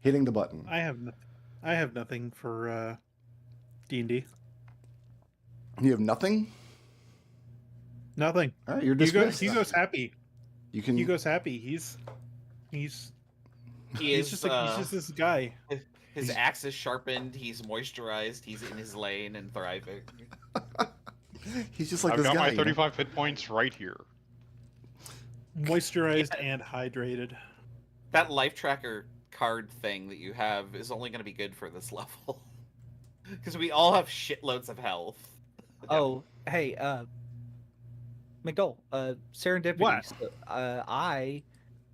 Hitting the button. I have nothing for D&D. You have nothing? Nothing. All right, you're dismissed. Hugo's happy. You can. Hugo's happy. He's just this guy. His axe is sharpened. He's moisturized. He's in his lane and thriving. He's just like I've this got guy. my 35 hit points right here. Moisturized and hydrated. That life tracker card thing that you have is only going to be good for this level. Because we all have shitloads of health. Oh, hey, McDohl, serendipity. What? So, I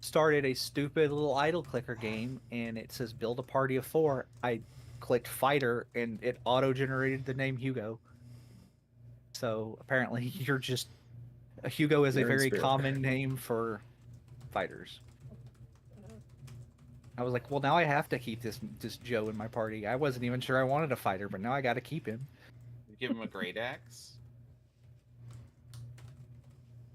started a stupid little idle clicker game, and it says build a party of 4. I clicked fighter, and it auto-generated the name Hugo. So apparently, you're just Hugo is a very common name for fighters. I was like, well, now I have to keep this Joe in my party. I wasn't even sure I wanted a fighter, but now I got to keep him. Give him a great axe.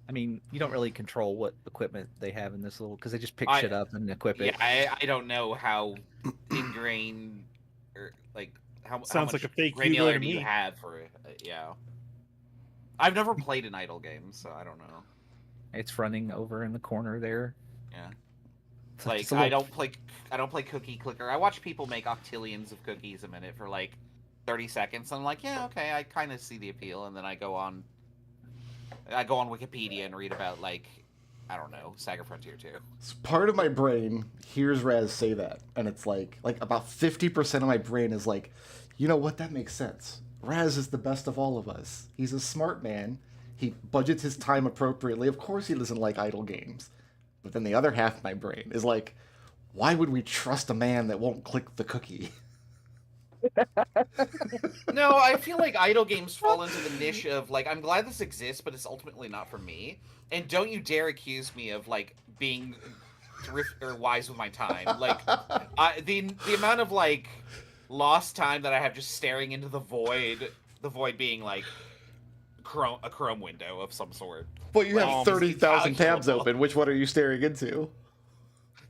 I mean, you don't really control what equipment they have in this little, because they just pick shit up and equip it. Yeah, I don't know how ingrained or like how Sounds much like a fake Hugo to granularity you me. have for it. Yeah. I've never played an idle game, so I don't know. It's running over in the corner there. Yeah. It's Like just a little- I don't play cookie clicker. I watch people make octillions of cookies a minute for like 30 seconds. I'm like, yeah, okay, I kind of see the appeal, and then I go on Wikipedia and read about like, I don't know, Saga Frontier 2. So part of my brain hears Raz say that, and it's like about 50% of my brain is like, you know what, that makes sense. Raz is the best of all of us. He's a smart man. He budgets his time appropriately. Of course he doesn't like idle games. But then the other half of my brain is like, why would we trust a man that won't click the cookie? No, I feel like idle games fall into the niche of like, I'm glad this exists, but it's ultimately not for me. And don't you dare accuse me of like being thrift or wise with my time. Like, the amount of like lost time that I have just staring into the void being like a Chrome window of some sort. Well, you have 30,000 tabs open. Which one are you staring into?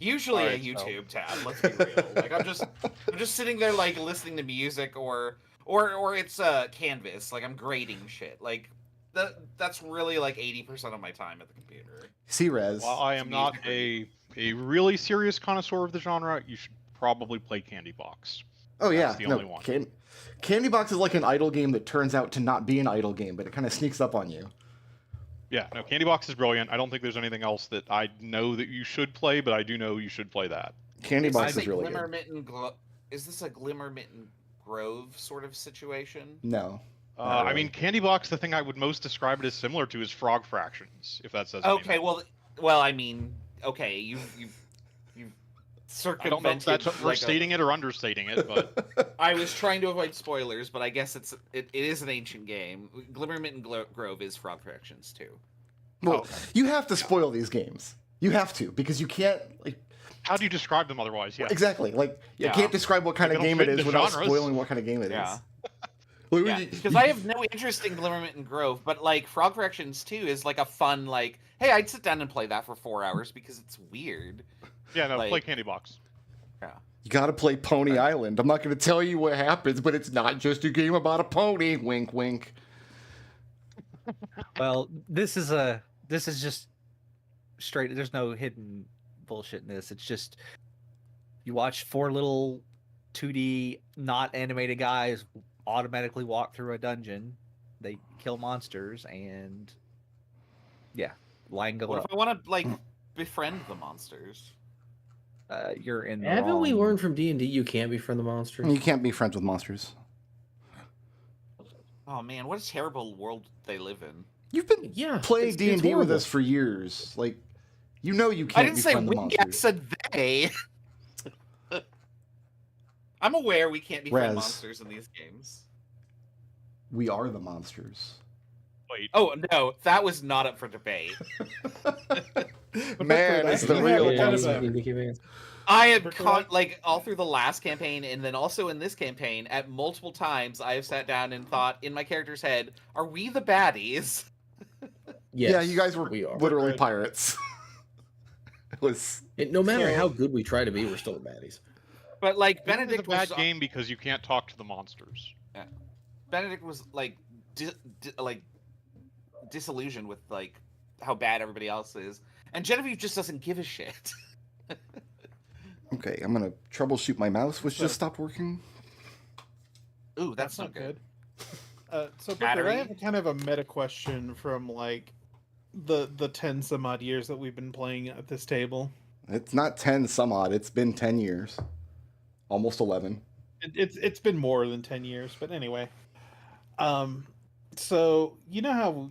Usually a YouTube tab. Let's be real. Like I'm just sitting there like listening to music or it's Canvas. Like I'm grading shit. Like that's really like 80% of my time at the computer. See, Raz. While I am not a really serious connoisseur of the genre, you should probably play Candy Box. Oh yeah, That's the only one. Candy Box is like an idle game that turns out to not be an idle game, but it kind of sneaks up on you. Yeah, no, Candy Box is brilliant. I don't think there's anything else that I know that you should play, but I do know you should play that. Candy Box is really good. Is this a Glimmermitten Grove sort of situation? No. Really. I mean, Candy Box, the thing I would most describe it as similar to is Frog Fractions, if that says Okay, anything. well, I mean, okay, you've I don't know if that's overstating it or understating it, but I was trying to avoid spoilers, but I guess it is an ancient game. Glimmermitten Grove is Frog Fractions too. Well, you have to spoil these games. You have to, because you can't like. How do you describe them otherwise? Yeah. Exactly. Like you can't describe what kind of game it is without spoiling what kind of game it is. Yeah. Because I have no interest in Glimmermitten Grove, but like Frog Fractions 2 is like a fun like, hey, I'd sit down and play that for 4 hours because it's weird. Yeah, no, like, play Candy Box. Yeah. You gotta play Pony Island. I'm not gonna tell you what happens, but it's not just a game about a pony. Wink, wink. Well, this is just straight. There's no hidden bullshit in this. It's just you watch 4 little 2D not animated guys automatically walk through a dungeon. They kill monsters, and yeah, line go What up. if I want to like befriend the monsters? You're in the Haven't we wrong- learned from D&D you can't be friend the monsters? You can't be friends with monsters. Oh man, what a terrible world they live in. You've been playing it's D&D with horrible. us for years. Like, you know you I can't didn't say befriend the we, I monsters. said they. I'm aware we can't befriend Raz. monsters in these games. We are the monsters. Wait. Oh no, that was not up for debate. Man, it's the Yeah, real what kind of monster. I have Brickroad? like all through the last campaign and then also in this campaign at multiple times I have sat down and thought in my character's head, are we the baddies? Yes, Yeah, you guys were we are. literally Brickroad. pirates. It was No matter So- how good we try to be, we're still the baddies. But like This is a Benedict bad was game because you can't talk to the monsters. Benedict was like disillusioned with like how bad everybody else is, and Genevieve just doesn't give a shit. Okay, I'm gonna troubleshoot my mouse, which So- just stopped working. Ooh, that's not good. So, Booker, Battery? I have a kind of a meta question from like the 10 some odd years that we've been playing at this table. It's not 10 some odd. It's been 10 years, almost 11. It's been more than 10 years, but anyway. So you know how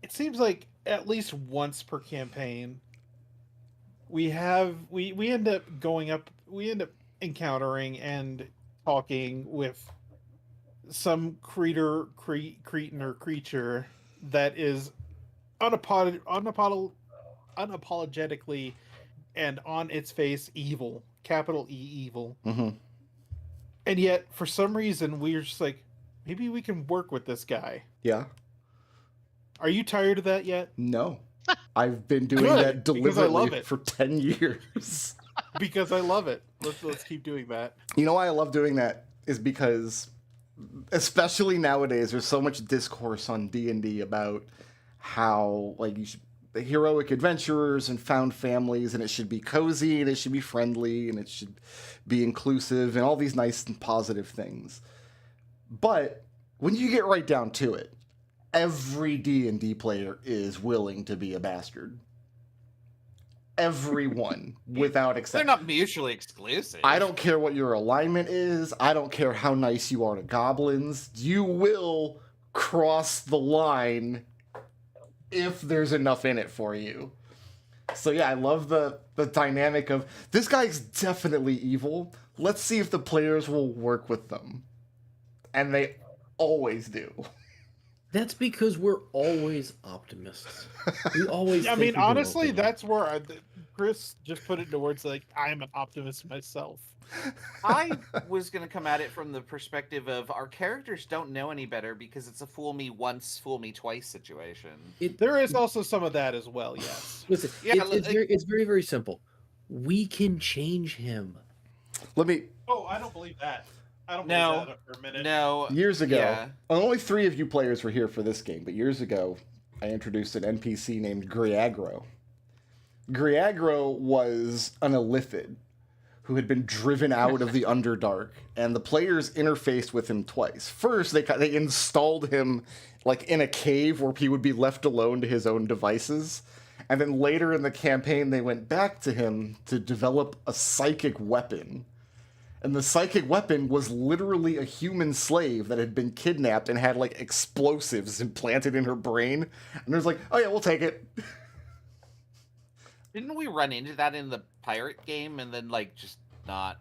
it seems like at least once per campaign we end up encountering and talking with some cretin or creature that is unapologetically and on its face evil, capital E evil. Mm-hmm. And yet, for some reason, we're just like, maybe we can work with this guy. Yeah. Are you tired of that yet? No. I've been doing Good, that because I love deliberately it. for 10 years. Because I love it. Let's keep doing that. You know why I love doing that is because, especially nowadays, there's so much discourse on D&D about how like the heroic adventurers and found families, and it should be cozy and it should be friendly and it should be inclusive and all these nice and positive things. But when you get right down to it, every D&D player is willing to be a bastard. Everyone, without They're exception. not mutually exclusive. I don't care what your alignment is. I don't care how nice you are to goblins. You will cross the line if there's enough in it for you. So yeah, I love the dynamic of, this guy's definitely evil. Let's see if the players will work with them. And they always do. That's because we're always optimists. We always. I think mean, we can honestly, open up. that's where Chris just put it into words like, I'm an optimist myself. I was going to come at it from the perspective of our characters don't know any better because it's a fool me once, fool me twice situation. There is also some of that as well, yes. Listen, Yeah, it's very, very simple. We can change him. Let me, Oh, I don't believe that. I don't No. believe that for a minute. No. years ago, Yeah. only 3 of you players were here for this game, but years ago, I introduced an NPC named Griagro. Griagro was an illithid who had been driven out of the Underdark, and the players interfaced with him twice. First, they installed him like in a cave where he would be left alone to his own devices, and then later in the campaign, they went back to him to develop a psychic weapon. And the psychic weapon was literally a human slave that had been kidnapped and had like explosives implanted in her brain. And it was like, oh yeah, we'll take it. Didn't we run into that in the pirate game and then like just not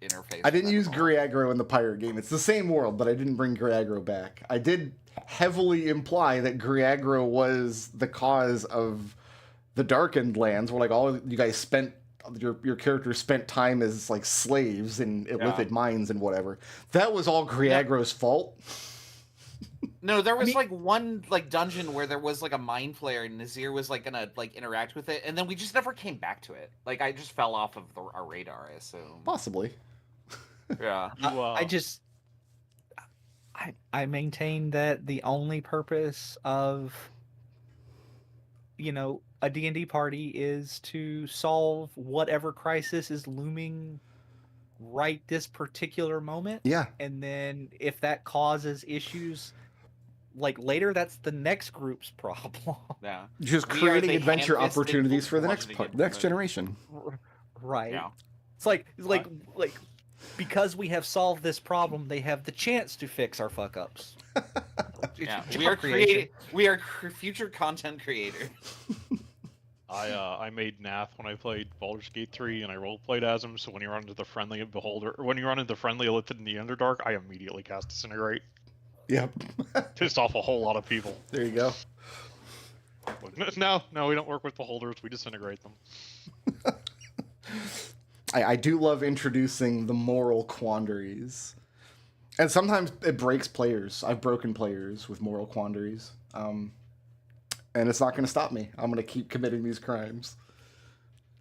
interface? I didn't with use that at all? Griagro in the pirate game. It's the same world, but I didn't bring Griagro back. I did heavily imply that Griagro was the cause of the Darkened Lands, where like all of you guys spent, your characters spent time as like slaves in illithid mines and whatever. That was all Griagro's fault. No, there was like one like dungeon where there was like a mind flayer and Nazir was like gonna like interact with it, and then we just never came back to it. Like I just fell off of our radar, I assume. Possibly. Yeah. I maintain that the only purpose of a D&D party is to solve whatever crisis is looming right this particular moment. Yeah. And then if that causes issues like later, that's the next group's problem. Yeah. Just We are creating the adventure ham-fisted opportunities for the wanting next to get next promoted. generation. Right. Yeah. It's like because we have solved this problem, they have the chance to fix our fuck ups. Yeah. It's We are job creation. future content creators. I made Nath when I played Baldur's Gate 3, and I roleplayed as him. So when you run into the friendly beholder, or when you run into friendly illithid in the Underdark, I immediately cast Disintegrate. Yep. Pissed off a whole lot of people. There you go. Like, no, we don't work with beholders. We disintegrate them. I do love introducing the moral quandaries. And sometimes it breaks players. I've broken players with moral quandaries. And it's not going to stop me. I'm going to keep committing these crimes.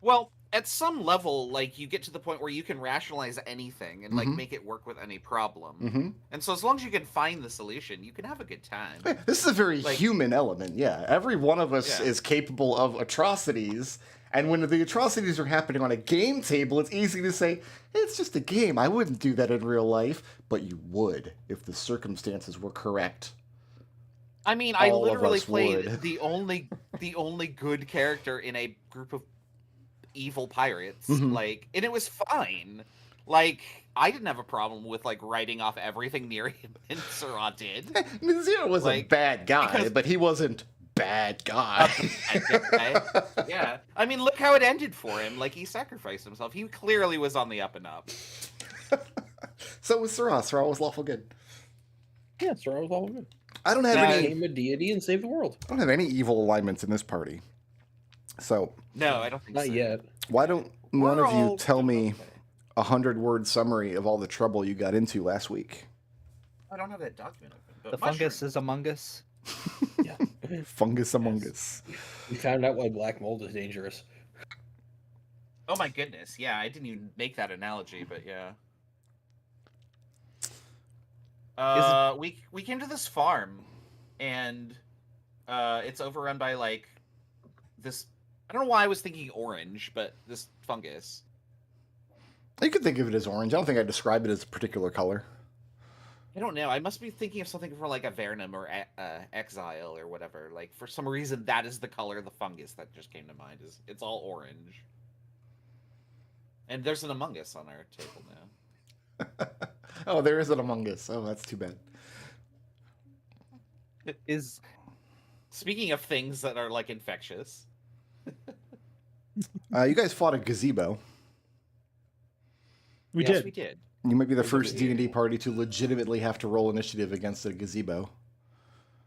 Well, at some level, like, you get to the point where you can rationalize anything and like Mhm. make it work with any problem. Mm-hmm. And so as long as you can find the solution, you can have a good time. This is a very Like- human element, yeah. Every one of us Yeah. is capable of atrocities, and when the atrocities are happening on a game table, it's easy to say, it's just a game. I wouldn't do that in real life, but you would if the circumstances were correct. I mean, I All of literally us played would. the only good character in a group of evil pirates, Mhm. like, and it was fine. Like, I didn't have a problem with like writing off everything near him and Syrah did. Zero was a Like, bad guy, because- but he wasn't bad guy. Yeah, I mean, look how it ended for him. Like, he sacrificed himself. He clearly was on the up and up. So was Syrah. Syrah was lawful good. Yeah, Star was all good. I don't have Yeah, any. Became a deity and saved the world. I don't have any evil alignments in this party. So No, I don't think Not so. yet. why don't one We're of you all tell doing me okay. 100-word summary of all the trouble you got into last week? I don't have that document open. But The fungus is among us. Yeah. Fungus among us. We found out why black mold is dangerous. Oh my goodness! Yeah, I didn't even make that analogy, but yeah. We came to this farm, and it's overrun by like this. I don't know why I was thinking orange, but this fungus. You could think of it as orange. I don't think I'd describe it as a particular color. I don't know. I must be thinking of something from like a Vernum or Exile or whatever. Like, for some reason, that is the color of the fungus that just came to mind. Is it's all orange. And there's an Among Us on our table now. Oh, there is an Among Us. Oh, that's too bad. Is Speaking of things that are like infectious, You guys fought a gazebo. We yes, did. we did. You might be the We first did. D&D party to legitimately have to roll initiative against a gazebo.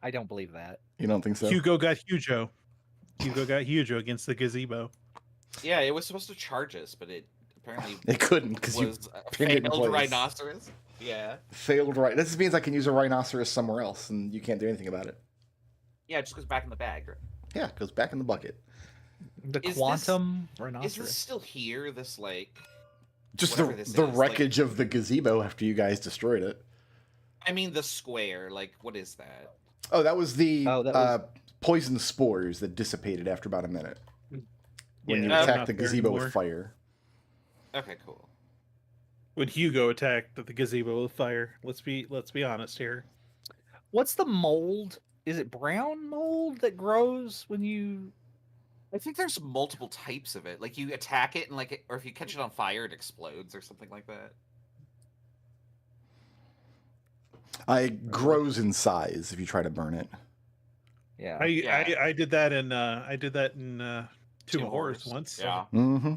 I don't believe that. You don't think so? Hugo got Hugo. Hugo got Hugo against the gazebo. Yeah, it was supposed to charge us, but it apparently It couldn't because you was a pinned it in failed place. rhinoceros. Yeah, failed right. This means I can use a rhinoceros somewhere else, and you can't do anything about it. yeah, it just goes back in the bag. Right? Yeah, it goes back in the bucket. The Is this- quantum Is rhinoceros. this still here? This like, Just Whatever this the is, like- wreckage of the gazebo after you guys destroyed it. I mean, the square. Like, what is that? Oh, that was the Oh, that was- poison spores that dissipated after about a minute when you Yeah, attacked not the there gazebo anymore. with fire. Okay, cool. When Hugo attacked the gazebo with fire. Let's be honest here. What's the mold? Is it brown mold that grows when you? I think there's multiple types of it. Like, you attack it, and like, or if you catch it on fire, it explodes or something like that. It grows in size if you try to burn it. Yeah. I did that in Tomb of Horrors Horrors. once. Yeah. Mm-hmm.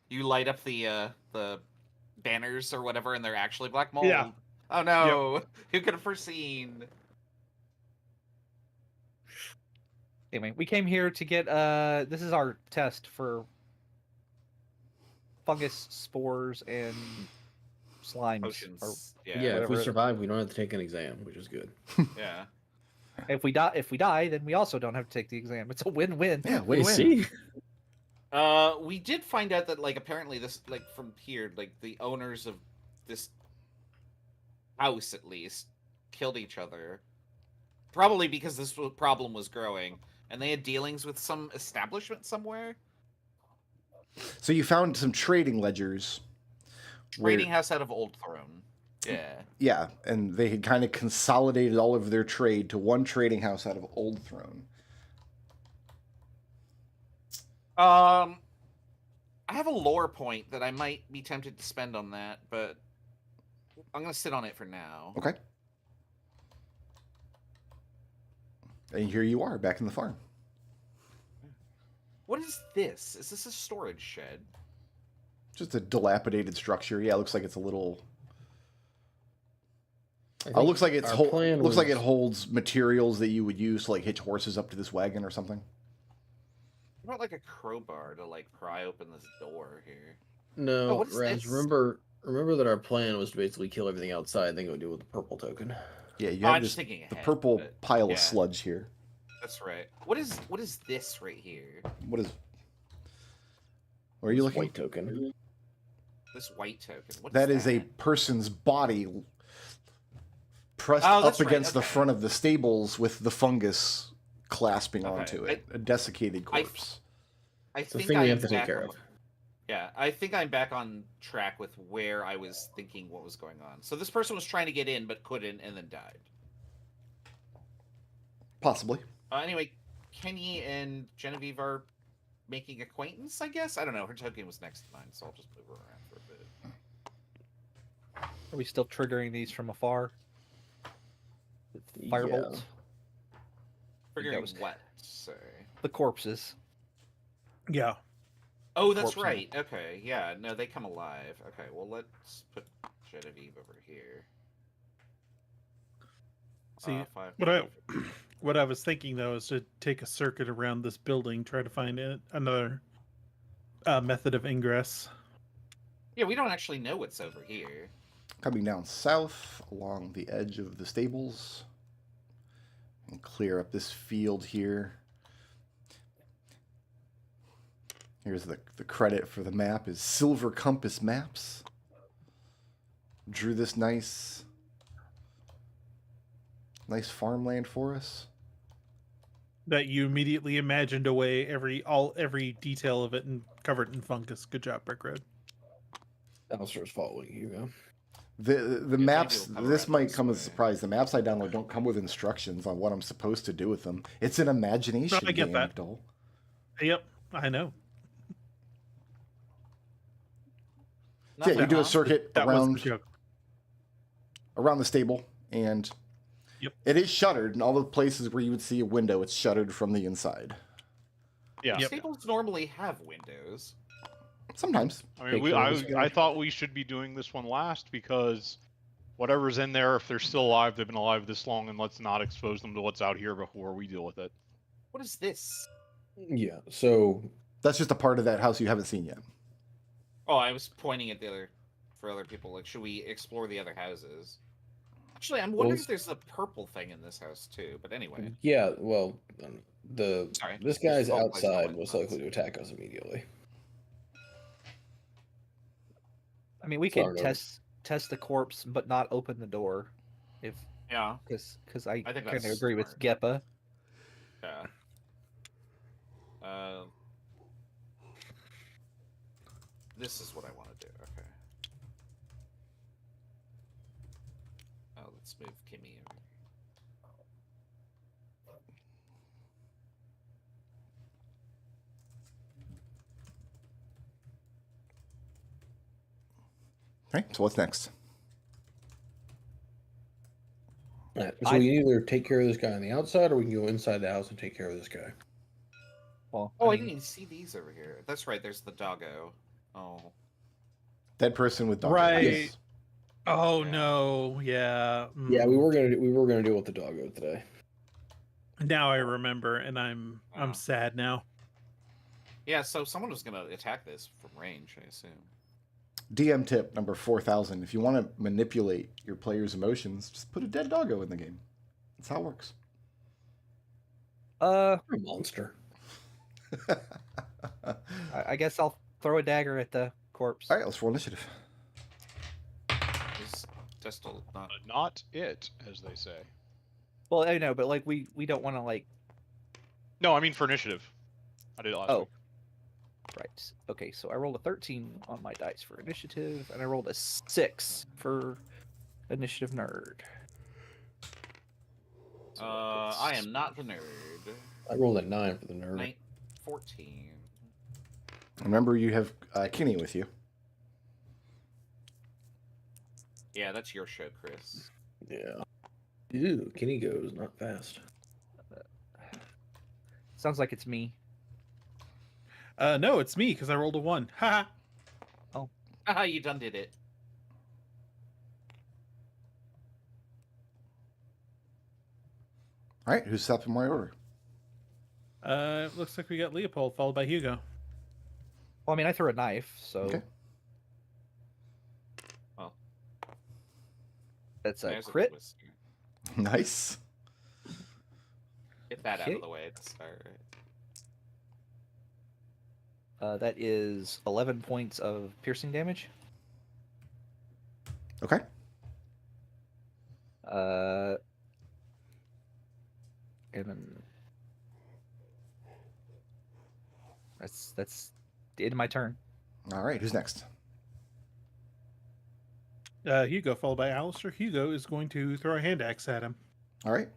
You light up the banners or whatever, and they're actually black mold. Yeah. Oh no! Who could have foreseen? Anyway, we came here to get this is our test for fungus spores and slimes. Potions. Or Yeah, Yeah. if we whatever. survive, we don't have to take an exam, which is good. Yeah. if we die, then we also don't have to take the exam. It's a win-win. Yeah, You win-win. see? We did find out that, like, apparently this, like, from here, like, the owners of this house, at least, killed each other. Probably because this problem was growing, and they had dealings with some establishment somewhere. So you found some trading ledgers. where- Trading house out of Old Throne. Yeah. Yeah, and they had kind of consolidated all of their trade to one trading house out of Old Throne. I have a lore point that I might be tempted to spend on that, but I'm gonna sit on it for now. Okay. And here you are, back in the farm. What is this? Is this a storage shed? Just a dilapidated structure. Yeah, it looks like it's a little. I It think looks like it's our plan looks like it was- holds materials that you would use to like hitch horses up to this wagon or something. What about like a crowbar to like pry open this door here? No, Oh, what is Raz, this? remember that our plan was to basically kill everything outside and then go deal with the purple token. Yeah, you Oh, have I'm this, just thinking the ahead, purple but pile yeah. of sludge here. That's right. What is this right here? What is? Where are you This looking? white token. This white token. What That is a that? person's body pressed Oh, up that's right, against the okay. front of the stables with the fungus clasping Okay, onto it. A desiccated corpse. I It's the think thing I we am have to take back care on- of. Yeah, I think I'm back on track with where I was thinking what was going on. So this person was trying to get in but couldn't, and then died. Possibly. Anyway, Kenny and Genevieve are making acquaintance, I guess. I don't know. Her token was next to mine, so I'll just move her around for a bit. Are we still triggering these from afar? With Yeah. Firebolt? Figuring was- what? Sorry. The corpses. Yeah. Oh, that's Corpse right. Okay, yeah. No, they come alive. Okay, well, let's put Genevieve over here. See, Five. what I was thinking though is to take a circuit around this building, try to find another method of ingress. Yeah, we don't actually know what's over here. Coming down south along the edge of the stables. And clear up this field here. Here's the credit for the map is Silver Compass Maps. Drew this nice farmland for us. That you immediately imagined away every detail of it and covered it in fungus. Good job, Brickroad. Alister's following Hugo. The Yeah, maps, maybe we'll cover this it might this come as a way. surprise. The maps I download don't come with instructions on what I'm supposed to do with them. It's an imagination I get game, that. McDohl. Yep, I know. Yeah, you do a Huh? circuit That was the around joke. the stable, and Yep. it is shuttered. In all the places where you would see a window, it's shuttered from the inside. Yeah. Yep. Stables normally have windows. Sometimes. I mean, Take care of this guy. I thought we should be doing this one last because whatever's in there, if they're still alive, they've been alive this long, and let's not expose them to what's out here before we deal with it. What is this? Yeah, so That's just a part of that house you haven't seen yet. Oh, I was pointing at for other people. Like, should we explore the other houses? Actually, I'm wondering Well, if there's a purple thing in this house too. But anyway, yeah, well, Sorry, this just guy's focus on outside, what most it likely does. to attack us immediately. I mean, we Sorry, could no. test the corpse, but not open the door, if yeah, because I I think kind of that's agree with smart. Geppa. yeah. This is what I want to do. Okay. Oh, let's move Kimmy over. Okay, so what's next? Alright, so I- we can either take care of this guy on the outside, or we can go inside the house and take care of this guy. Well, Oh, I mean, didn't even see these over here. That's right. There's the doggo. Oh, Dead person with dog. Right. Yes. Oh Yeah. no, yeah. Yeah, we mm. were gonna deal with the doggo today. Now I remember, and I'm Wow. sad now. yeah. So someone was gonna attack this from range, I assume. DM tip number 4000. If you want to manipulate your player's emotions, just put a dead doggo in the game. That's how it works. You're a monster. I guess I'll throw a dagger at the corpse. All right, let's roll initiative. Is Destil not? But not it, as they say. Well, I know, but like we don't want to like. No, I mean for initiative. I did it last Oh, week. right. Okay, so I rolled a 13 on my dice for initiative, and I rolled a 6 for initiative nerd. I am not the nerd. I rolled a 9 for the nerd. 14. Remember, you have Kenny with you. Yeah, that's your show, Chris. Yeah. Ew, Kenny goes not fast. Sounds like it's me. No, it's me because I rolled a 1. Ha! Haha, you done did it. All right, who's up in my order? Looks like we got Léopold followed by Hugo. Well, I mean, I threw a knife, so Okay. Well, that's a there's crit. twist. Nice. Get that out Okay. of the way to start. That is 11 points of piercing damage. Okay. And then that's the end of my turn. All right. Who's next? Hugo, followed by Alister. Hugo is going to throw a hand axe at him. All right.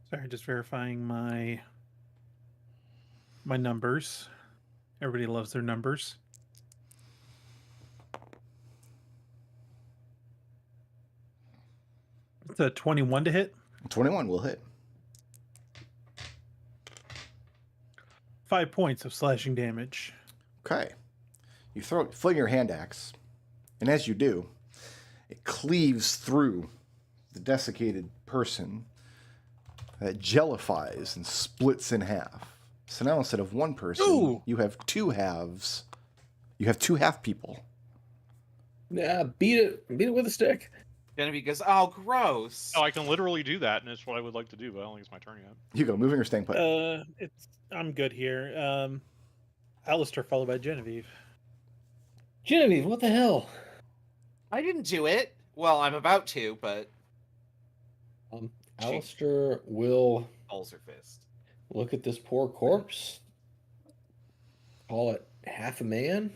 Sorry, just verifying my numbers. Everybody loves their numbers. It's a 21 to hit. 21 will hit. 5 points of slashing damage. Okay. You fling your hand axe, and as you do, it cleaves through the desiccated person. That jellifies and splits in half. So now instead of one person, Ooh. you have two halves. You have two half people. Yeah, beat it with a stick. Genevieve goes, "Oh, gross." Oh, I can literally do that, and it's what I would like to do, but I don't think it's my turn yet. Hugo, moving or staying put? I'm good here. Alister followed by Genevieve. Genevieve, what the hell? I didn't do it. Well, I'm about to, but Alister will balls her fist. look at this poor corpse, call it half a man,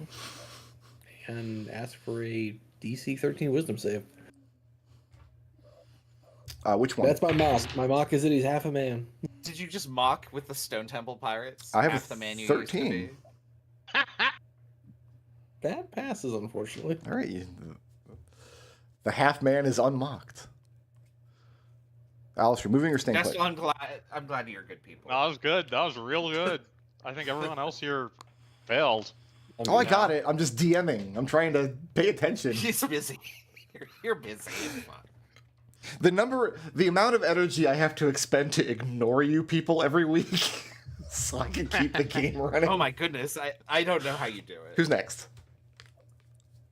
and ask for a DC 13 Wisdom save. Which one? That's my mock. My mock is that he's half a man. Did you just mock with the Stone Temple Pirates? I have Half a the man you 13. used to be? That passes, unfortunately. All right. The half man is unmocked. Alice, you're moving or staying put? I'm glad you're good people. That was good. That was real good. I think everyone else here failed. Oh, I got it. I'm just DMing. I'm trying to pay attention. She's busy. You're busy. It's fine. The amount of energy I have to expend to ignore you people every week so I can keep the game running. Oh my goodness. I don't know how you do it. Who's next?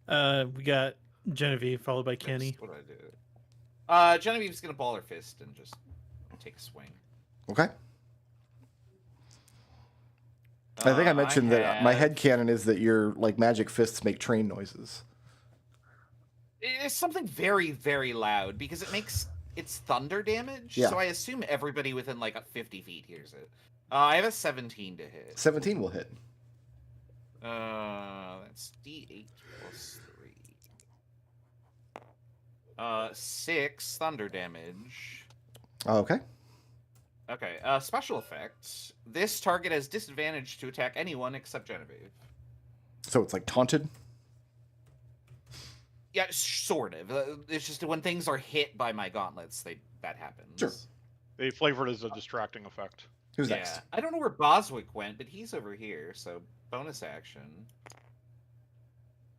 We got Genevieve followed by Kenny. What do I do? Genevieve's gonna ball her fist and just take a swing. Okay. I think I mentioned that my headcanon is that your magic fists make train noises. It's something very, very loud because it's thunder damage. Yeah. So I assume everybody within 50 feet hears it. I have a 17 to hit. 17 will hit. That's D8 plus 3. 6 thunder damage. Okay. Okay, special effect. This target has disadvantage to attack anyone except Genevieve. So it's taunted? Yeah, sort of. It's just when things are hit by my gauntlets, that happens. Sure. They flavored as a distracting effect. Who's next? I don't know where Boswick went, but he's over here, so bonus action.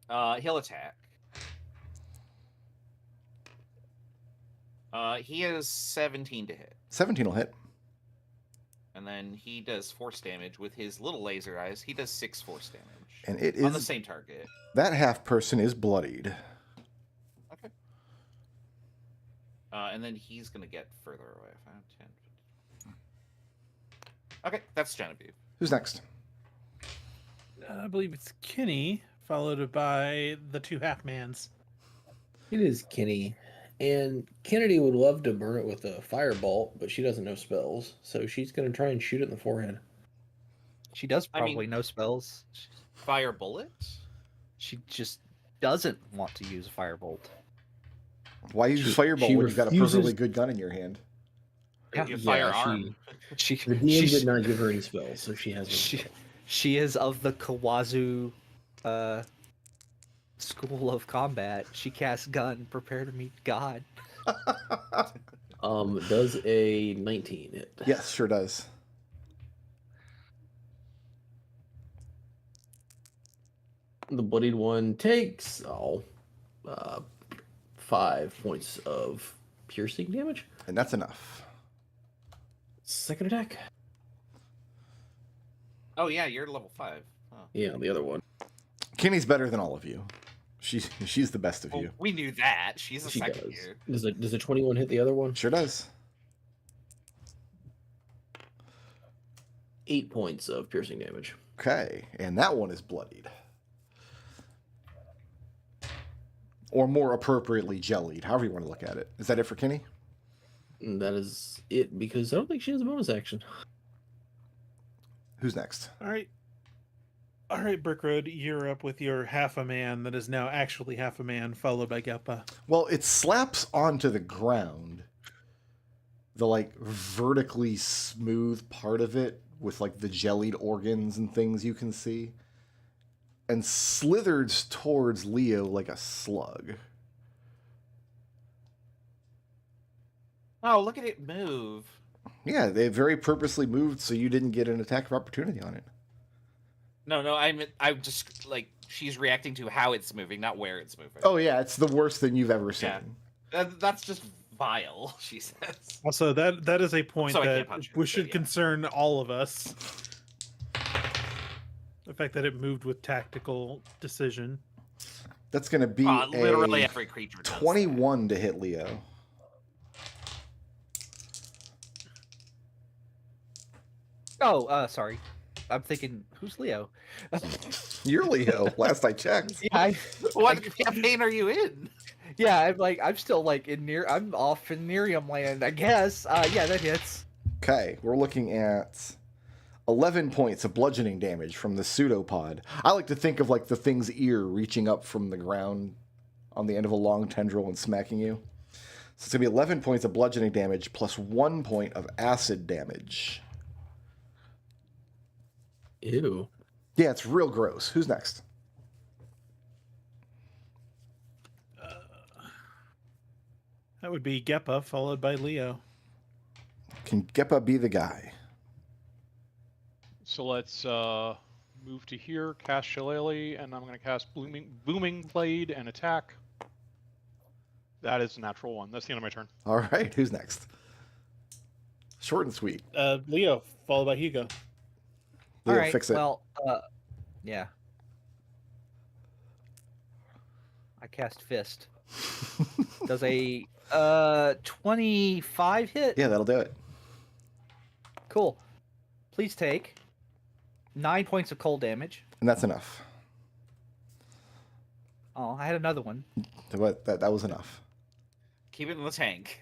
He'll attack. He has 17 to hit. 17 will hit. And then he does force damage with his little laser eyes. He does 6 force damage. And it is on the same target. That half person is bloodied. Okay. And then he's gonna get further away. 5, 10, 15. Okay, that's Genevieve. Who's next? I believe it's Kenny, followed by the two half-mans. It is Kenny. And Kennedy would love to burn it with a firebolt, but she doesn't know spells, so she's going to try and shoot it in the forehead. She does probably know spells. Fire bullet? She just doesn't want to use a firebolt. Why use firebolt when you've got a perfectly good gun in your hand? You firearm. The DM did not give her any spells, so she has. She is of the Kawazu school of combat. She casts gun, prepare to meet God. Does a 19 hit? Yes, sure does. The bloodied one takes 5 points of piercing damage. And that's enough. Second attack. Oh yeah, you're level 5. Oh. Yeah, the other one. Kenny's better than all of you. She's the best of Well, you. we knew that. She's a She second does. year. Does a 21 hit the other one? Sure does. 8 points of piercing damage. Okay, and that one is bloodied. Or more appropriately, jellied, however you want to look at it. Is that it for Kenny? And that is it, because I don't think she has a bonus action. Who's next? All right. All right, Brickroad, you're up with your half a man that is now actually half a man, followed by Geppa. Well, it slaps onto the ground. The, like, vertically smooth part of it with, like, the jellied organs and things you can see. And slithers towards Leo like a slug. Oh, look at it move. Yeah, they very purposely moved so you didn't get an attack of opportunity on it. No, I'm just like she's reacting to how it's moving, not where it's moving. Oh yeah, it's the worst thing you've ever seen. Yeah. That's just vile, she says. Also, that is a point So I that can't punch we her, should yeah. concern all of us. The fact that it moved with tactical decision. That's going to be Literally a every creature does 21 to hit Leo. Oh, sorry. I'm thinking, who's Leo? You're Leo, last I checked. Yeah, that. What campaign are you in? I'm still like I'm off in Nerium land, I guess. Yeah, that hits. Okay, we're looking at 11 points of bludgeoning damage from the pseudopod. I like to think of like the thing's ear reaching up from the ground on the end of a long tendril and smacking you. So it's going to be 11 points of bludgeoning damage plus 1 point of acid damage. Ew. Yeah, it's real gross. Who's next? That would be Geppa, followed by Leo. Can Geppa be the guy? So let's move to here, cast Shillelagh, and I'm going to cast Booming Blade and attack. That is a natural one. That's the end of my turn. All right, who's next? Short and sweet. Leo, followed by Hugo. Leo, All right. fix it. Well, yeah. I cast Fist. Does a 25 hit? Yeah, that'll do it. Cool. Please take 9 points of cold damage. And that's enough. Oh, I had another one. That was enough. Keep it in the tank.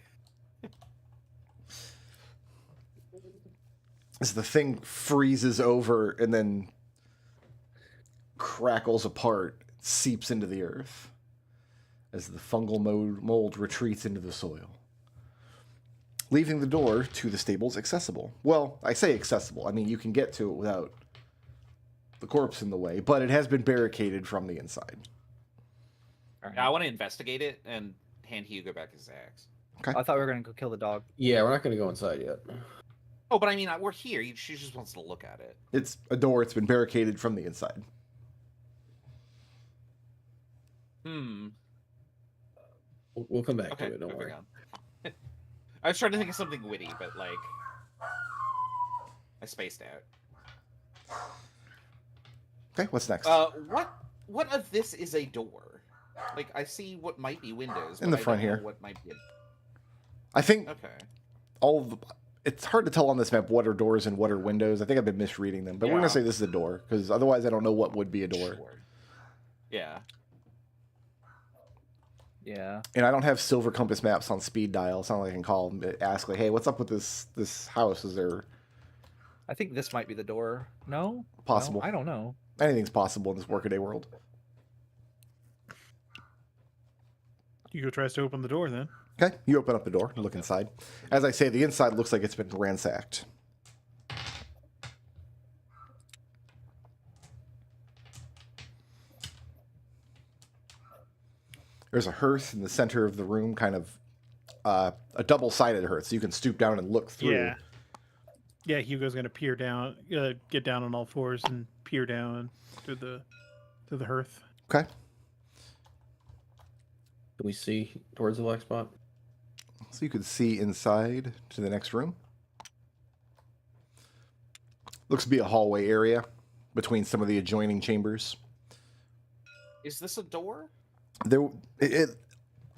As the thing freezes over and then crackles apart, seeps into the earth as the fungal mold retreats into the soil, leaving the door to the stables accessible. Well, I say accessible. I mean, you can get to it without the corpse in the way, but it has been barricaded from the inside. All right. Now, I want to investigate it and hand Hugo back his axe. I thought we were going to go kill the dog. Yeah, we're not going to go inside yet. Oh, but I mean, we're here. She just wants to look at it. It's a door. It's been barricaded from the inside. We'll come back Okay, to it. Don't worry. moving on. I was trying to think of something witty, but like, I spaced out. Okay, what's next? What of this is a door? Like, I see what might be windows. In but the I front don't know here. What might be? I think Okay. all of the... It's hard to tell on this map what are doors and what are windows. I think I've been misreading them, but we're Yeah. going to say this is a door, because otherwise I don't know what would be a door. Sure. Yeah. Yeah. And I don't have silver compass maps on speed dial. It's not like I can call and ask, like, hey, what's up with this house? Is there... I think this might be the door. No? Possible. No? I don't know. Anything's possible in this workaday world. Hugo tries to open the door then. Okay, you open up the door and look inside. As I say, the inside looks like it's been ransacked. There's a hearth in the center of the room, kind of a double-sided hearth, so you can stoop down and look through. Yeah. Yeah, Hugo's gonna peer down, get down on all fours and peer down through the hearth. Okay. Can we see towards the black spot? So you could see inside to the next room. Looks to be a hallway area between some of the adjoining chambers. Is this a door?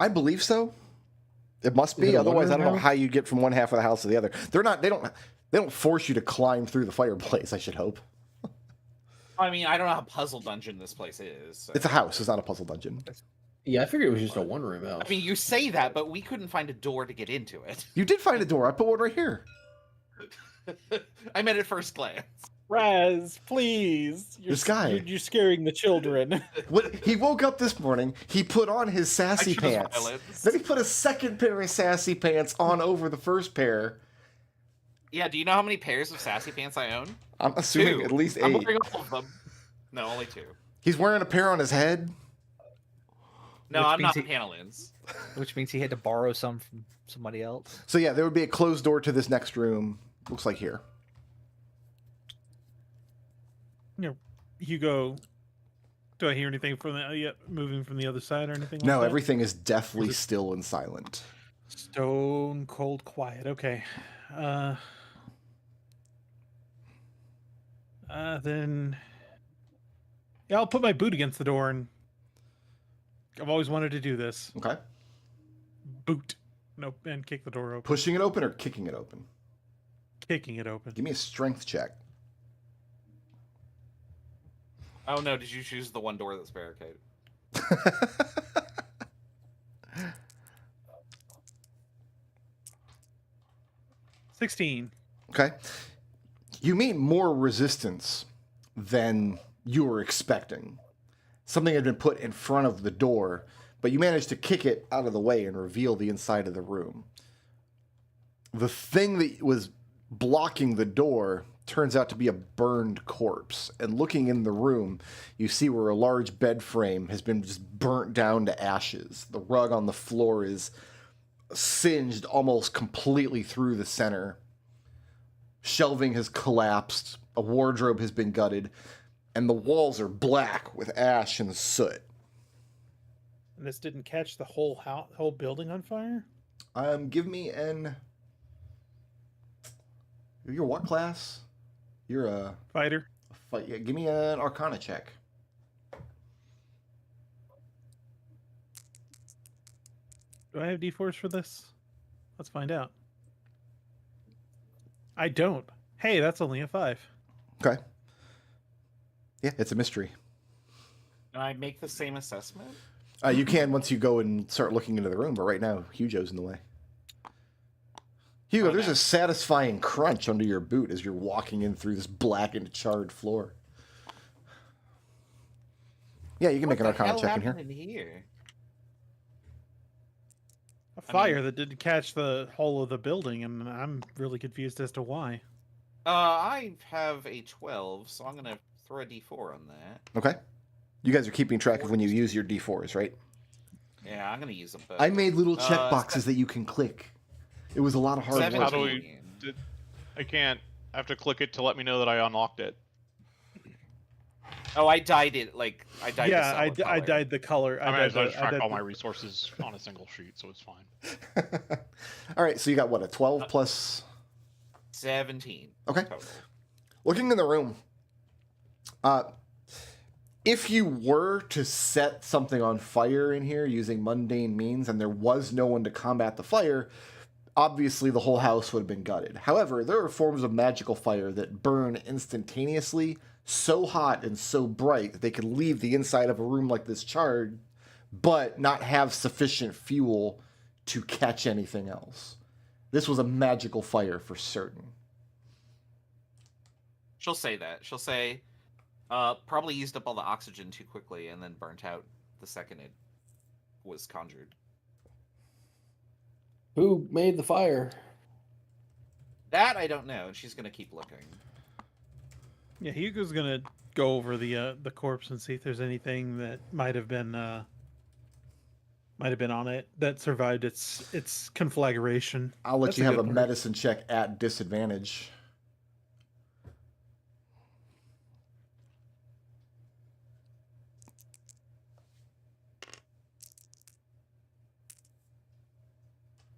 I believe so. It must Is it be. a Otherwise, I wonder don't know house? how you get from one half of the house to the other. They don't force you to climb through the fireplace. I should hope. I mean, I don't know how puzzle dungeon this place is. So. It's a house. It's not a puzzle dungeon. Yeah, I figured it was just a one-room house. I mean, you say that, but we couldn't find a door to get into it. You did find a door. I put one right here. I meant at first glance. Raz, please. This guy. You're scaring the children. He woke up this morning. He put on his sassy I choose pants. violence. Then he put a second pair of sassy pants on over the first pair. Yeah, do you know how many pairs of sassy pants I own? I'm assuming 2. at least I'm 8. wearing all of them. No, only 2. He's wearing a pair on his head. No, Which I'm means not panelins. Which means he had to borrow some from somebody else. So yeah, there would be a closed door to this next room. Looks like here. Hugo, do I hear anything from moving from the other side or anything? No, like that? everything is deathly Is it- still and silent. Stone cold quiet. Okay. Then yeah, I'll put my boot against the door, and I've always wanted to do this. Okay. Boot. Nope, and kick the door open. Pushing it open or kicking it open? Kicking it open. Give me a strength check. Oh no, did you choose the one door that's barricaded? 16. Okay. You meet more resistance than you were expecting. Something had been put in front of the door, but you managed to kick it out of the way and reveal the inside of the room. The thing that was blocking the door turns out to be a burned corpse. And looking in the room, you see where a large bed frame has been just burnt down to ashes. The rug on the floor is singed almost completely through the center. Shelving has collapsed. A wardrobe has been gutted. And the walls are black with ash and soot. And this didn't catch the whole building on fire? Give me an... You're what class? You're a... Fighter. Fight. Yeah, give me an Arcana check. Do I have D4s for this? Let's find out. I don't. Hey, that's only a 5. Okay. Yeah, it's a mystery. Can I make the same assessment? You can once you go and start looking into the room, but right now, Hugo's in the way. Hugo, Oh, there's no. a satisfying crunch under your boot as you're walking in through this blackened, charred floor. Yeah, you can make an Arcana check in here. In here? A fire that didn't catch the whole of the building, and I'm really confused as to why. I have a 12, so I'm gonna throw a D4 on that. Okay. You guys are keeping track of when you use your D4s, right? Yeah, I'm gonna use them both. I made little check boxes se- that you can click. It was a lot of hard Seven- work. How do we? I can't. I have to click it to let me know that I unlocked it. Oh, I dyed it like I dyed. Yeah, the solid I color. dyed the color. I mean, I just I track dyed all the- my resources on a single sheet, so it's fine. All right, so you got what, a 12 plus... 17. Okay. Total. Looking in the room, if you were to set something on fire in here using mundane means and there was no one to combat the fire, obviously the whole house would have been gutted. However, there are forms of magical fire that burn instantaneously, so hot and so bright that they can leave the inside of a room like this charred, but not have sufficient fuel to catch anything else. This was a magical fire for certain. She'll say that. She'll say, probably used up all the oxygen too quickly and then burnt out the second it was conjured. Who made the fire? That I don't know, and she's gonna keep looking. Yeah, Hugo's gonna go over the corpse and see if there's anything that might have been on it that survived its conflagration. I'll let That's you a have a good word. medicine check at disadvantage.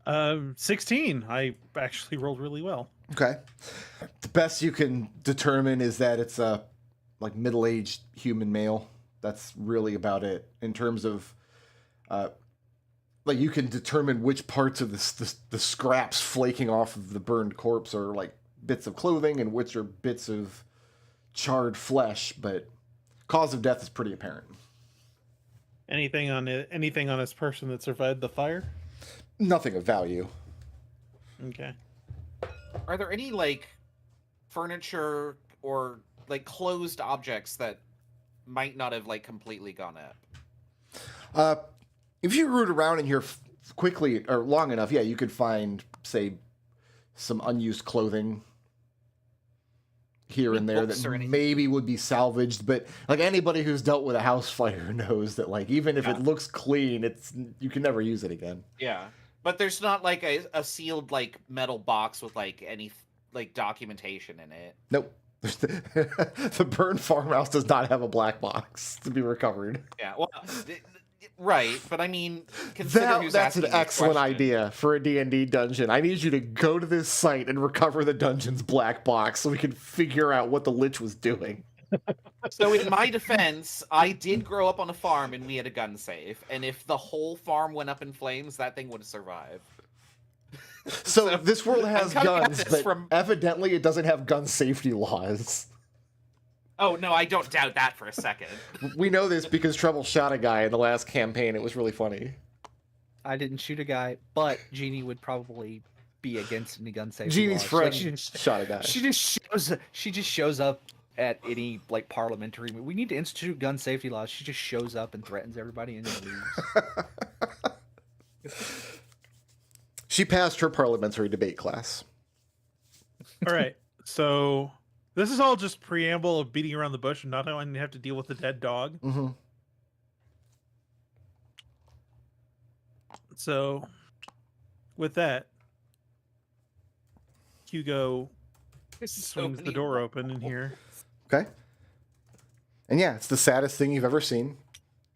Um, 16. I actually rolled really well. Okay. The best you can determine is that it's a like middle-aged human male. That's really about it. In terms of like you can determine which parts of the scraps flaking off of the burned corpse are like bits of clothing and which are bits of charred flesh, but cause of death is pretty apparent. Anything on this person that survived the fire? Nothing of value. Okay. Are there any like furniture or like closed objects that might not have like completely gone up? If you root around in here quickly or long enough, yeah, you could find, say, some unused clothing here and there that maybe would be salvaged. But like anybody who's dealt with a house fire knows that like even if it looks clean, you can never use it again. Yeah, but there's not like a sealed like metal box with like any like documentation in it. Nope. The burned farmhouse does not have a black box to be recovered. Yeah, well, right, but I mean, consider who's that's an asking this excellent question. idea for a D&D dungeon. I need you to go to this site and recover the dungeon's black box so we can figure out what the Lich was doing. So in my defense, I did grow up on a farm and we had a gun safe, and if the whole farm went up in flames, that thing would have survived. So this world has I'm coming at guns, this but evidently it doesn't have gun safety laws. Oh no, I don't doubt that for a second. We know this because Treble shot a guy in the last campaign. It was really funny. I didn't shoot a guy, but Jeannie would probably be against any gun safety Jeannie's laws. friend Like, she shot a guy. she just shows up at any like parliamentary. We need to institute gun safety laws. She just shows up and threatens everybody and then leaves. She passed her parliamentary debate class. All right. So this is all just preamble of beating around the bush and not having to have to deal with the dead dog. Mm-hmm. So with that, Hugo swings the door open in here. Okay. And yeah, it's the saddest thing you've ever seen.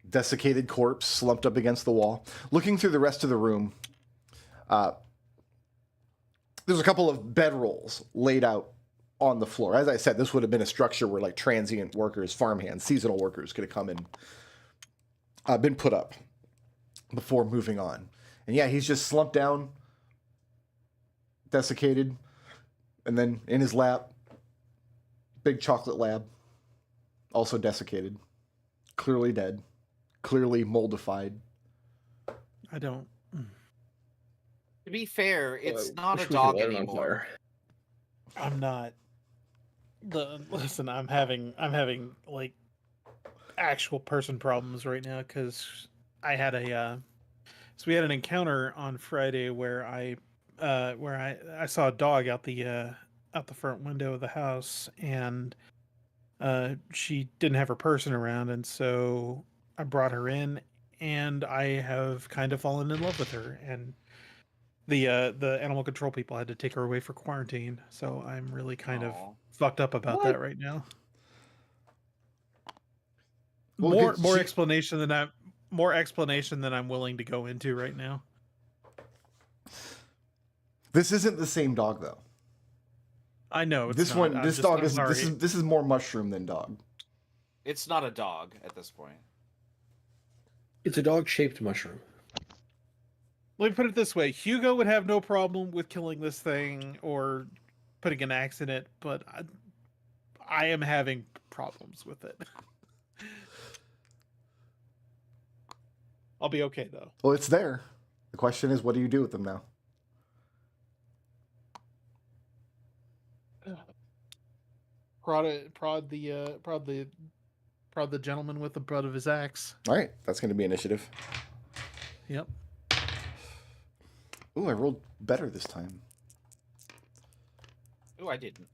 Desiccated corpse slumped up against the wall. Looking through the rest of the room, there's a couple of bedrolls laid out on the floor. As I said, this would have been a structure where like transient workers, farmhands, seasonal workers could have come in, been put up before moving on. And yeah, he's just slumped down, desiccated, and then in his lap, big chocolate lab, also desiccated, clearly dead, clearly moldified. I don't. To be fair, it's not a wish we could dog light it on anymore. fire. I'm not. Listen, I'm having like actual person problems right now because I had so we had an encounter on Friday where I saw a dog out the front window of the house, and she didn't have her person around, and so I brought her in, and I have kind of fallen in love with her, and the animal control people had to take her away for quarantine, so I'm really kind of Aw. fucked up about What? that right now. Well, More explanation than I'm willing to go into right now. This isn't the same dog though. I know it's This not. one, I'm this just- dog I'm is sorry. this is more mushroom than dog. It's not a dog at this point. It's a dog-shaped mushroom. Let me put it this way: Hugo would have no problem with killing this thing or putting an axe in it, but I am having problems with it. I'll be okay though. Well, it's there. The question is, what do you do with them now? Prod the gentleman with the butt of his axe. All right, that's going to be initiative. Yep. Ooh, I rolled better this time. Oh, I didn't.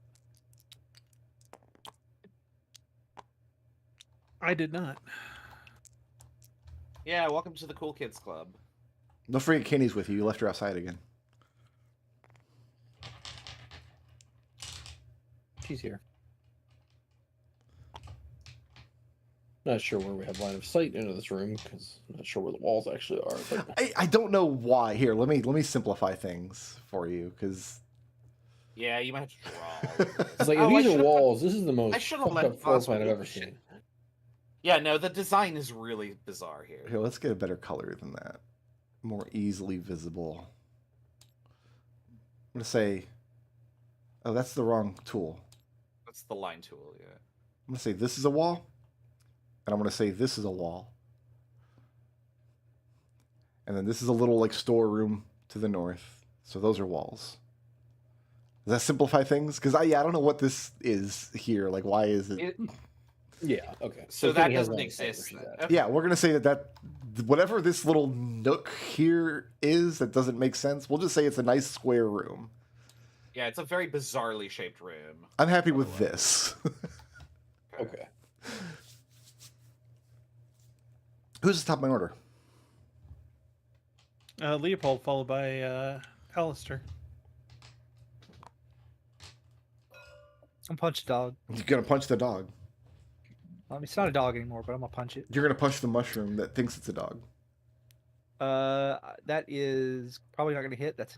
I did not. Yeah, welcome to the Cool Kids Club. Don't forget Kenny's with you. You left her outside again. She's here. Not sure where we have line of sight into this room because I'm not sure where the walls actually are. But I don't know why. Here, let me simplify things for you because Yeah, you might have to draw. it's like Oh, I these are should've- walls. This is the most I should've fucked let up floor Oscar plan I've do ever this shit. seen. Yeah, no, the design is really bizarre here. Here, let's get a better color than that. More easily visible. I'm gonna say, oh, that's the wrong tool. That's the line tool, yeah. I'm gonna say this is a wall, and I'm gonna say this is a wall, and then this is a little like storeroom to the north. So those are walls. Does that simplify things? Because I don't know what this is here. Like, why is it? Yeah. Okay. So that Kenny has doesn't one insight where exist. she's then. at. Okay. Yeah, we're gonna say that whatever this little nook here is that doesn't make sense. We'll just say it's a nice square room. Yeah, it's a very bizarrely shaped room. I'm happy with this. Okay. Who's the top of my order? Léopold, followed by Alister. I'm punch a dog. You're gonna punch the dog. It's not a dog anymore, but I'm gonna punch it. You're gonna punch the mushroom that thinks it's a dog. That is probably not gonna hit. That's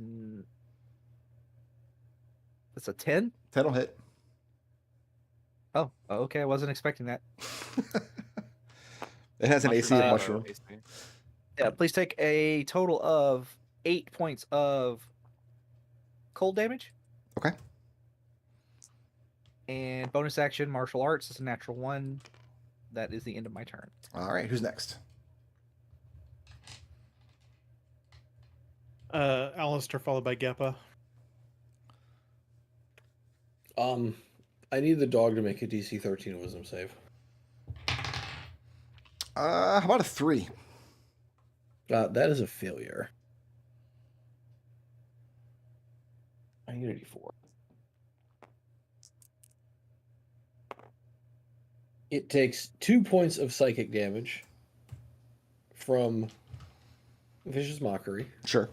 a 10. 10 will hit. Oh, okay. I wasn't expecting that. It has an AC of mushroom. Yeah, please take a total of 8 points of cold damage. Okay. And bonus action, martial arts is a natural 1. That is the end of my turn. All right, who's next? Alister, followed by Geppa. I need the dog to make a DC 13 wisdom save. How about a 3? That is a failure. I need an 84. It takes 2 points of psychic damage from Vicious Mockery. Sure.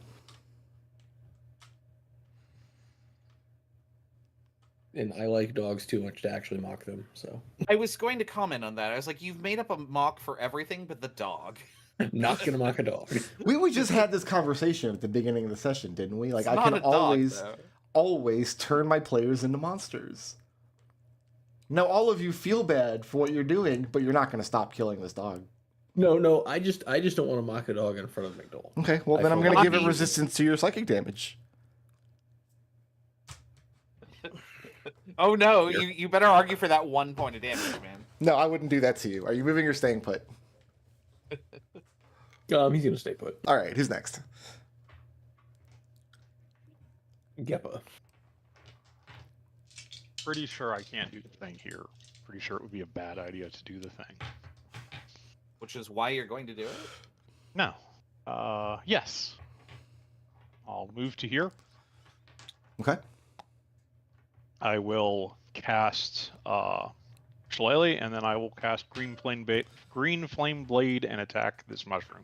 And I like dogs too much to actually mock them, so. I was going to comment on that. I was like, you've made up a mock for everything but the dog. Not gonna mock a dog. We just had this conversation at the beginning of the session, didn't we? Like, It's I not can a dog, always turn my players into monsters. Now, all of you feel bad for what you're doing, but you're not going to stop killing this dog. No, I just don't want to mock a dog in front of McDohl. Okay, well, I then I'm feel going to like- give it Easy. resistance to your psychic damage. Oh no, you better argue for that 1 point of damage, man. No, I wouldn't do that to you. Are you moving or staying put? He's gonna stay put. All right, who's next? Geppa. Pretty sure I can't do the thing here. Pretty sure it would be a bad idea to do the thing. Which is why you're going to do it? No. Yes. I'll move to here. Okay. I will cast Shillelagh, and then I will cast Green Flame Blade and attack this mushroom.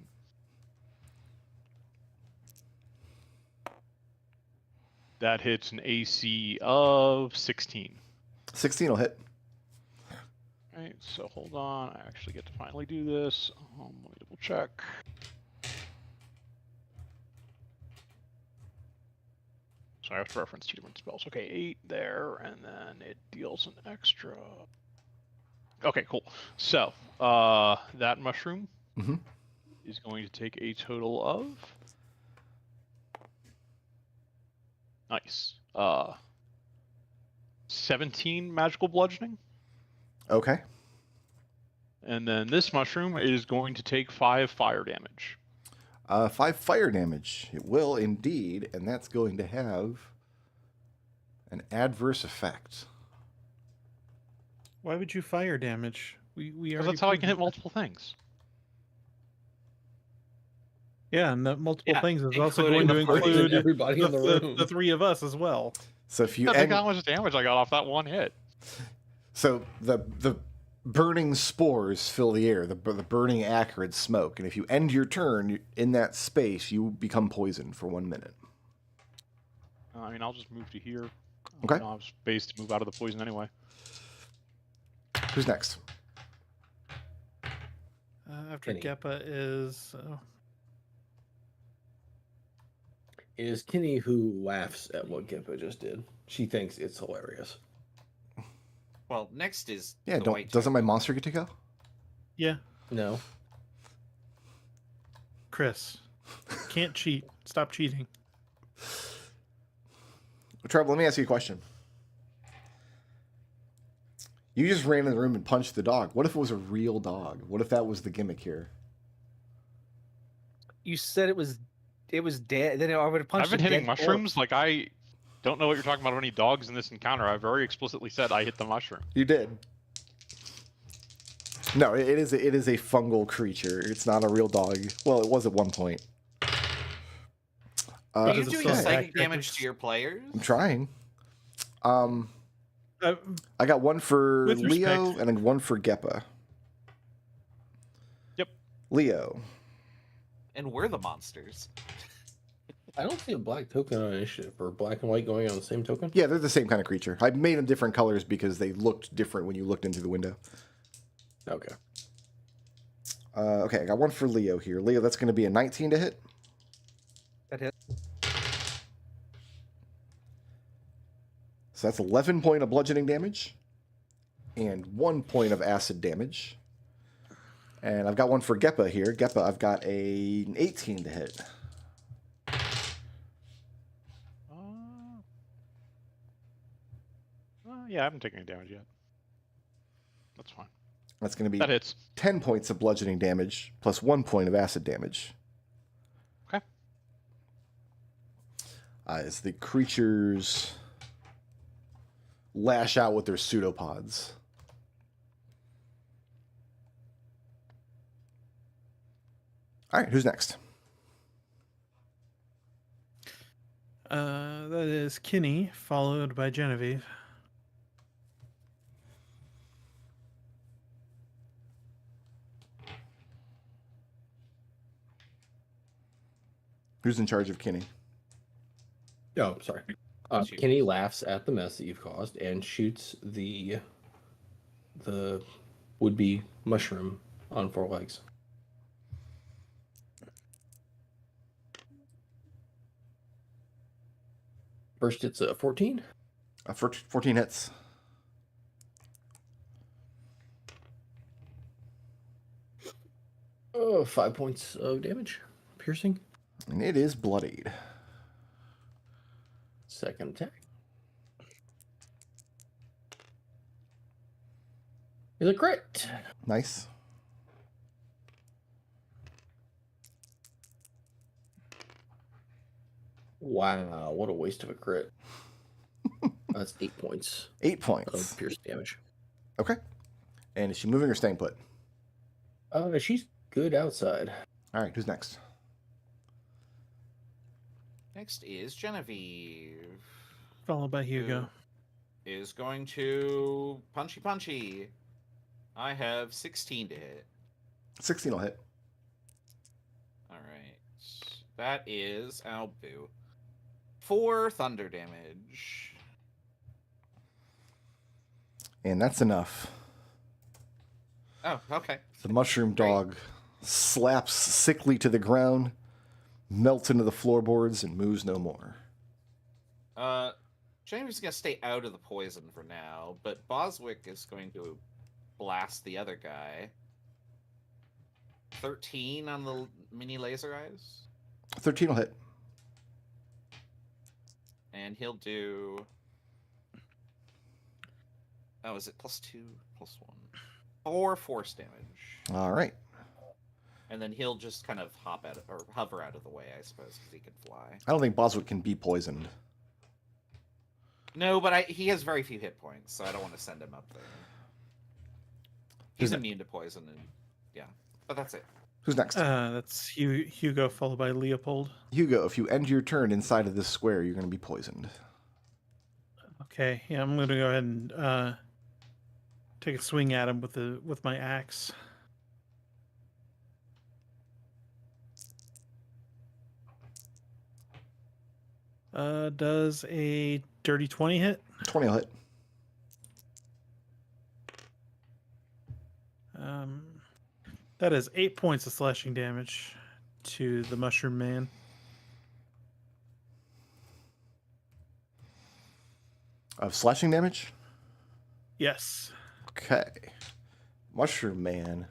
That hits an AC of 16. 16 will hit. Alright, so hold on. I actually get to finally do this. Let me double check. So I have to reference 2 different spells. Okay, 8 there, and then it deals an extra. Okay, cool. So, that mushroom Mhm. is going to take a total of. Nice. 17 magical bludgeoning. Okay. And then this mushroom is going to take 5 fire damage. 5 fire damage. It will indeed, and that's going to have an adverse effect. Why would you fire damage? We Because already that's how I can proved hit that. multiple things. Yeah, and the multiple Yeah, things is also including going to the party. include Everybody in the room. the 3 of us as well. So if you Think end, how much damage I got off that one hit. so the burning spores fill the air, the burning acrid smoke, and if you end your turn in that space, you become poisoned for 1 minute. I mean, I'll just move to here. Okay. I'll have space to move out of the poison anyway. Who's next? After Kenny. Geppa is It is Kenny who laughs at what Geppa just did. She thinks it's hilarious. Well, next is Yeah, the white doesn't my monster get to go? Yeah, No. Chris. Can't cheat. Stop cheating. Treble, let me ask you a question. You just ran in the room and punched the dog. What if it was a real dog? What if that was the gimmick here? You said it was dead. Then I would have punched. I've been a hitting dead mushrooms. corpse. Like I don't know what you're talking about. Any dogs in this encounter? I very explicitly said I hit the mushroom. You did. No, it is a fungal creature. It's not a real dog. Well, it was at one point. Are you does it doing still psychic attack damage creatures? to your players? I'm trying. Uh, I got one for With Leo respect. and then one for Geppa. Yep. Leo. And we're the monsters. I don't see a black token on initiative or black and white going on the same token. Yeah, they're the same kind of creature. I made them different colors because they looked different when you looked into the window. Okay. Okay, I got one for Leo here. Leo, that's going to be a 19 to hit. That hit. So that's 11 point of bludgeoning damage and 1 point of acid damage. And I've got one for Geppa here. Geppa, I've got an 18 to hit. Yeah, I haven't taken any damage yet. That's fine. That's going to be That hits. 10 points of bludgeoning damage plus 1 point of acid damage. Okay. As the creatures lash out with their pseudopods. All right, who's next? that is Kinney, followed by Genevieve. Who's in charge of Kinney? Oh, sorry. Shoot. Kenny laughs at the mess that you've caused and shoots the would-be mushroom on 4 legs. First, it's a 14. 14 hits. Oh, 5 points of damage. Piercing. And it is bloodied. Second attack. Is a crit. Nice. Wow, what a waste of a crit. That's 8 points 8 points. of pierce damage. Okay. And is she moving or staying put? She's good outside. All right, who's next? Next is Genevieve. Followed by Hugo. Who is going to punchy. I have 16 to hit. 16 will hit. All right. That is boo. 4 thunder damage. And that's enough. Oh, okay. The mushroom dog slaps sickly to the ground, melts into the floorboards, and moves no more. Jamie's gonna stay out of the poison for now, but Boswick is going to blast the other guy. 13 on the mini laser eyes. 13 will hit. And he'll do... Oh, is it +2, +1? 4 force damage. All right. And then he'll just kind of hop out or hover out of the way, I suppose, because he can fly. I don't think Boswick can be poisoned. No, but he has very few hit points, so I don't want to send him up there. He's Who's immune to poison, and yeah. But that's it. Who's next? That's Hugo, followed by Léopold. Hugo, if you end your turn inside of this square, you're going to be poisoned. Okay, yeah, I'm gonna go ahead and take a swing at him with my axe. Does a dirty 20 hit? 20 will hit. That is 8 points of slashing damage to the mushroom man. Of slashing damage? Yes. Okay. Mushroom Man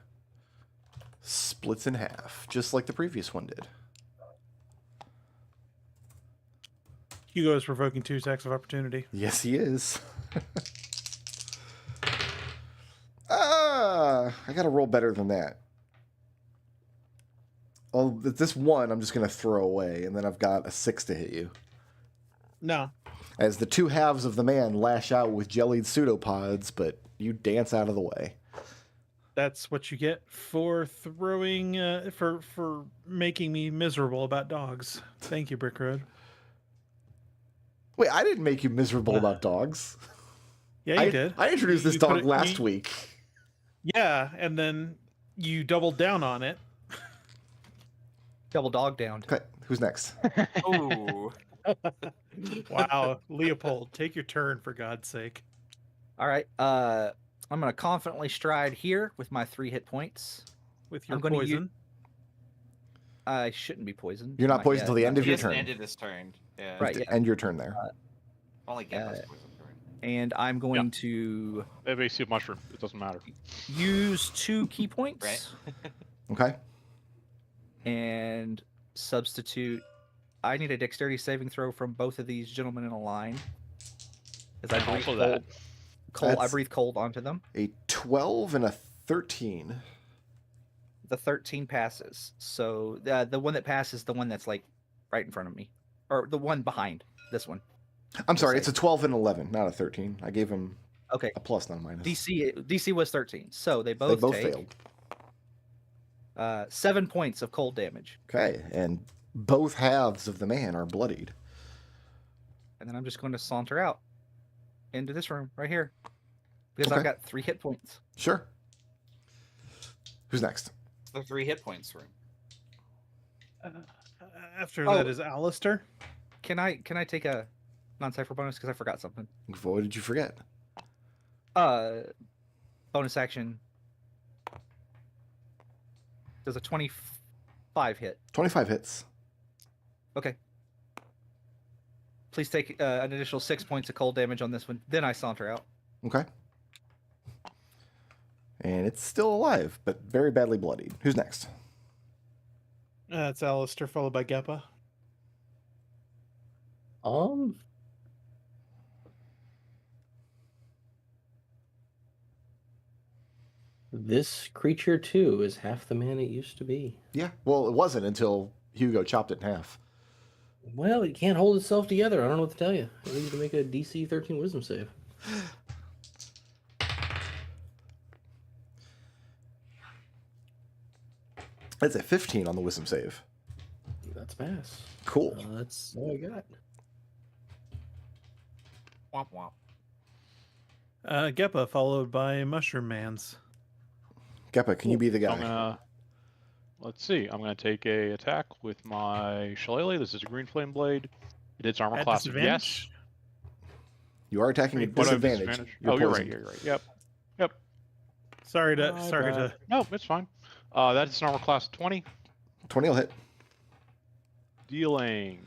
splits in half, just like the previous one did. Hugo is provoking 2 attacks of opportunity. Yes, he is. I gotta roll better than that. Oh, this one I'm just gonna throw away, and then I've got a 6 to hit you. No. As the 2 halves of the man lash out with jellied pseudopods, but you dance out of the way. That's what you get for throwing, for making me miserable about dogs. Thank you, Brickroad. Wait, I didn't make you miserable about dogs. Yeah, you did. I introduced this You put dog it- last week. Yeah, and then you doubled down on it. Double dog down. Okay, who's next? Ooh. Wow, Léopold, take your turn for God's sake. All right. I'm gonna confidently stride here with my 3 hit points. With your I'm gonna poison. I shouldn't be poisoned. You're not poisoned yet. till the end of He your hasn't turn. ended his turn. Yeah. Right. To Yeah. end your turn there. Only Geppa's poison turn. And I'm going to They have AC of mushroom. It doesn't matter. use 2 key points Right. Okay. and substitute. I need a dexterity saving throw from both of these gentlemen in a line. As I And breathe also cold, that. I That's- breathe cold onto them. A 12 and a 13. The 13 passes. So the one that passes, the one that's like right in front of me, or the one behind this one. I'm sorry, save. it's a 12 and 11, not a 13. I gave him Okay. a plus, not a minus. DC was 13, so they They both both take failed. 7 points of cold damage. Okay, and both halves of the man are bloodied. And then I'm just going to saunter out into this room right here because Okay. I've got 3 hit points. Sure. Who's next? The 3 hit points room. After Oh. that is Alister. Can I take a non-cipher bonus because I forgot something? What did you forget? Bonus action. Does a 25 hit? 25 hits. Okay. Please take an additional 6 points of cold damage on this one. Then I saunter out. Okay. And it's still alive, but very badly bloodied. Who's next? That's Alister, followed by Geppa. This creature too is half the man it used to be. Yeah, well, it wasn't until Hugo chopped it in half. Well, it can't hold itself together. I don't know what to tell you. I need to make a DC 13 Wisdom save. That's a 15 on the wisdom save. That's pass. Cool. That's all I got. Womp womp. Geppa, followed by Mushroom Man's. Geppa, can you be the I'm guy? gonna. Let's see. I'm gonna take a attack with my shillelagh. This is a green flame blade. It hits armor At class. disadvantage? Yes. You are attacking at What do I have disadvantage. Oh, you're right. poisoned. You're right. Yep. Yep. Sorry to My sorry bad. to No, it's fine. That's an armor class of 20, 20 will hit. dealing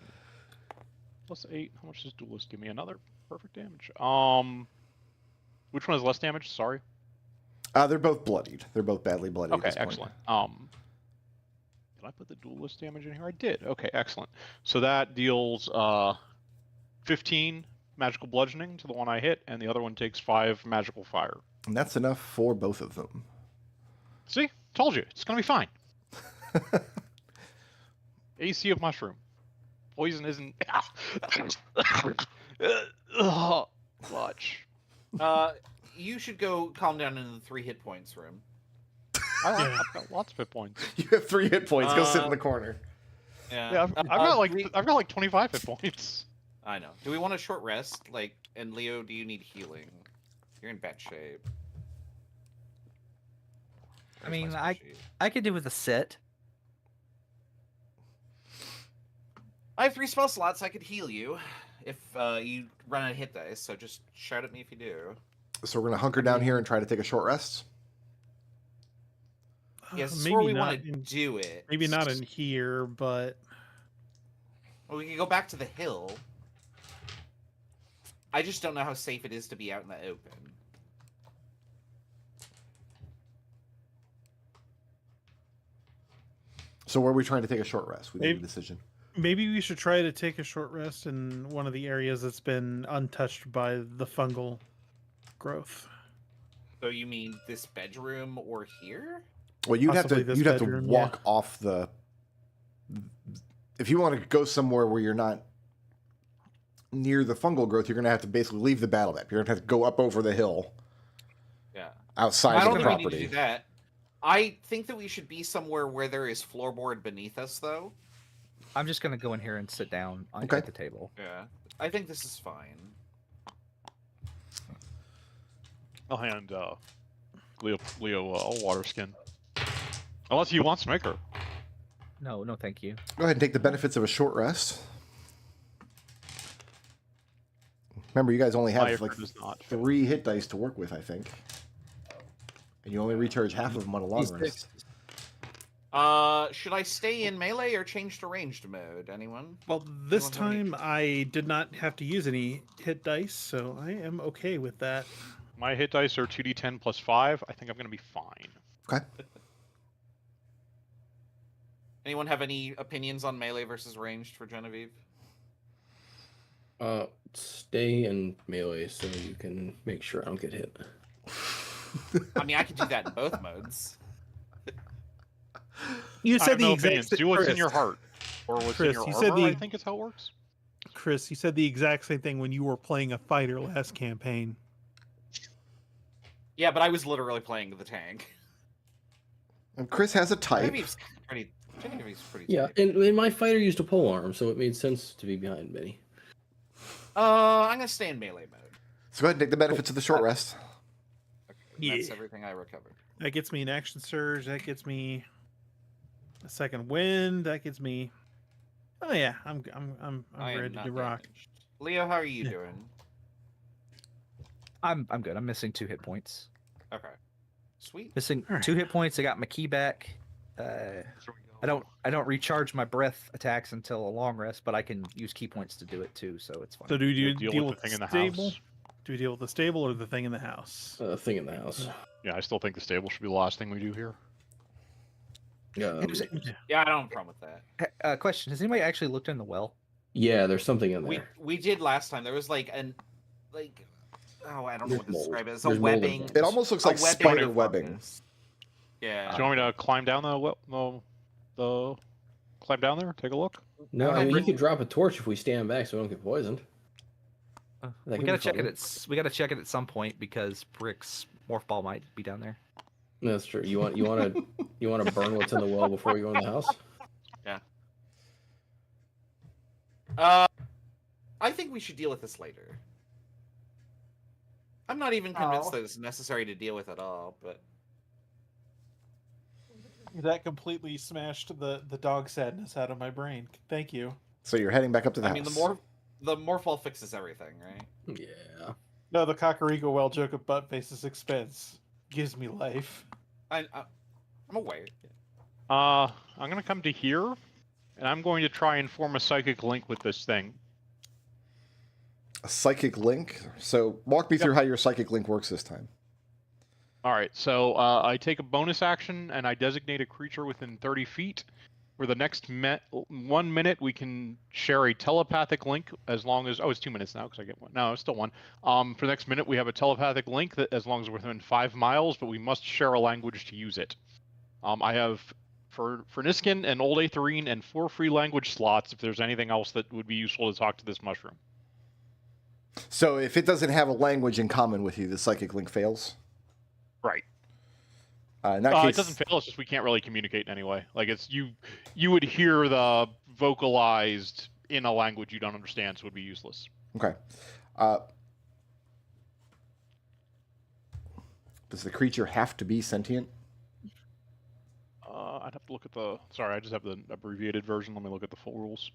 +8. How much does duelist give me? Another perfect damage. Which one has less damage? Sorry. They're both bloodied. They're both badly bloodied. Okay, at this point. excellent. Did I put the duelist damage in here? I did. Okay, excellent. So that deals 15 magical bludgeoning to the one I hit, and the other one takes 5 magical fire. And that's enough for both of them. See? Told you. It's gonna be fine. AC of mushroom. Poison isn't much. You should go calm down in the 3 hit points room. Yeah. I've got lots of hit points. You have 3 hit points. Go sit in the corner. Yeah, I've got like 25 hit points. I know. Do we want a short rest? Like, and Leo, do you need healing? You're in bad shape. I mean, Where's my spreadsheet? I could do with a sit. I have 3 spell slots. I could heal you if you run out of hit dice. So just shout at me if you do. So we're going to hunker down here and try to take a short rest. Yes, maybe where we not want to in, do it. maybe not in here, but Well, we can go back to the hill. I just don't know how safe it is to be out in the open. So where are we trying to take a short rest? We need a Maybe- decision. Maybe we should try to take a short rest in one of the areas that's been untouched by the fungal growth. So you mean this bedroom or here? Well, you'd have Possibly to this you'd have to bedroom, walk off the. If you want to go somewhere where you're not near the fungal growth, you're going to have to basically leave the battle map. You're going to have to go up over the hill Yeah. outside I of don't the think we need property. to do that. I think that we should be somewhere where there is floorboard beneath us, though. I'm just gonna go in here and sit down Okay. at the table. Yeah. I think this is fine. I'll hand Leo a water skin. Unless he wants to make her. No, no, thank you. Go ahead and take the benefits of a short rest. Remember, you guys only My have like effort does not. 3 hit dice to work with, I think. And you only recharge half of them on a long rest. Should I stay in melee or change to ranged mode? Anyone? Well, this Anyone have any- time I did not have to use any hit dice, so I am okay with that. My hit dice are 2d10 plus 5. I think I'm going to be fine. Okay. Anyone have any opinions on melee versus ranged for Genevieve? Stay in melee so you can make sure I don't get hit. I mean, I could do that in both modes. You I said have the no exact opinions. Do what's in Chris, your heart. Or what's Chris, in your you armor, said the- I think is how it works. Chris, you said the exact same thing when you were playing a fighter last campaign. Yeah, but I was literally playing the tank. And Chris has a type. Genevieve's pretty. Genevieve's pretty. Yeah, tight. and my fighter used a pole arm, so it made sense to be behind Benny. I'm gonna stay in melee mode. So go ahead and take the benefits of the short rest. Okay, that's Yeah. everything I recovered. That gets me an action surge. That gets me a second wind. That gets me. Oh yeah, I'm I am ready not to rock. damaged. Leo, how are you Yeah. doing? I'm good. I'm missing 2 hit points. Okay. Sweet. Missing Alright. 2 hit points. I got my key back. I don't recharge my breath attacks until a long rest, but I can use key points to do it too, so it's fine. So do you deal deal with with the thing in the stable? house. Do we deal with the stable or the thing in the house? Thing in the house. Yeah, I still think the stable should be the last thing we do here. Yeah, I don't have a problem with that. Question: has anybody actually looked in the well? Yeah, there's something in We there. we did last time. There was like I don't know what to There's mold. describe it. It's There's a mold webbing. in It almost looks like a webbing spider of webbing. fungus. Yeah. Do you want me to climb down climb down there? Take a look. No, I I mean, you really- could drop a torch if we stand back so we don't get poisoned. That We could gotta be check fun. it. We gotta check it at some point because Brick's morph ball might be down there. That's true. You want to burn what's in the well before you go in the house? I think we should deal with this later. I'm not even convinced that it's necessary to deal with at all, but That completely smashed the dog sadness out of my brain. Thank you. So you're heading back up to the I house. mean the morphal fixes everything, right? Yeah. No, the Cocorico well joke of Buttface's expense gives me life. I'm aware. I'm gonna come to here, and I'm going to try and form a psychic link with this thing. A psychic link. So walk me through how your psychic link works this time. All right, so I take a bonus action and I designate a creature within 30 feet. For the next 1 minute, we can share a telepathic link as long as it's 2 minutes now because I get one. No, it's still 1. For the next minute, we have a telepathic link that as long as we're within 5 miles, but we must share a language to use it. I have for Niskin and Old Aetherine and 4 free language slots if there's anything else that would be useful to talk to this mushroom. So if it doesn't have a language in common with you, the psychic link fails. Right. In that case, It doesn't fail. It's just we can't really communicate in any way. Like it's you would hear the vocalized in a language you don't understand, so it would be useless. Okay. Does the creature have to be sentient? I'd have to look at the. Sorry, I just have the abbreviated version. Let me look at the full rules.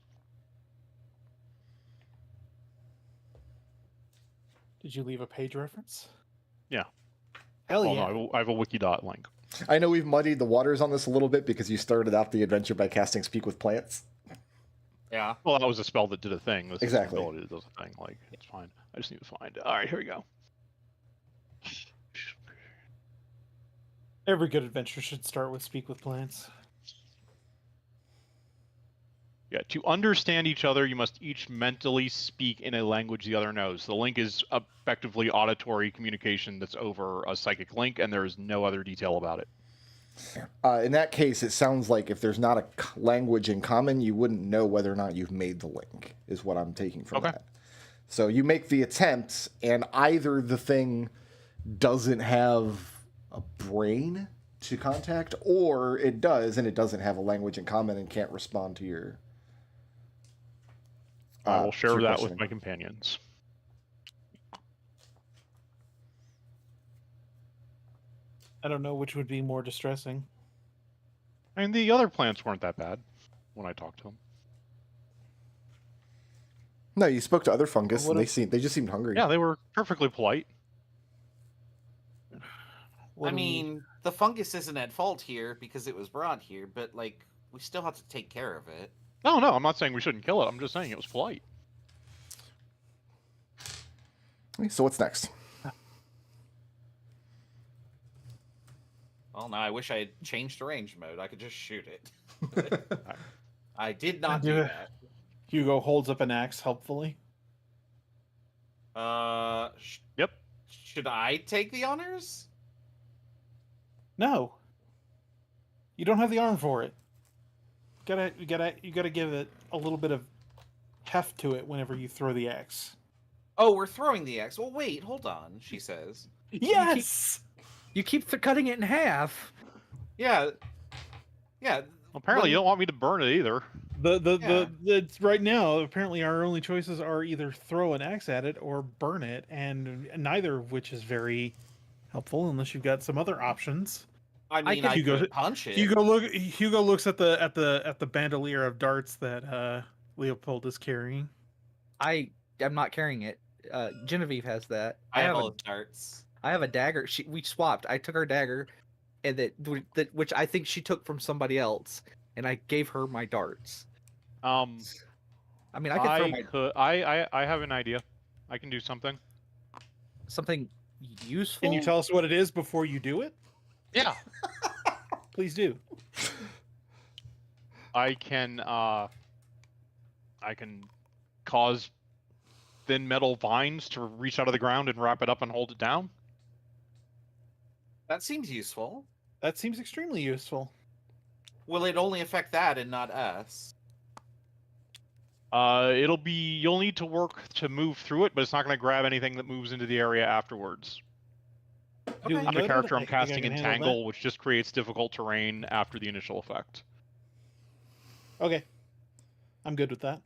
Did you leave a page reference? Yeah. Hell Well, yeah. no, I have a wikidot link. I know we've muddied the waters on this a little bit because you started out the adventure by casting Speak with Plants. Yeah. Well, that was a spell that did a thing. This is an Exactly. ability that does a thing. Like it's fine. I just need to find it. All right, here we go. Every good adventure should start with Speak with Plants. To understand each other, you must each mentally speak in a language the other knows. The link is effectively auditory communication that's over a psychic link, and there is no other detail about it. In that case, it sounds like if there's not a language in common, you wouldn't know whether or not you've made the link, is what I'm taking from that. So you make the attempt, and either the thing doesn't have a brain to contact, or it does, and it doesn't have a language in common and can't respond to your... I will share that with questioning. my companions. I don't know which would be more distressing. I mean, the other plants weren't that bad when I talked to them. No, you spoke to other fungus, What and if- they just seemed hungry. Yeah, they were perfectly polite. What I do we- mean, the fungus isn't at fault here because it was brought here, but like we still have to take care of it. No, I'm not saying we shouldn't kill it. I'm just saying it was polite. Okay, so what's next? Well, now I wish I had changed the range mode. I could just shoot it. I did not do that. Hugo holds up an axe helpfully. Yep. Should I take the honors? No. You don't have the arm for it. You gotta give it a little bit of heft to it whenever you throw the axe. Oh, we're throwing the axe. Well, wait, hold on. She says. Yes. You keep cutting it in half. Yeah. Yeah. Apparently, you don't want me to burn it either. It's right now. Apparently, our only choices are either throw an axe at it or burn it, and neither of which is very helpful unless you've got some other options. I mean, I Hugo- could punch it. Hugo looks at the bandolier of darts that Léopold is carrying. I am not carrying it. Genevieve has that. I have have all a, the darts. I have a dagger. We swapped. I took her dagger, and that which I think she took from somebody else, and I gave her my darts. I mean, I can throw I have an idea. I can do something. something useful. Can you tell us what it is before you do it? Yeah. Please do. I can cause thin metal vines to reach out of the ground and wrap it up and hold it down. That seems useful. That seems extremely useful. Will it only affect that and not us? You'll need to work to move through it, but it's not going to grab anything that moves into the area afterwards. Do we Okay. know I'm a that? character I I'm think I casting can handle Entangle, which just creates difficult terrain after the initial effect. that. Okay. I'm good with that.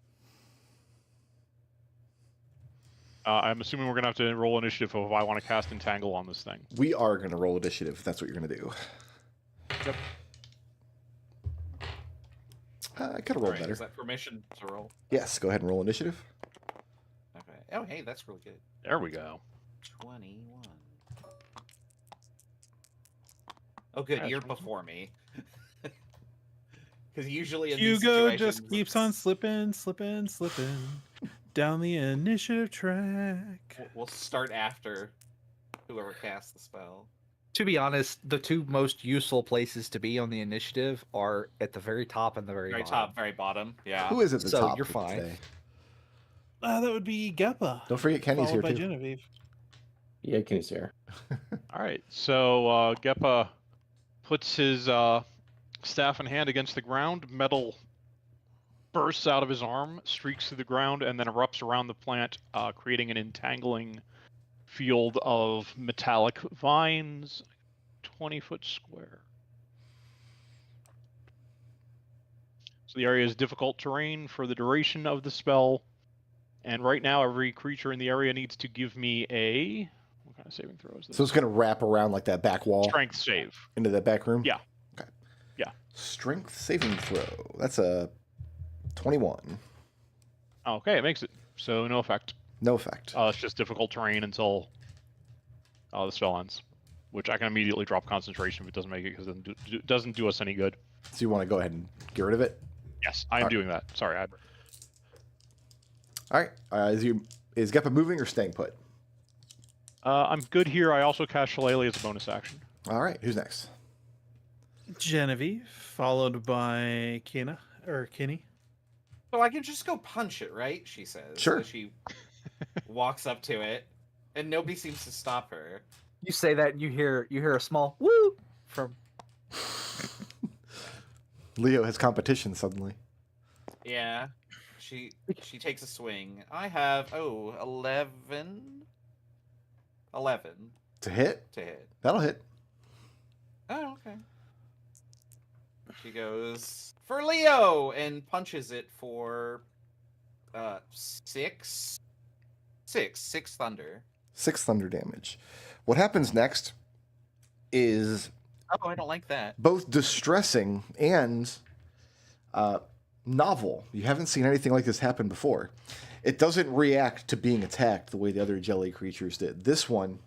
I'm assuming we're going to have to roll initiative if I want to cast Entangle on this thing. We are going to roll initiative, if that's what you're going to do. Yep. I could have rolled Alright, better. is that permission to roll? Yes, go ahead and roll initiative. Okay. Oh, hey, that's really good. There we go. 21. Oh, good. That's You're awesome. before me. Because usually in these Hugo situations, just keeps on slipping down the initiative track. We'll start after whoever casts the spell. To be honest, the two most useful places to be on the initiative are at the very top and the very Very bottom. top, very bottom. Yeah. Who is at the So, top? you're fine. today? That would be Geppa. Don't forget Kenny's followed here by too. Genevieve. Yeah, Kenny's here. All right, so Geppa puts his staff in hand against the ground. Metal bursts out of his arm, streaks through the ground, and then erupts around the plant, creating an entangling field of metallic vines, 20-foot square. So the area is difficult terrain for the duration of the spell, and right now every creature in the area needs to give me a... What kind of saving throw is this? So it's going to wrap around like that back wall Strength save. into that back room? Yeah. Okay. Yeah. Strength saving throw. That's a 21. Okay, it makes it. So no effect. No effect. It's just difficult terrain until the spell ends, which I can immediately drop concentration if it doesn't make it because it doesn't do us any good. So you want to go ahead and get rid of it? Yes, I am doing that. Sorry. All right. Is Geppa moving or staying put? I'm good here. I also cast Shillelagh as a bonus action. All right. Who's next? Genevieve, followed by Kenny. So I can just go punch it, right? She says. Sure. As she walks up to it, and nobody seems to stop her. You say that, and you hear a small woo from. Leo has competition suddenly. Yeah. She takes a swing. I have 11. 11 To hit? to hit. That'll hit. Oh, okay. She goes for Leo and punches it for 6 thunder. 6 thunder damage. What happens next is Oh, I don't like that. both distressing and novel. You haven't seen anything like this happen before. It doesn't react to being attacked the way the other jelly creatures did. This one,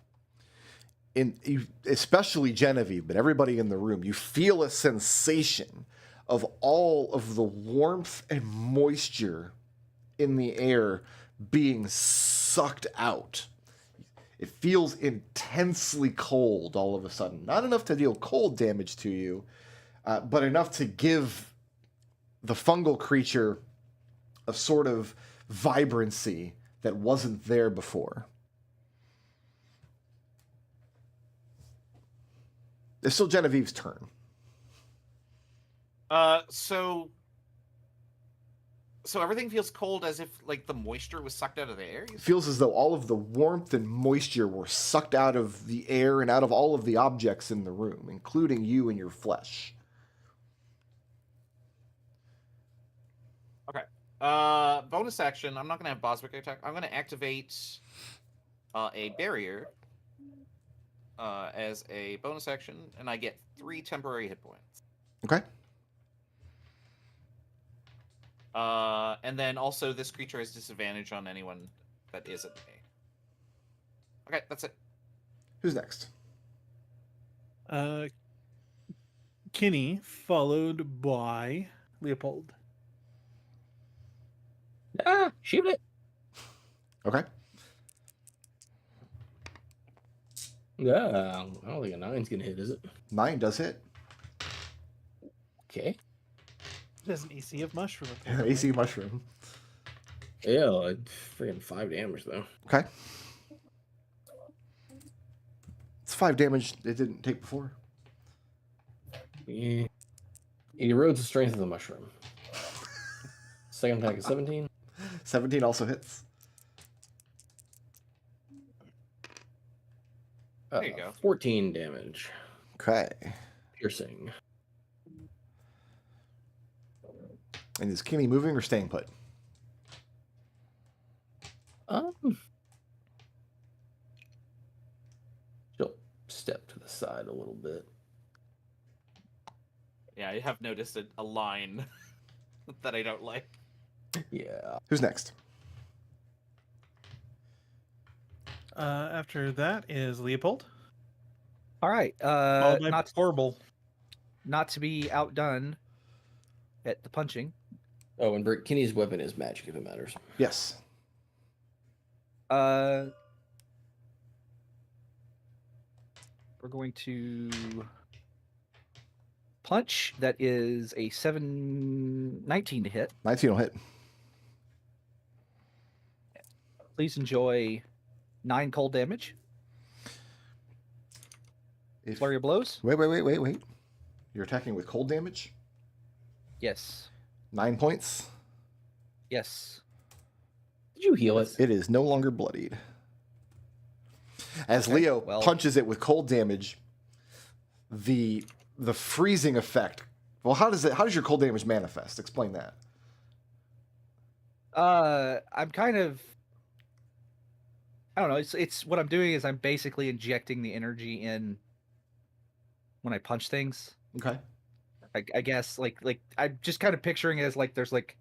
especially Genevieve, but everybody in the room, you feel a sensation of all of the warmth and moisture in the air being sucked out. It feels intensely cold all of a sudden. Not enough to deal cold damage to you, but enough to give the fungal creature a sort of vibrancy that wasn't there before. It's still Genevieve's turn. So everything feels cold as if like the moisture was sucked out of the air. It feels as though all of the warmth and moisture were sucked out of the air and out of all of the objects in the room, including you and your flesh. Okay. Bonus action. I'm not gonna have Boswick attack. I'm gonna activate a barrier as a bonus action, and I get 3 temporary hit points. Okay. And then also this creature has disadvantage on anyone that isn't me. Okay, that's it. Who's next? Kenny, followed by Léopold. Shoot it. Okay. Yeah, I don't think a 9's gonna hit, is it? 9 does hit. Okay. It has an AC of mushroom. apparently. AC mushroom. Yeah, like freaking 5 damage though. Okay. It's 5 damage it didn't take before. Yeah. It erodes the strength of the mushroom. Second attack is 17. 17 also hits. There you go. 14 damage. Okay. Piercing. And is Kenny moving or staying put? She'll step to the side a little bit. Yeah, I have noticed a line that I don't like. Yeah. Who's next? After that is Léopold. All right. Followed by Not horrible. not to be outdone at the punching. Oh, and Kenny's weapon is magic if it matters. Yes. We're going to punch. That is a 19 to hit. 19 will hit. Please enjoy 9 cold damage. If... Flurry of blows. Wait. You're attacking with cold damage? Yes. 9 points. Yes. Did you heal it? It is no longer bloodied. As Okay, Leo well- punches it with cold damage, the freezing effect. Well, how does your cold damage manifest? Explain that. I'm kind of. I don't know. It's what I'm doing is I'm basically injecting the energy in when I punch things. Okay. I guess like I'm just kind of picturing it as like there's like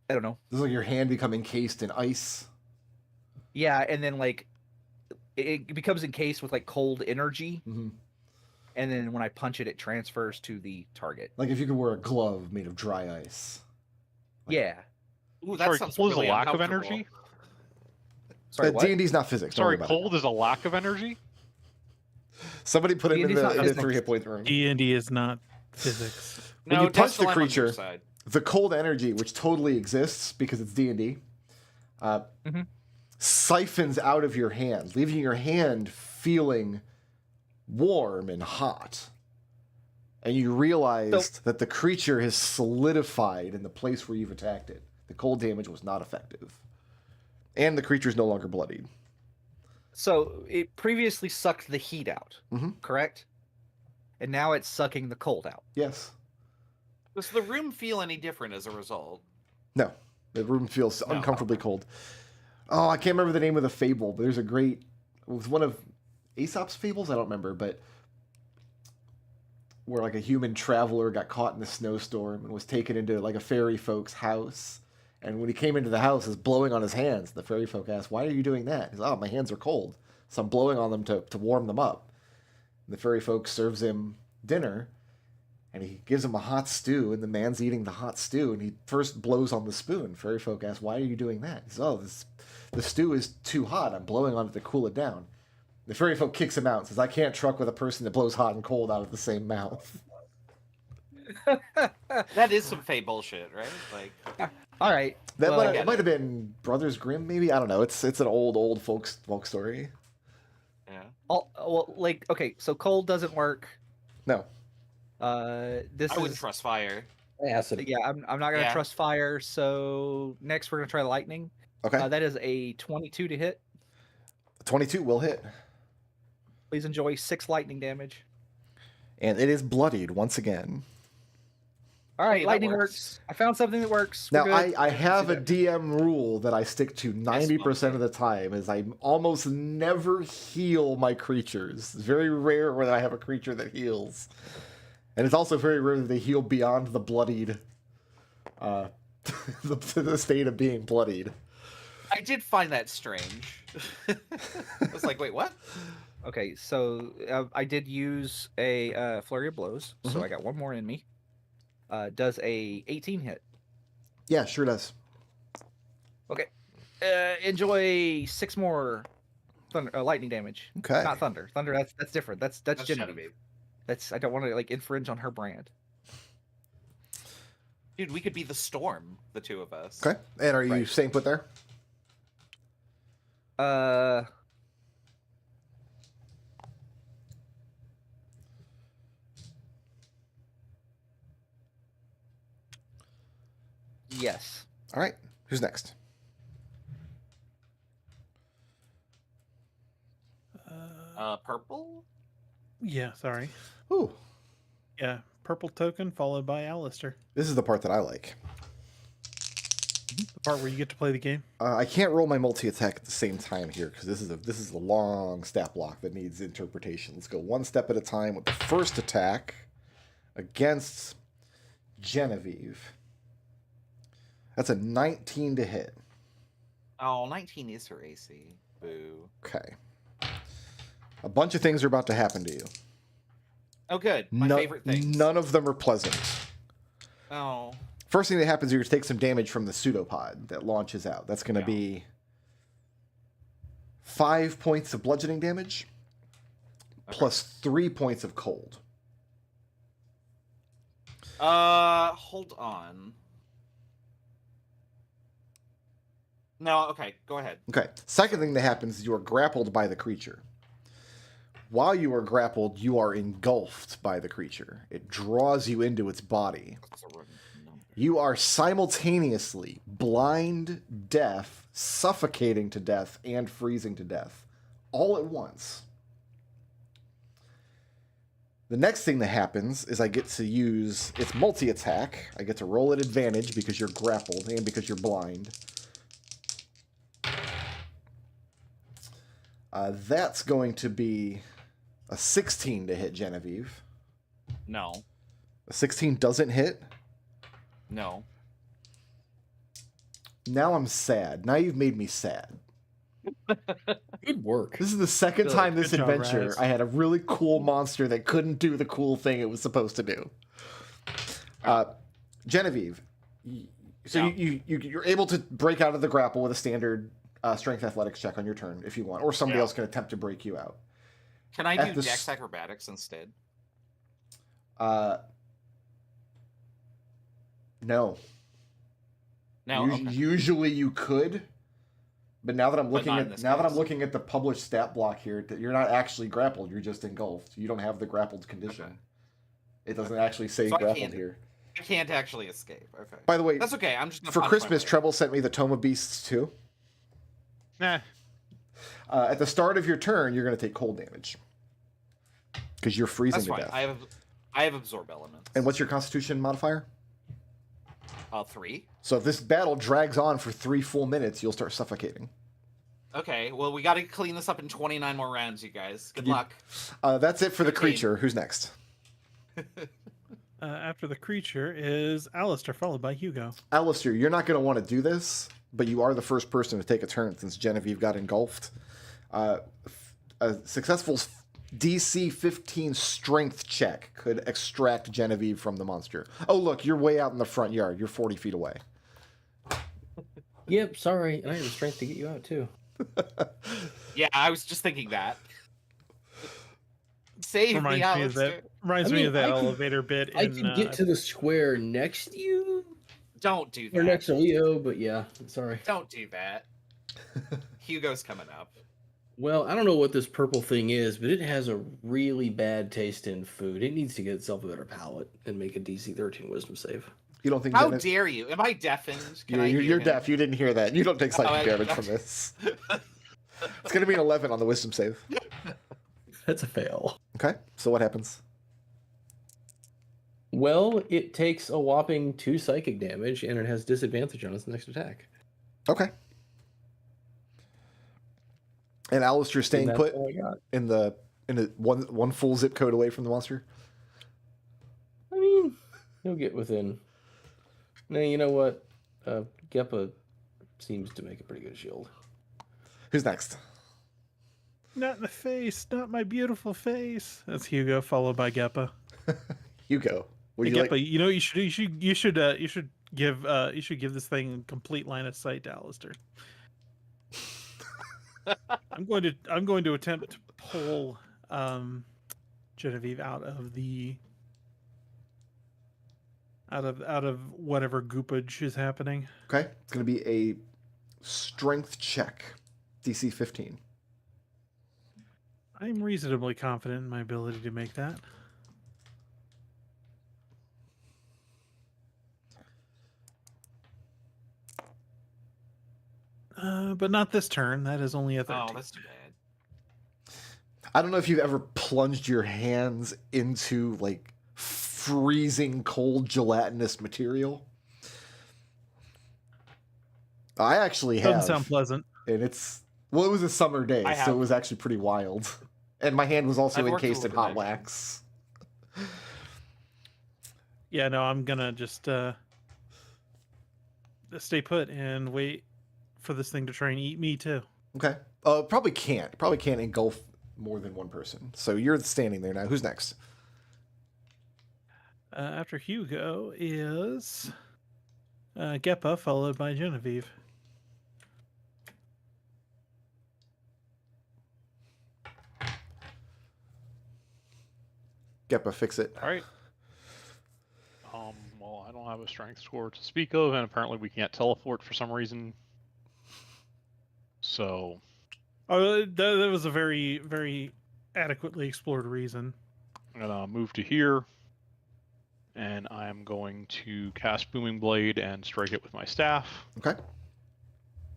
I don't know. This is like your hand become encased in ice. Yeah, and then like it becomes encased with like cold energy, Mm-hmm. and then when I punch it, it transfers to the target. Like if you could wear a glove made of dry ice. Yeah. Ooh, that Sorry, sounds cold is really a lack of uncomfortable. energy? Sorry, what? D&D's not physics. Don't worry Sorry, about it. cold is a lack of energy? Somebody put him in D&D's not the physics. 3 hit point room. D&D is not physics. When No, you punch the Destil, I'm on your creature, side. the cold energy, which totally exists because it's D&D, siphons out of your hand, leaving your hand feeling warm and hot. And you realized that the creature has solidified in the place where you've attacked it. The cold damage was not effective. And the creature's no longer bloodied. So it previously sucked the heat out, correct? And now it's sucking the cold out. Yes. Does the room feel any different as a result? No. The room feels uncomfortably cold. Oh, I can't remember the name of the fable, but there's a great... It was one of Aesop's fables? I don't remember, but... where like a human traveler got caught in a snowstorm and was taken into like a fairy folk's house. And when he came into the house, he's blowing on his hands. The fairy folk asked, "Why are you doing that?" He's like, "Oh, my hands are cold, so I'm blowing on them to warm them up." And the fairy folk serves him dinner, and he gives him a hot stew, and the man's eating the hot stew, and he first blows on the spoon. Fairy folk ask, "Why are you doing that?" He says, "Oh, the stew is too hot. I'm blowing on it to cool it down." The fairy folk kicks him out and says, "I can't truck with a person that blows hot and cold out of the same mouth." That is some Fey bullshit, right? Like, all right. That Well, might have been Brothers Grimm, maybe. I don't know. It's an old folk story. yeah. well, like, okay, so cold doesn't work. No. This I is wouldn't trust fire. Acid. yeah. I'm not gonna Yeah. trust fire. So next we're gonna try lightning. Okay. That is a 22 to hit. 22 will hit. Please enjoy 6 lightning damage. And it is bloodied once again. All right, Hey, that lightning works. works. I found something that works. We're Now, good. I have a DM rule that I stick to 90% of the time, is I almost never heal my creatures. It's very rare when I have a creature that heals. And it's also very rare that they heal beyond the bloodied, the state of being bloodied. I did find that strange. I was like, wait, what? Okay, so I did use a flurry of blows, so I got one more in me. Does a 18 hit? Yeah, sure does. Okay. Enjoy 6 more thunder, lightning damage. Okay. Not thunder. Thunder. That's different. That's Genevieve. Genevieve. That's I don't want to like infringe on her brand. Dude, we could be the storm, the two of us. Okay. And are you Right. staying put there? Yes. All right. Who's next? Purple? Yeah, sorry. Ooh. Yeah, purple token followed by Alister. This is the part that I like. The part where you get to play the game. I can't roll my multi-attack at the same time here because this is a long stat block that needs interpretation. Let's go one step at a time with the first attack against Genevieve. That's a 19 to hit. Oh, 19 is her AC. Boo. Okay. A bunch of things are about to happen to you. Oh, good. My favorite things. None of them are pleasant. Oh. First thing that happens, you're going to take some damage from the pseudopod that launches out. That's going to be 5 points of bludgeoning damage plus 3 points of cold. Hold on. No, okay, go ahead. Okay. Second thing that happens is you are grappled by the creature. While you are grappled, you are engulfed by the creature. It draws you into its body. You are simultaneously blind, deaf, suffocating to death, and freezing to death. All at once. The next thing that happens is I get to use its multi-attack. I get to roll at advantage because you're grappled and because you're blind. That's going to be a 16 to hit Genevieve. No. A 16 doesn't hit. No. Now I'm sad. Now you've made me sad. Good work. This is the second Good. time this Good job, adventure Raz. I had a really cool monster that couldn't do the cool thing it was supposed to do. Genevieve, so Yeah. you're able to break out of the grapple with a standard strength athletics check on your turn if you want, or somebody Yeah. else can attempt to break you out. Can I At do the Dex acrobatics instead? No. No. Okay. Usually you could, but now that I'm looking not in at this that I'm case. looking at the published stat block here, that you're not actually grappled. You're just engulfed. You don't have the grappled condition. Okay. It doesn't actually say So I grappled can't- here. I can't actually escape. Okay. By the way, That's okay. I'm just gonna for punch my Christmas, way. Treble sent me the Tome of Beasts too. Nah. At the start of your turn, you're going to take cold damage because you're freezing That's to fine. death. I have absorb elements. And what's your Constitution modifier? 3. So if this battle drags on for 3 full minutes, you'll start suffocating. Okay. Well, we got to clean this up in 29 more rounds, you guys. Good luck. That's it for the 13. creature. Who's next? After the creature is Alister, followed by Hugo. Alister, you're not going to want to do this, but you are the first person to take a turn since Genevieve got engulfed. A successful DC 15 strength check could extract Genevieve from the monster. Oh, look, you're way out in the front yard. You're 40 feet away. Yep, sorry. I have the strength to get you out, too. Yeah, I was just thinking that. Save Reminds me, me of Alistair. that. Reminds I me mean, of that I can- elevator bit. I in, can get to the square next to you, Don't do or that. next to Leo, but yeah, sorry. Don't do that. Hugo's coming up. Well, I don't know what this purple thing is, but it has a really bad taste in food. It needs to get itself a better palate and make a DC 13 wisdom save. You don't think How Genevieve... dare you? Am I deafened? Can I You're hear him? deaf. You didn't hear that. You don't take psychic I- damage from this. It's going to be an 11 on the wisdom save. That's a fail. Okay, so what happens? Well, it takes a whopping 2 psychic damage, and it has disadvantage on its next attack. Okay. And Alistair staying And put that's all I got. in the one full zip code away from the monster. I mean, he'll get within. Now, you know what? Geppa seems to make a pretty good shield. Who's next? Not in the face, not my beautiful face. That's Hugo, followed by Geppa. Hugo. Would Hey, you Geppa, like? you know you should give this thing complete line of sight to Alister. I'm going to attempt to pull Genevieve out of whatever goopage is happening. Okay, it's going to be a strength check, DC 15. I'm reasonably confident in my ability to make that. But not this turn. That is only a 13. Oh, that's too bad. I don't know if you've ever plunged your hands into like freezing cold gelatinous material. I actually have. Doesn't sound pleasant. And it was a summer day, I so it have. was actually pretty wild. And my hand was also I've worked encased in a little hot bit. wax. Yeah, no, I'm gonna just stay put and wait for this thing to try and eat me too. Okay. Probably can't engulf more than one person. So you're standing there now. Who's next? After Hugo is Geppa, followed by Genevieve. Geppa, fix it. All right. Well, I don't have a strength score to speak of, and apparently we can't teleport for some reason. So, Oh, that was a very, very adequately explored reason. I'm gonna move to here, and I'm going to cast Booming Blade and strike it with my staff. Okay.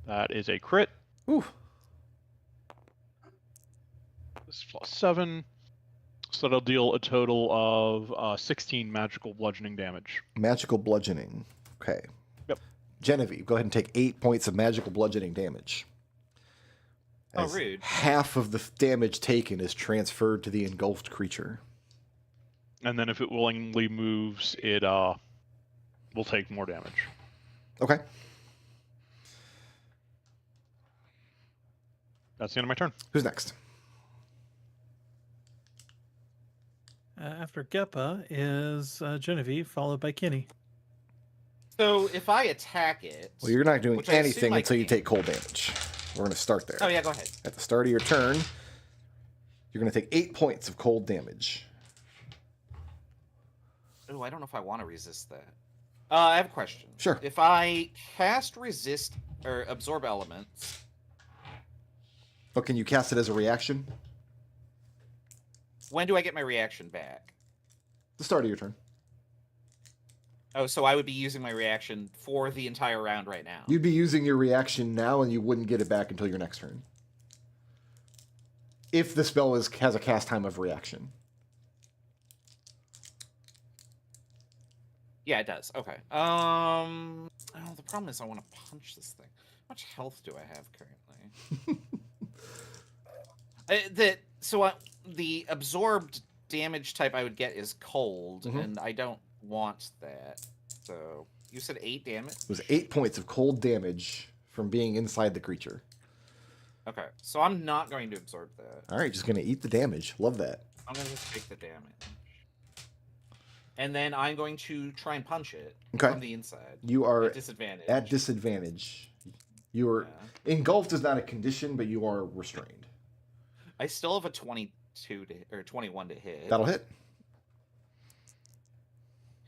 That is a crit. Ooh. This is +7. So that'll deal a total of 16 magical bludgeoning damage. Magical bludgeoning. Okay. Yep. Genevieve, go ahead and take 8 points of magical bludgeoning damage. Oh, As rude. half of the damage taken is transferred to the engulfed creature. And then if it willingly moves, it will take more damage. Okay. That's the end of my turn. Who's next? After Geppa is Genevieve, followed by Kenny. So if I attack it, Well, you're not doing Which I assume anything I until you can. take cold damage. We're going to start there. oh yeah, go ahead. At the start of your turn, you're going to take 8 points of cold damage. Oh, I don't know if I want to resist that. I have a question. Sure. If I cast resist or absorb elements, But can you cast it as a reaction? when do I get my reaction back? The start of your turn. Oh, so I would be using my reaction for the entire round right now. You'd be using your reaction now, and you wouldn't get it back until your next turn. If the spell has a cast time of reaction. Yeah, it does. Okay. Oh, the problem is I want to punch this thing. How much health do I have currently? The absorbed damage type I would get is cold, and I don't want that. So you said 8 damage? It was 8 points of cold damage from being inside the creature. Okay, so I'm not going to absorb that. All right, just going to eat the damage. Love that. I'm going to just take the damage. And then I'm going to try and punch it from the inside. You are at disadvantage. At disadvantage. You are engulfed is not a condition, but you are restrained. I still have a 22 or 21 to hit. That'll hit.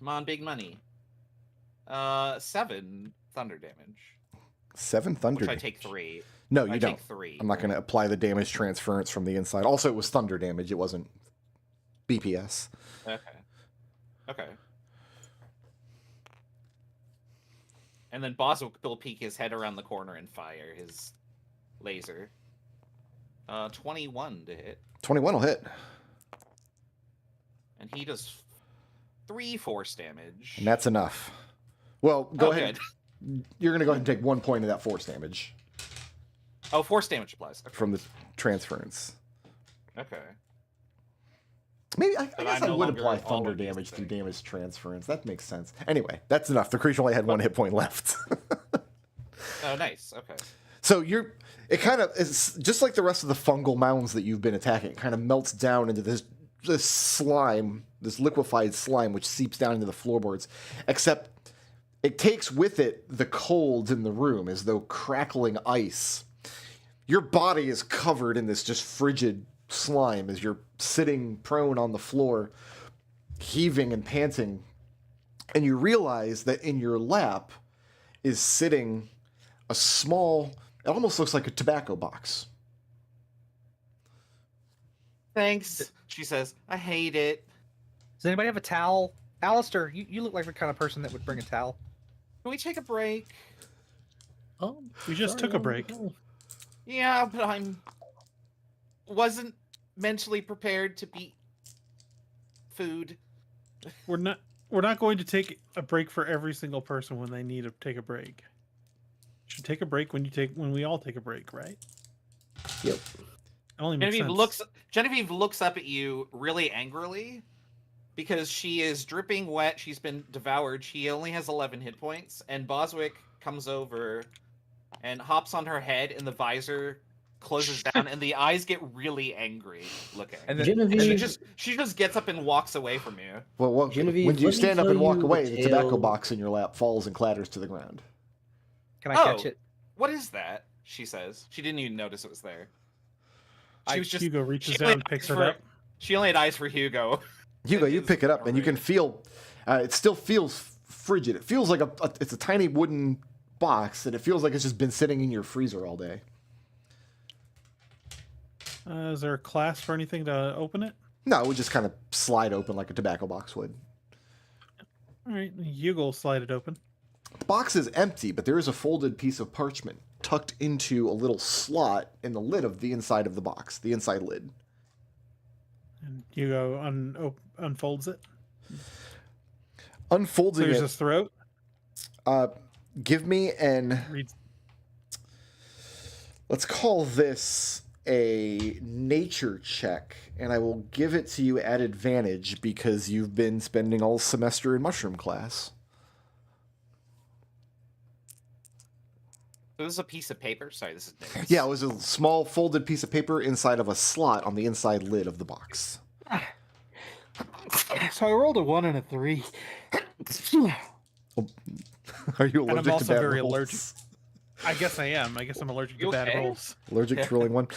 Come on, big money. 7 thunder damage. 7 thunder. Which I take 3. No, you don't. Take 3. I'm not going to apply the damage transference from the inside. Also, it was thunder damage. It wasn't BPS. Okay. And then Boss will peek his head around the corner and fire his laser. 21 to hit. 21 will hit. And he does 3 force damage. And that's enough. Well, go ahead. Good. You're going to go ahead and take 1 point of that force damage. Oh, force damage applies. Okay. From the transference. Okay. Maybe I guess I no would longer apply all thunder of these damage through things. damage transference. That makes sense. Anyway, that's enough. The creature only had 1 hit point left. Oh, nice. Okay. So it kind of is just like the rest of the fungal mounds that you've been attacking. It kind of melts down into this slime, this liquefied slime, which seeps down into the floorboards. Except it takes with it the cold in the room, as though crackling ice. Your body is covered in this just frigid slime as you're sitting prone on the floor, heaving and panting. And you realize that in your lap is sitting a small, it almost looks like a tobacco box. Thanks, she says. I hate it. Does anybody have a towel? Alister, you look like the kind of person that would bring a towel. Can we take a break? Oh, we just took a break. Yeah, but wasn't mentally prepared to be food. We're not going to take a break for every single person when they need to take a break. You should take a break when we all take a break, right? Yep. It only makes sense. Genevieve looks up at you really angrily because she is dripping wet. She's been devoured. She only has 11 hit points, and Boswick comes over and hops on her head, and the visor closes down, and the eyes get really angry looking. And then, Genevieve, She just gets up and walks away from you. Well, Genevieve, when you let me stand up tell and walk you away, the the tobacco tale- box in your lap falls and clatters to the ground. can I catch it? What is that? She says. She didn't even notice it was there. She was just Hugo reaches she down only and picks had it eyes up. She only had eyes for Hugo. Hugo, you It's pick it up, and you can horrific. feel, it still feels frigid. It feels like it's a tiny wooden box, and it feels like it's just been sitting in your freezer all day. Is there a clasp or anything to open it? No, it would just kind of slide open like a tobacco box would. All right, Hugo will slide it open. The box is empty, but there is a folded piece of parchment tucked into a little slot in the lid of the inside of the box, the inside lid. And Hugo unfolds it. Unfolding Clears it, his throat. give me an, Reads. let's call this a nature check, and I will give it to you at advantage because you've been spending all semester in mushroom class. This is a piece of paper. Sorry, this is Nick's. Yeah, it was a small folded piece of paper inside of a slot on the inside lid of the box. So I rolled a 1 and a 3. Are you allergic And I'm to also bad very rolls? allergic. I guess I am. I guess I'm allergic to You bad okay? rolls. Allergic to rolling one.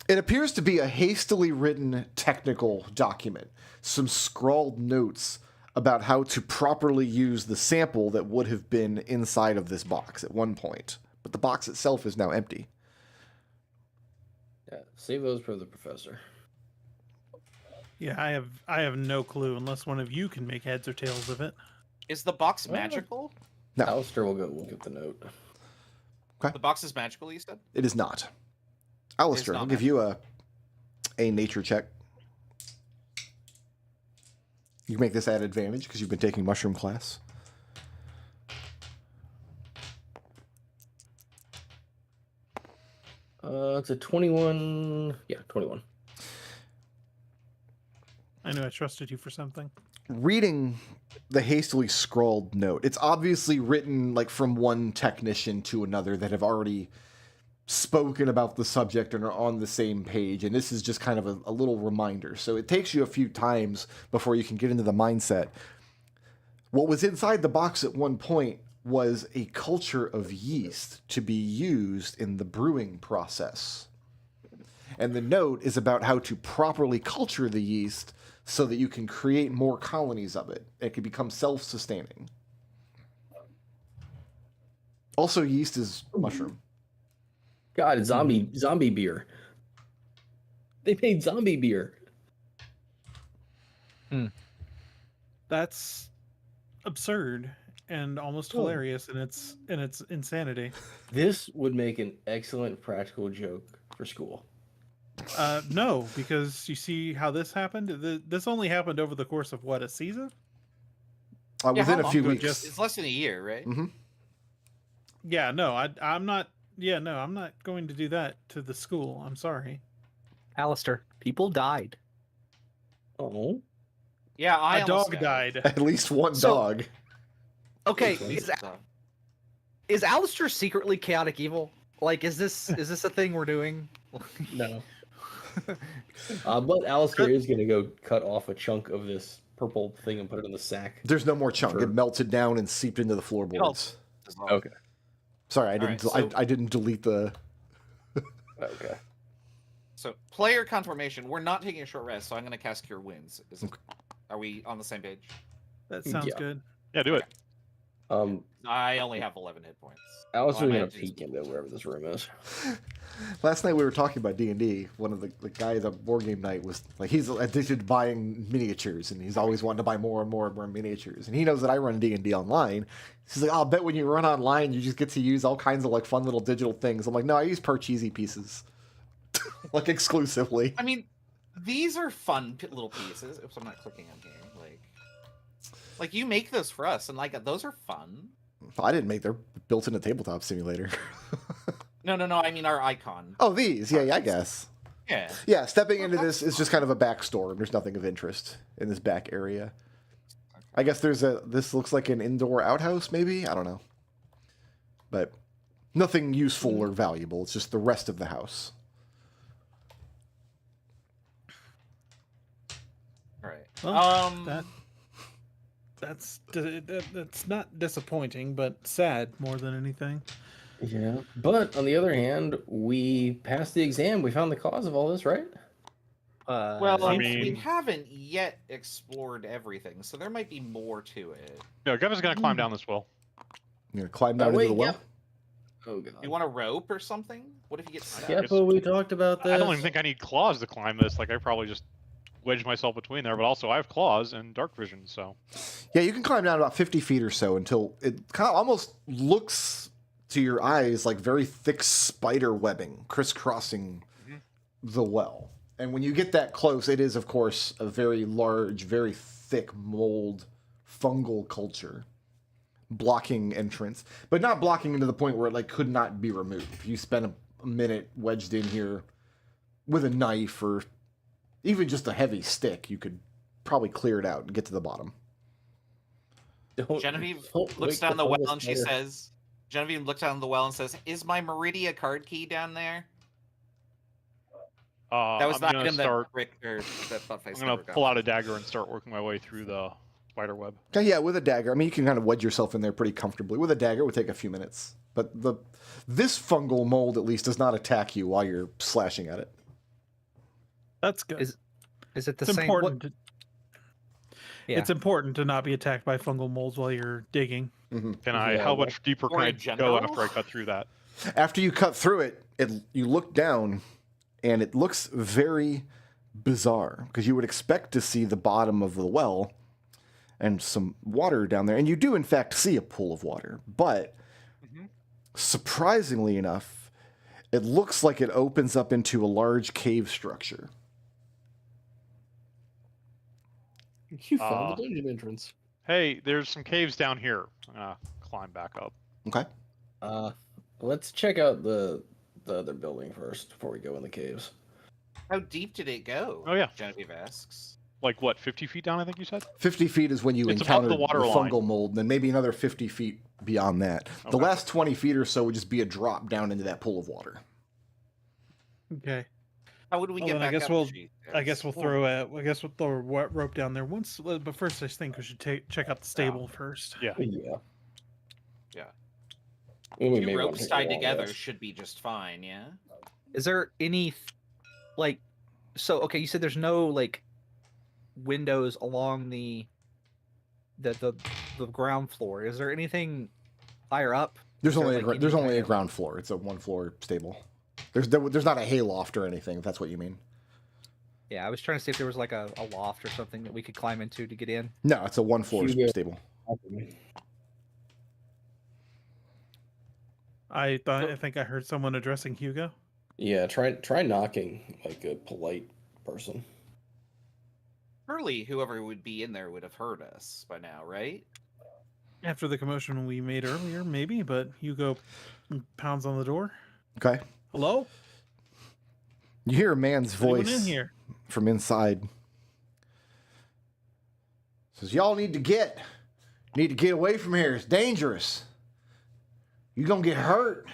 It appears to be a hastily written technical document. Some scrawled notes about how to properly use the sample that would have been inside of this box at one point. But the box itself is now empty. Yeah, save those for the professor. Yeah, I have no clue unless one of you can make heads or tails of it. Is the box Oh. magical? No. Alister will get the note. The box is magical, you said? It is not. Alister, not I'll give you a nature check. You can make this at advantage because you've been taking mushroom class. It's a 21. Yeah, 21. I knew I trusted you for something. Reading the hastily scrawled note, it's obviously written like from one technician to another that have already spoken about the subject and are on the same page, and this is just kind of a little reminder. So it takes you a few times before you can get into the mindset. What was inside the box at one point was a culture of yeast to be used in the brewing process. And the note is about how to properly culture the yeast so that you can create more colonies of it. It can become self-sustaining. Also, yeast is mushroom. God, zombie beer. They made zombie beer. That's absurd and almost hilarious in its insanity. This would make an excellent practical joke for school. No, because you see how this happened. This only happened over the course of what, a season? Yeah, Within how a long few ago weeks. It's less than a year, right? Mm-hmm. Yeah, no, I'm not. Yeah, no, I'm not going to do that to the school. I'm sorry. Alister, people died. Oh. Yeah, I A almost dog died. died. At least one So- dog. Okay, Is is Alister secretly chaotic evil? Like, is this a thing we're doing? No. But Alister is going to go cut off a chunk of this purple thing and put it in the sack. There's no more chunk. For- It melted down and seeped into the floorboards. Okay. Sorry, I All didn't. right, so- I didn't delete the. Okay. So, player confirmation. We're not taking a short rest, so I'm going to cast Cure Wounds. Are we on the same page? That sounds Yeah. good. Yeah, do it. I only have 11 hit points. Alister's Oh, I going might to do- peek into wherever this room is. Last night we were talking about D&D. One of the guys at board game night was like, he's addicted to buying miniatures, and he's always wanting to buy more and more and more miniatures. And he knows that I run D&D online. He's like, I'll bet when you run online, you just get to use all kinds of like fun little digital things. I'm like, no, I use Parcheesi pieces, like exclusively. I mean, these are fun little pieces. Oops, I'm not clicking on here. Like you make those for us, and like those are fun. I didn't make. They're built in a tabletop simulator. No. I mean our icon. Oh, these. Yeah, I guess. Yeah. Yeah, stepping into this is just kind of a back store. There's nothing of interest in this back area. I guess this looks like an indoor outhouse, maybe? I don't know. But nothing useful or valuable. It's just the rest of the house. All right. Well, that's not disappointing, but sad more than anything. Yeah. But on the other hand, we passed the exam. We found the cause of all this, right? Well, I we mean- haven't yet explored everything, so there might be more to it. No, Geppa's gonna climb down this well. You're going to climb down into the well? Oh, God. You want a rope or something? What if you get stuck? Yeah, but we talked about this. I don't even think I need claws to climb this. Like I probably just wedge myself between there. But also I have claws and dark vision, so Yeah, you can climb down about 50 feet or so until it kind of almost looks to your eyes like very thick spider webbing crisscrossing the well. And when you get that close, it is, of course, a very large, very thick mold fungal culture blocking entrance, but not blocking into the point where it like could not be removed. If you spent a minute wedged in here with a knife or even just a heavy stick, you could probably clear it out and get to the bottom. Genevieve don't looks wake down the fungus well and she spider. says, Genevieve looks down the well and says, "Is my Meridia card key down there?" That was I'm the gonna item start. that Rick or that Buttface I'm gonna never got. pull out a dagger and start working my way through the spider web. Okay, yeah, with a dagger. I mean, you can kind of wedge yourself in there pretty comfortably. With a dagger, it would take a few minutes. But this fungal mold, at least, does not attack you while you're slashing at it. That's good. Is it the It's same? important. Yeah. It's important to not be attacked by fungal molds while you're digging. Mm-hmm. Can I? Yeah, How well, much deeper or can I in go general? after I cut through that? After you cut through it, you look down, and it looks very bizarre because you would expect to see the bottom of the well and some water down there, and you do in fact see a pool of water. But surprisingly enough, it looks like it opens up into a large cave structure. You found the dungeon entrance. Hey, there's some caves down here. I'm gonna climb back up. Okay. Let's check out the other building first before we go in the caves. How deep did it go? Oh, yeah. Genevieve asks. Like what? 50 feet down, I think you said. 50 feet is when you It's above encounter the the, water fungal line. mold, and then maybe another 50 feet beyond that. The Okay. last 20 feet or so would just be a drop down into that pool of water. Okay. How would we Well, get then back I guess up? we'll. She I guess we'll asks. throw a. I guess we'll throw a rope down there once. But first, I think we should check out the stable first. Yeah. Yeah. Yeah. We Two may want ropes to take a tied long together rest. should be just fine, yeah? Is there any like so okay, you said there's no like windows along the ground floor. Is there anything higher up? There's Is there, only like, there's any only a kind of- ground floor. It's a one floor stable. There's not a hayloft or anything. If that's what you mean. Yeah, I was trying to see if there was like a loft or something that we could climb into to get in. No, it's a one floor Hugo. stable. I think I heard someone addressing Hugo. Yeah, try knocking like a polite person. Surely whoever would be in there would have heard us by now, right? After the commotion we made earlier, maybe, but Hugo pounds on the door. Okay. Hello? You hear a man's Anyone voice in here? from inside. Says, "Y'all need to get away from here. It's dangerous. You're gonna get hurt."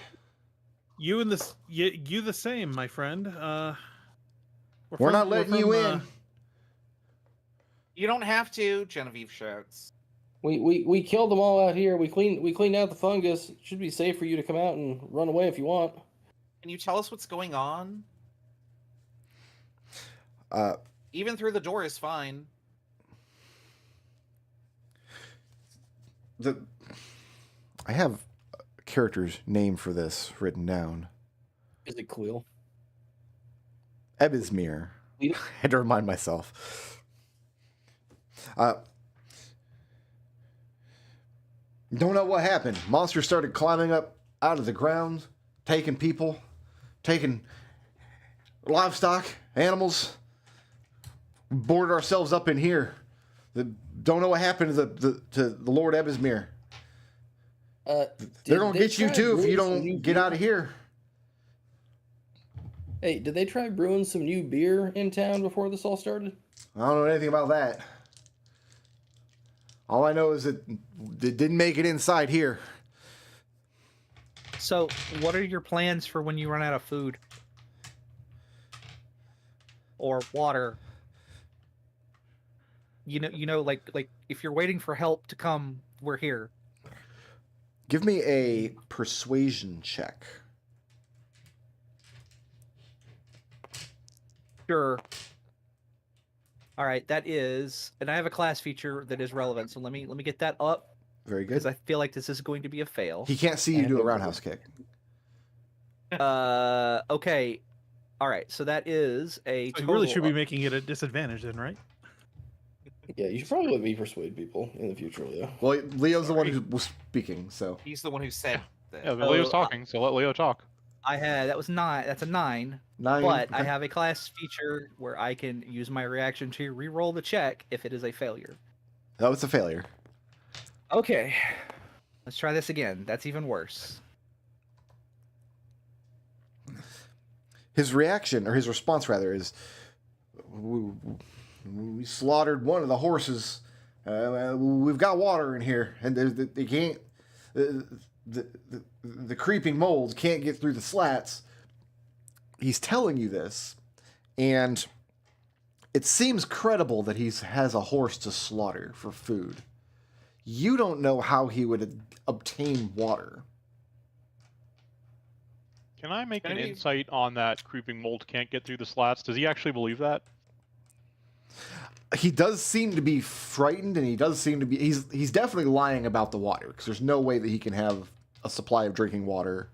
You and this, you the same, my friend. We're not letting you in. You don't have to, Genevieve shouts. We killed them all out here. We cleaned out the fungus. It should be safe for you to come out and run away if you want. Can you tell us what's going on? Even through the door is fine. I have a character's name for this written down. Is it Cleel? Ebismere. I had to remind myself. Don't know what happened. Monsters started climbing up out of the ground, taking people, taking livestock, animals. We boarded ourselves up in here. Don't know what happened to the Lord Ebismere. They're gonna get you too if you don't get out of here. Hey, did they try brewing some new beer in town before this all started? I don't know anything about that. All I know is that it didn't make it inside here. So, what are your plans for when you run out of food or water? You know, like if you're waiting for help to come, we're here. Give me a persuasion check. Sure. All right, that is, and I have a class feature that is relevant. So let me get that up Very good. because I feel like this is going to be a fail. He can't see you do a roundhouse kick. Okay. All right, so that is a So total. you really should be making it a disadvantage then, right? Yeah, you should probably let me persuade people in the future, Leo. Well, Leo's the one who was speaking, so. He's the one who said that. Yeah, but Leo's talking, so let Leo talk. That's a 9. 9. But I okay. have a class feature where I can use my reaction to re-roll the check if it is a failure. That was a failure. Okay. Let's try this again. That's even worse. His reaction, or his response rather, is we slaughtered one of the horses. We've got water in here, and they can't. The creeping molds can't get through the slats. He's telling you this, and it seems credible that he has a horse to slaughter for food. You don't know how he would obtain water. Can I make an Can I- insight on that creeping mold can't get through the slats? Does he actually believe that? he does seem to be frightened, and he does seem to be he's definitely lying about the water, because there's no way that he can have a supply of drinking water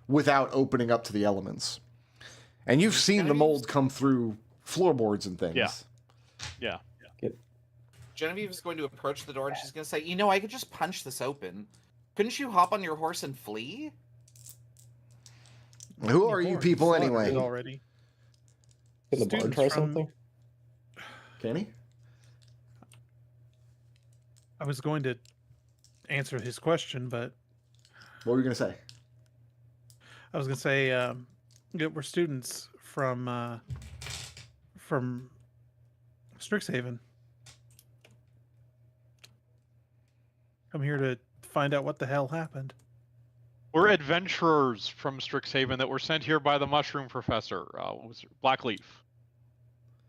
without opening up to the elements. And you've seen the mold come through floorboards and things. Yeah. Genevieve is going to approach the door and she's going to say, "You know, I could just punch this open. Couldn't you hop on your horse and flee?" Who are you people anyway? Already. Can the bard Students try from- something? Can he? I was going to answer his question, but What were you gonna say? I was going to say yeah, we're students from Strixhaven. I'm here to find out what the hell happened. We're adventurers from Strixhaven that were sent here by the Mushroom Professor, what was it? Blackleaf.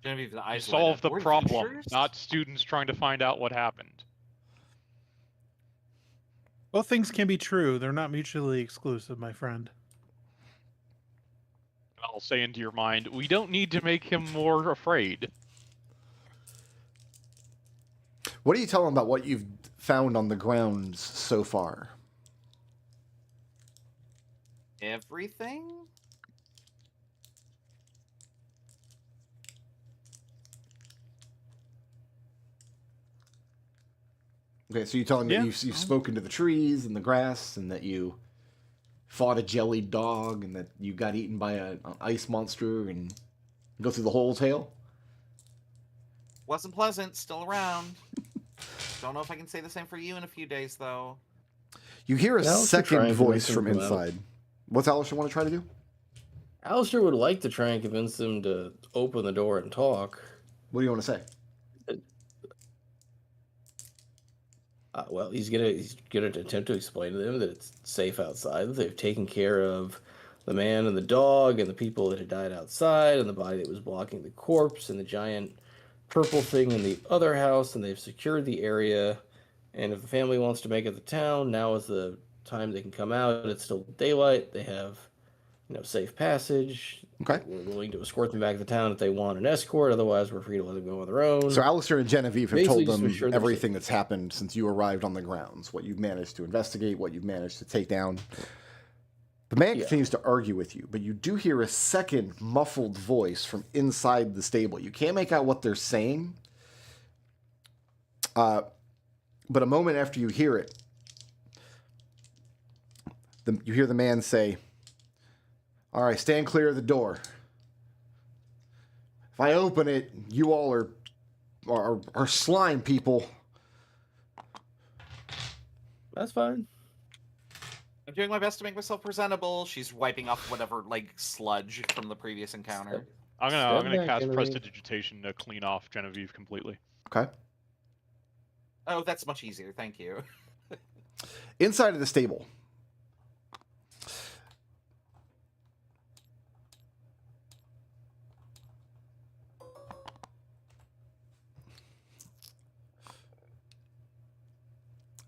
Genevieve's eyes light Solve up. the "We're problem, adventurers?" not students trying to find out what happened. Both things can be true. They're not mutually exclusive, my friend. I'll say into your mind, we don't need to make him more afraid. What do you tell him about what you've found on the grounds so far? Everything? Okay, so you tell him that Yeah. you've spoken to the trees and the grass, and that you fought a jellied dog, and that you got eaten by an ice monster, and go through the whole tale? Wasn't pleasant, still around. Don't know if I can say the same for you in a few days, though. You hear a Yeah, Alister try second and voice convince him from to come out. inside. What's Alister want to try to do? Alister would like to try and convince them to open the door and talk. What do you want to say? Well, he's gonna attempt to explain to them that it's safe outside. That they've taken care of the man and the dog and the people that had died outside, and the body that was blocking the corpse, and the giant purple thing in the other house, and they've secured the area. And if the family wants to make it to town, now is the time they can come out. It's still daylight. They have, safe passage. Okay. We're willing to escort them back to town if they want an escort. Otherwise, we're free to let them go on their own. So Alister and Genevieve have Basically told just them make sure they're everything safe. that's happened since you arrived on the grounds, what you've managed to investigate, what you've managed to take down. The man continues to argue with you, but you do hear a second muffled voice from inside the stable. You can't make out what they're saying, but a moment after you hear it, you hear the man say, "All right, stand clear of the door. If I open it, you all are slime people." That's fine. I'm doing my best to make myself presentable. She's wiping off whatever, sludge from the previous encounter. I'm Step gonna back, cast Genevieve. Prestidigitation to clean off Genevieve completely. Okay. Oh, that's much easier. Thank you. Inside of the stable,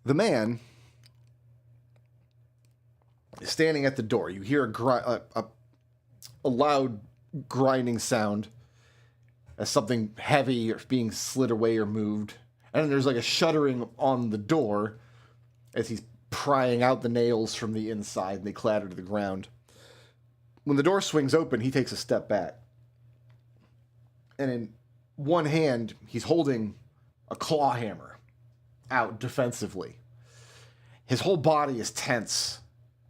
the man is standing at the door. You hear a loud grinding sound as something heavy or being slid away or moved. And then there's like a shuddering on the door as he's prying out the nails from the inside, and they clatter to the ground. When the door swings open, he takes a step back. And in one hand, he's holding a claw hammer out defensively. His whole body is tense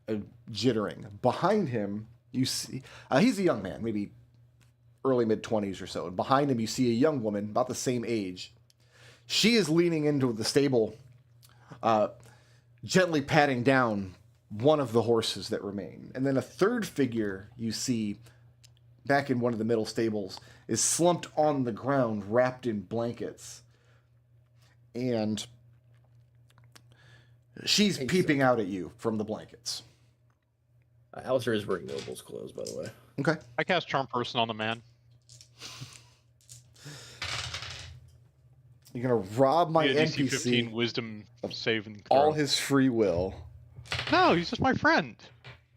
and jittering. Behind him, you see... he's a young man, maybe early mid-20s or so. And behind him, you see a young woman, about the same age. She is leaning into the stable, gently patting down one of the horses that remain. And then a third figure you see back in one of the middle stables is slumped on the ground, wrapped in blankets. And she's peeping out at you from the blankets. Alister is wearing Noble's clothes, by the way. Okay. I cast Charm Person on the man. You're going to rob my Yeah, DC NPC 15 Wisdom save and all throw. his free will. No, he's just my friend.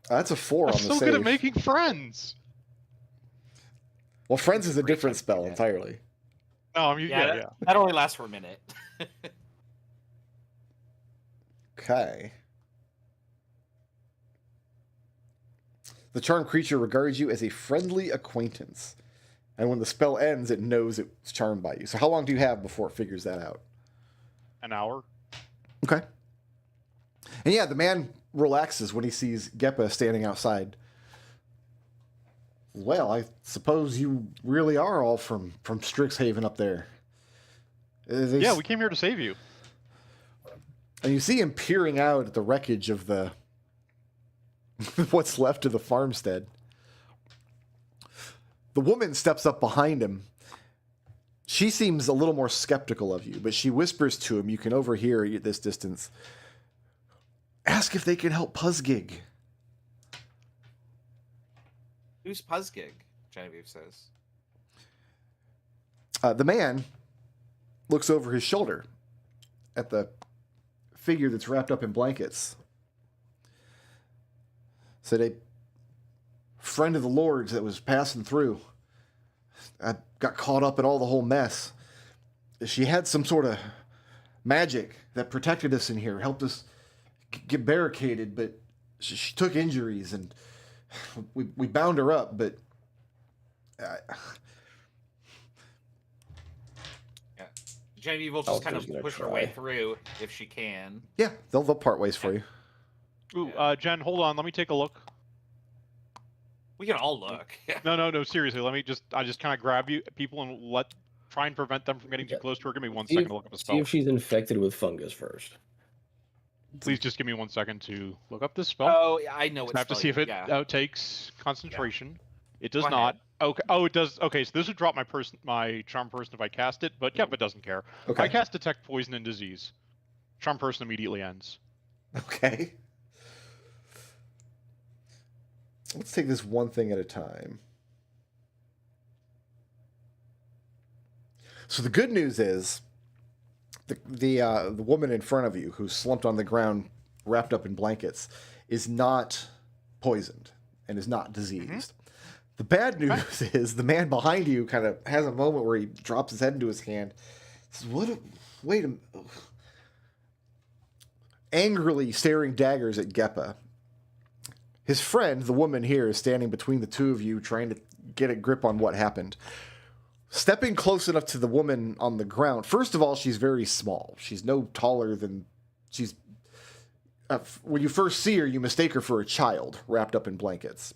That's a 4 I'm on the so save. good at making friends. Well, Friends is a different spell entirely. No, I mean, yeah. That only lasts for a minute. Okay. The charmed creature regards you as a friendly acquaintance. And when the spell ends, it knows it's charmed by you. So how long do you have before it figures that out? An hour. Okay. And yeah, the man relaxes when he sees Geppa standing outside. Well, I suppose you really are all from Strixhaven up there. Yeah, we came here to save you. And you see him peering out at the wreckage of the what's left of the farmstead. The woman steps up behind him. She seems a little more skeptical of you, but she whispers to him, you can overhear at this distance, ask if they can help Puzzgig. Who's Puzzgig? Genevieve says. The man looks over his shoulder at the figure that's wrapped up in blankets. Said, a friend of the Lord's that was passing through. I got caught up in all the whole mess. She had some sort of magic that protected us in here, helped us get barricaded, but she took injuries, and we bound her up, but... Genevieve will just kind of push her way through if she can. Yeah, they'll part ways for you. Ooh, Jen, hold on. Let me take a look. We can all look. No. Seriously, I just kind of grab people and try and prevent them from getting too close to her. Give me 1 second to look up a spell. See if she's infected with fungus first. Please just give me 1 second to look up this spell. Oh, I know what I have to spell see if it yeah. takes concentration. Yeah. It does Go not. ahead. Okay. Oh, it does. Okay, so this would drop my charm person if I cast it, but Geppa doesn't care. Okay. I cast detect poison and disease. Charm person immediately ends. Okay. Let's take this one thing at a time. So the good news is the woman in front of you who's slumped on the ground wrapped up in blankets is not poisoned and is not diseased. Mm-hmm. The bad news is the man behind you kind of has a moment where he drops his head into his hand. Says, wait a minute. Angrily staring daggers at Geppa. His friend, the woman here, is standing between the two of you, trying to get a grip on what happened. Stepping close enough to the woman on the ground. First of all, she's very small. She's no taller than... She's... when you first see her, you mistake her for a child wrapped up in blankets.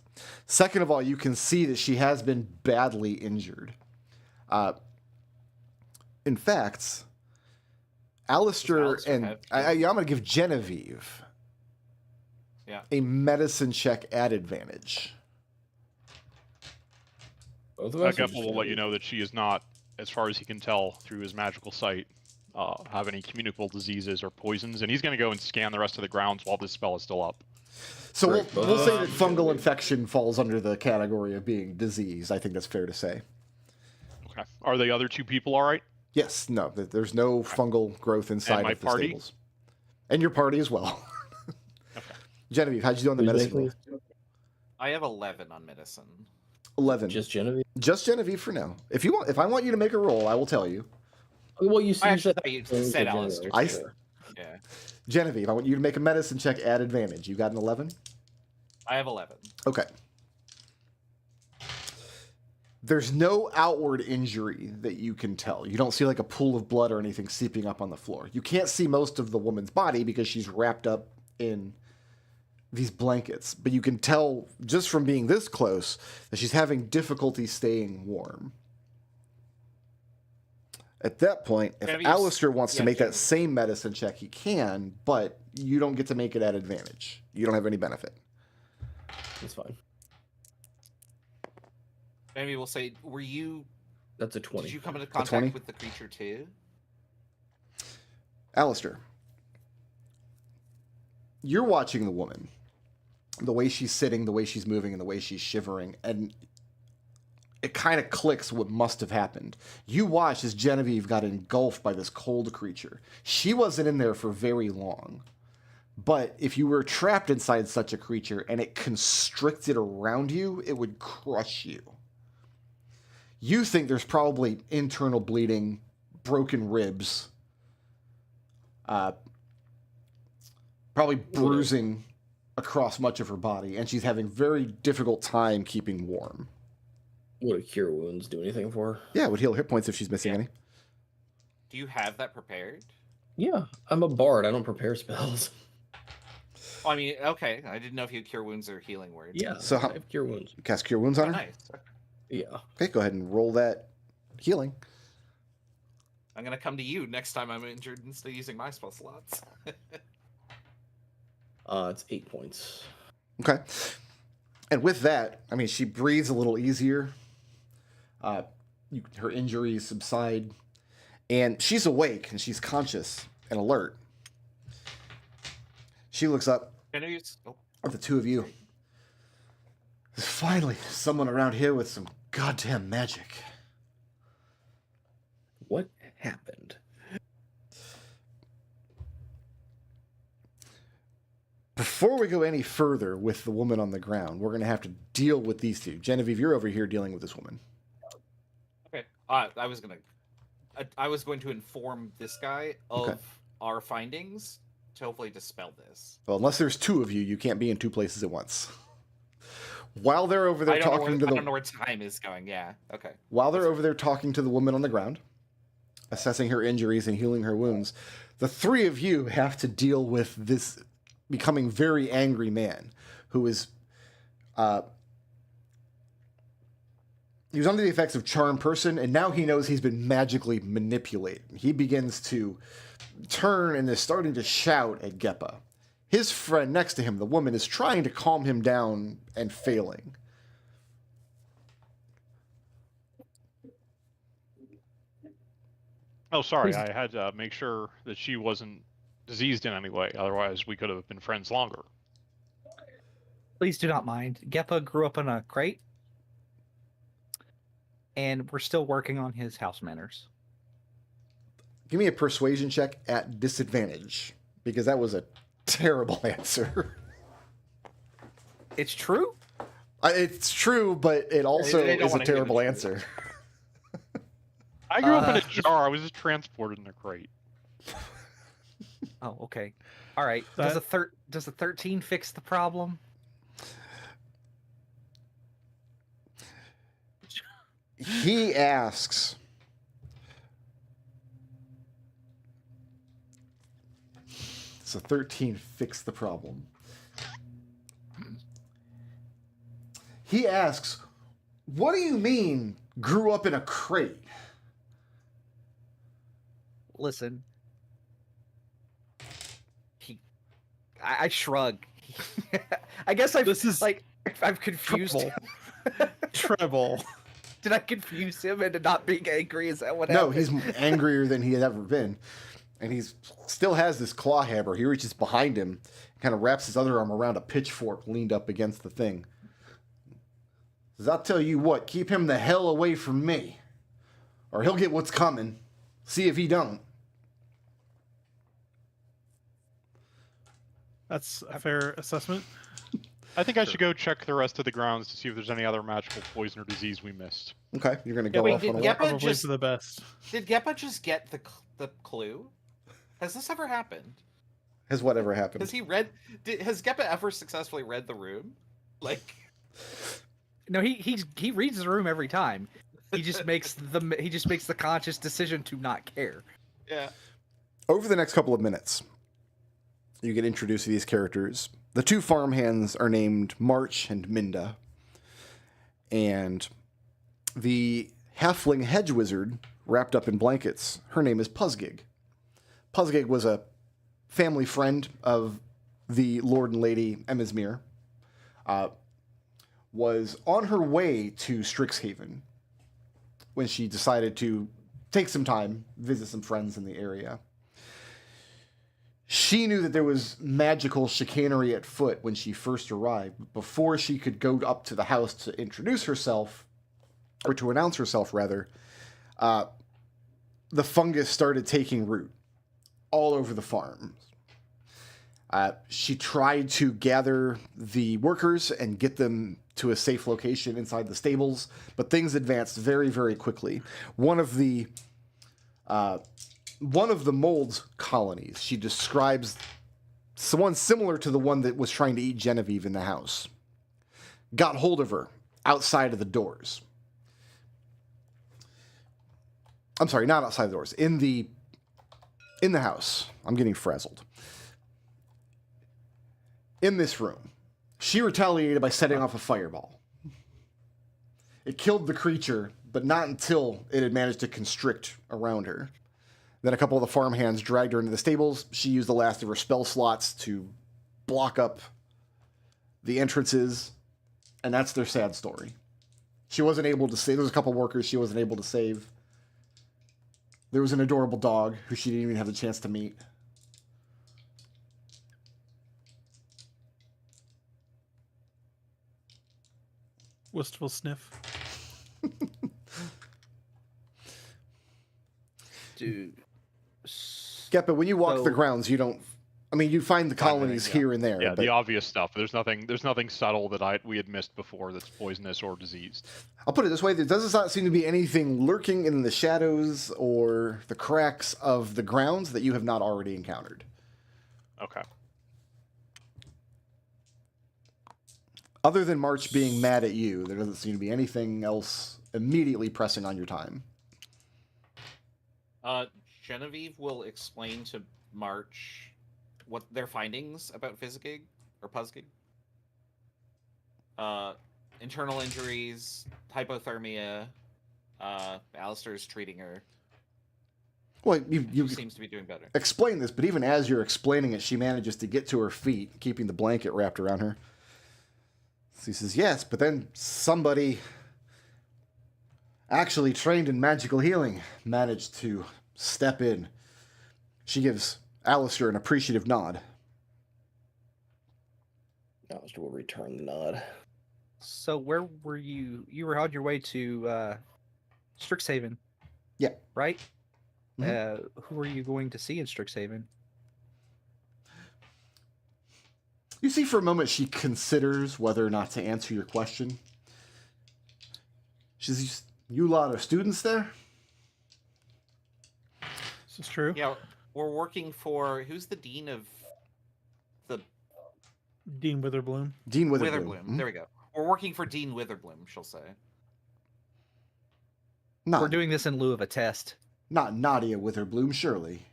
Second of all, you can see that she has been badly injured. In fact, Alister and... I'm going to give Genevieve... Yeah. A medicine check at advantage. Both of us. Geppa will let you know that she is not, as far as he can tell through his magical sight, have any communicable diseases or poisons, and he's going to go and scan the rest of the grounds while this spell is still up. So we'll say that fungal infection falls under the category of being disease. I think that's fair to say. Okay. Are the other two people all right? Yes. No. There's no fungal growth inside of the party? stables. And your party as well. Genevieve, how'd you do on the medicine roll? I have 11 on medicine. 11. Just Genevieve? Just Genevieve for now. If I want you to make a roll, I will tell you. Well, you I actually thought you said Alister. Yeah. Genevieve, I want you to make a medicine check at advantage. You got an 11? I have 11. Okay. There's no outward injury that you can tell. You don't see like a pool of blood or anything seeping up on the floor. You can't see most of the woman's body because she's wrapped up in these blankets, but you can tell just from being this close that she's having difficulty staying warm. At that point, if Alister wants to make that same medicine check, he can, but you don't get to make it at advantage. You don't have any benefit. That's fine. Maybe we'll say, were you... That's a 20. Did you come into contact with the creature too? Alister, you're watching the woman. The way she's sitting, the way she's moving, and the way she's shivering, and it kind of clicks what must have happened. You watch as Genevieve got engulfed by this cold creature. She wasn't in there for very long, but if you were trapped inside such a creature and it constricted around you, it would crush you. You think there's probably internal bleeding, broken ribs, probably bruising across much of her body, and she's having very difficult time keeping warm. Would a cure wounds do anything for her? Yeah, it would heal hit points if she's missing any. Do you have that prepared? Yeah, I'm a bard. I don't prepare spells. Oh, I mean, okay. I didn't know if you had cure wounds or healing words. Yeah, So I have cure wounds. Cast Cure Wounds on her? Nice. Yeah. Okay, go ahead and roll that healing. I'm gonna come to you next time I'm injured instead of using my spell slots. It's 8 points. Okay. And with that, I mean, she breathes a little easier. Her injuries subside. And she's awake, and she's conscious and alert. She looks up Can I use? Oh, at the two of you. There's finally someone around here with some goddamn magic. What happened? Before we go any further with the woman on the ground, we're going to have to deal with these two. Genevieve, you're over here dealing with this woman. okay. I was going to inform this guy of our findings to hopefully dispel this. Well, unless there's two of you, you can't be in two places at once. While they're over there I don't talking to know the... where time is going. Yeah. Okay. While they're over there talking to the woman on the ground, assessing her injuries and healing her wounds, the three of you have to deal with this becoming very angry man who is... he was under the effects of Charm Person, and now he knows he's been magically manipulated. He begins to turn and is starting to shout at Geppa. His friend next to him, the woman, is trying to calm him down and failing. Oh, sorry. I had to make sure that she wasn't diseased in any way. Otherwise, we could have been friends longer. Please do not mind. Geppa grew up in a crate, and we're still working on his house manners. Give me a persuasion check at disadvantage, because that was a terrible answer. It's true? It's true, but it also They don't is a wanna hear the terrible truth. answer. I grew up in a jar. I was just transported in a crate. Oh, okay. All right. Does a 13 fix the problem? He asks, so 13 fix the problem. He asks, what do you mean grew up in a crate? Listen. I shrug. I guess I'm confused. Treble. Did I confuse him into not being angry? Is that what No, happened? he's angrier than he had ever been. And he still has this claw hammer. He reaches behind him, kind of wraps his other arm around a pitchfork leaned up against the thing. Says, I'll tell you what, keep him the hell away from me, or he'll get what's coming. See if he don't. That's a fair assessment. I think I should go check the rest of the grounds to see if there's any other magical poison or disease we missed. Okay, you're going to go wait, off did on a Geppa walk. Probably just- for the best. Did Geppa just get the clue? Has this ever happened? Has whatever happened. Has has Geppa ever successfully read the room? Like, No, he reads the room every time. He just makes the conscious decision to not care. yeah. Over the next couple of minutes, you get introduced to these characters. The two farmhands are named March and Minda. And the halfling hedge wizard, wrapped up in blankets, her name is Puzzgig. Puzzgig was a family friend of the Lord and Lady Emmismere. Was on her way to Strixhaven when she decided to take some time, visit some friends in the area. She knew that there was magical chicanery at foot when she first arrived. Before she could go up to the house to introduce herself, or to announce herself, rather, the fungus started taking root all over the farm. She tried to gather the workers and get them to a safe location inside the stables, but things advanced very, very quickly. One of the mold colonies, she describes someone similar to the one that was trying to eat Genevieve in the house, got hold of her outside of the doors. I'm sorry, not outside the doors. In the house. I'm getting frazzled. In this room, she retaliated by setting off a fireball. It killed the creature, but not until it had managed to constrict around her. Then a couple of the farmhands dragged her into the stables. She used the last of her spell slots to block up the entrances, and that's their sad story. She wasn't able to save. There was a couple workers she wasn't able to save. There was an adorable dog who she didn't even have the chance to meet. Wistful sniff. Dude. Geppa, when you walk So- the grounds, you don't. I mean, you find the colonies yeah. here and there. Yeah, but the obvious stuff. There's nothing subtle that we had missed before that's poisonous or diseased. I'll put it this way: there does not seem to be anything lurking in the shadows or the cracks of the grounds that you have not already encountered. Okay. Other than March being mad at you, there doesn't seem to be anything else immediately pressing on your time. Genevieve will explain to March what their findings about Fizzgig or Puzzgig. Internal injuries, hypothermia. Alister's treating her. Well, She you seems to be doing better. explain this, but even as you're explaining it, she manages to get to her feet, keeping the blanket wrapped around her. So he says, yes, but then somebody actually trained in magical healing managed to step in. She gives Alister an appreciative nod. Alister will return the nod. So where were you? You were on your way to Strixhaven. Yeah. Right? Mhm. Who are you going to see in Strixhaven? You see for a moment she considers whether or not to answer your question. She says, you lot of students there? This is true. Yeah, we're working for who's the dean of the Dean Witherbloom. Dean Witherbloom. Witherbloom. Mhm. There we go. We're working for Dean Witherbloom. She'll say. We're Not, doing this in lieu of a test. not Nadia Witherbloom, surely.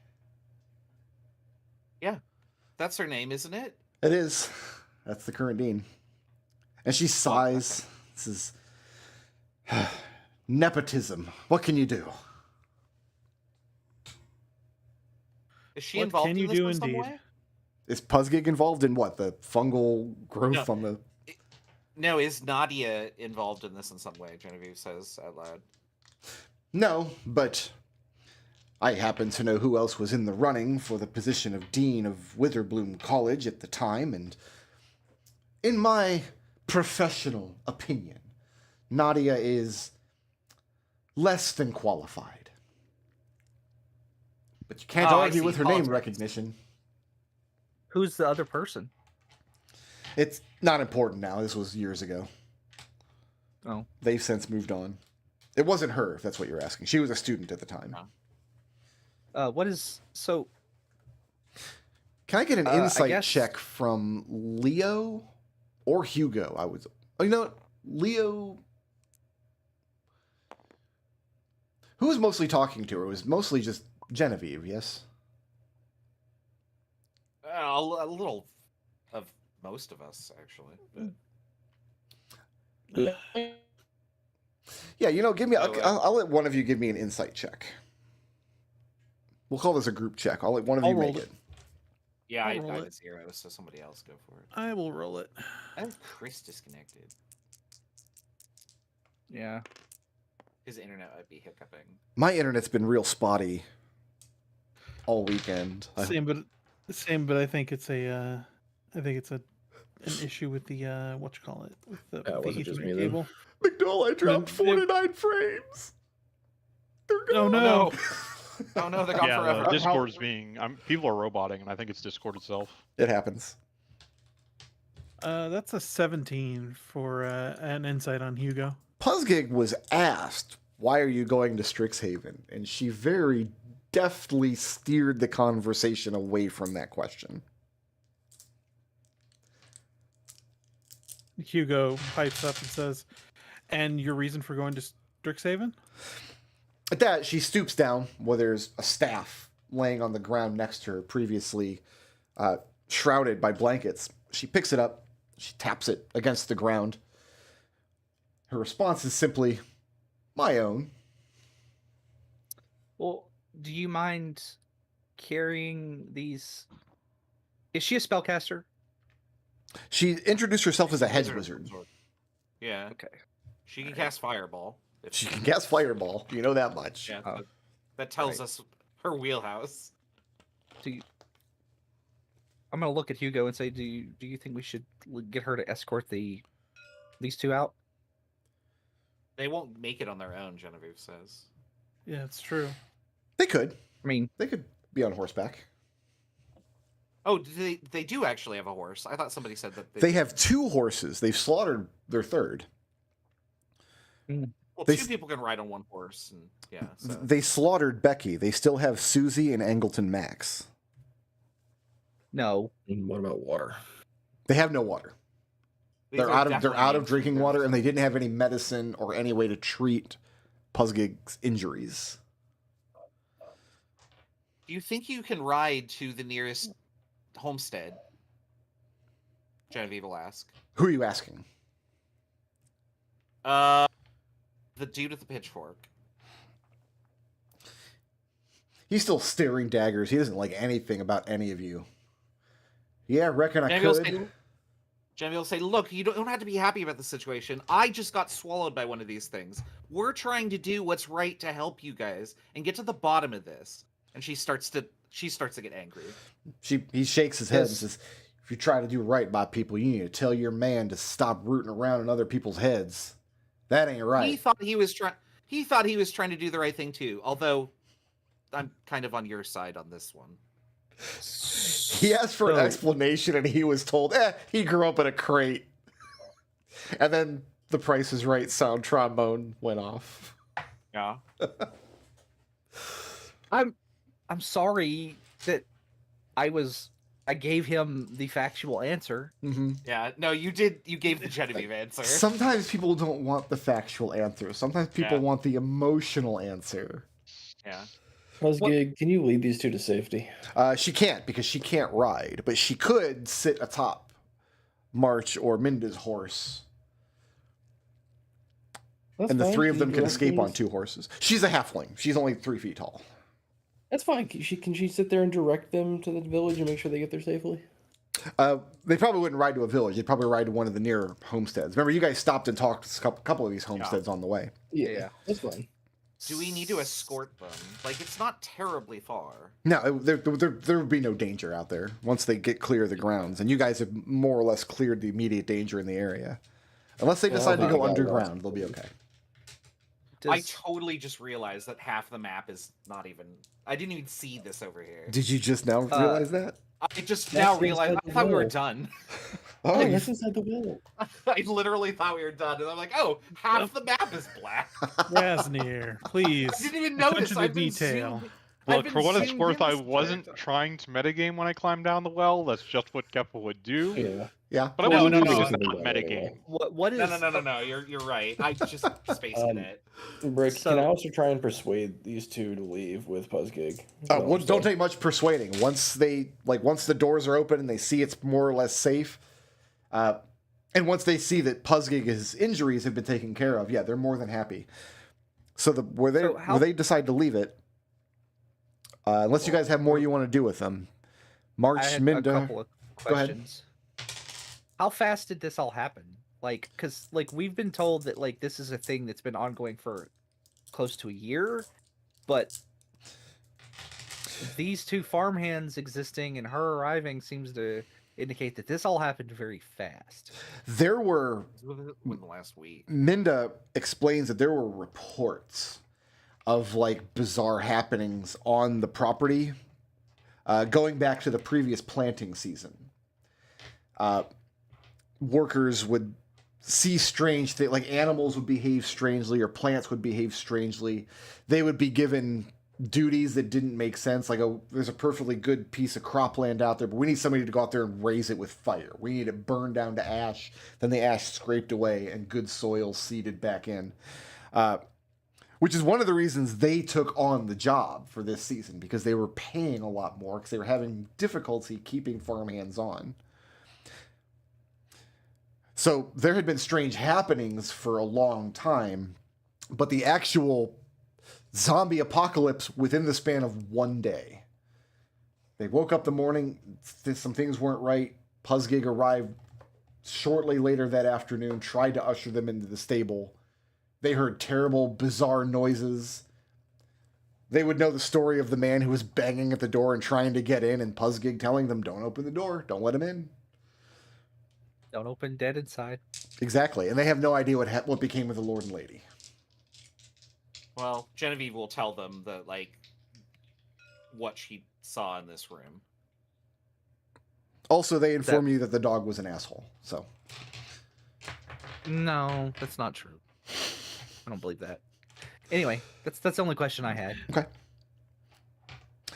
That's her name, isn't it? It is. That's the current dean. And she sighs. This is nepotism. What can you do? Is she What involved can in you this do in some indeed? way? Is Puzzgig involved in what? The fungal growth No. on the... No, is Nadia involved in this in some way? Genevieve says out loud. No, but I happen to know who else was in the running for the position of Dean of Witherbloom College at the time, and in my professional opinion, Nadia is less than qualified. But you can't Oh, I argue see. with her name Politics. recognition. Who's the other person? It's not important now. This was years ago. Oh. They've since moved on. It wasn't her, if that's what you're asking. She was a student at the time. What is so? Can I get an I insight guess- check from Leo or Hugo? Oh, you know what? Leo. Who was mostly talking to her? It was mostly just Genevieve, yes? A little of most of us, actually. But... Yeah, you know, give me. So, I'll let one of you give me an insight check. We'll call this a group check. I'll let one of I'll you roll make it. it. Yeah, I'll I roll have it. 0, so somebody else go for it. I will roll it. I have Chris disconnected. Yeah. His internet might be hiccuping. My internet's been real spotty all weekend. Same, but I think it's an issue with the what you call it with the, It wasn't just Ethernet me then. cable. McDohl, I dropped Then- 49 frames. They're Oh gone. no! Oh no, they're gone Yeah, forever. Discord's being. People are roboting, and I think it's Discord itself. It happens. That's a 17 for an insight on Hugo. Puzzgig was asked, "Why are you going to Strixhaven?" And she very deftly steered the conversation away from that question. Hugo pipes up and says, "And your reason for going to Strixhaven?" At that, she stoops down where there's a staff laying on the ground next to her, previously shrouded by blankets. She picks it up. She taps it against the ground. Her response is simply, "My own." Well, do you mind carrying these? Is she a spellcaster? She introduced herself as a hedge wizard. Yeah. Okay. She can cast Fireball. She can cast Fireball. You know that much. Yeah. Oh. That tells Right. us her wheelhouse. I'm gonna look at Hugo and say, do you think we should get her to escort these two out? They won't make it on their own, Genevieve says. Yeah, it's true. They could. I mean, They could be on horseback. Oh, they do actually have a horse. I thought somebody said that They have 2 horses. They've slaughtered their third. Well, they 2 s- people can ride on one horse, and yeah. So. They slaughtered Becky. They still have Susie and Angleton Max. no. And what about water? They have no water. These They're are out of definitely drinking named water, and they troopers. didn't have any medicine or any way to treat Puzzgig's injuries. Do you think you can ride to the nearest homestead? Genevieve will ask. Who are you asking? The dude with the pitchfork. He's still staring daggers. He doesn't like anything about any of you. Yeah, I reckon I Genevieve will could. say, Genevieve will say, "Look, you don't have to be happy about the situation. I just got swallowed by one of these things. We're trying to do what's right to help you guys and get to the bottom of this." And she starts to get angry. He shakes his head and Yes. says, "If you try to do right by people, you need to tell your man to stop rooting around in other people's heads. That ain't right." He thought he was trying to do the right thing too. Although, I'm kind of on your side on this one. He asked for an So- explanation, and he was told, he grew up in a crate. And then the Price is Right sound trombone went off. Yeah. I'm sorry that I gave him the factual answer. Mm-hmm. Yeah. No, you did. You gave the Genevieve answer. Sometimes people don't want the factual answer. Sometimes people Yeah. want the emotional answer. Yeah. Puzzgig, can you lead these 2 to safety? She can't, because she can't ride, but she could sit atop March or Minda's horse, That's and the fine. 3 of Can them you can direct escape them on 2 horses. She's a halfling. She's only 3 feet tall. That's fine. Can she sit there and direct them to the village and make sure they get there safely? They probably wouldn't ride to a village. They'd probably ride to one of the near homesteads. Remember, you guys stopped and talked to a couple of these homesteads on the way. Yeah. That's fine. Do we need to escort them? Like, it's not terribly far. No, there would be no danger out there once they get clear of the grounds. And you guys have more or less cleared the immediate danger in the area. Unless they decide to I go got underground, lost. they'll be okay. I Does, totally just realized that half the map is not even. I didn't even see this over here. Did you just now realize that? I just That's now realized. inside I the thought we were wall. done. Oh, you- that's inside the wall. I literally thought we were done, and I'm like, oh, half the map is black. Razanir, please. I didn't even notice. Attention to I've been detail. zoomed- I've Look, been for what it's zoomed worth, in I this wasn't entire time. trying to metagame when I climbed down the well. That's just what Geppa would do. Yeah. yeah. But I No, wasn't no, doing no, it no. not metagame. what is No. You're right. I just spacing it. Brick, So- can I also try and persuade these 2 to leave with Puzzgig? Well, don't take much persuading. Once the doors are open and they see it's more or less safe, and once they see that Puzzgig's injuries have been taken care of, yeah, they're more than happy. So where they decide to leave it, unless you guys have more you want to do with them, March, I had Minda. a couple of Go ahead. questions. How fast did this all happen? Like, because we've been told that this is a thing that's been ongoing for close to a year, but these 2 farmhands existing and her arriving seems to indicate that this all happened very fast. There were Within the last week. Minda explains that there were reports of like bizarre happenings on the property, going back to the previous planting season. Workers would see strange things, like animals would behave strangely or plants would behave strangely. They would be given duties that didn't make sense. Like, there's a perfectly good piece of cropland out there, but we need somebody to go out there and raise it with fire. We need it burned down to ash, then the ash scraped away and good soil seeded back in. Which is one of the reasons they took on the job for this season, because they were paying a lot more because they were having difficulty keeping farmhands on. So there had been strange happenings for a long time, but the actual zombie apocalypse within the span of one day. They woke up the morning, some things weren't right. Puzzgig arrived shortly later that afternoon, tried to usher them into the stable. They heard terrible, bizarre noises. They would know the story of the man who was banging at the door and trying to get in, and Puzzgig telling them, don't open the door, don't let him in. Don't open dead inside. Exactly, and they have no idea what became of the Lord and Lady. Well, Genevieve will tell them that, like, what she saw in this room. Also, they inform you that the dog was an asshole, so. No, that's not true. I don't believe that. Anyway, that's the only question I had. Okay.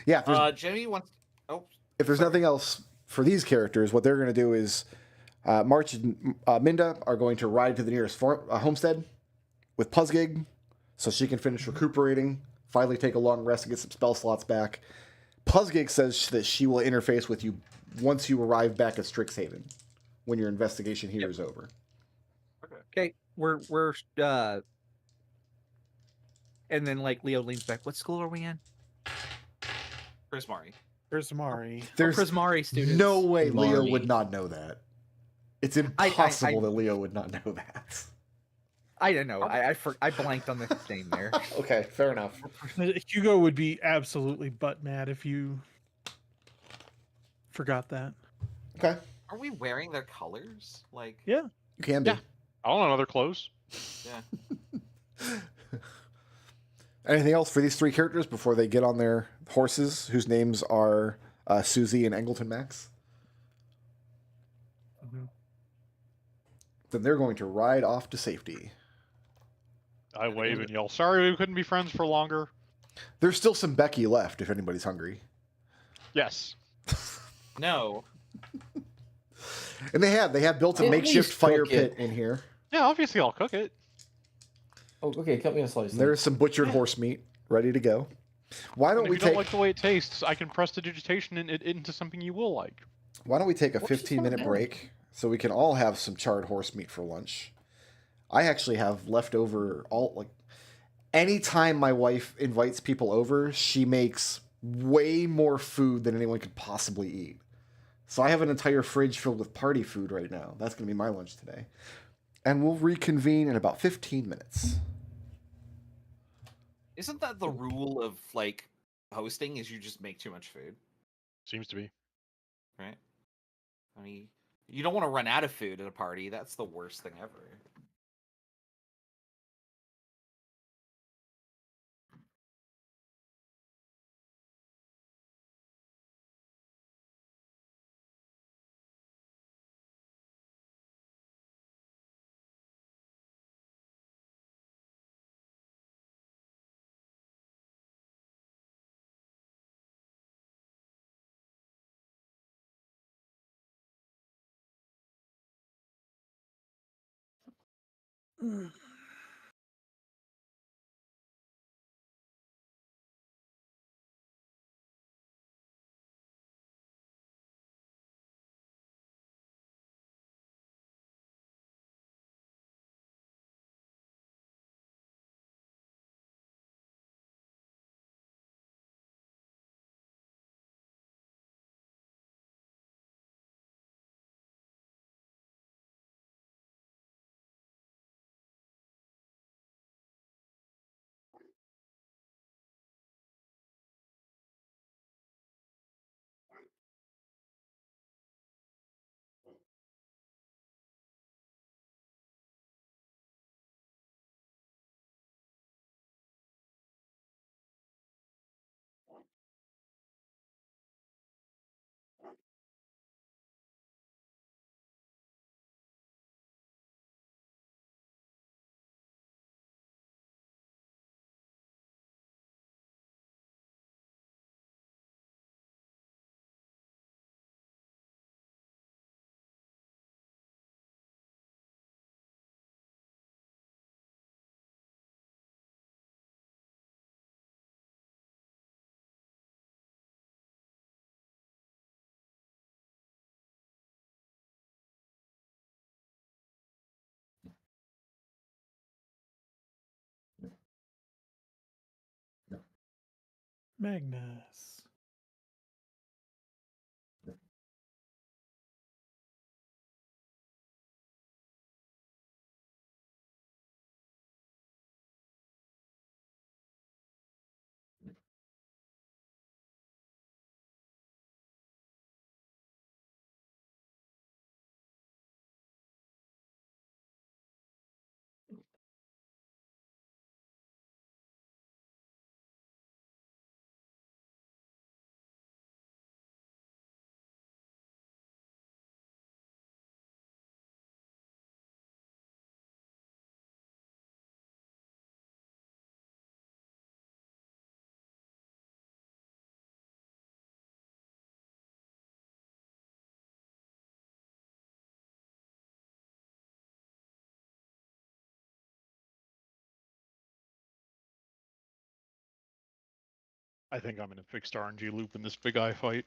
Yeah, Genevieve wants... Oh. If there's nothing else for these characters, what they're going to do is March and Minda are going to ride to the nearest homestead with Puzzgig so she can finish recuperating, finally take a long rest and get some spell slots back. Puzzgig says that she will interface with you once you arrive back at Strixhaven, when your investigation here is over. Okay, we're and then like Leo leans back. What school are we in? Prismari. Prismari. There's Prismari students. no way Leo Mari. would not know that. It's impossible that Leo would not know that. I don't know. I blanked on the name there. Okay, fair enough. Hugo would be absolutely butt mad if you forgot that. Okay, Are we wearing their colors? Like, Yeah. you can be. Yeah. I don't know other clothes. yeah. Anything else for these three characters before they get on their horses, whose names are Susie and Angleton Max? Mm-hmm. Then they're going to ride off to safety. I wave and yell, sorry we couldn't be friends for longer. There's still some Becky left if anybody's hungry. Yes. No. And they have built a At makeshift least fire cook it. pit in here. Yeah, obviously I'll cook it. Oh, okay, cut me a slice. then. There's some butchered horse meat ready to go. Why don't And if we you don't take like the way it tastes, I can press the digitation into something you will like. Why don't we take a What's this 15-minute about? break so we can all have some charred horse meat for lunch? I actually have leftover anytime my wife invites people over, she makes way more food than anyone could possibly eat. So I have an entire fridge filled with party food right now. That's going to be my lunch today. And we'll reconvene in about 15 minutes. Isn't that the rule of, like, hosting, is you just make too much food, Seems to be. right? I mean, you don't want to run out of food at a party. That's the worst thing ever. Magnus. I think I'm in a fixed RNG loop in this big eye fight.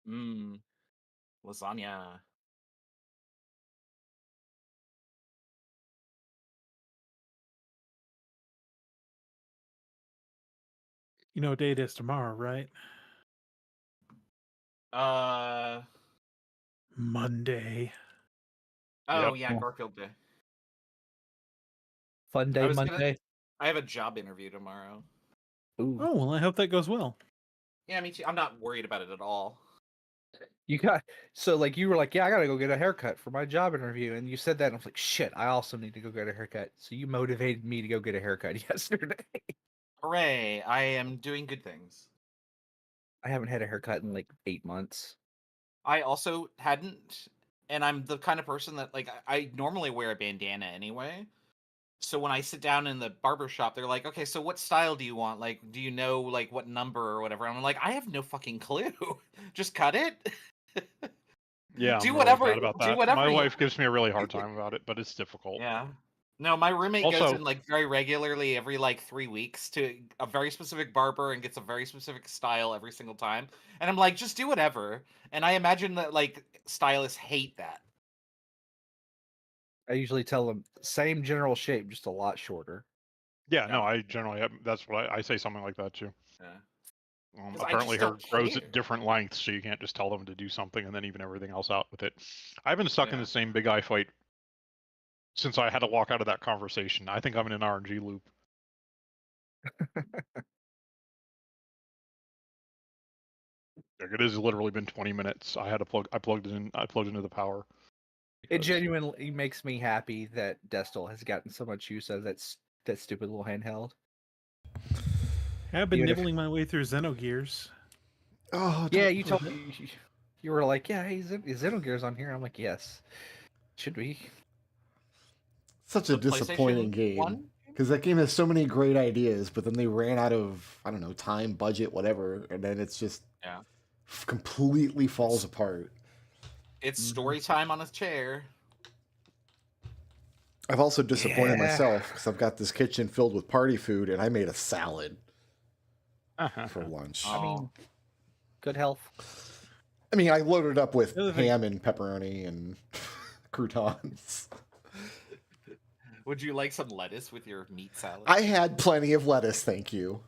Mmm. Lasagna. You know what day it is tomorrow, right? Uh. Monday. Oh Yep. yeah, Garfield Day. Fun day Monday. I have a job interview tomorrow. Ooh. Oh, well, I hope that goes well. Yeah, me too. I'm not worried about it at all. You got so like you were like, yeah, I gotta go get a haircut for my job interview, and you said that, and I was like, shit, I also need to go get a haircut. So you motivated me to go get a haircut yesterday. Hooray! I am doing good things. I haven't had a haircut in like 8 months. I also hadn't, and I'm the kind of person that like I normally wear a bandana anyway. So when I sit down in the barber shop, they're like, "Okay, so what style do you want? Like, do you know like what number or whatever?" I'm like, "I have no fucking clue. Just cut it." Yeah, I'm do really whatever. bad about Do that. whatever. My you- wife gives me a really hard time about it, but it's difficult. Yeah. No, my roommate goes Also- in like very regularly every like 3 weeks to a very specific barber and gets a very specific style every single time. And I'm like, just do whatever. And I imagine that like stylists hate that. I usually tell them same general shape, just a lot shorter. Yeah, no, Yeah. I generally that's what I say something like that too. Yeah. 'Cause I Apparently, just hair don't grows care. at different lengths, so you can't just tell them to do something and then even everything else out with it. I've been stuck in Yeah. the same big eye fight since I had to walk out of that conversation. I think I'm in an RNG loop. Like, it has literally been 20 minutes. I plugged it in. I plugged into the power. It because- genuinely makes me happy that Destil has gotten so much use out of that stupid little handheld. I've been Even if- nibbling my way through Xenogears. Oh, Yeah, don't you play told that. me you were like, yeah, hey, Xenogears on here. I'm like, yes, should we? Such a The disappointing PlayStation game. 1? Because that game has so many great ideas, but then they ran out of, I don't know, time, budget, whatever, and then it's just Yeah. completely falls apart. It's story time on a chair. I've also disappointed Yeah. myself because I've got this kitchen filled with party food, and I made a salad for lunch. Oh. I mean, good health. I mean, I loaded up with The other thing- ham and pepperoni and croutons. Would you like some lettuce with your meat salad? I had plenty of lettuce, thank you.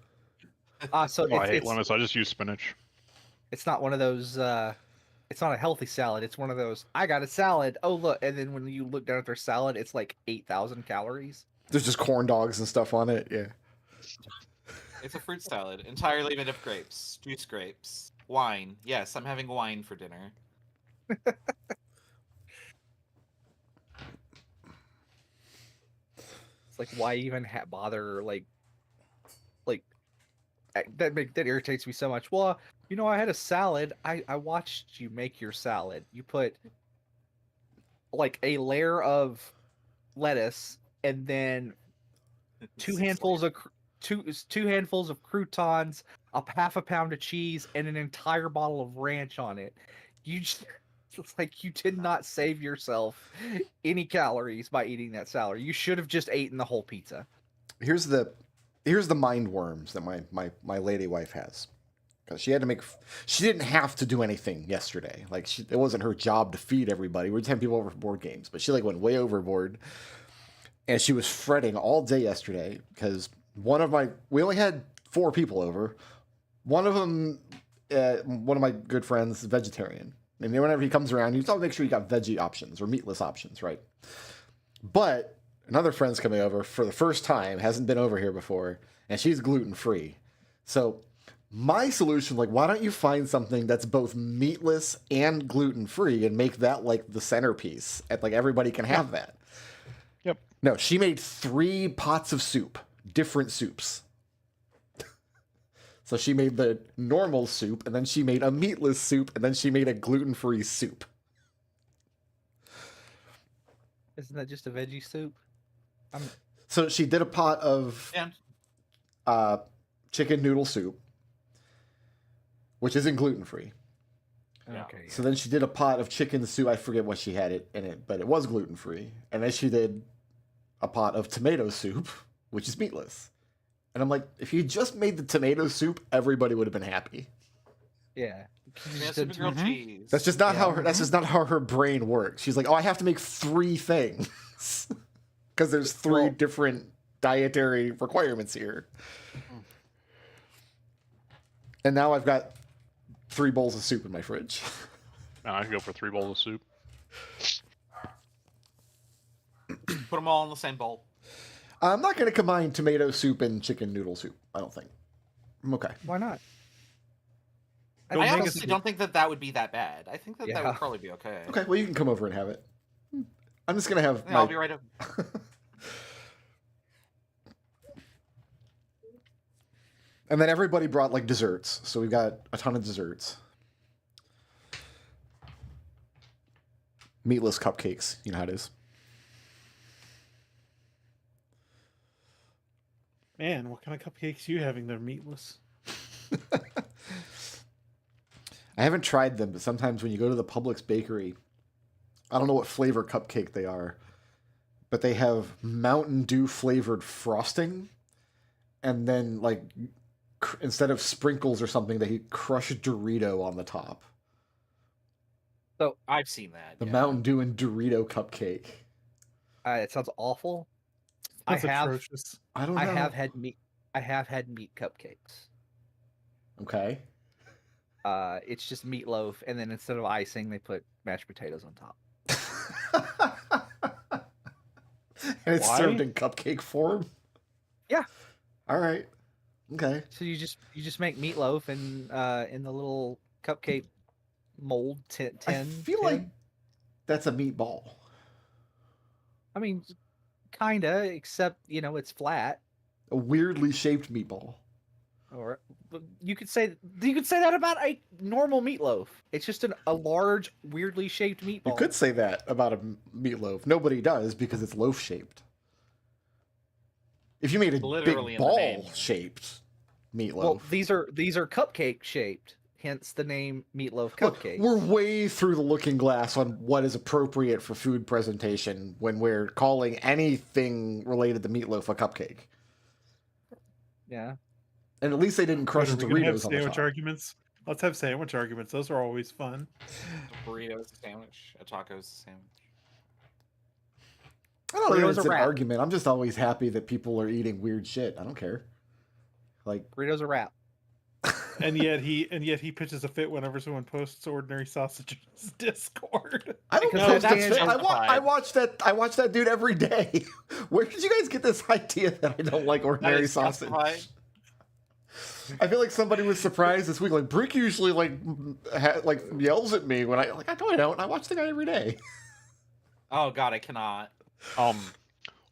So Oh, I hate it's lettuce. I just use spinach. it's not one of those. It's not a healthy salad. It's one of those. I got a salad. Oh look, and then when you look down at their salad, it's like 8,000 calories. There's just corn dogs and stuff on it. Yeah. It's a fruit salad, entirely made of grapes, juice grapes, wine. Yes, I'm having wine for dinner. It's like, why even bother? Like that irritates me so much. Well, you know, I had a salad. I watched you make your salad. You put like a layer of lettuce and then two handfuls of two handfuls of croutons, half a pound of cheese, and an entire bottle of ranch on it. You just, it's like you did not save yourself any calories by eating that salad. You should have just eaten the whole pizza. Here's the mind worms that my lady wife has. Because she didn't have to do anything yesterday. Like it wasn't her job to feed everybody. We're just having people over for board games, but she like went way overboard, and she was fretting all day yesterday because we only had 4 people over. One of them, one of my good friends, is vegetarian, and then whenever he comes around, you just make sure you got veggie options or meatless options, right? But another friend's coming over for the first time, hasn't been over here before, and she's gluten free. So my solution, like, why don't you find something that's both meatless and gluten free and make that like the centerpiece, and like everybody can have that. Yep. No, she made 3 pots of soup, different soups. So she made the normal soup, and then she made a meatless soup, and then she made a gluten-free soup. Isn't that just a veggie soup? So she did a pot of And chicken noodle soup, which isn't gluten-free. Yeah. Okay. So then she did a pot of chicken soup. I forget what she had it in it, but it was gluten-free. And then she did a pot of tomato soup, which is meatless. And I'm like, if you just made the tomato soup, everybody would have been happy. Yeah. You Yes, just did grilled two- cheese. That's just not Yeah. how her. That's just not how her brain works. She's like, oh, I have to make 3 things because there's 3 Well- different dietary requirements here. And now I've got 3 bowls of soup in my fridge. Man, I could go for 3 bowls of soup. Put them all in the same bowl. I'm not going to combine tomato soup and chicken noodle soup. I don't think. I'm okay. Why not? Don't I make us honestly don't think that would be that bad. I think that Yeah. would probably be okay. Okay, well, you can come over and have it. I'm just going to have Yeah, I'll be right up. And then everybody brought, like, desserts. So we've got a ton of desserts. Meatless cupcakes. You know how it is. Man, what kind of cupcakes you having? They're meatless. I haven't tried them, but sometimes when you go to the Publix bakery, I don't know what flavor cupcake they are, but they have Mountain Dew flavored frosting, and then, like, instead of sprinkles or something, they crush Dorito on the top. I've seen that. The yeah. Mountain Dew and Dorito cupcake. It sounds awful. That's I have atrocious. I don't know. I have had meat cupcakes. Okay. It's just meatloaf, and then instead of icing, they put mashed potatoes on top. And it's Why? served in cupcake form? Yeah. All right. Okay. So you just make meatloaf and in the little cupcake mold tin. I feel like that's a meatball. I mean, kinda, except it's flat. A weirdly shaped meatball. Or you could say that about a normal meatloaf. It's just a large, weirdly shaped meatball. You could say that about a meatloaf. Nobody does because it's loaf shaped. If you made a Literally big in the name. ball shaped meatloaf. Well, these are cupcake shaped, hence the name meatloaf Look, cupcake. we're way through the looking glass on what is appropriate for food presentation when we're calling anything related to meatloaf a cupcake. Yeah. And at least they didn't crush Are we gonna have Doritos on the sandwich top. arguments? Let's have sandwich arguments. Those are always fun. A burrito's a sandwich. A taco's a sandwich. I don't know if Burrito's it's a an wrap. argument. I'm just always happy that people are eating weird shit. I don't care. Like, Burrito's a wrap. And yet he pitches a fit whenever someone posts ordinary sausages Discord. I don't Because post that's that shit. I justified. watch that dude every day. Where did you guys get this idea that I don't like That ordinary is sausage? justified. I feel like somebody was surprised this week. Like Brick usually yells at me when I don't. I watch the guy every day. Oh god, I cannot.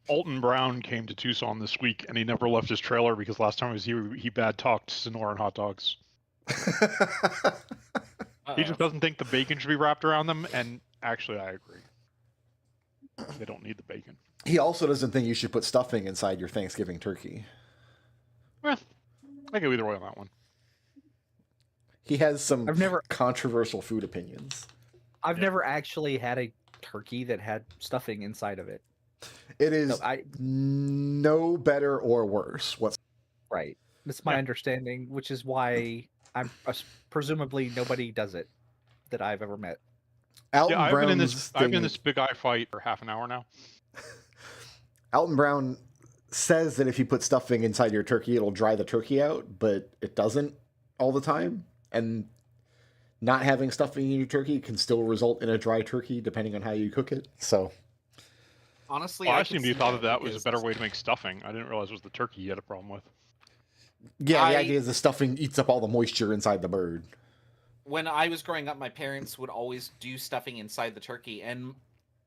Alton Brown came to Tucson this week, and he never left his trailer because last time I was here, he bad talked Sonoran hot dogs. He just doesn't think the bacon should be wrapped around them, and actually, I agree. They don't need the bacon. He also doesn't think you should put stuffing inside your Thanksgiving turkey. Well, I go either way on that one. He has some I've never- controversial food opinions. I've Yeah. never actually had a turkey that had stuffing inside of it. It is So no better or worse. What's right. That's my Yeah. understanding, which is why presumably nobody does it that I've ever met. Alton Yeah, I've been in Brown's this. I've been in thing- this big eye fight for half an hour now. Alton Brown says that if you put stuffing inside your turkey, it'll dry the turkey out, but it doesn't all the time. And not having stuffing in your turkey can still result in a dry turkey, depending on how you cook it. So, Honestly, Well, I I can assumed you see thought that was a because better way to make stuffing. I didn't realize it was the turkey you had a problem with. yeah, the I- idea is the stuffing eats up all the moisture inside the bird. when I was growing up, my parents would always do stuffing inside the turkey, and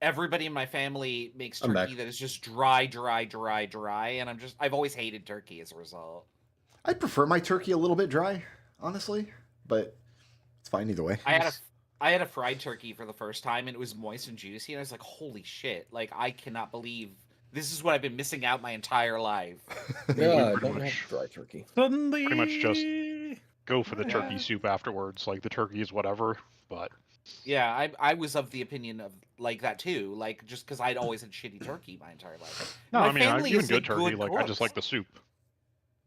everybody in my family makes I'm back. turkey that is just dry, and I've always hated turkey as a result. I prefer my turkey a little bit dry, honestly, but it's fine either way. I had a fried turkey for the first time, and it was moist and juicy, and I was like, holy shit, like, I cannot believe this is what I've been missing out my entire life. Yeah, I pretty don't much- have dry turkey. Suddenly, Pretty much just Go for the turkey Yeah. soup afterwards. Like the turkey is whatever, but Yeah, I was of the opinion of like that too, like just because I'd always had shitty turkey my entire life. no, My I mean, family even is a good turkey. good Like I just cooks. like the soup.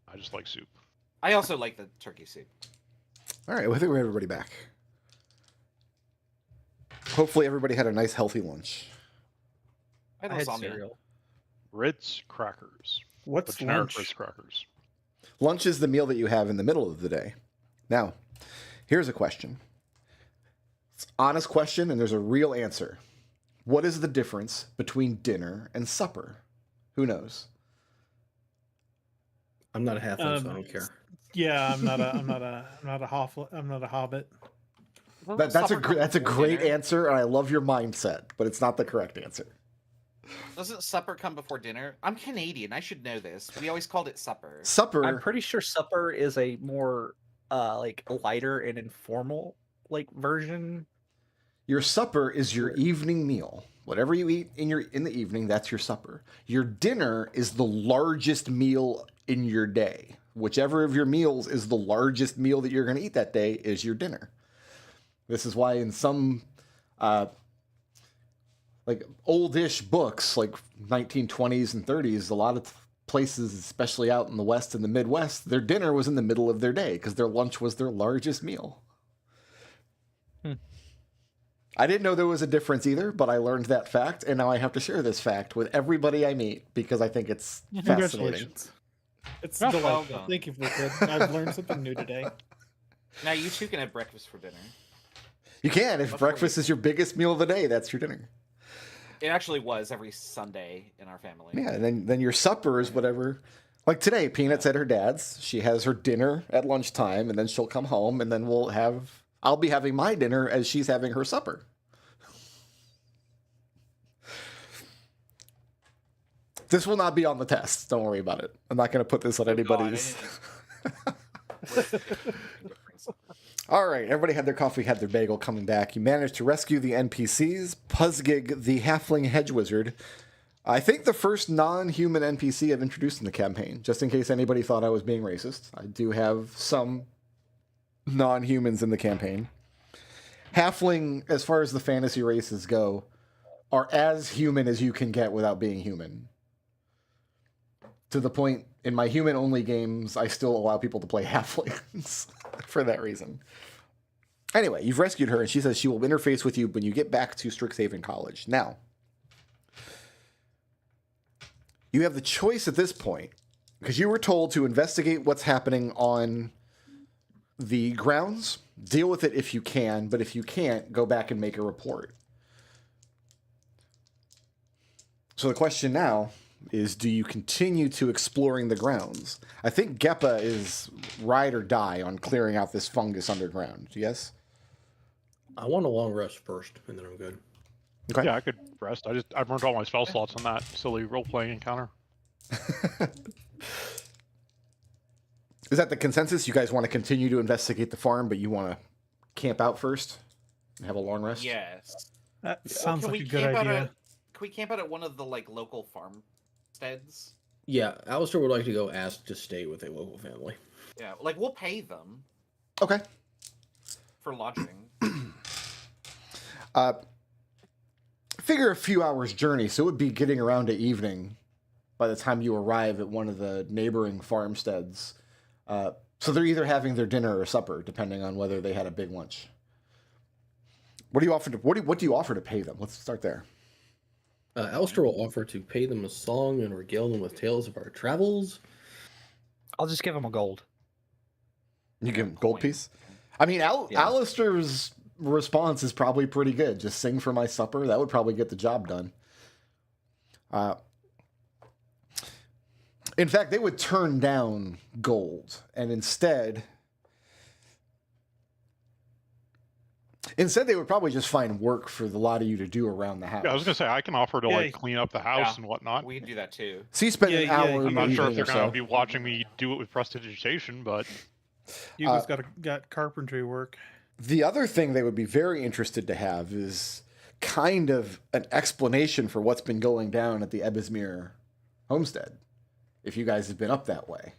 I just like soup. I also like the turkey soup. All right, well, I think we have everybody back. Hopefully everybody had a nice, healthy lunch. I I had had lasagna. cereal. Ritz crackers. What's But generic lunch? Ritz crackers. Lunch is the meal that you have in the middle of the day. Now, here's a question. It's an honest question, and there's a real answer. What is the difference between dinner and supper? Who knows? I'm not a halfling, so I don't care. Yeah, I'm not a hobbit. Doesn't That's supper come a before great dinner? answer, and I love your mindset, but it's not the correct answer. Doesn't supper come before dinner? I'm Canadian. I should know this. We always called it supper. Supper. I'm pretty sure supper is a more like lighter and informal like version. Your supper is your evening meal. Whatever you eat in the evening, that's your supper. Your dinner is the largest meal in your day. Whichever of your meals is the largest meal that you're going to eat that day is your dinner. This is why in some like oldish books, like 1920s and 30s, a lot of places, especially out in the West and the Midwest, their dinner was in the middle of their day because their lunch was their largest meal. I didn't know there was a difference either, but I learned that fact, and now I have to share this fact with everybody I meet because I think it's fascinating. Congratulations. It's Well delightful. done. Thank you for that. I've learned something new today. Now you two can have breakfast for dinner. You can. If Before breakfast is your biggest meal of the day, that's your dinner. It actually was every Sunday in our family. Yeah, and then your supper is whatever. Like today, Peanut's at her dad's. She has her dinner at lunchtime, and then she'll come home, and then I'll be having my dinner as she's having her supper. This will not be on the test. Don't worry about it. I'm not going to put this on anybody's. All right, everybody had their coffee, had their bagel. Coming back, you managed to rescue the NPCs. Puzzgig, the halfling hedge wizard. I think the first non-human NPC I've introduced in the campaign, just in case anybody thought I was being racist. I do have some non-humans in the campaign. Halfling, as far as the fantasy races go, are as human as you can get without being human. To the point, in my human-only games, I still allow people to play halflings for that reason. Anyway, you've rescued her, and she says she will interface with you when you get back to Strixhaven College. Now, you have the choice at this point, because you were told to investigate what's happening on the grounds, deal with it if you can, but if you can't, go back and make a report. So the question now is, do you continue to exploring the grounds? I think Geppa is ride or die on clearing out this fungus underground. Yes? I want a long rest first, and then I'm good. Okay. Yeah, I could rest. I burned all my spell slots on that silly role-playing encounter. Is that the consensus? You guys want to continue to investigate the farm, but you want to camp out first and have a long rest? Yes. That sounds Can like we a good camp out idea. Can we camp out at one of the local farmsteads? Yeah, Alister would like to go ask to stay with a local family. Yeah, we'll pay them Okay. for lodging. Figure a few hours journey, so it would be getting around to evening by the time you arrive at one of the neighboring farmsteads. So they're either having their dinner or supper, depending on whether they had a big lunch. What do you offer to pay them? Let's start there. Alister will offer to pay them a song and regale them with tales of our travels. I'll just give him a gold. You give them gold piece. I mean, Yeah. Alister's response is probably pretty good. Just sing for my supper. That would probably get the job done. In fact, they would turn down gold, and instead they would probably just find work for the lot of you to do around the house. Yeah, I was gonna say I can offer to Yeah. clean up the house Yeah. and whatnot. We can do that too. So you spend an Yeah, hour. yeah, in I'm the not sure if evening they're or gonna so. be watching me do it with prestidigitation, but Hugo's got carpentry work. The other thing they would be very interested to have is kind of an explanation for what's been going down at the Ebismere homestead, if you guys have been up that way.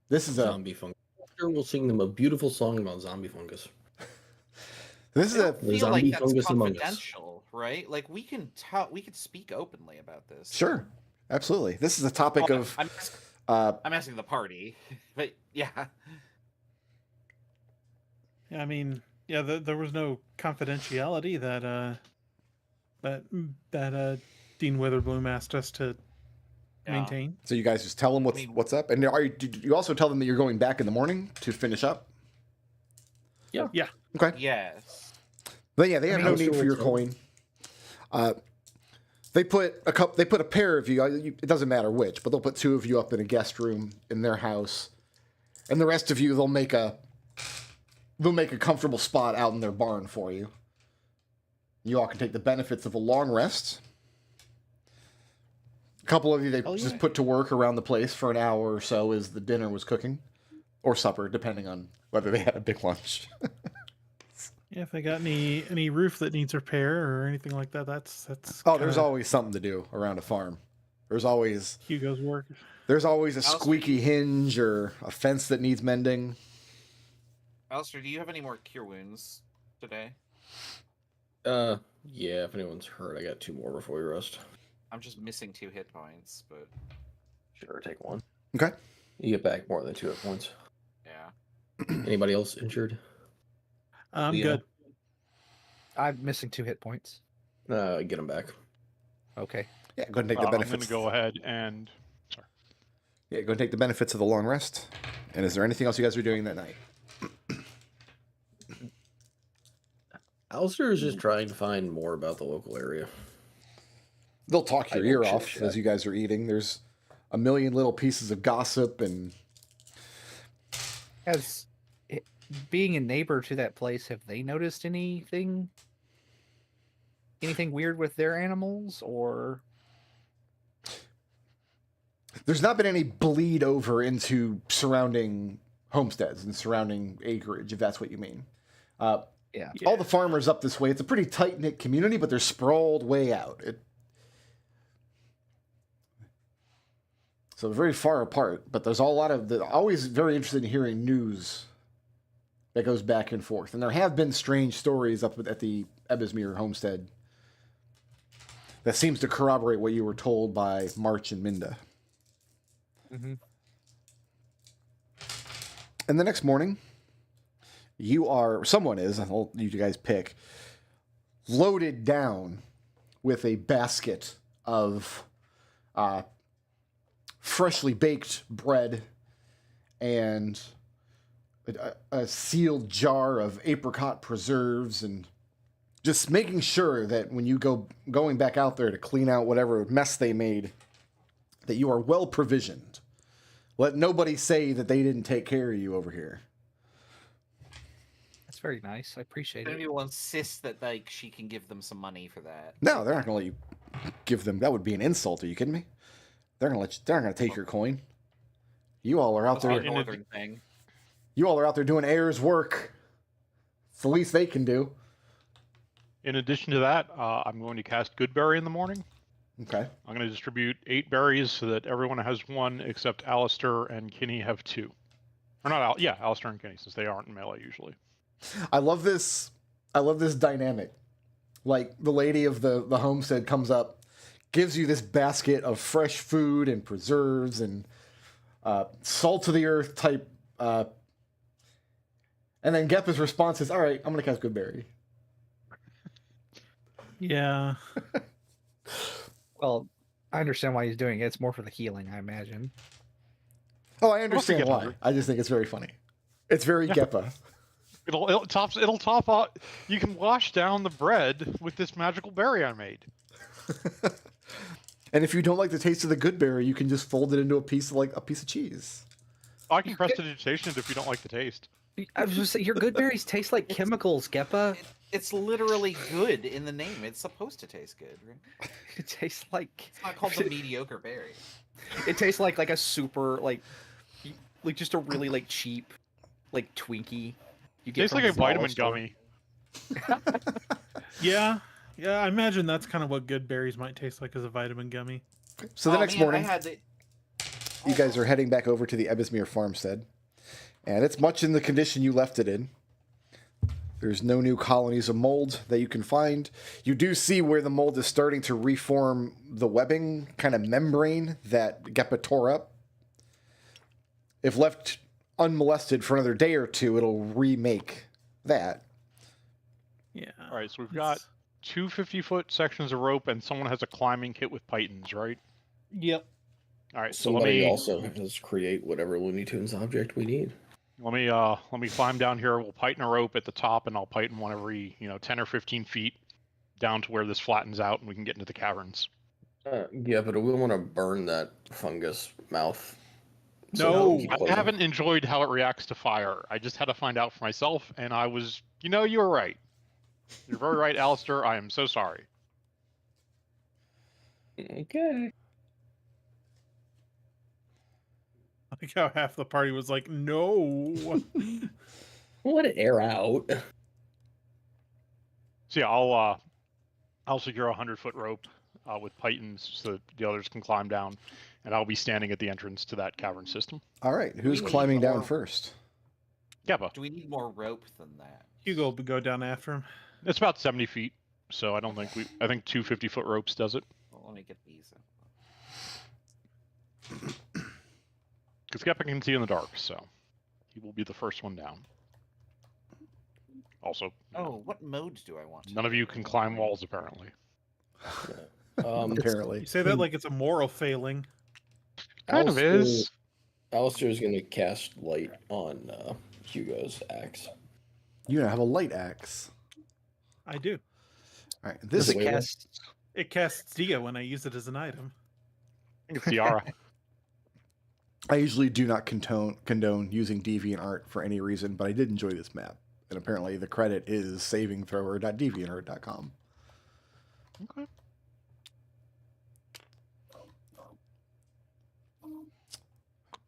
This is Zombie fungus. Alister will sing them a beautiful song about zombie fungus. this is I a don't feel zombie like that's fungus among us. confidential, right? Like we can speak openly about this. sure, absolutely. This is a topic of I'm asking the party, but yeah. Yeah, I mean, yeah, there was no confidentiality that Dean Witherbloom asked us to maintain. So you guys just tell them what's up, and did you also tell them that you're going back in the morning to finish up? Yeah. Yeah. Okay. Yes. But yeah, they have no Alister need for will your tell coin. They put a pair of you. It doesn't matter which, but they'll put 2 of you up in a guest room in their house, and the rest of you they'll make a comfortable spot out in their barn for you. You all can take the benefits of a long rest. A couple of you they just put to work around the place for an hour or so as the dinner was cooking, or supper, depending on whether they had a big lunch. Yeah, if they got any roof that needs repair or anything like that, that's. Oh, there's always something to do around a farm. There's always Hugo's work. There's always a squeaky hinge or a fence that needs mending. Alister, do you have any more cure wounds today? Yeah, if anyone's hurt, I got 2 more before we rest. I'm just missing 2 hit points, but Sure, take 1. Okay. You get back more than 2 hit points. yeah. Anybody else injured? I'm Yeah. good. I'm missing 2 hit points. Get them back. Okay. Yeah, go ahead and take the I'm benefits. going to go ahead and... Sorry. Yeah, go and take the benefits of the long rest. And is there anything else you guys are doing that night? Alister is just trying to find more about the local area. They'll talk your I ear won't off chit-chat. as you guys are eating. There's a million little pieces of gossip and As being a neighbor to that place, have they noticed anything weird with their animals, or there's not been any bleed over into surrounding homesteads and surrounding acreage, if that's what you mean. yeah. All the farmers up this way, it's a pretty tight-knit community, but they're sprawled way out. So they're very far apart, but there's they're always very interested in hearing news that goes back and forth. And there have been strange stories up at the Ebismere homestead that seems to corroborate what you were told by March and Minda. Mm-hmm. And the next morning, someone is, I'll you guys pick, loaded down with a basket of freshly baked bread and a sealed jar of apricot preserves, and just making sure that when you going back out there to clean out whatever mess they made, that you are well provisioned. Let nobody say that they didn't take care of you over here. That's very nice. I appreciate it. Maybe will insist that like she can give them some money for that. No, they're not going to let you give them. That would be an insult. Are you kidding me? They're going to they're not going to take your coin. You all are out That's our there. northern thing. You all are out there doing heirs' work. It's the least they can do. In addition to that, I'm going to cast Goodberry in the morning. Okay. I'm going to distribute 8 berries so that everyone has 1 except Alister and Kinney have 2. Or not, Alister and Kinney, since they aren't in melee usually. I love this dynamic. Like, the lady of the homestead comes up, gives you this basket of fresh food and preserves and salt of the earth type. And then Geppa's response is, all right, I'm going to cast Goodberry. Yeah. Well, I understand why he's doing it. It's more for the healing, I imagine. Oh, I understand get why. hungry. I just think it's very funny. It's very Geppa. It'll top out. You can wash down the bread with this magical berry I made. And if you don't like the taste of the Goodberry, you can just fold it into a piece of cheese. I can prestidigitation it if you don't like the taste. I was just saying, your good berries taste like chemicals, Geppa. It's literally good in the name. It's supposed to taste good. Right? It tastes like It's not called the mediocre berry. it tastes like a super like just a really like cheap like Twinkie. You get Tastes from like a the dollar vitamin store. gummy. Yeah. Yeah, I imagine that's kind of what good berries might taste like as a vitamin gummy. So the Oh, next man, morning, I had the... you guys are heading back over to the Ebismere farmstead. And it's much in the condition you left it in. There's no new colonies of mold that you can find. You do see where the mold is starting to reform the webbing kind of membrane that Geppa tore up. If left unmolested for another day or two, it'll remake that. Yeah. All right, so we've got 2 50-foot sections of rope, and someone has a climbing kit with pythons, right? Yep. All right, so Somebody also has create whatever Looney Tunes object we need. let me climb down here. We'll python a rope at the top, and I'll python one every 10 or 15 feet down to where this flattens out, and we can get into the caverns. Yeah, but we want to burn that fungus mouth. No. keep I poison. haven't enjoyed how it reacts to fire. I just had to find out for myself, and I was, you were right. You're very right, Alister. I am so sorry. Okay. I like how half the party was like, no. Let it air out. So yeah, I'll secure a 100-foot rope with pythons so that the others can climb down, and I'll be standing at the entrance to that cavern system. All right, who's We need climbing down more- first? Geppa. Do we need more rope than that? Hugo will go down after him. It's about 70 feet, so I don't think I think 2 50-foot ropes does it. Well, let me get these. Because Geppa can see in the dark, so he will be the first one down. Also, Oh, what modes do I want? to none of do? you can climb walls, apparently. Apparently. You say that like it's a moral failing. Kind of is. Alistair's going to cast light on Hugo's axe. You have a light axe. I do. All right, Does this it cast? It casts Dia when I use it as an item. I think it's Tiara. I usually do not condone using DeviantArt for any reason, but I did enjoy this map. And apparently the credit is savingthrower.deviantart.com. Okay.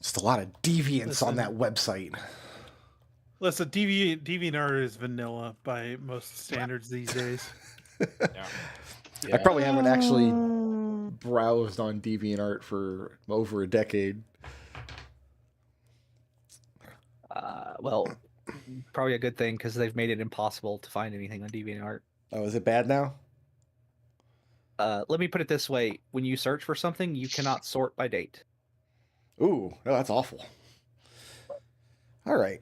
Just a lot of deviants on Listen. that website. Listen, DeviantArt is vanilla by most standards these days. Yeah. I probably haven't actually browsed on DeviantArt for over a decade. Well, probably a good thing because they've made it impossible to find anything on DeviantArt. Oh, is it bad now? Let me put it this way: when you search for something, you cannot sort by date. Ooh, no, that's awful. All right.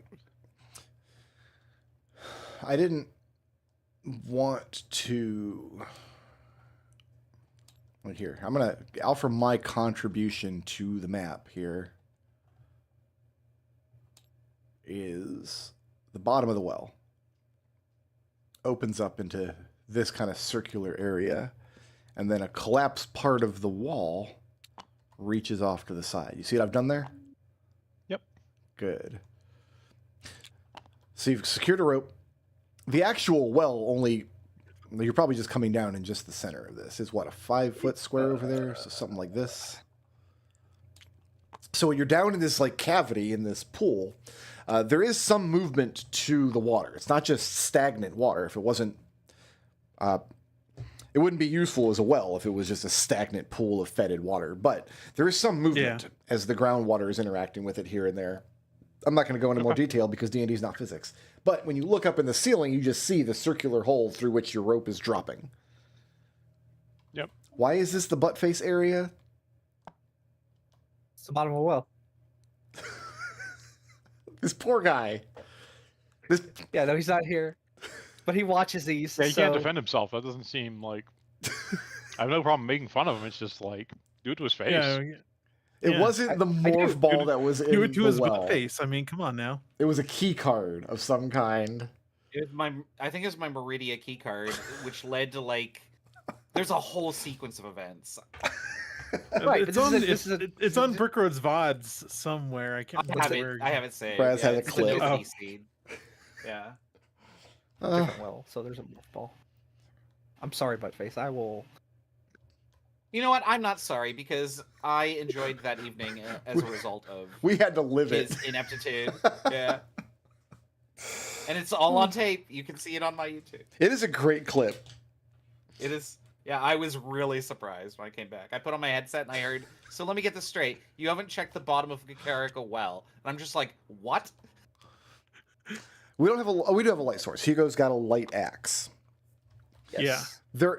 I didn't want to... Wait here. I'm going to offer my contribution to the map here. Is the bottom of the well. Opens up into this kind of circular area. And then a collapsed part of the wall reaches off to the side. You see what I've done there? Yep. Good. So you've secured a rope. The actual well only... You're probably just coming down in just the center of this. Is what, a 5-foot square over there? So something like this. So you're down in this like cavity in this pool. There is some movement to the water. It's not just stagnant water. If it wasn't... it wouldn't be useful as a well if it was just a stagnant pool of fetid water. But there is some movement as the groundwater is interacting with it here and there. I'm not going to go into more detail because D&D is not physics. But when you look up in the ceiling, you just see the circular hole through which your rope is dropping. Yep. Why is this the butt face area? It's the bottom of a well. This poor guy. Yeah, no, he's not here, but he watches these. Yeah, he so... can't defend himself. That doesn't seem like... I have no problem making fun of him. It's just like, do it to his face. Yeah, It Yeah. wasn't the I do. morph ball that was in do it to the his well. butt face. I mean, come on now. It was a key card of some kind. It was I think it was my Meridia key card, which led to like. There's a whole sequence of events. Right, it's but on, this is it's on Brickroad's VODs somewhere. I can't remember where. I have it saved. Braz has a it's clip. The Oh. Noki seed. Yeah. different well, so there's a morph ball. I'm sorry, Buttface. I will. You know what? I'm not sorry because I enjoyed that evening as a result of We had to live it. his ineptitude. Yeah. And it's all on tape. You can see it on my YouTube. It is a great clip. It is. Yeah, I was really surprised when I came back. I put on my headset and I heard, so let me get this straight. You haven't checked the bottom of Kakariko well. And I'm just like, what? We don't have a. We do have a light source. Hugo's got a light axe. Yes. There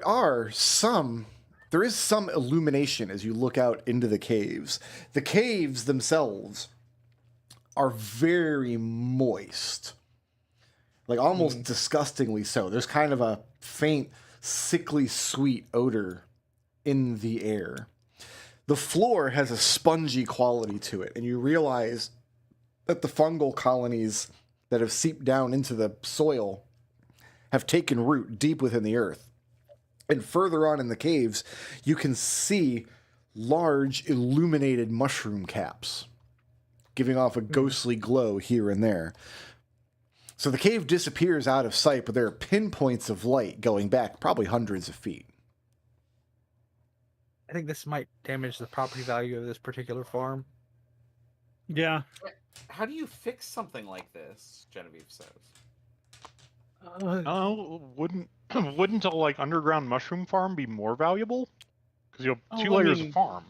is some illumination as you look out into the caves. The caves themselves are very moist. like almost disgustingly so. There's kind of a faint, sickly sweet odor in the air. The floor has a spongy quality to it, and you realize that the fungal colonies that have seeped down into the soil have taken root deep within the earth. And further on in the caves, you can see large illuminated mushroom caps giving off a ghostly glow here and there. So the cave disappears out of sight, but there are pinpoints of light going back probably hundreds of feet. I think this might damage the property value of this particular farm. Yeah. How do you fix something like this? Genevieve says. Oh, wouldn't a like underground mushroom farm be more valuable? Because you have 2 I layers mean, of farm.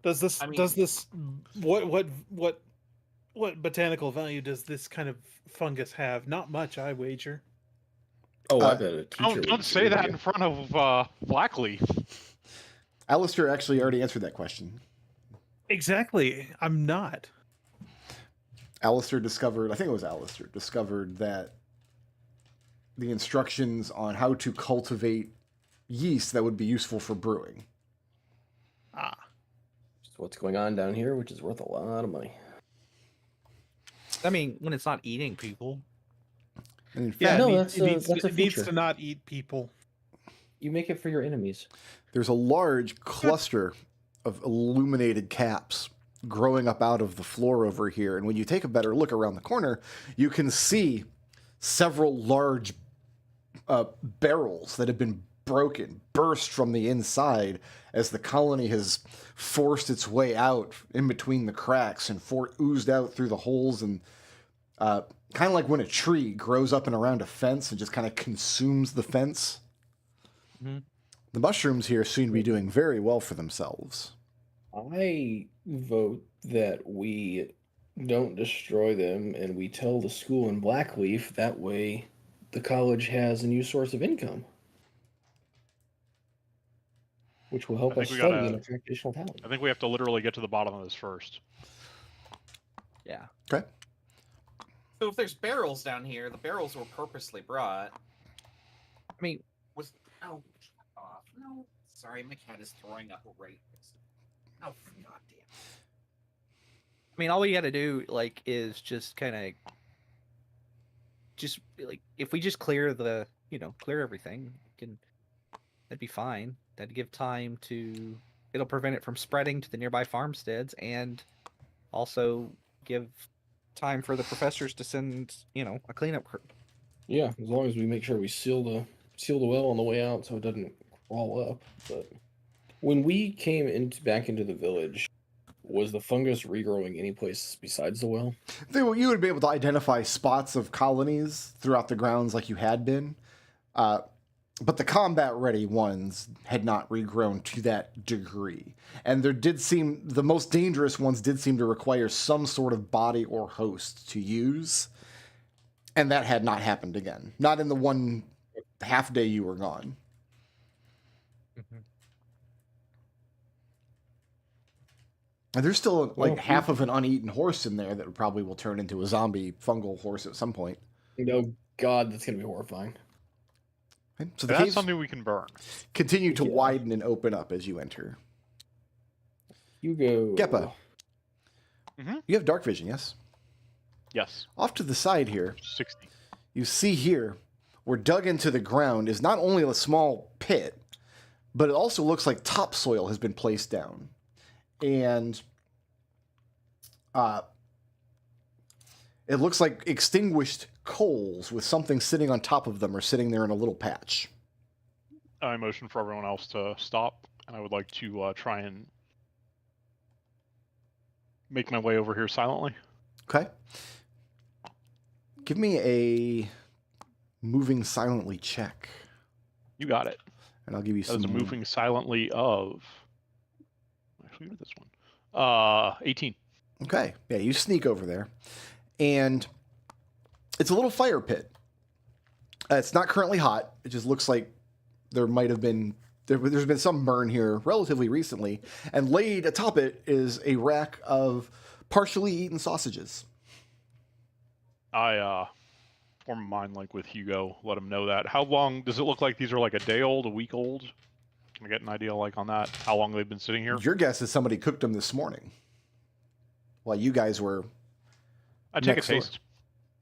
Does this I mean- does this what botanical value does this kind of fungus have? Not much, I wager. Oh, I bet a teacher. Don't say that in front of Blackleaf. Alister actually already answered that question. Exactly. I'm not. Alister discovered, I think it was Alister, discovered that the instructions on how to cultivate yeast that would be useful for brewing. Ah. Just what's going on down here, which is worth a lot of money. I mean, when it's not eating people. And in fact, Yeah, no, it needs that's a it needs feature. to not eat people. You make it for your enemies. there's a large cluster of illuminated caps growing up out of the floor over here. And when you take a better look around the corner, you can see several large barrels that have been broken, burst from the inside as the colony has forced its way out in between the cracks and oozed out through the holes, and kind of like when a tree grows up and around a fence and just kind of consumes the fence. Mhm. The mushrooms here seem to be doing very well for themselves. I vote that we don't destroy them and we tell the school in Blackleaf. That way, the college has a new source of income, which will help I us think we study gotta- and attract additional talent. I think we have to literally get to the bottom of this first. Yeah. Okay. So if there's barrels down here, the barrels were purposely brought. I mean, Was oh, shut off. No, sorry, my cat is throwing up right. Oh, goddamn. all we got to do like is just kind of just like if we just clear the clear everything, that'd be fine. That'd give time to. It'll prevent it from spreading to the nearby farmsteads, and also give time for the professors to send a cleanup crew. Yeah, as long as we make sure we seal the well on the way out so it doesn't crawl up. But when we came back into the village, was the fungus regrowing any place besides the well? You would be able to identify spots of colonies throughout the grounds like you had been. But the combat-ready ones had not regrown to that degree. And the most dangerous ones did seem to require some sort of body or host to use. And that had not happened again. Not in the one half day you were gone. And there's still half of an uneaten horse in there that probably will turn into a zombie fungal horse at some point. No, God, that's going to be horrifying. Okay, so the That's caves something we can burn. continue to Yeah. widen and open up as you enter. Hugo. Geppa. Mhm. You have dark vision, yes? Yes, Off to the side here, 60. you see here, where dug into the ground is not only a small pit, but it also looks like topsoil has been placed down. And it looks like extinguished coals with something sitting on top of them or sitting there in a little patch. I motion for everyone else to stop, and I would like to try and make my way over here silently. Okay. Give me a moving silently check. You got it. And I'll give you That some is a moving silently of. Actually, give me this one. 18. Okay. Yeah, you sneak over there. And it's a little fire pit. It's not currently hot. It just looks like there might have been... There's been some burn here relatively recently. And laid atop it is a rack of partially eaten sausages. I form a mind link with Hugo. Let him know that. How long does it look like these are like a day old, a week old? Can I get an idea like on that? How long they've been sitting here? Your guess is somebody cooked them this morning while you guys were. I take a next door. taste.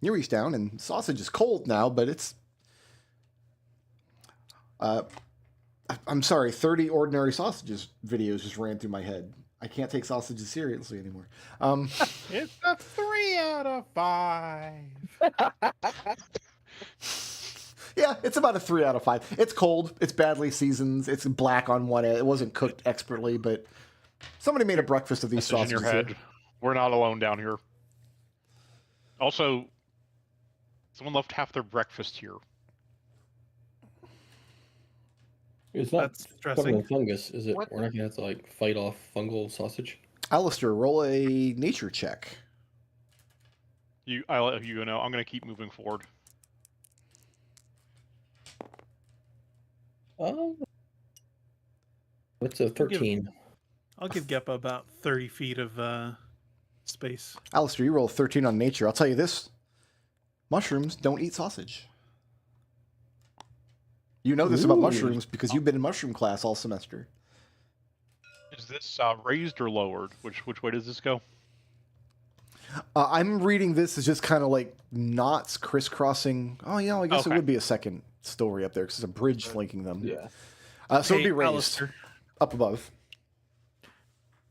You reach down, and sausage is cold now, but it's. I'm sorry, 30 ordinary sausages videos just ran through my head. I can't take sausages seriously anymore. It's a 3 out of 5. Yeah, it's about a 3 out of 5. It's cold. It's badly seasoned. It's black on one end. It wasn't cooked expertly, but somebody made a breakfast of these Message in sausages. your head. Here. We're not alone down here. Also, someone left half their breakfast here. It's not That's covered in stressing. fungus, is it? What We're not gonna have to like fight off fungal sausage. Alister, roll a nature check. I let Hugo know. I'm going to keep moving forward. What's a 13? I'll give Geppa about 30 feet of space. Alister, you roll 13 on nature. I'll tell you this. Mushrooms don't eat sausage. You know this about Ooh. mushrooms because you've been in mushroom class all semester. Is this raised or lowered? Which way does this go? I'm reading this as just kind of like knots crisscrossing. Oh, yeah, I guess it Okay. would be a second story up there because there's a bridge flanking them. Yeah. So it'd Hey, be raised Alister, up above.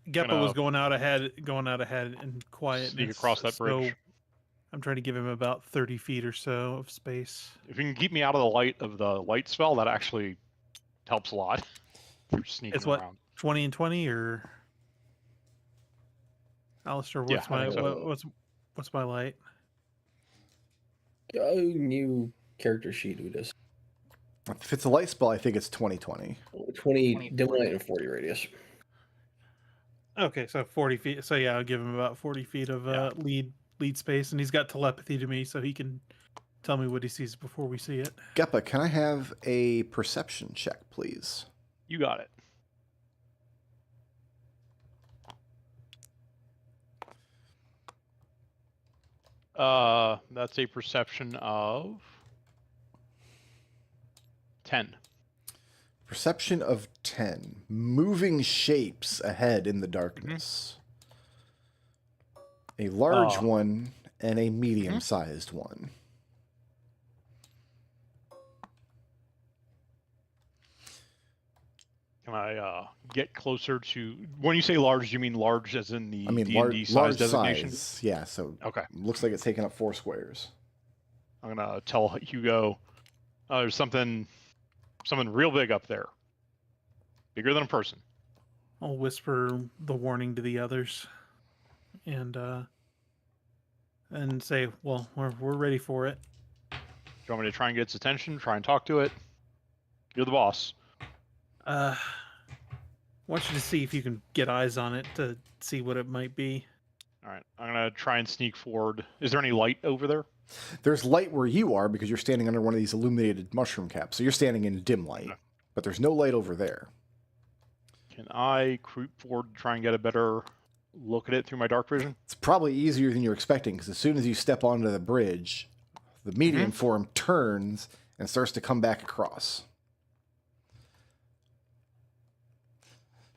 Geppa Gonna was going out ahead in quietness. Sneak across that bridge. So I'm trying to give him about 30 feet or so of space. If you can keep me out of the light of the light spell, that actually helps a lot. For sneaking It's what? around. 20 and 20 or Alister, Yeah, what's I my think so. what's my light? Oh, new character sheet. Who does If it's a light spell, I think it's 20/20. 20 dim light and 40 radius? Okay, so 40 feet. So yeah, I'll give him about 40 feet of Yeah. lead space, and he's got telepathy to me, so he can tell me what he sees before we see it. Geppa, can I have a perception check, please? You got it. That's a perception of 10. Perception of 10. Moving shapes ahead in the darkness. A large one and a medium-sized one. Can I get closer to? When you say large, do you mean large as in the I mean, D&D size large designation? size. Yeah, so Okay. looks like it's taking up 4 squares. I'm gonna tell Hugo, there's something real big up there, bigger than a person. I'll whisper the warning to the others, and say, "Well, we're ready for it." Do you want me to try and get its attention? Try and talk to it? You're the boss. I want you to see if you can get eyes on it to see what it might be. All right, I'm gonna try and sneak forward. Is there any light over there? There's light where you are because you're standing under one of these illuminated mushroom caps. So you're standing in dim light, Okay. but there's no light over there. Can I creep forward to try and get a better look at it through my dark vision? It's probably easier than you're expecting because as soon as you step onto the bridge, the medium form turns and starts to come back across.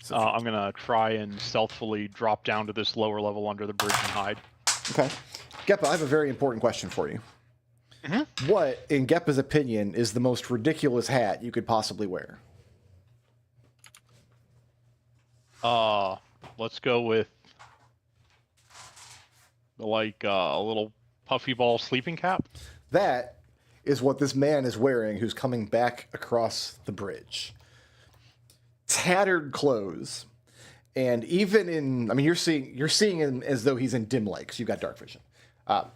So I'm gonna try and stealthily drop down to this lower level under the bridge and hide. okay. Geppa, I have a very important question for you. What, in Geppa's opinion, is the most ridiculous hat you could possibly wear? Let's go with a little puffy ball sleeping cap. That is what this man is wearing who's coming back across the bridge. Tattered clothes. And even in, I mean, you're seeing him as though he's in dim light because you've got dark vision.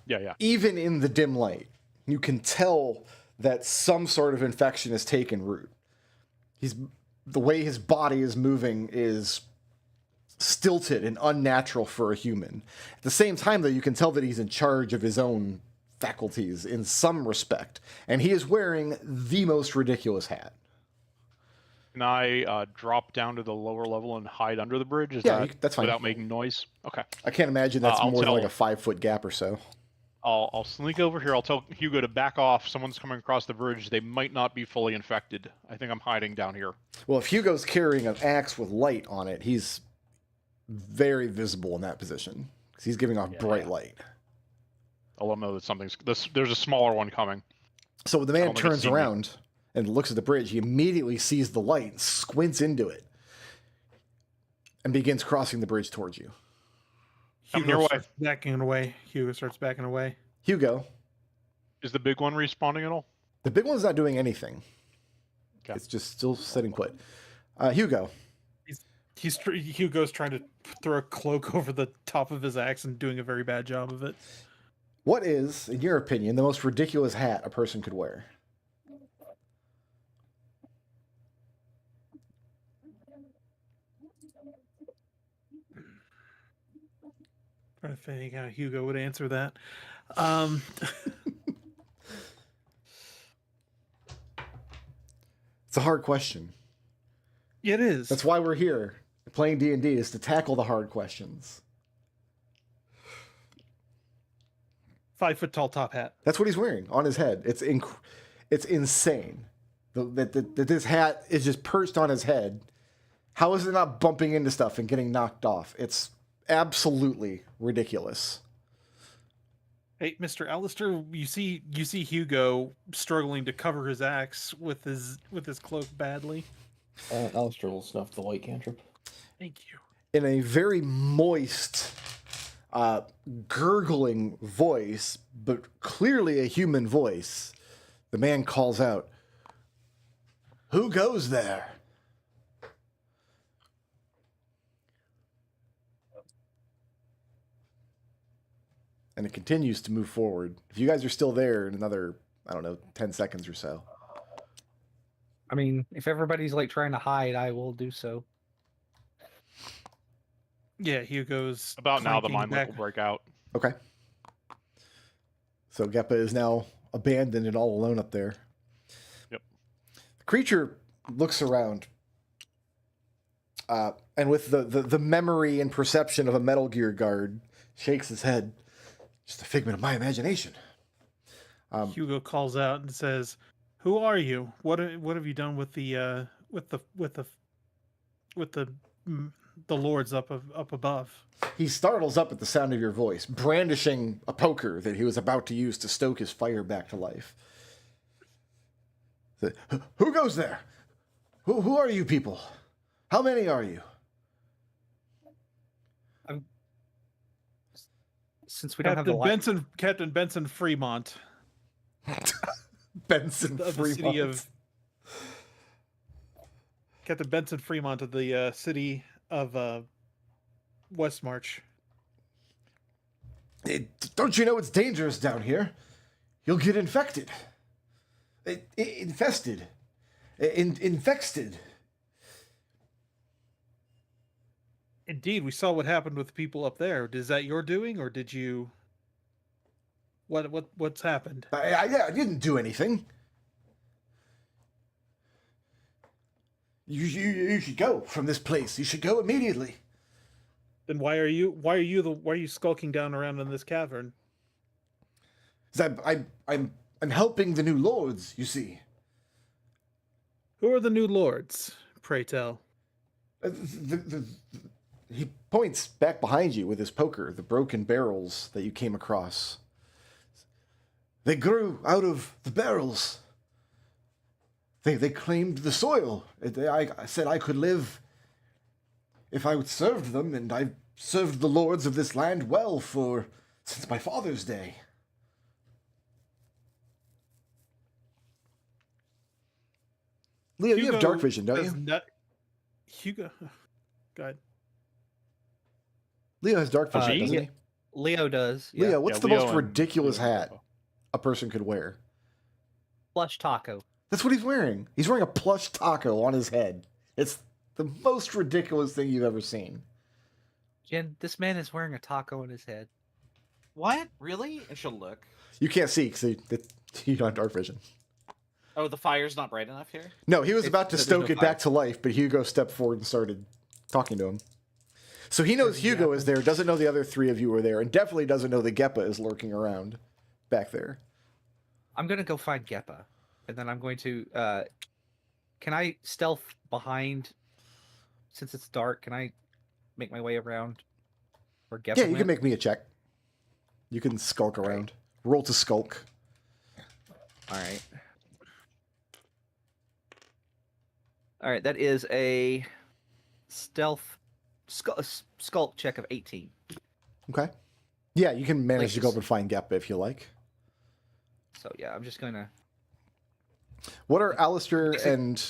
Yeah. Even in the dim light, you can tell that some sort of infection has taken root. The way his body is moving is stilted and unnatural for a human. At the same time, though, you can tell that he's in charge of his own faculties in some respect, and he is wearing the most ridiculous hat. Can I drop down to the lower level and hide under the bridge? Yeah, that's fine. Without making noise? Okay. I can't imagine that's I'll more than like tell- a 5-foot gap or so. I'll sneak over here. I'll tell Hugo to back off. Someone's coming across the bridge. They might not be fully infected. I think I'm hiding down here. Well, if Hugo's carrying an axe with light on it, he's very visible in that position because he's giving off bright light. I'll let them know that there's a smaller one coming. So when the I man don't think it's turns seen me. around and looks at the bridge, he immediately sees the light and squints into it and begins crossing the bridge towards you. Come your way. starts backing away. Hugo starts backing away. Hugo, Is the big one respawning at all? the big one's not doing anything. Okay. It's just still sitting put. Hugo, Hugo's trying to throw a cloak over the top of his axe and doing a very bad job of it. what is, in your opinion, the most ridiculous hat a person could wear? Trying to think how Hugo would answer that. It's a hard question. It is. That's why we're here. Playing D&D is to tackle the hard questions. 5 foot tall top hat. That's what he's wearing on his head. It's insane. That this hat is just perched on his head. How is it not bumping into stuff and getting knocked off? It's absolutely ridiculous. Hey, Mr. Alister, you see Hugo struggling to cover his axe with his cloak badly. Alister will snuff the light cantrip. Thank you. In a very moist, gurgling voice, but clearly a human voice, the man calls out, "Who goes there?" And it continues to move forward. If you guys are still there in another, 10 seconds or so. I mean, if everybody's like trying to hide, I will do so. Yeah, Hugo's About now, the clanking mind back. will break out. Okay. So Geppa is now abandoned and all alone up there. Yep. The creature looks around. And with the memory and perception of a Metal Gear guard, shakes his head. Just a figment of my imagination. Hugo calls out and says, "Who are you? What have you done with the lords up above?" He startles up at the sound of your voice, brandishing a poker that he was about to use to stoke his fire back to life. Who goes there? Who are you people? How many are you? Since we don't have the light. Captain Benson Fremont Benson of the Fremont. city of Captain Benson Fremont of the city of Westmarch. Don't you know it's dangerous down here? You'll get infected. Infested. Infected. Indeed, we saw what happened with the people up there. Is that your doing, or did you? What's happened? I didn't do anything. You should go from this place. You should go immediately. Then why are you skulking down around in this cavern? 'Cause I'm helping the new lords. You see. Who are the new lords? Pray tell. He points back behind you with his poker, the broken barrels that you came across. They grew out of the barrels. They claimed the soil. I said I could live if I served them, and I've served the lords of this land well since my father's day. Leo, you have dark vision, don't you? Hugo, go ahead. Leo has dark vision, doesn't he? Leo does. Yeah. Leo, what's the Leo most and- ridiculous Leo and hat Geppa. a person could wear? Plush taco. That's what he's wearing. He's wearing a plush taco on his head. It's the most ridiculous thing you've ever seen. Jen, this man is wearing a taco on his head. What? Really? And she'll look. You can't see because you don't have dark vision. Oh, the fire's not bright enough here? No, he was about to there's stoke no it back to life, but Hugo stepped forward and started talking to him. So he knows Hugo is there, doesn't know the other three of you are there, and definitely doesn't know that Geppa is lurking around. back there. I'm gonna go find Geppa, and then I'm going to. Can I stealth behind? Since it's dark, can I make my way around where Geppa Yeah, you went? can make me a check. You can skulk All right. around. Roll to skulk. All right. All right, that is a stealth skulk check of 18. Okay. Yeah, you can manage to go Like up and find Geppa if you like. So yeah, I'm just gonna. What are Alister Is it- and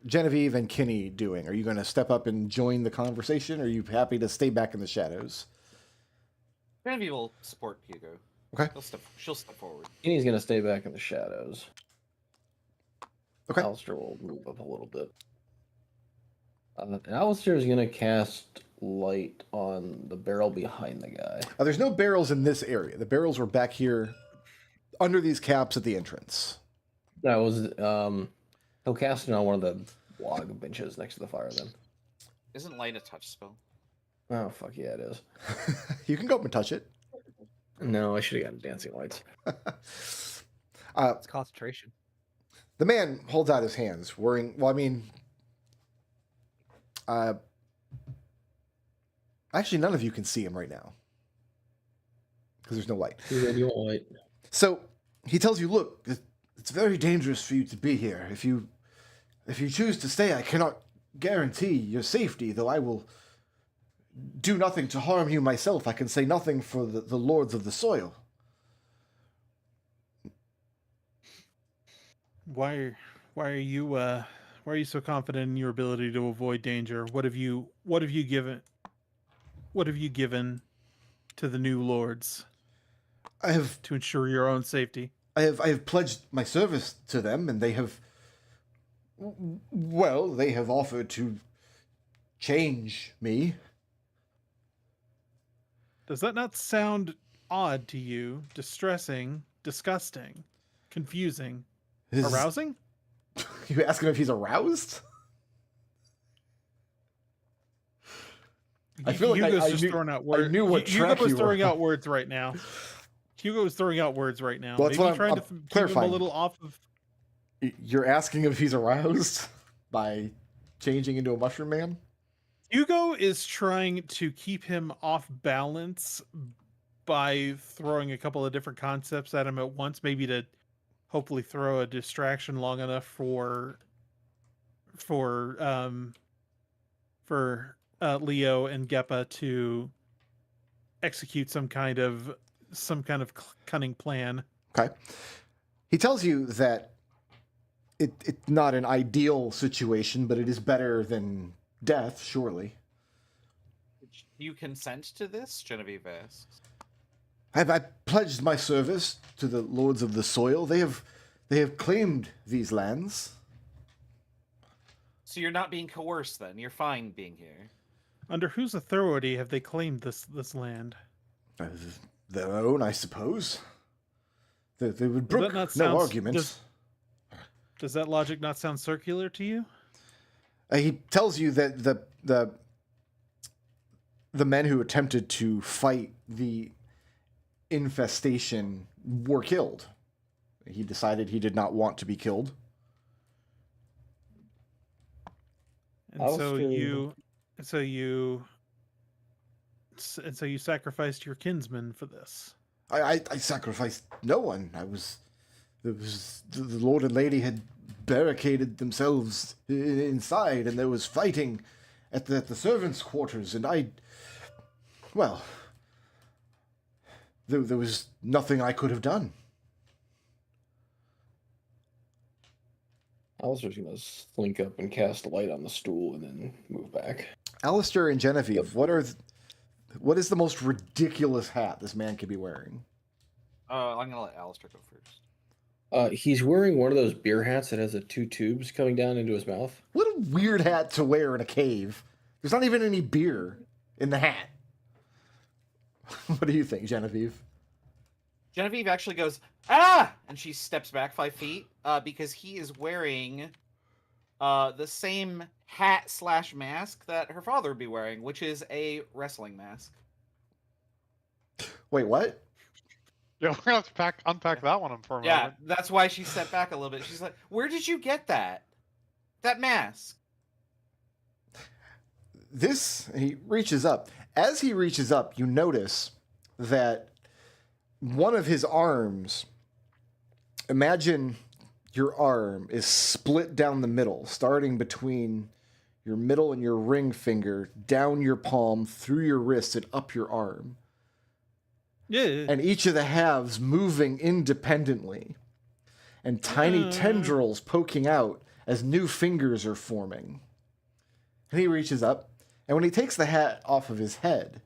Genevieve and Kinney doing? Are you going to step up and join the conversation? Or are you happy to stay back in the shadows? Genevieve will support Hugo. Okay. She'll step forward. Kenny's gonna stay back in the shadows. Okay. Alister will move up a little bit. And Alister is gonna cast light on the barrel behind the guy. There's no barrels in this area. The barrels were back here under these caps at the entrance. That was he'll cast it on one of the log benches next to the fire then. Isn't light a touch spell? Oh fuck yeah, it is. You can go up and touch it. No, I should have gotten dancing lights. It's concentration. The man holds out his hands, worrying. Well, I mean, actually, none of you can see him right now because there's no light. You want light? So he tells you, "Look, it's very dangerous for you to be here. If you choose to stay, I cannot guarantee your safety. Though I will do nothing to harm you myself. I can say nothing for the lords of the soil." Why are you so confident in your ability to avoid danger? What have you given to the new lords I have to ensure your own safety? I have pledged my service to them, and they have offered to change me. Does that not sound odd to you? Distressing, disgusting, confusing, arousing? You ask him if he's aroused? I feel like Hugo's I just knew- throwing out words. I knew what track Hugo's you were throwing on. out words right now. Hugo is throwing out words right now. Well, that's Maybe what trying I'm to keep him a clarifying. little off of. You're asking if he's aroused by changing into a mushroom man? Hugo is trying to keep him off balance by throwing a couple of different concepts at him at once, maybe to hopefully throw a distraction long enough for Leo and Geppa to execute some kind of cunning plan. Okay. He tells you that it's not an ideal situation, but it is better than death, surely. Do you consent to this? Genevieve asks. I pledged my service to the lords of the soil. They have claimed these lands. So you're not being coerced then? You're fine being here. Under whose authority have they claimed this land? Their own, I suppose. They would Does brook that not no sound- arguments. Does that logic not sound circular to you? He tells you that the men who attempted to fight the infestation were killed. He decided he did not want to be killed. And so you sacrificed your kinsman for this. I sacrificed no one. The Lord and Lady had barricaded themselves inside, and there was fighting at the servants' quarters, and there was nothing I could have done. Alister's gonna slink up and cast a light on the stool and then move back. Alister and Genevieve, what is the most ridiculous hat this man could be wearing? I'm gonna let Alister go first. He's wearing one of those beer hats that has the two tubes coming down into his mouth. What a weird hat to wear in a cave. There's not even any beer in the hat. What do you think, Genevieve? Genevieve actually goes, "Ah!" and she steps back 5 feet because he is wearing the same hat / mask that her father would be wearing, which is a wrestling mask. Wait, what? Yeah, we're gonna have to unpack that one for a Yeah, moment. that's why she stepped back a little bit. She's like, "Where did you get that? That mask?" He reaches up. As he reaches up, you notice that one of his arms, imagine your arm is split down the middle, starting between your middle and your ring finger, down your palm, through your wrist, and up your arm. Yeah. And each of the halves moving independently, and tiny tendrils poking out as new fingers are forming. And he reaches up, and when he takes the hat off of his head,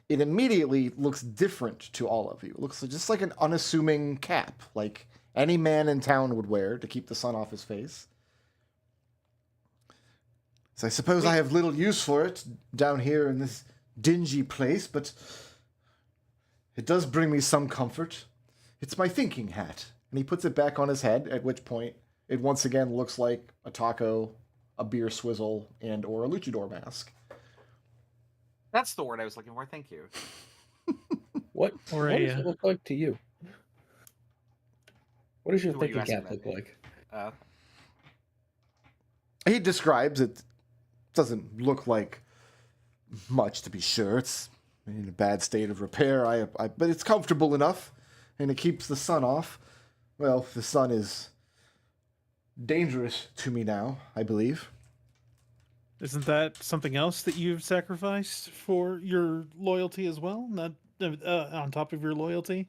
it immediately looks different to all of you. It looks just like an unassuming cap, like any man in town would wear to keep the sun off his face. So I suppose I have little use for it down here in this dingy place, but it does bring me some comfort. It's my thinking hat. And he puts it back on his head, at which point it once again looks like a taco, a beer swizzle, and or a luchador mask. That's the word I was looking for. Thank you. What Or what a, does it look like to you? What does your Who are you thinking asking cap about? look like? He describes it. Doesn't look like much, to be sure. It's in a bad state of repair, but it's comfortable enough, and it keeps the sun off. Well, the sun is dangerous to me now, I believe. Isn't that something else that you've sacrificed for your loyalty as well? Not on top of your loyalty,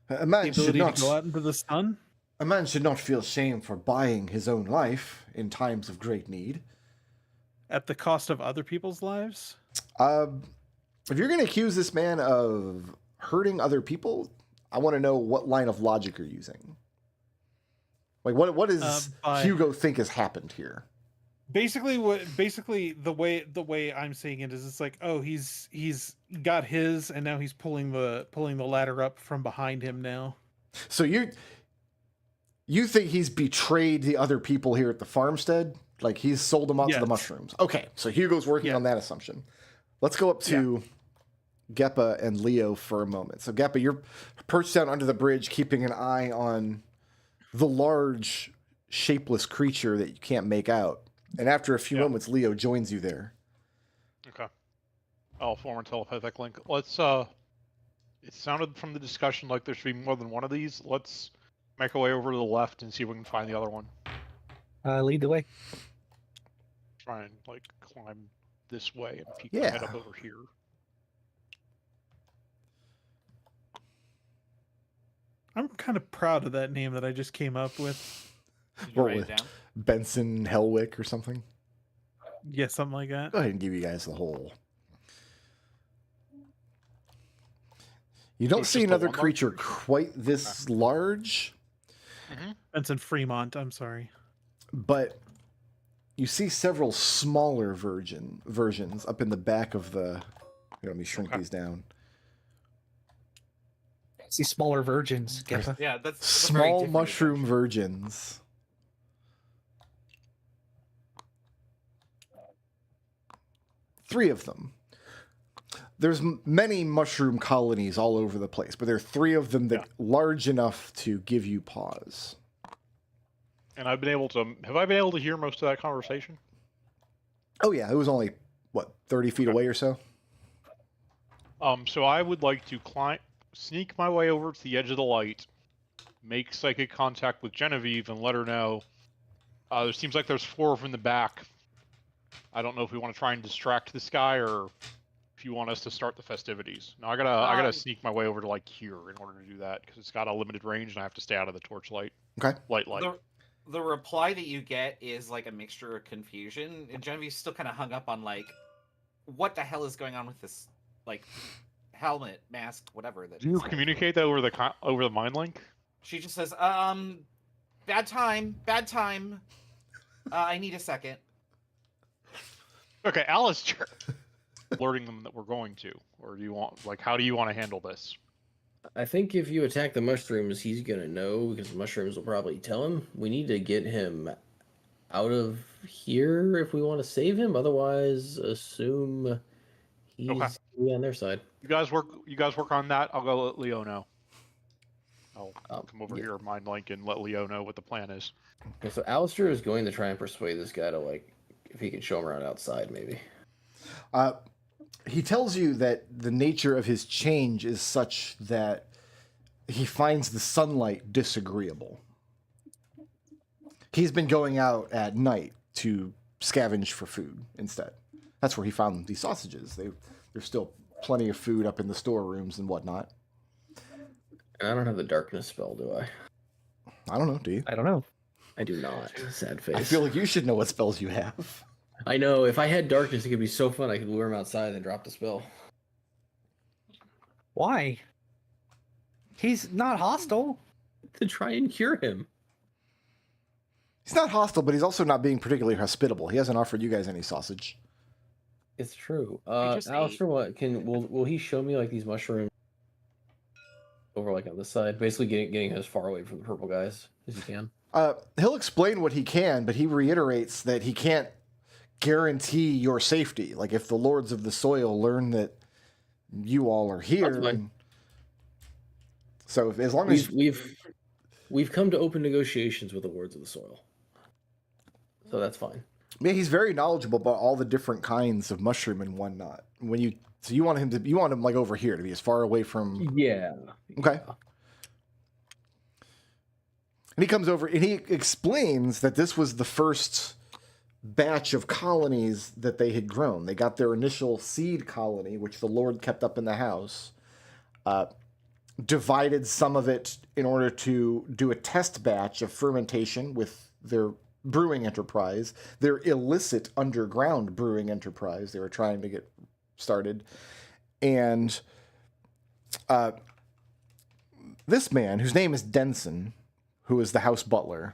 A the man should ability to not. go out into the sun. A man should not feel shame for buying his own life in times of great need. At the cost of other people's lives? If you're going to accuse this man of hurting other people, I want to know what line of logic you're using. Like, what does Hugo think has happened here? Basically, the way I'm seeing it is, it's like, oh, he's got his, and now he's pulling the ladder up from behind him now. So you think he's betrayed the other people here at the farmstead? Like he's sold them out to the Yes. mushrooms. Okay, so Hugo's working on that assumption. Let's go up to Geppa and Leo for a moment. So Geppa, you're perched down under the bridge, keeping an eye on the large, shapeless creature that you can't make out. And after a few moments, Leo joins you there. Okay. I'll form a telepathic link. Let's, it sounded from the discussion like there should be more than one of these. Let's make our way over to the left and see if we can find the other one. Lead the way. Try and, like, climb this way and peek my head up over here. I'm kind of proud of that name that I just came up with. Did you write it down? Benson Hellwick or something? Yeah, something like that. Go ahead and give you guys the whole. You don't it's see just a another one-mark creature creature. quite this large, Benson Fremont, I'm sorry. but you see several smaller versions up in the back of the. Here, let me shrink these down. See smaller virgins. Geppa. Yeah, that's a very Small different mushroom adventure. virgins. Three of them. There's many mushroom colonies all over the place, but there are three of them that are large enough to give you pause. And have I been able to hear most of that conversation? Oh yeah, it was only, what, 30 feet away or so? So I would like to sneak my way over to the edge of the light, make psychic contact with Genevieve, and let her know. There seems like there's 4 of them in the back. I don't know if we want to try and distract this guy, or if you want us to start the festivities. No, I gotta sneak my way over to like here in order to do that, because it's got a limited range and I have to stay out of the torchlight. Okay. Light. The reply that you get is like a mixture of confusion, and Genevieve's still kind of hung up on like, what the hell is going on with this, like, helmet, mask, whatever. That Do you communicate that over the mind link? She just says, bad time. I need a second. Okay, Alister. Alerting them that we're going to, or do you want, like, how do you want to handle this? I think if you attack the mushrooms, he's gonna know, because the mushrooms will probably tell him. We need to get him out of here if we want to save him. Otherwise, assume he's on their side. You guys work on that. I'll go let Leo know. I'll come over here, mind link, and let Leo know what the plan is. Okay, so Alister is going to try and persuade this guy to, like, if he can show him around outside, maybe. He tells you that the nature of his change is such that he finds the sunlight disagreeable. He's been going out at night to scavenge for food instead. That's where he found these sausages. There's still plenty of food up in the storerooms and whatnot. And I don't have the darkness spell, do I? I don't know, do you? I don't know. I do not. Sad face. I feel like you should know what spells you have. I know. If I had darkness, it could be so fun. I could lure him outside and then drop the spell. Why? He's not hostile. To try and cure him. He's not hostile, but he's also not being particularly hospitable. He hasn't offered you guys any sausage. It's true. just Alister, what will he show me like these mushrooms over like on this side? Basically getting as far away from the purple guys as he can. He'll explain what he can, but he reiterates that he can't guarantee your safety. Like if the lords of the soil learn that you all are here, and so as long as we've come to open negotiations with the lords of the soil, so that's fine. Yeah, he's very knowledgeable about all the different kinds of mushroom and whatnot. You want him like over here to be as far away from. Yeah. Okay. And he comes over and he explains that this was the first batch of colonies that they had grown. They got their initial seed colony, which the Lord kept up in the house, divided some of it in order to do a test batch of fermentation with their brewing enterprise, their illicit underground brewing enterprise they were trying to get started. And this man, whose name is Denson, who is the house butler,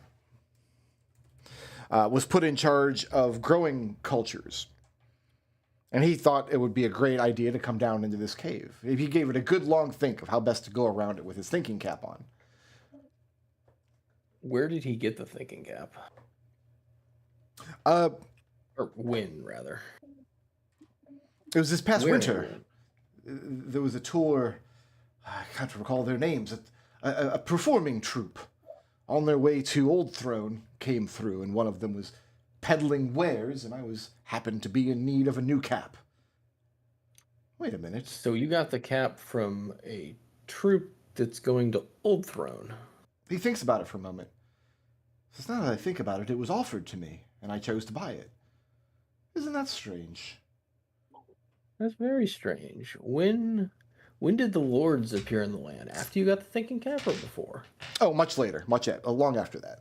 was put in charge of growing cultures. And he thought it would be a great idea to come down into this cave. He gave it a good long think of how best to go around it with his thinking cap on. Where did he get the thinking cap? Or when, rather? It was this past Where? winter. There was a tour, I can't recall their names, a performing troupe on their way to Old Throne came through, and one of them was peddling wares, and I happened to be in need of a new cap. Wait a minute. So you got the cap from a troop that's going to Old Throne. He thinks about it for a moment. Says, now that I think about it, it was offered to me, and I chose to buy it. Isn't that strange? That's very strange. When did the lords appear in the land? After you got the thinking cap or before? Oh, much later, long after that.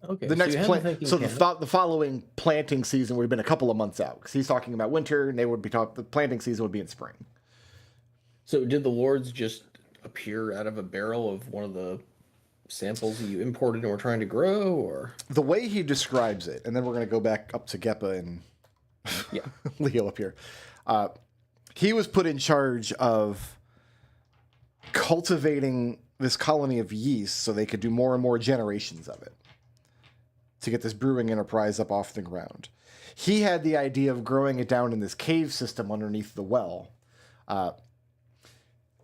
Okay. The next you had the thinking cap. the following planting season would have been a couple of months out, because he's talking about winter, and the planting season would be in spring. So did the lords just appear out of a barrel of one of the samples that you imported and were trying to grow, or? The way he describes it, and then we're going to go back up to Geppa and Leo up here. He was put in charge of cultivating this colony of yeast so they could do more and more generations of it to get this brewing enterprise up off the ground. He had the idea of growing it down in this cave system underneath the well. And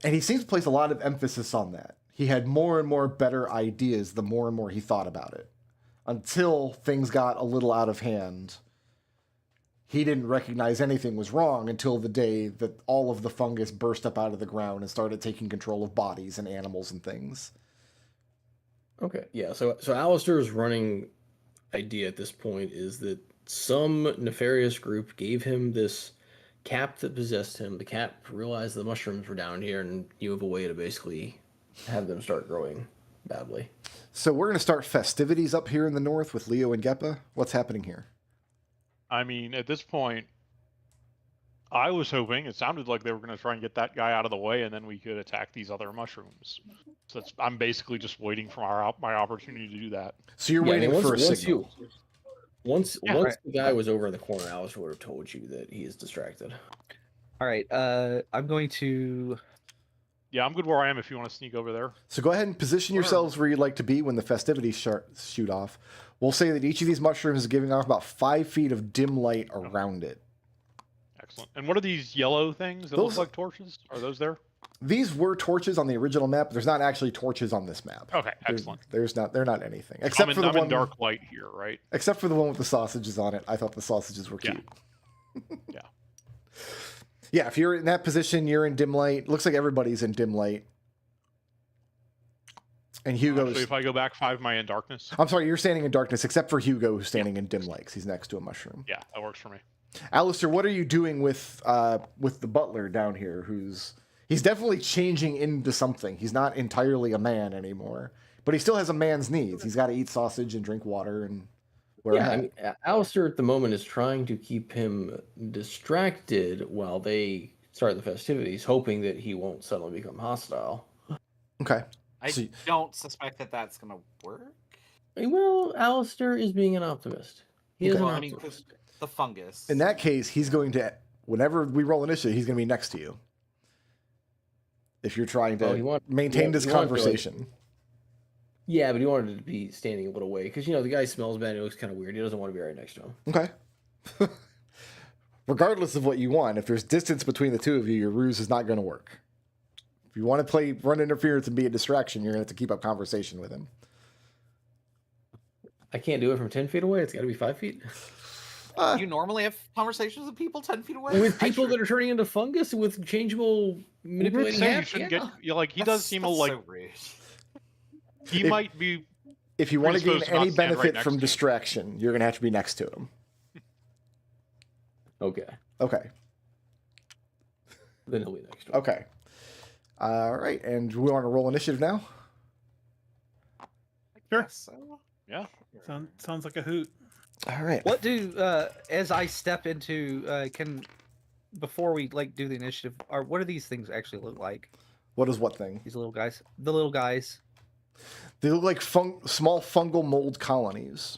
he seems to place a lot of emphasis on that. He had more and more better ideas the more and more he thought about it, until things got a little out of hand. He didn't recognize anything was wrong until the day that all of the fungus burst up out of the ground and started taking control of bodies and animals and things. Okay, yeah. So Alister's running idea at this point is that some nefarious group gave him this cap that possessed him. The cap realized the mushrooms were down here, and you have a way to basically have them start growing badly. So we're going to start festivities up here in the north with Leo and Geppa. What's happening here? I mean, at this point, I was hoping, it sounded like they were going to try and get that guy out of the way, and then we could attack these other mushrooms. So I'm basically just waiting for my opportunity to do that. So you're waiting for a signal. Once the guy was over in the corner, Alister would have told you that he is distracted. All right, I'm going to. Yeah, I'm good where I am if you want to sneak over there. So go ahead and position yourselves where you'd like to be when the festivities shoot off. We'll say that each of these mushrooms is giving off about 5 feet of dim light around it. Excellent. And what are these yellow things that look like torches? Are those there? These were torches on the original map. But there's not actually torches on this map. Okay, excellent. They're not anything except for the I'm one in dark light here, right? Except for the one with the sausages on it. I thought the sausages were cute. Yeah. Yeah, if you're in that position, you're in dim light. Looks like everybody's in dim light. And Hugo's... Actually, if I go back 5, am I in darkness? I'm sorry, you're standing in darkness, except for Hugo, who's standing in dim light. 'Cause he's next to a mushroom. Yeah, that works for me. Alister, what are you doing with the butler down here? He's definitely changing into something. He's not entirely a man anymore, but he still has a man's needs. He's got to eat sausage and drink water and wear a Yeah, hat. I mean, Alister at the moment is trying to keep him distracted while they start the festivities, hoping that he won't suddenly become hostile. Okay. I So- don't suspect that that's gonna work. Well, Alister is being an optimist. He is Okay. an Well, I mean, optimist. 'cause the fungus. In that case, he's going to, whenever we roll initiative, he's going to be next to you. If you're trying to Oh, he maintain this he wanted to, like- conversation. Yeah, but he wanted to be standing a little away because the guy smells bad. He looks kind of weird. He doesn't want to be right next to him. Okay. Regardless of what you want, if there's distance between the two of you, your ruse is not going to work. If you want to run interference and be a distraction, you're going to have to keep up conversation with him. I can't do it from 10 feet away. It's got to be 5 feet. You normally have conversations with people 10 feet away? With people that are turning into fungus with changeable manipulating Saying you hats, shouldn't yeah. get. He does seem like so rude. he might be. If you want to gain predisposed to not any stand right benefit next from to you. distraction, you're going to have to be next to him. Okay. Okay. Then he'll be next to him. Okay. All right. And we want to roll initiative now? Sure. Guess so. Yeah. Sounds like a hoot. All right. What do as I step into before we do the initiative? What do these things actually look like? What is what thing? These little guys, the little guys. They look like small fungal mold colonies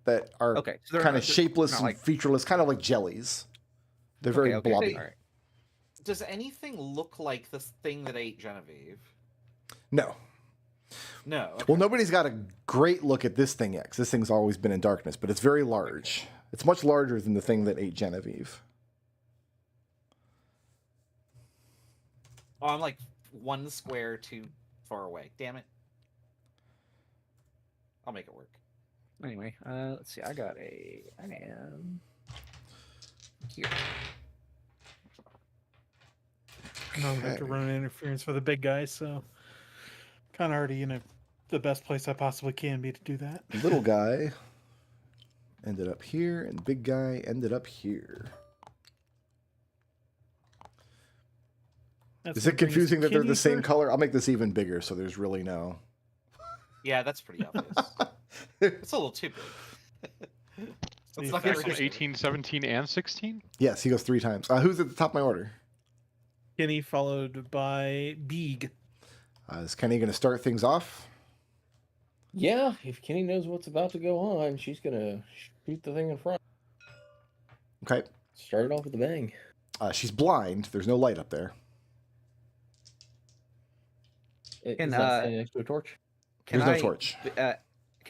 that are Okay, so they're kind not- of they're shapeless not and like- featureless, kind of like jellies. They're very Okay, blobby. all right. Does anything look like the thing that ate Genevieve? No. No. Okay. Well, nobody's got a great look at this thing yet, 'cause this thing's always been in darkness, but it's very large. It's much larger than the thing that ate Genevieve. Oh, I'm like one square too far away. Damn it. I'll make it work. Anyway, let's see. I am here. I'm going to have to Okay. run an interference for the big guys, so kind of already in the best place I possibly can be to do that. Little guy ended up here, and big guy ended up here. That's Is gonna it bring us confusing that they're the Kenny same first. color? I'll make this even bigger, so there's really no... Yeah, that's pretty obvious. It's a little too big. That's not There's very some 18, 17, and 16. Yes, he goes 3 times. Who's at the top of my order? Kenny followed by Beeg. Is Kenny going to start things off? Yeah, if Kenny knows what's about to go on, she's going to shoot the thing in front. Okay. Start it off with a bang. She's blind. There's no light up there. Is And, that standing next to a torch? Can There's I, no torch. Can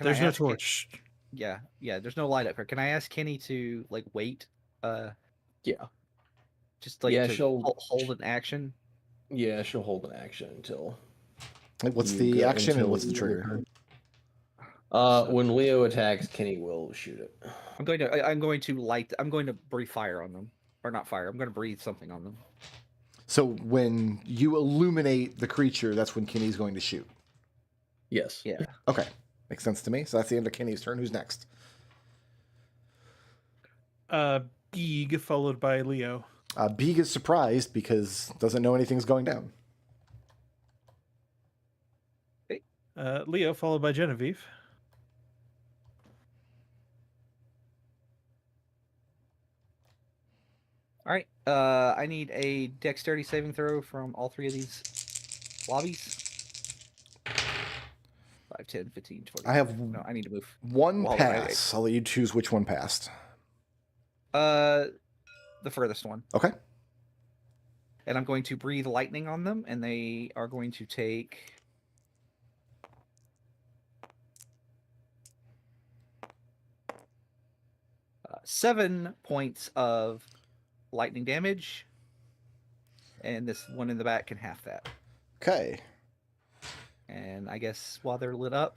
There's I no ask Ken- torch. Yeah, there's no light up here. Can I ask Kenny to wait? Yeah. Just Yeah, to she'll- hold an action. Yeah, she'll hold an action until... What's you the go- action and until what's the you trigger? When Leo attacks, Kenny will shoot it. I'm going to breathe fire on them, or not fire. I'm going to breathe something on them. So when you illuminate the creature, that's when Kenny's going to shoot. Yes. Yeah. Okay. Makes sense to me. So that's the end of Kenny's turn. Who's next? Beeg followed by Leo. Beeg is surprised because doesn't know anything's going down. Leo followed by Genevieve. All right. I need a dexterity saving throw from all 3 of these lobbies. 5, 10, 15, 20. I have No, I need to move. one Well, pass. I'll let you choose which one passed. The furthest one. Okay. And I'm going to breathe lightning on them, and they are going to take 7 points of lightning damage. And this one in the back can half that. Okay. And I guess while they're lit up,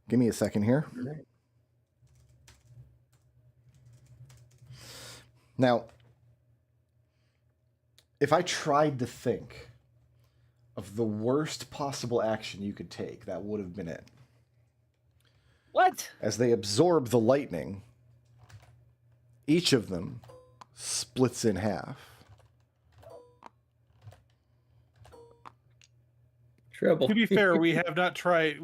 Give me a second here. Now, if I tried to think of the worst possible action you could take, that would have been it. what? As they absorb the lightning, each of them splits in half. Treble. To be fair, we had not tried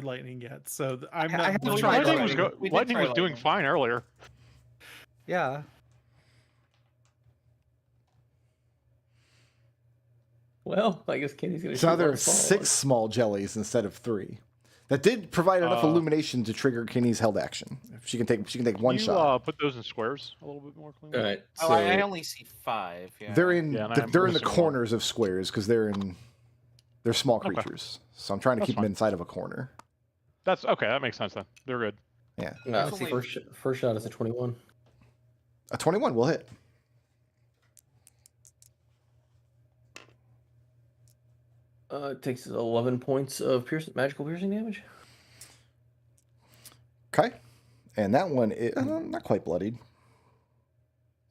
lightning yet, so I'm I not. haven't blaming tried Lightning lightning. was, We did lightning try was doing lightning. fine earlier. Yeah. Well, I guess Kenny's gonna. So now shoot there one are fall. 6 small jellies instead of 3. That did provide enough Uh, illumination to trigger Kenny's held action. She can take one you, shot. Put those in squares a little bit more cleanly. All right. Oh, So I only see 5. Yeah. They're in Yeah, and the, I'm they're in the missing one. corners of squares because they're small Okay. creatures. So I'm trying to That's keep them fine. inside of a corner. That's okay. That makes sense then. They're good. That's only- first shot is a 21. A 21 will hit. It takes 11 points of magical piercing damage. Okay. And that one is not quite bloodied.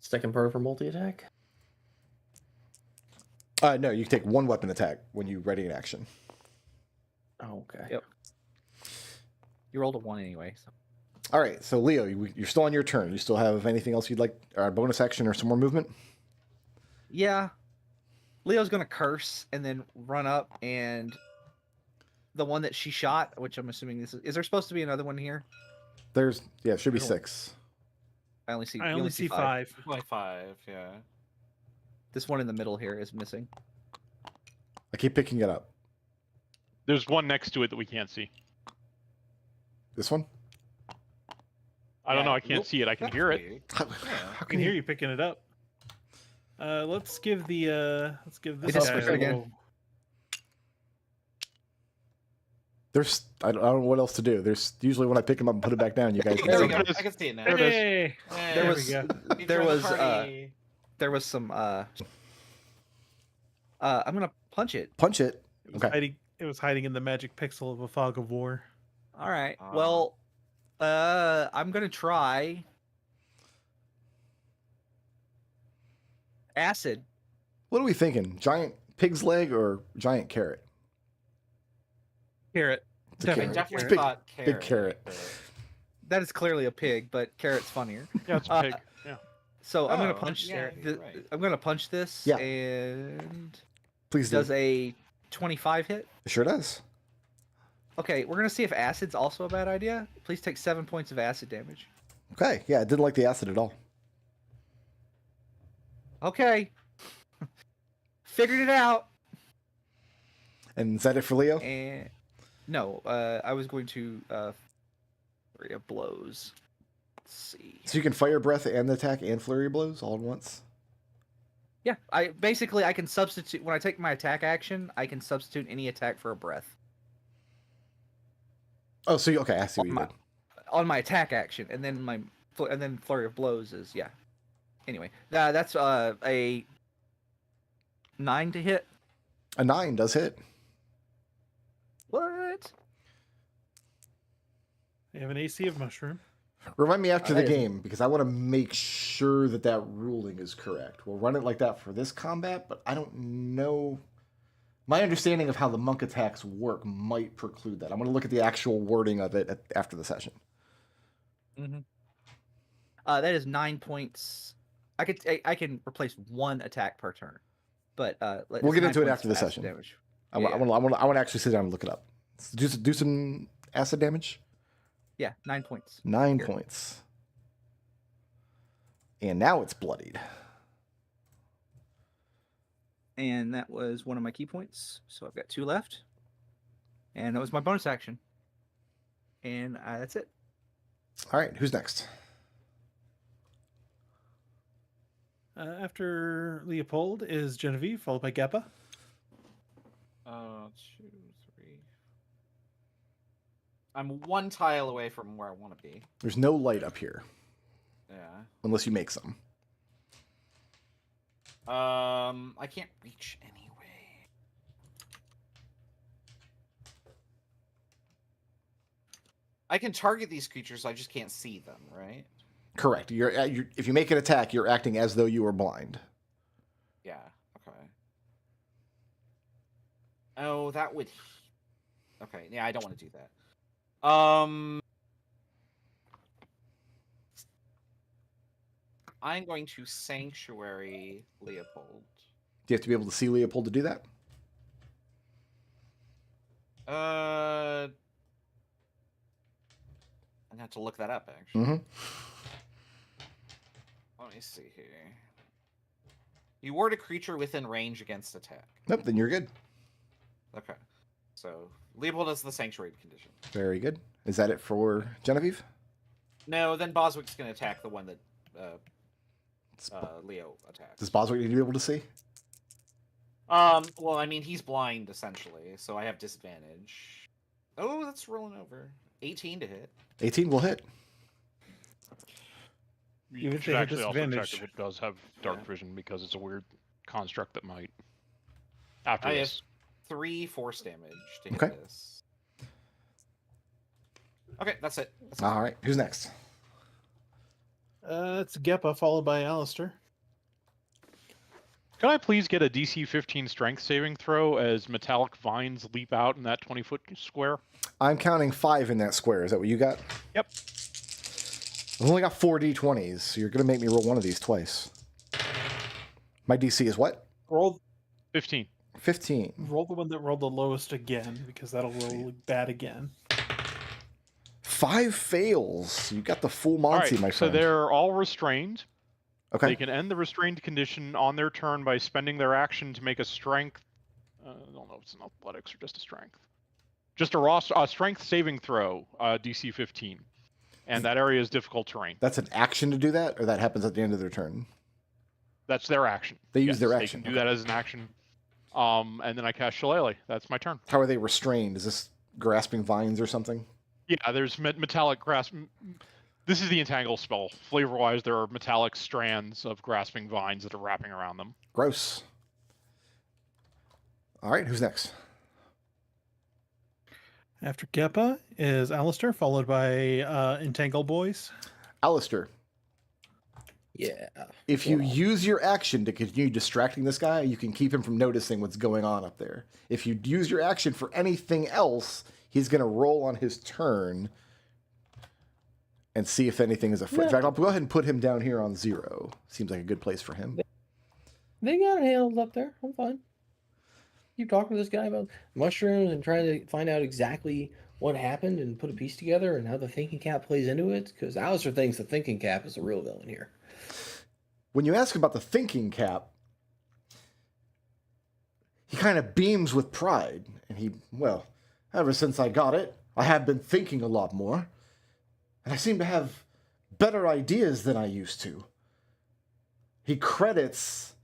Second part of her multi-attack. No, you can take one weapon attack when you ready an action. Oh, okay. Yep. You rolled a 1 anyway. So. All right, so Leo, you're still on your turn. You still have anything else you'd like, or a bonus action or some more movement? Yeah. Leo's gonna curse and then run up, and the one that she shot, which I'm assuming this is there supposed to be another one here? It should be Cool. 6. I only see. I you only see 5. Only 5. Yeah. This one in the middle here is missing. I keep picking it up. There's one next to it that we can't see. This one? I don't Yeah, know. I can't nope, see it. I can that's hear it. weird. How, Yeah. how I can hear you picking it up. Let's give this just guy switch a it again. little- There's I don't know what else to do. There's usually when I pick them up and put it back down, you guys can There see we go. them. it is. I can see it now. There it is. Hey! Hey, There There was we go. you there joined the was party. there was some I'm gonna punch it. Punch it. It was hiding in the magic pixel of a fog of war. All right. Ah. Well, I'm gonna try acid. What are we thinking? Giant pig's leg or giant carrot? Carrot. It's a I Definitely. carrot. definitely It's big, thought big carrot. That is clearly a pig, but carrot's funnier. Yeah, it's a pig. Yeah. So I'm gonna Oh, punch. yeah, you're right. I'm gonna punch this. Yeah. And Please do. does a 25 hit? It sure does. Okay, we're gonna see if acid's also a bad idea. Please take 7 points of acid damage. Okay. Yeah, I didn't like the acid at all. Okay. Figured it out. And is that it for Leo? And no, I was going to flurry of blows. Let's see. So you can fire breath and attack and flurry of blows all at once? Yeah, I can substitute when I take my attack action. I can substitute any attack for a breath Oh, so okay, I see what you did. on my attack action, and then flurry of blows is yeah. Anyway, that's a 9 to hit. A 9 does hit. What? You have an AC of mushroom. Remind me after the That is- game because I want to make sure that that ruling is correct. We'll run it like that for this combat, but I don't know. My understanding of how the monk attacks work might preclude that. I'm going to look at the actual wording of it after the session. Mm-hmm. That is 9 points. I can replace one attack per turn, but We'll get into it after the session. Damage. I want to actually sit down and look it up. Do some acid damage. Yeah, 9 points. 9 Here. points. And now it's bloodied. And that was one of my key points. So I've got 2 left. And that was my bonus action. And that's it. All right, who's next? After Léopold is Genevieve, followed by Geppa. 2, 3. I'm 1 tile away from where I want to be. There's no light up here Yeah. unless you make some. I can't reach anyway. I can target these creatures, I just can't see them, right? Correct. If you make an attack, you're acting as though you were blind. Yeah, okay. Oh, that would... Okay, yeah, I don't want to do that. I'm going to Sanctuary Léopold. Do you have to be able to see Léopold to do that? I'm gonna have to look that up, actually. Mm-hmm. Let me see here. You ward a creature within range against attack. Nope, then you're good. Okay. So, Léopold has the Sanctuary condition. Very good. Is that it for Genevieve? No, then Boswick's gonna attack the one that Leo attacked. Does Boswick need to be able to see? Well, I mean, he's blind, essentially, so I have disadvantage. Oh, that's rolling over. 18 to hit. 18 will hit. You Even if should they have actually also check disadvantage. if it does have dark vision because it's a weird construct that might. After I this. have 3 force damage to hit Okay. this. Okay, that's it. That's it. All right. Who's next? It's Geppa, followed by Alister. Can I please get a DC 15 strength saving throw as metallic vines leap out in that 20-foot square? I'm counting 5 in that square. Is that what you got? Yep. I've only got 4 d20s, so you're going to make me roll one of these twice. My DC is what? Roll 15. 15. the one that rolled the lowest again, because that'll roll bad again. 5 fails. You got the full All Monty, right, my so friend. they're all restrained. Okay. They can end the restrained condition on their turn by spending their action to make a strength. I don't know if it's an athletics or just a strength. Just a strength saving throw, DC 15. And that area is difficult terrain. That's an action to do that, or that happens at the end of their turn? That's their action. They use their action, They can do that as an action. And then I cast Shillelagh. That's my turn. How are they restrained? Is this grasping vines or something? Yeah, there's metallic grasp. This is the entangle spell. Flavor-wise, there are metallic strands of grasping vines that are wrapping around them. Gross. All right, who's next? After Geppa is Alister, followed by Entangle Boys. Alister, Yeah. if you use your action to continue distracting this guy, you can keep him from noticing what's going on up there. If you use your action for anything else, he's going to roll on his turn and see if anything is afoot. In fact, I'll go ahead and put him down here on 0. Seems like a good place for him. They got it handled up there. I'm fine. Keep talking to this guy about mushrooms and trying to find out exactly what happened and put a piece together and how the thinking cap plays into it. Because Alistair thinks the thinking cap is the real villain here. When you ask about the thinking cap, he kind of beams with pride. And well, ever since I got it, I have been thinking a lot more. And I seem to have better ideas than I used to. He credits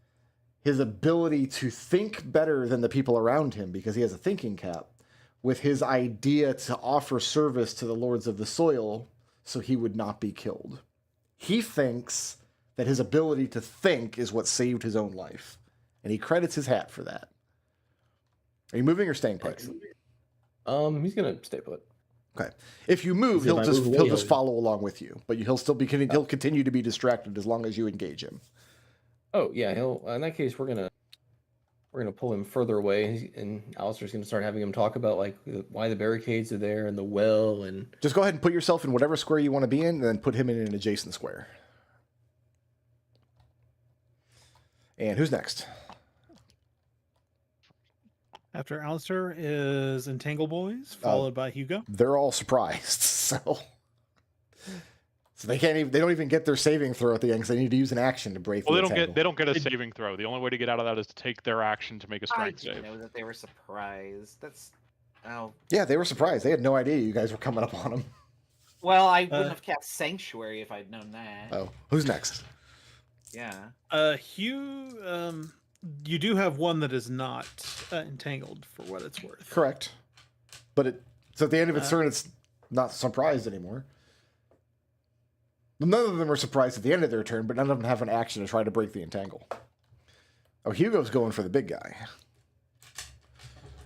his ability to think better than the people around him, because he has a thinking cap, with his idea to offer service to the lords of the soil so he would not be killed. He thinks that his ability to think is what saved his own life. And he credits his hat for that. Are you moving or staying put? He's gonna stay put. Okay. If you move, If I move away, he'll just he'll- follow along with you, but he'll continue to be distracted as long as you engage him. Oh yeah, he'll. In that case, we're gonna pull him further away, and Alistair's gonna start having him talk about like why the barricades are there and the well and. Just go ahead and put yourself in whatever square you want to be in, and then put him in an adjacent square. And who's next? After Alister is Entangle Boys, followed by Hugo. They're all surprised, so they don't even get their saving throw at the end because they need to use an action to break. Well, the they entangle. don't get a saving throw. The only way to get out of that is to take their action to make a I strength didn't save. know that they were surprised. That's... Oh. Yeah, they were surprised. They had no idea you guys were coming up on them. Well, I wouldn't have cast Sanctuary if I'd known that. Oh, who's next? Yeah. Hugh, you do have one that is not entangled, for what it's worth. Correct. But so at the end of its turn, it's not surprised anymore. None of them are surprised at the end of their turn, but none of them have an action to try to break the entangle. Oh, Hugo's going for the big guy.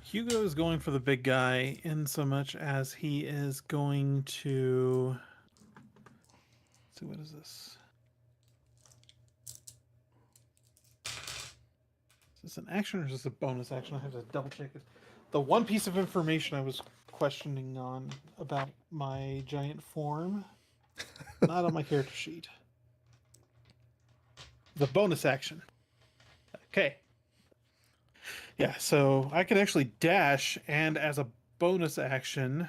Hugo is going for the big guy in so much as he is going to. Let's see, what is this? Is this an action or is this a bonus action? I have to double check it. The one piece of information I was questioning on about my giant form, not on my character sheet. The bonus action. Okay. Yeah, so I could actually dash, and as a bonus action,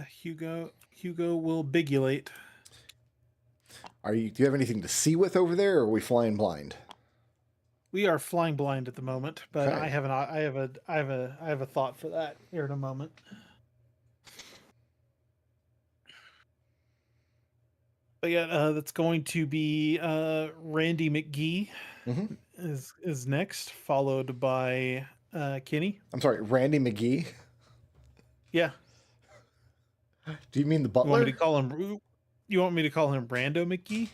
Hugo will bigulate. Do you have anything to see with over there, or are we flying blind? We are flying blind at the moment, but Okay. I have a thought for that here in a moment. But yeah, that's going to be Randy McGee Mhm. is next, followed by Kenny. I'm sorry, Randy McGee. Yeah, Do you mean the you want butler? me to call him? You want me to call him Brando McGee?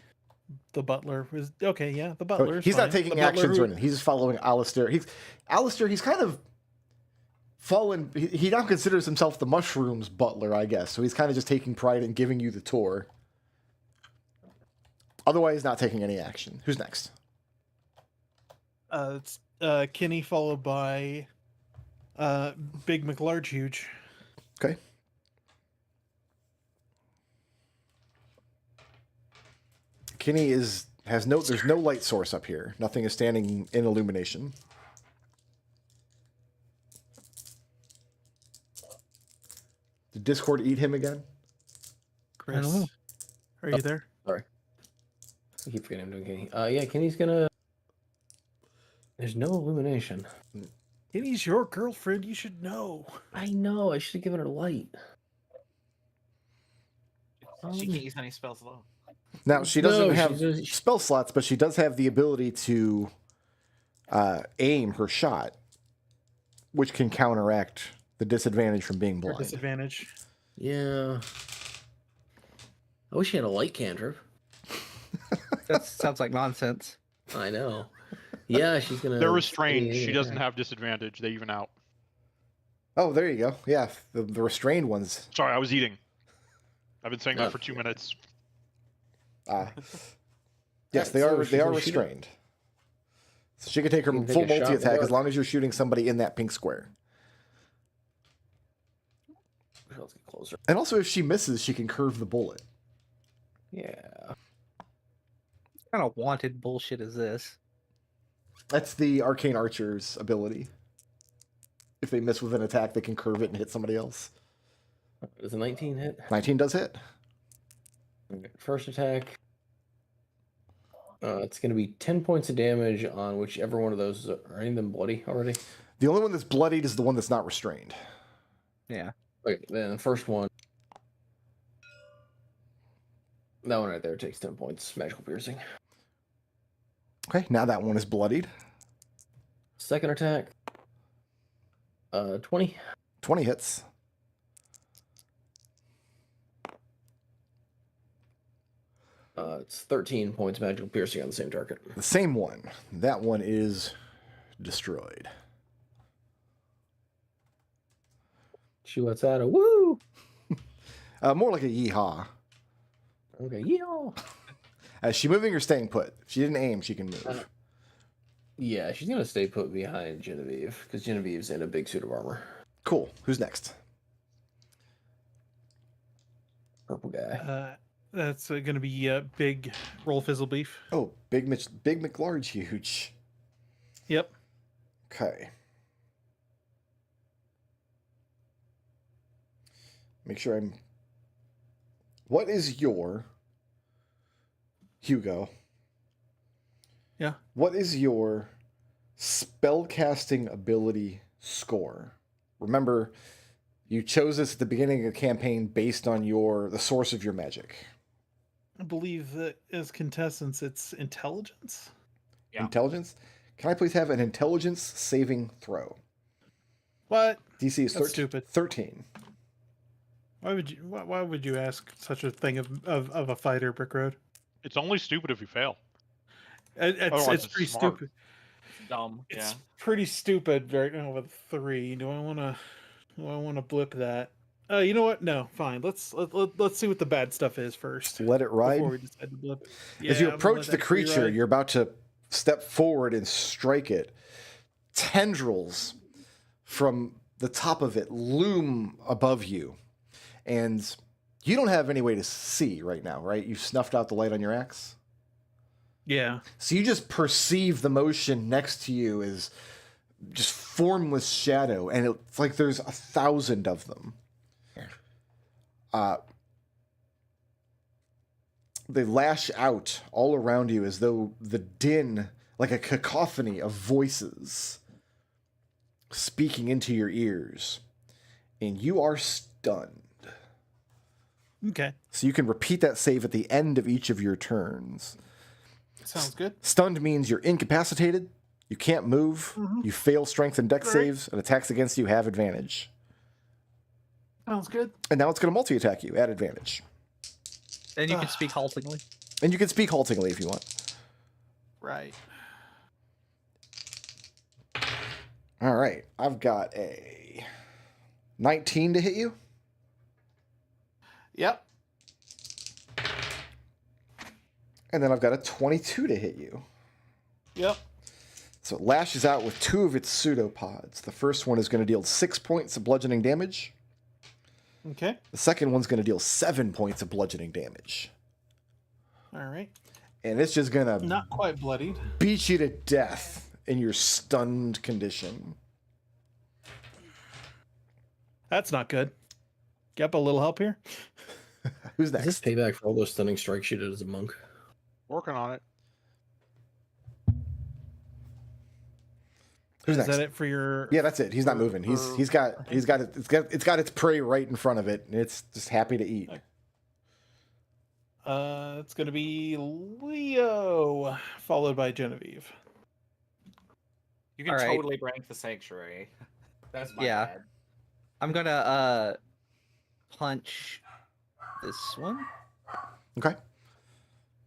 The butler was okay. Yeah, the Oh, butler. is he's not fine. taking The butler actions who- or anything. He's just following Alister. He's kind of fallen. He now considers himself the mushrooms butler, I guess. So he's kind of just taking pride in giving you the tour. Otherwise, not taking any action. Who's next? It's Kenny, followed by Big McLarge Huge. Okay. Kenny there's no light source up here. Nothing is standing in illumination. Did Discord eat him again? Chris, I don't know. are you there? Sorry. I keep forgetting I'm doing Kenny. Yeah, Kenny's gonna. There's no illumination. Kenny's your girlfriend. You should know. I know. I should have given her light. She can't use any spells alone. Now, she No, doesn't she have does- spell slots, but she does have the ability to aim her shot, which can counteract the disadvantage from being Or blind. disadvantage. Yeah. I wish she had a light cantrip. That sounds like nonsense. I know. Yeah, she's gonna. They're restrained. stay She in doesn't attack. have disadvantage. They even out. Oh, there you go. Yeah, the restrained ones. Sorry, I was eating. I've been saying No. that for 2 minutes. Yes, they so are. she's They are gonna shoot it. restrained. So she can take her She can take full a shot in the multi attack as dark. long as you're shooting somebody in that pink square. Let's get closer. And also, if she misses, she can curve the bullet. Yeah. What kind of wanted bullshit is this? That's the arcane archer's ability. If they miss with an attack, they can curve it and hit somebody else. Does a 19 hit? 19 does hit. Okay. First attack. It's going to be 10 points of damage on whichever one of those. Are any of them bloody already? The only one that's bloodied is the one that's not restrained. Yeah. Okay, then the first one. That one right there takes 10 points. Magical piercing. Okay, now that one is bloodied. Second attack. 20. 20 hits. It's 13 points magical piercing on the same target. The same one. That one is destroyed. She lets out a woo. More like a yeehaw. Okay, yeah. Is she moving or staying put? If she didn't aim, she can move. Yeah, she's gonna stay put behind Genevieve because Genevieve's in a big suit of armor. Cool. Who's next? Purple guy. That's going to be Big Roll Fizzle Beef. Oh, Big McLarge Huge. Yep. Okay. Make sure I'm... What is your... Hugo. Yeah. What is your spellcasting ability score? Remember, you chose this at the beginning of the campaign based on the source of your magic. I believe that as contestants, it's intelligence. Yeah. Intelligence? Can I please have an intelligence saving throw? What? DC is That's stupid. 13. Why would you ask such a thing of a fighter, Brickroad? It's only stupid if you fail. It's pretty smart. stupid. It's dumb. It's Yeah. pretty stupid right now with 3. Do I want to blip that? You know what? No, fine. Let's see what the bad stuff is first Let it ride. before we decide to blip it. As you I'm gonna approach let the that 3 creature, ride. you're about to step forward and strike it. Tendrils from the top of it loom above you. And you don't have any way to see right now, right? You've snuffed out the light on your axe. Yeah. So you just perceive the motion next to you as just formless shadow, and it's like there's 1,000 of them. They lash out all around you as though the din, like a cacophony of voices speaking into your ears, and you are stunned. Okay. So you can repeat that save at the end of each of your turns. Sounds good. Stunned means you're incapacitated, you can't move, you fail strength and dex saves, and attacks against you have advantage. Sounds good. And now it's going to multi-attack you at advantage. And you can speak haltingly. And you can speak haltingly if you want. Right. All right. I've got a 19 to hit you. Yep. And then I've got a 22 to hit you. Yep. So it lashes out with 2 of its pseudopods. The first one is going to deal 6 points of bludgeoning damage. Okay. The second one's going to deal 7 points of bludgeoning damage. All right. And it's just going to Not quite bloodied. beat you to death in your stunned condition. That's not good. Geppa, a little help here? Who's Is next? this payback for all those stunning strikes you did as a monk? Working on it. Who's Is next? that it for your? Yeah, that's it. He's not moving. He's got its prey right in front of it, and it's just happy to eat. It's gonna be Leo, followed by Genevieve. You can All right. totally rank the sanctuary. That's my Yeah. bad. I'm gonna punch this one. Okay.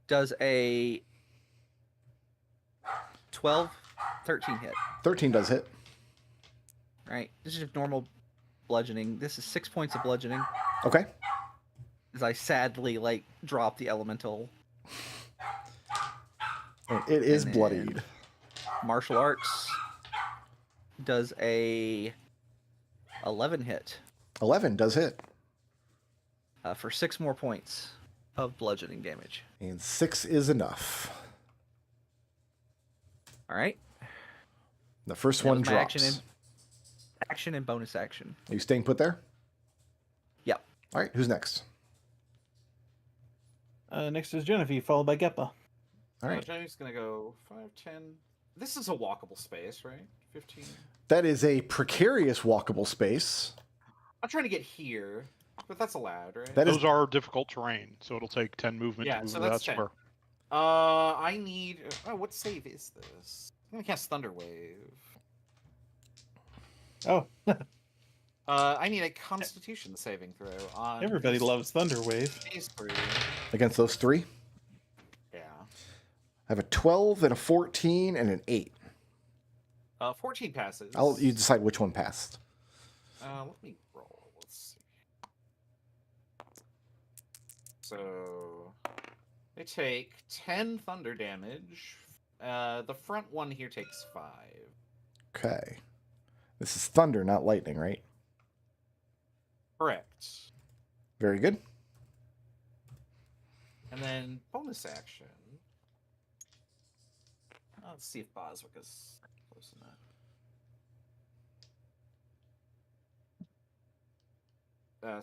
Does a 12, 13 hit. 13 does hit. Right. This is just normal bludgeoning. This is 6 points of bludgeoning. Okay. As I sadly drop the elemental. And it is And bloodied. then martial arts does a 11 hit 11 does hit. for 6 more points of bludgeoning damage. And 6 is enough. All right. The first That one was my drops. action and bonus action. Are you staying put there? Yep. All right. Who's next? Next is Genevieve, followed by Geppa. All right. Jenny's gonna go 5, 10. This is a walkable space, right? 15. That is a precarious walkable space. I'm trying to get here, but that's allowed, right? That is Those are difficult terrain, so it'll take 10 movement Yeah, to move so to that that's 10. square. I need. Oh, what save is this? I'm gonna cast Thunderwave. Oh, I need a Constitution saving throw on. everybody loves Thunderwave. Phase 3. against those 3. Yeah. I have a 12 and a 14 and an 8. 14 passes. You decide which one passed. Let me roll. Let's see. So they take 10 thunder damage. The front one here takes 5. Okay. This is thunder, not lightning, right? Correct. Very good. And then bonus action. Let's see if Boswick is close enough.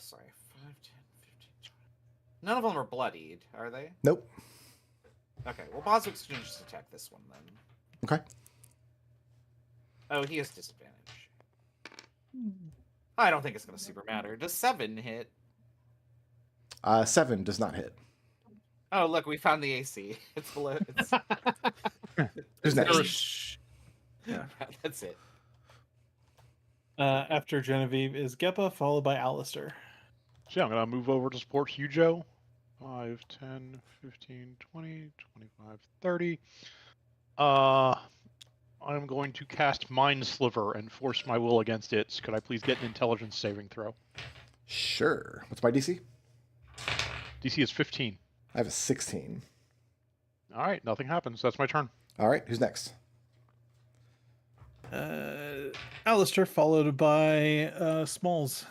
Sorry, 5, 10, 15, 20. None of them are bloodied, are they? Nope. Okay, well, Boswick's gonna just attack this one then. Okay. Oh, he has disadvantage. I don't think it's gonna super matter. Does 7 hit? 7 does not hit. Oh, look, we found the AC. It's below. It's... Who's next? Yeah, that's it. After Genevieve is Geppa, followed by Alister. So yeah, I'm going to move over to support Hugo. 5, 10, 15, 20, 25, 30. I'm going to cast Mind Sliver and force my will against it. Could I please get an intelligence saving throw? Sure. What's my DC? DC is 15. I have a 16. All right, nothing happens. That's my turn. All right, who's next? Alister, followed by Smalls.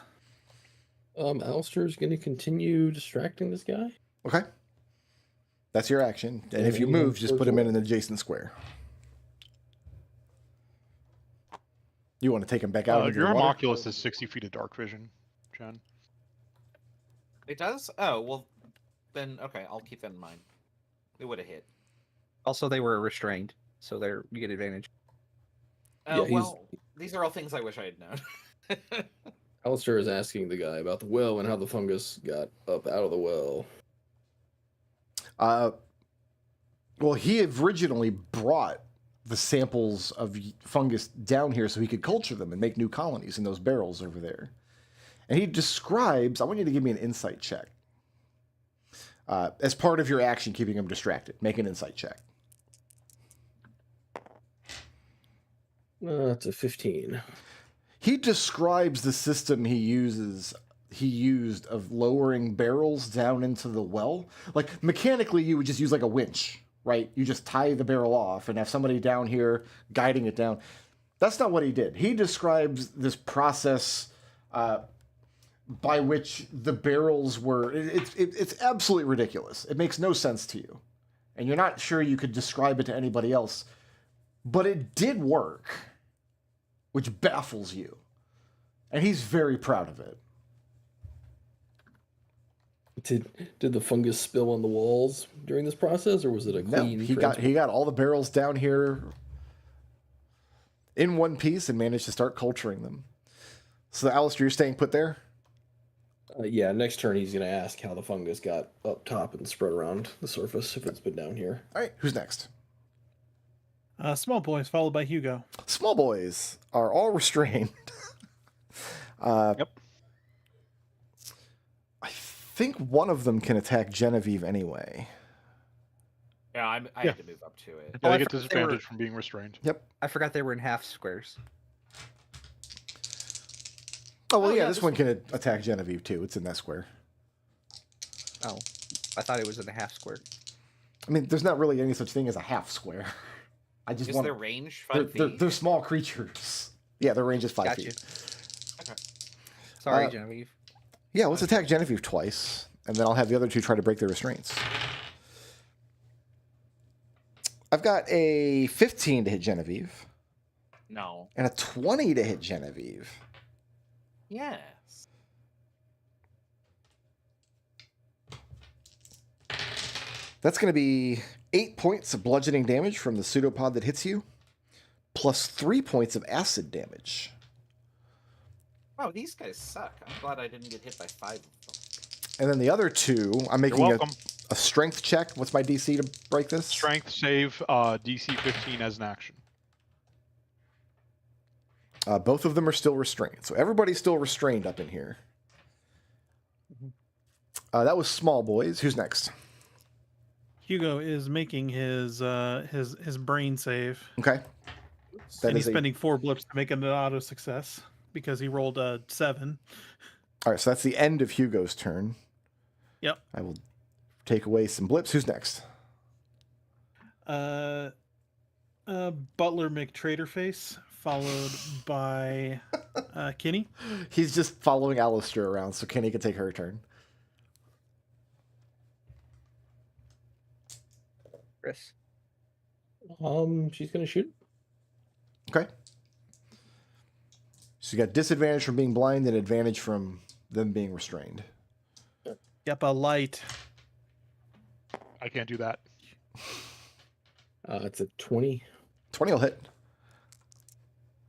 Alister's going to continue distracting this guy. Okay. That's your action. And if you move, just put him in an adjacent square. You want to take him back out into Your the water? homunculus is 60 feet of dark vision, Jen. It does? Oh, well, then, okay, I'll keep that in mind. It would have hit. Also, they were restrained, so you get advantage. Oh, Yeah, well, these are all things I wish I had known. Alister is asking the guy about the well and how the fungus got up out of the well. Well, he originally brought the samples of fungus down here so he could culture them and make new colonies in those barrels over there. And he describes, I want you to give me an insight check. As part of your action, keeping him distracted. Make an insight check. That's a 15. He describes the system he used of lowering barrels down into the well. Like, mechanically, you would just use like a winch, right? You just tie the barrel off and have somebody down here guiding it down. That's not what he did. He describes this process by which the barrels were... It's absolutely ridiculous. It makes no sense to you. And you're not sure you could describe it to anybody else. But it did work, which baffles you. And he's very proud of it. Did the fungus spill on the walls during this process, or was it a clean? No, he got all the barrels down here in one piece and managed to start culturing them. So, Alister, you're staying put there? Yeah, next turn he's going to ask how the fungus got up top and spread around the surface if it's been down here. All right, who's next? Small boys, followed by Hugo. Small boys are all restrained. Yep. I think one of them can attack Genevieve anyway. Yeah, I had to move up to it. Yeah, I they get forgot they disadvantage were- from being restrained. Yep. I forgot they were in half squares. Oh, well, Oh, yeah, yeah, this this one one- can attack Genevieve, too. It's in that square. Oh, I thought it was in a half square. I mean, there's not really any such thing as a half square. I just Is want their range they're, 5 they're, feet? they're small creatures. Yeah, their range is 5 Got feet. you. Okay. Sorry, Genevieve. Yeah, let's attack Genevieve twice, and then I'll have the other two try to break their restraints. I've got a 15 to hit Genevieve, No. and a 20 to hit Genevieve. Yes. That's going to be 8 points of bludgeoning damage from the pseudopod that hits you, plus 3 points of acid damage. Wow, these guys suck. I'm glad I didn't get hit by 5 of them. And then the other two, I'm You're making welcome. a strength check. What's my DC to break this? Strength save DC 15 as an action. Both of them are still restrained. So everybody's still restrained up in here. That was small boys. Who's next? Hugo is making his brain save, Okay. That and is he's spending 4 blips to make it an auto success because he rolled a 7. All right, so that's the end of Hugo's turn. Yep. I will take away some blips. Who's next? Butler McTraderface, followed by Kenny. He's just following Alister around, so Kenny can take her turn. Chris. She's going to shoot. Okay. So you got disadvantage from being blind and advantage from them being restrained. Geppa light. I can't do that. It's a 20. 20 will hit.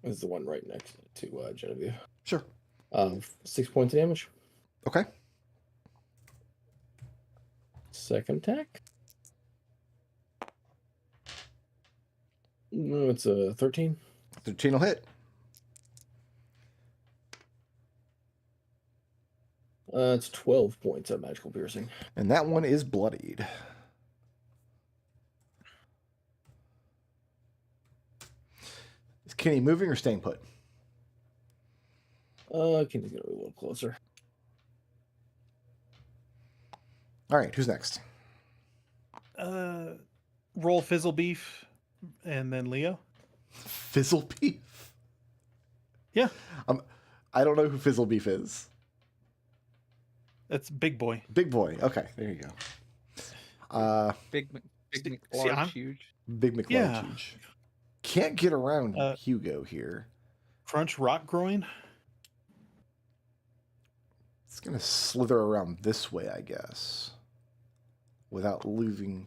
This is the one right next to Genevieve. Sure. 6 points of damage. Okay. Second attack. No, it's a 13. 13 will hit. It's 12 points of magical piercing. And that one is bloodied. Is Kenny moving or staying put? Kenny's gonna be a little closer. All right, who's next? Roll Fizzle Beef, and then Leo. Fizzle Beef? Yeah. I don't know who Fizzle Beef is. That's Big Boy. Big Boy. Okay, there you go. Big See, large, I'm- huge. Big McLarge. Yeah. Huge. Can't get around Uh, Hugo here. Crunch Rock Groin. It's going to slither around this way, I guess. Without losing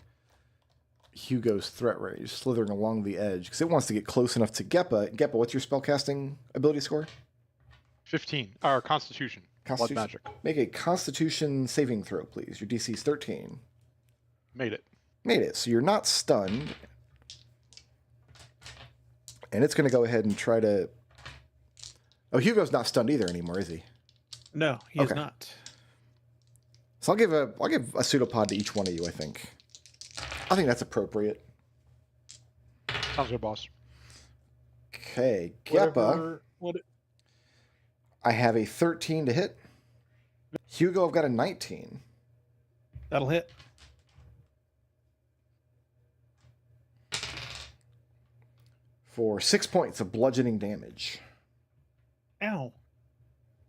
Hugo's threat range. Slithering along the edge. Because it wants to get close enough to Geppa. Geppa, what's your spellcasting ability score? 15. Or Constitution. Blood Constitution. magic. Make a Constitution saving throw, please. Your DC is 13. Made it. Made it. So you're not stunned. And it's going to go ahead and try to... Oh, Hugo's not stunned either anymore, is he? No, he is Okay. not. So I'll give a pseudopod to each one of you, I think. I think that's appropriate. Sounds good, boss. Okay, Geppa, Whatever- What? I have a 13 to hit. Hugo, I've got a 19. That'll hit. For 6 points of bludgeoning damage. Ow.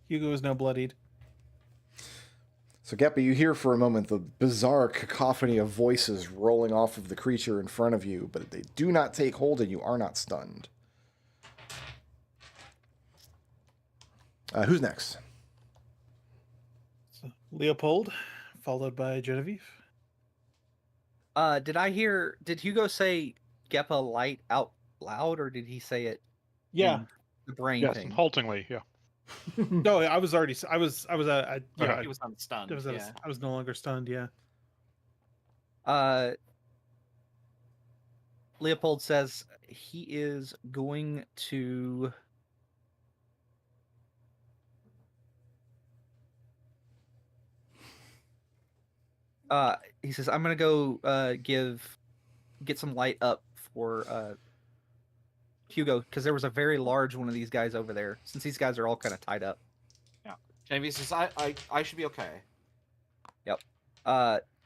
Hugo is now bloodied. So, Geppa, you hear for a moment the bizarre cacophony of voices rolling off of the creature in front of you, but they do not take hold and you are not stunned. Who's next? So, Léopold, followed by Genevieve. Did Hugo say Geppa light out loud, or did he say it Yeah. in the brain Yes, thing? haltingly, yeah. No, I was already. I was. Yeah. He was unstunned. I was. Yeah. I was no longer stunned. Yeah. Léopold says he is going to he says I'm gonna go get some light up for Hugo, because there was a very large one of these guys over there, since these guys are all kind of tied up. Genevieve says, I should be okay.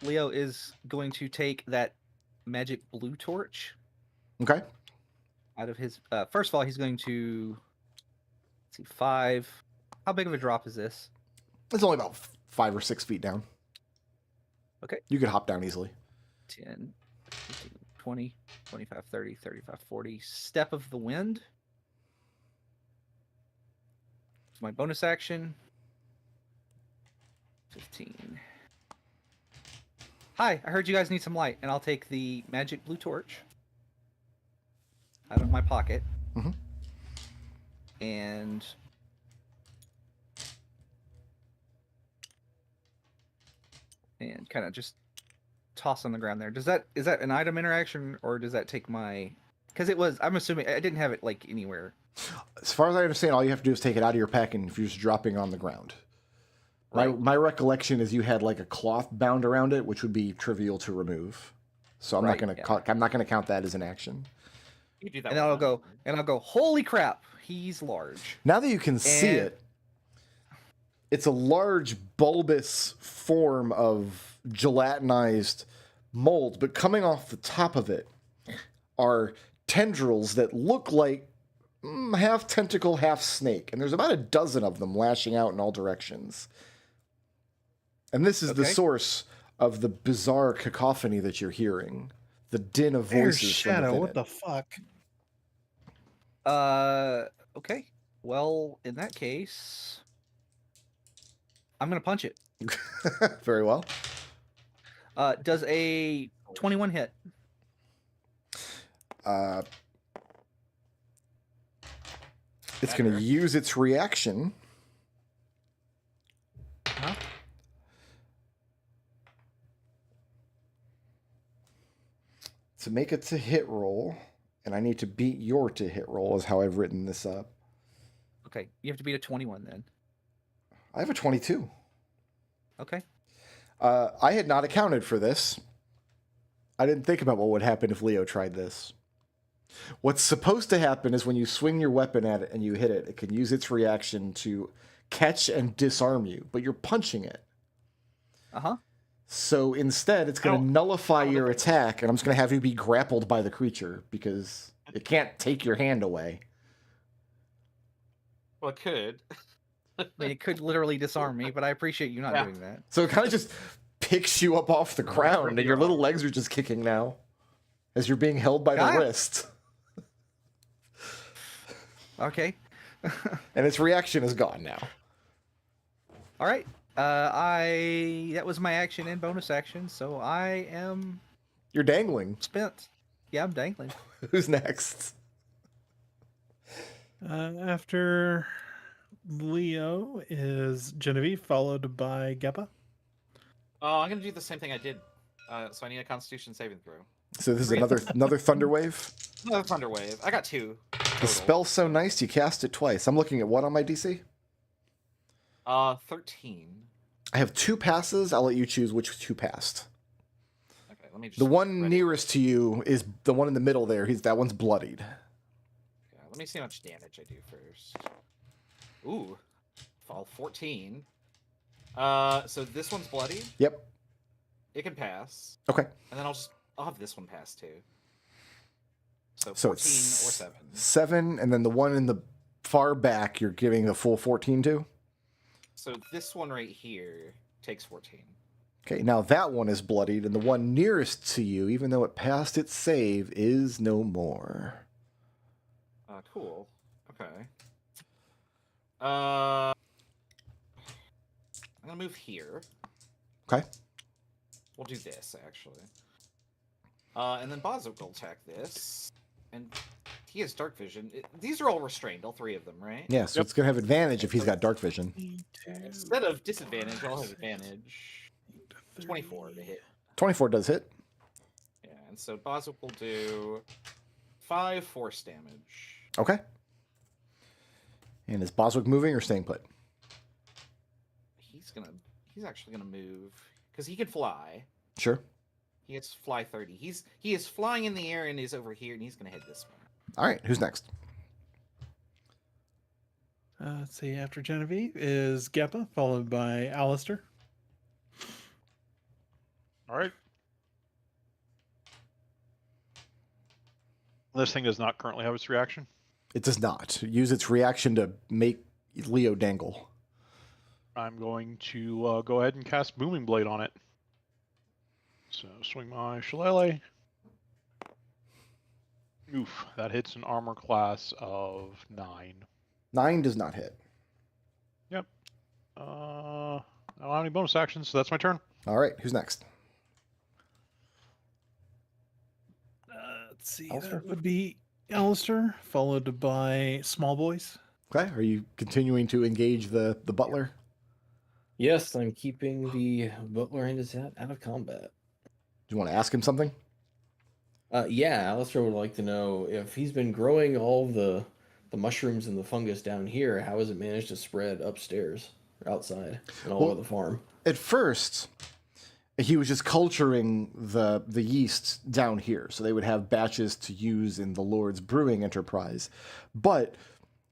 Leo is going to take that magic blue torch Okay. out of his first of all, he's going to let's see, 5. How big of a drop is this? It's only about 5 or 6 feet down. Okay. You could hop down easily. 10, 15, 20, 25, 30, 35, 40. Step of the Wind. It's my bonus action. 15. Hi, I heard you guys need some light, and I'll take the magic blue torch out of my pocket. Mhm. And kind of just toss on the ground there. Is that an item interaction, or does that take my? Because I'm assuming I didn't have it like anywhere. As far as I understand, all you have to do is take it out of your pack and if you're just dropping on the ground. Right. My recollection is you had like a cloth bound around it, which would be trivial to remove. So I'm Right, not yeah. gonna count that as an action. You do that. And then I'll go. Holy crap! He's large. Now that you can see And- it, it's a large bulbous form of gelatinized mold, but coming off the top of it are tendrils that look like half tentacle, half snake, and there's about a dozen of them lashing out in all directions. And this is the Okay. source of the bizarre cacophony that you're hearing, the din of There's voices. from Shadow. within What it. the fuck? Okay. Well, in that case, I'm gonna punch it. Very well. Does a 21 hit? It's going to Better. use its reaction. Huh? To make it to hit roll, and I need to beat your to hit roll, is how I've written this up. Okay, you have to beat a 21 then. I have a 22. Okay. I had not accounted for this. I didn't think about what would happen if Leo tried this. What's supposed to happen is when you swing your weapon at it and you hit it, it can use its reaction to catch and disarm you, but you're punching it. Uh-huh. So instead, it's going to nullify your attack, and I'm just going to have you be grappled by the creature because it can't take your hand away. Well, it could. I mean, it could literally disarm me, but I appreciate you not doing that. So it kind of just picks you up off the ground, and your little legs are just kicking now as you're being held by the wrist. Okay. And its reaction is gone now. All right. That was my action and bonus action, so I am You're dangling. spent. Yeah, I'm dangling. Who's next? After Leo is Genevieve, followed by Geppa. Oh, I'm gonna do the same thing I did. So I need a Constitution saving throw. So this is another thunder wave. Another thunder wave. I got 2. The spell's so nice you cast it twice. I'm looking at what on my DC? 13. I have 2 passes. I'll let you choose which 2 passed. Okay, let me just. The one nearest to you is the one in the middle there. That one's bloodied. Okay, let me see how much damage I do first. Ooh, fall 14. So this one's bloodied. Yep. It can pass. Okay. And then I'll have this one pass too. So 14 it's or 7. 7, and then the one in the far back, you're giving the full 14 to? So this one right here takes 14. Okay, now that one is bloodied, and the one nearest to you, even though it passed its save, is no more. Cool. Okay. I'm gonna move here. Okay. We'll do this, actually. And then Bozok will attack this. And he has dark vision. These are all restrained, all 3 of them, right? Yeah, so it's going to have advantage if he's got dark vision. Instead of disadvantage, I'll have advantage. 24 to hit. 24 does hit. Yeah, and so Bozok will do 5 force damage. Okay. And is Boswick moving or staying put? He's actually gonna move because he can fly. Sure. He gets fly 30. He is flying in the air and is over here, and he's gonna hit this one. All right, who's next? Let's see. After Genevieve is Geppa, followed by Alister. All right. This thing does not currently have its reaction. It does not. Use its reaction to make Leo dangle. I'm going to go ahead and cast Booming Blade on it. So swing my shillelagh. Oof, that hits an armor class of 9. 9 does not hit. Yep. I don't have any bonus actions, so that's my turn. All right, who's next? Let's see. That would be Alister, followed by Small Boys. Okay, are you continuing to engage the butler? Yes, I'm keeping the butler and his hat out of combat. Do you want to ask him something? Yeah, Alister would like to know if he's been growing all the mushrooms and the fungus down here, how has it managed to spread upstairs or outside and all over the farm? At first, he was just culturing the yeast down here, so they would have batches to use in the Lord's brewing enterprise. But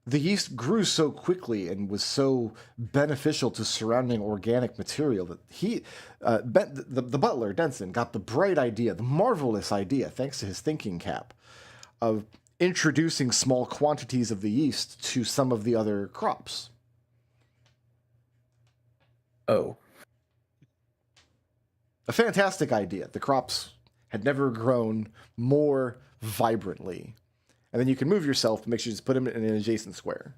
the yeast grew so quickly and was so beneficial to surrounding organic material that the butler, Denson, got the bright idea, the marvelous idea, thanks to his thinking cap, of introducing small quantities of the yeast to some of the other crops. Oh. A fantastic idea. The crops had never grown more vibrantly. And then you can move yourself to make sure you just put them in an adjacent square.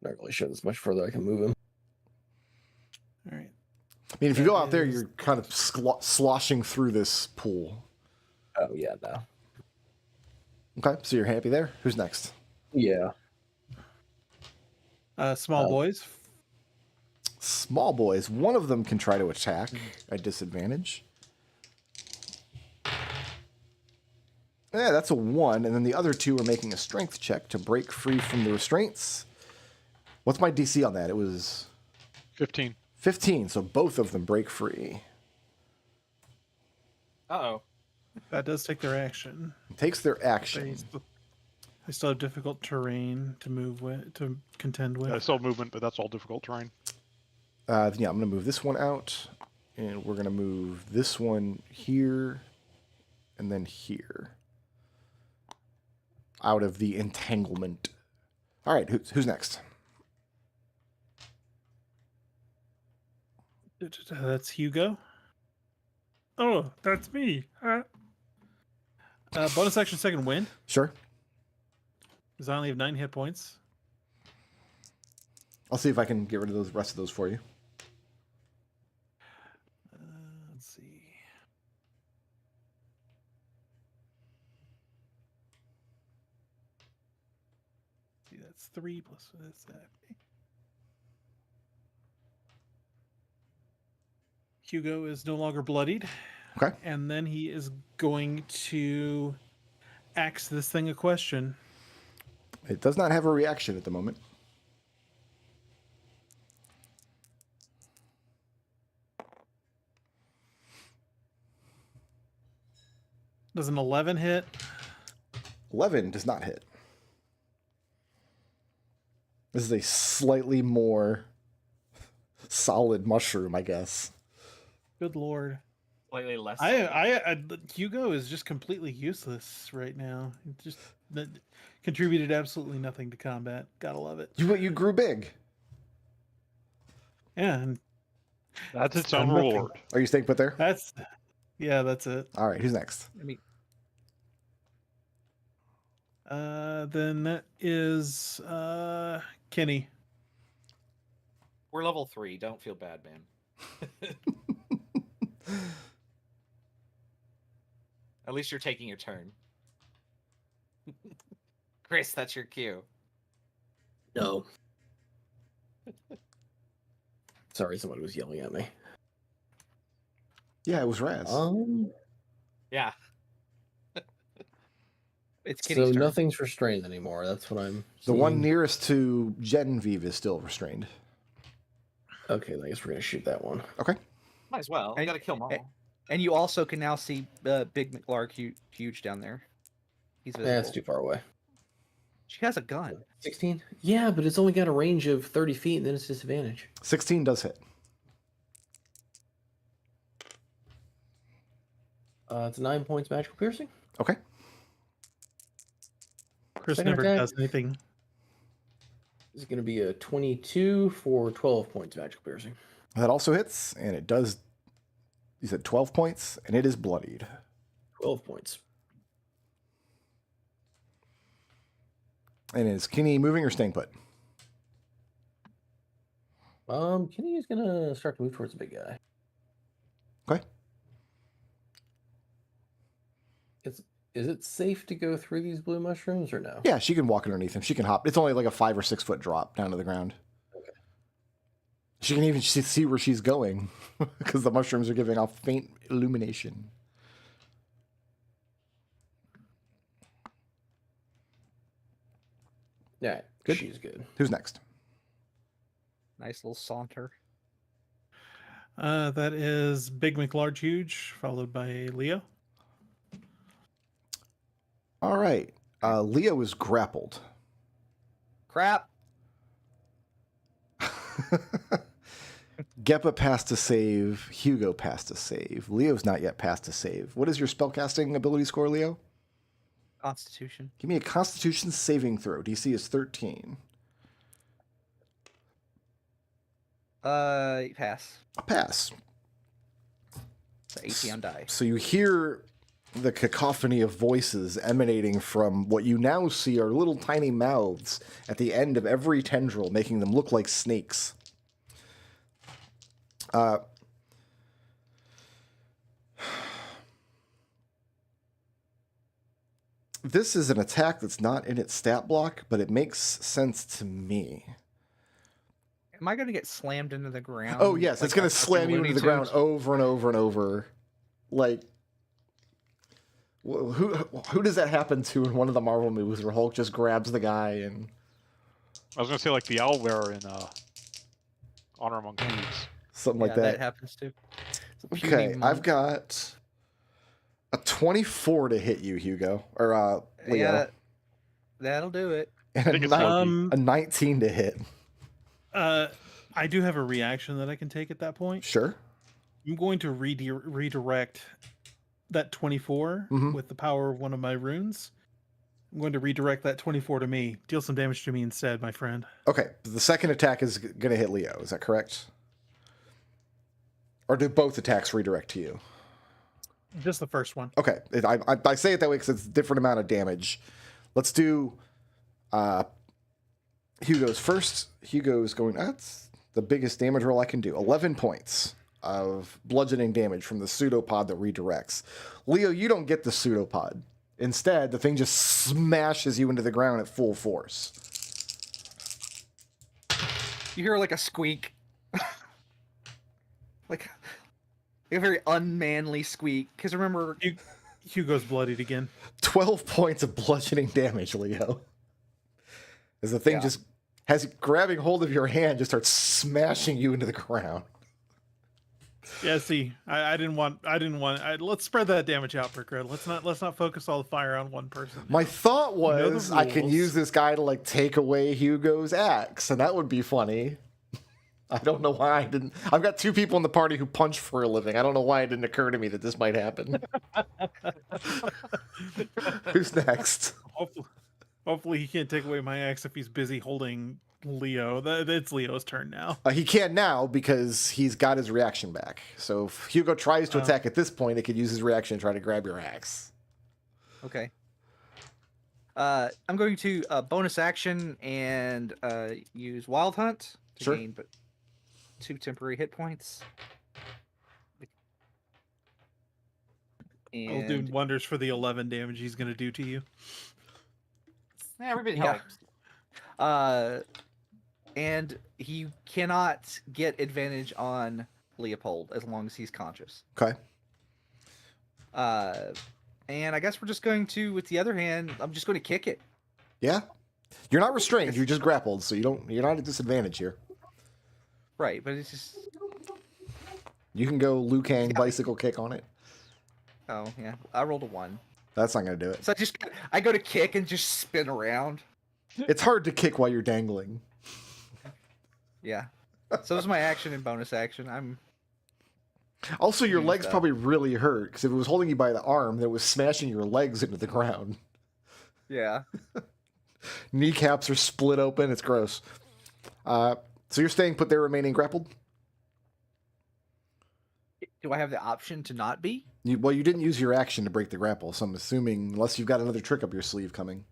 Not really sure there's much further I can move him. All right. I mean, if you go out there, you're kind of sloshing through this pool. Oh, yeah, no. Okay, so you're happy there? Who's next? Yeah. Small Boys. Small boys. One of them can try to attack at disadvantage. Yeah, that's a 1, and then the other 2 are making a strength check to break free from the restraints. What's my DC on that? It was 15. 15, so both of them break free. Uh-oh. That does take their action. Takes their They action. still have difficult terrain to move with, to contend with. Yeah, still movement, but that's all difficult terrain. Yeah, I'm going to move this one out, and we're going to move this one here, and then here. Out of the entanglement. All right, who's next? That's Hugo. Oh, that's me. Bonus action, second wind. Sure. Because I only have 9 hit points. I'll see if I can get rid of those rest of those for you. Let's see. See, that's 3 plus that's that. Hugo is no longer bloodied. Okay. And then he is going to ask this thing a question. It does not have a reaction at the moment. Does an 11 hit? 11 does not hit. This is a slightly more solid mushroom, I guess. Good lord. Slightly less. Hugo is just completely useless right now. It just contributed absolutely nothing to combat. Gotta love it. You grew big. Yeah, and That's its done own nothing. reward. Are you staying put there? that's it. All right, who's next? I mean, Then that is Kenny. We're level 3. Don't feel bad, man. At least you're taking your turn. Chris, that's your cue. No. Sorry, somebody was yelling at me. Yeah, it was Raz. Yeah. it's So Kitty's turn. nothing's restrained anymore. That's what I'm. The one seeing. nearest to Genevieve is still restrained. Okay, I guess we're gonna shoot that one. Okay. Might as well. Hey, Gotta kill them all. And you also can now see Big McLark huge down there. He's visible. That's too far away. She has a gun. 16? Yeah, but it's only got a range of 30 feet, and then it's disadvantage. 16 does hit. It's 9 points magical piercing. Okay. Chris Second never attack. does anything. This is going to be a 22 for 12 points magical piercing. That also hits, and it does. You said 12 points, and it is bloodied. 12 points. And is Kenny moving or staying put? Kenny is going to start to move towards the big guy. Okay. Is it safe to go through these blue mushrooms or no? Yeah, she can walk underneath him. She can hop. It's only like a 5 or 6 foot drop down to the ground. Okay. She can even see where she's going because the mushrooms are giving off faint illumination. Yeah, Good. she's good. Who's next? Nice little saunter. That is Big McLarge Huge, followed by Leo. All right. Leo is grappled. Crap. Geppa passed to save. Hugo passed to save. Leo's not yet passed to save. What is your spellcasting ability score, Leo? Constitution. Give me a Constitution saving throw. DC is 13. Pass. A pass. So 18 on die. So you hear the cacophony of voices emanating from what you now see are little tiny mouths at the end of every tendril, making them look like snakes. This is an attack that's not in its stat block, but it makes sense to me. Am I going to get slammed into the ground? Oh, yes, it's like going a to slam you Looney into the ground Tunes? over and over and over. Like, who does that happen to in one of the Marvel movies where Hulk just grabs the guy and I was gonna say like the owlbear in Honor Among Thieves. Something like that that. happens too. It's a Okay, puny I've monk. got a 24 to hit you, Hugo, or Leo, Yeah, that'll do it. and think it's lucky. a 19 to hit. I do have a reaction that I can take at that point. Sure. I'm going to redirect that 24 Mhm. with the power of one of my runes. I'm going to redirect that 24 to me. Deal some damage to me instead, my friend. Okay, the second attack is going to hit Leo. Is that correct? Or do both attacks redirect to you? Just the first one. Okay, I say it that way because it's a different amount of damage. Let's do Hugo's first. Hugo's going, that's the biggest damage roll I can do. 11 points of bludgeoning damage from the pseudopod that redirects. Leo, you don't get the pseudopod. Instead, the thing just smashes you into the ground at full force. You hear like a squeak, like a very unmanly squeak. Because remember, Hugo's bloodied again. 12 points of bludgeoning damage, Leo. As the thing just has grabbing hold of your hand, just starts smashing you into the ground. Yeah, see, I didn't want. Let's spread that damage out, Brickroad. Let's not focus all the fire on one person. My thought You know the was I can rules. use this guy to like take away Hugo's axe, and that would be funny. I don't know why I didn't. I've got two people in the party who punch for a living. I don't know why it didn't occur to me that this might happen. Who's next? Hopefully he can't take away my axe if he's busy holding Leo. It's Leo's turn now. He can now because he's got his reaction back. So if Hugo tries to attack at this point, it could use his reaction to try to grab your axe. okay. I'm going to bonus action and use Wild Hunt to Sure. gain 2 temporary hit points. It'll do And wonders for the 11 damage he's going to do to you. Yeah, everybody Yeah. helps. and he cannot get advantage on Léopold as long as he's conscious. Okay. And I guess we're just going to, with the other hand, I'm just going to kick it. Yeah. You're not restrained. You're just grappled, so you're not at disadvantage here. Right, but it's just, You can go Liu Kang bicycle kick on it. oh yeah, I rolled a 1. That's not going to do it. So I go to kick and just spin around. It's hard to kick while you're dangling. Yeah. So this is my action and bonus action. Also, your Use legs that. probably really hurt because if it was holding you by the arm, that was smashing your legs into the ground. Yeah. Kneecaps are split open. It's gross. So you're staying put there, remaining grappled? Do I have the option to not be? Well, you didn't use your action to break the grapple, so I'm assuming, unless you've got another trick up your sleeve coming.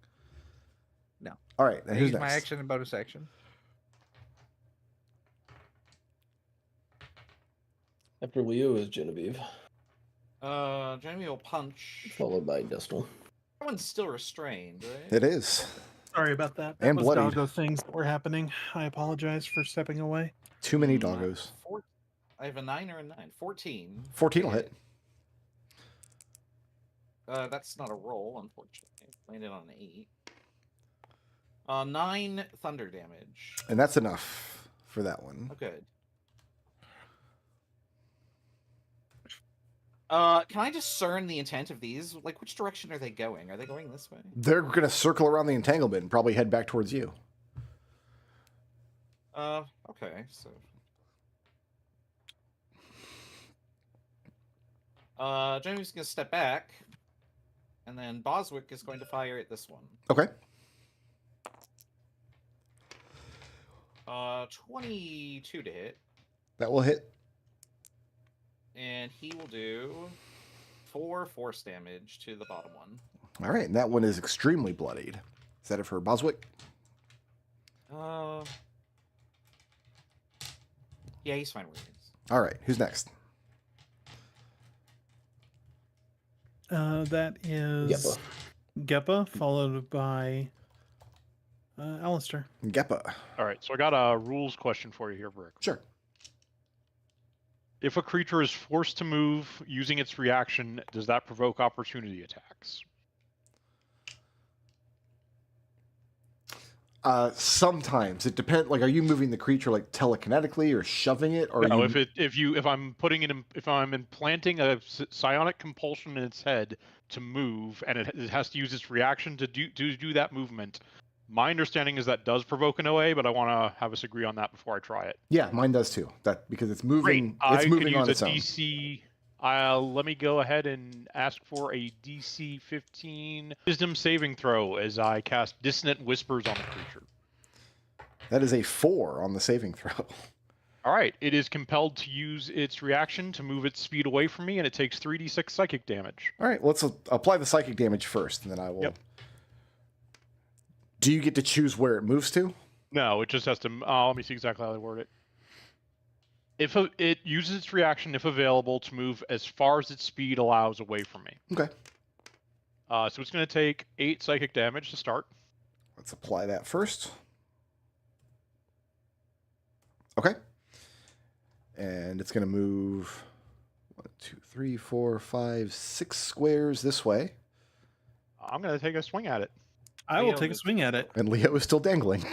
No. All right, and I who's use my next? action and bonus action. After Leo is Genevieve, Genevieve will punch. followed by Destil. That one's still restrained, right? It is. Sorry about that. And That was bloodied. doggo things that were happening. I apologize for stepping away. Too many doggos. I have a 9 or a 9. 14. 14 will hit. That's not a roll, unfortunately. Landed on an 8. 9 thunder damage. And that's enough for that one. Oh, good. Can I discern the intent of these? Like, which direction are they going? Are they going this way? They're going to circle around the entanglement and probably head back towards you. Okay, so... Genevieve's gonna step back, and then Boswick is going to fire at this one. Okay. 22 to hit, That will hit. and he will do 4 force damage to the bottom one. All right, and that one is extremely bloodied. Is that it for Boswick? Yeah, he's fine where he is. All right, who's next? That is Geppa, followed by Alister. Geppa. All right, so I got a rules question for you here, Brick. Sure. If a creature is forced to move using its reaction, does that provoke opportunity attacks? Sometimes it depends. Like, are you moving the creature like telekinetically or shoving it, or No, you... if I'm implanting a psionic compulsion in its head to move, and it has to use its reaction to do that movement. My understanding is that does provoke an OA, but I want to have us agree on that before I try it. Yeah, mine does too. That because it's moving. Great. It's I moving could on use its a own. DC. Let me go ahead and ask for a DC 15 Wisdom saving throw as I cast Dissonant Whispers on the creature. That is a 4 on the saving throw. All right. It is compelled to use its reaction to move its speed away from me, and it takes 3d6 psychic damage. All right, let's apply the psychic damage first, and then I will. Yep. Do you get to choose where it moves to? No, it just has to. Let me see exactly how they word it. If it uses its reaction, if available, to move as far as its speed allows away from me. Okay. So it's going to take 8 psychic damage to start. Let's apply that first. Okay. And it's going to move 1, 2, 3, 4, 5, 6 squares this way. I'm going to take a swing at it. I will take a swing at it. And Leo is still dangling.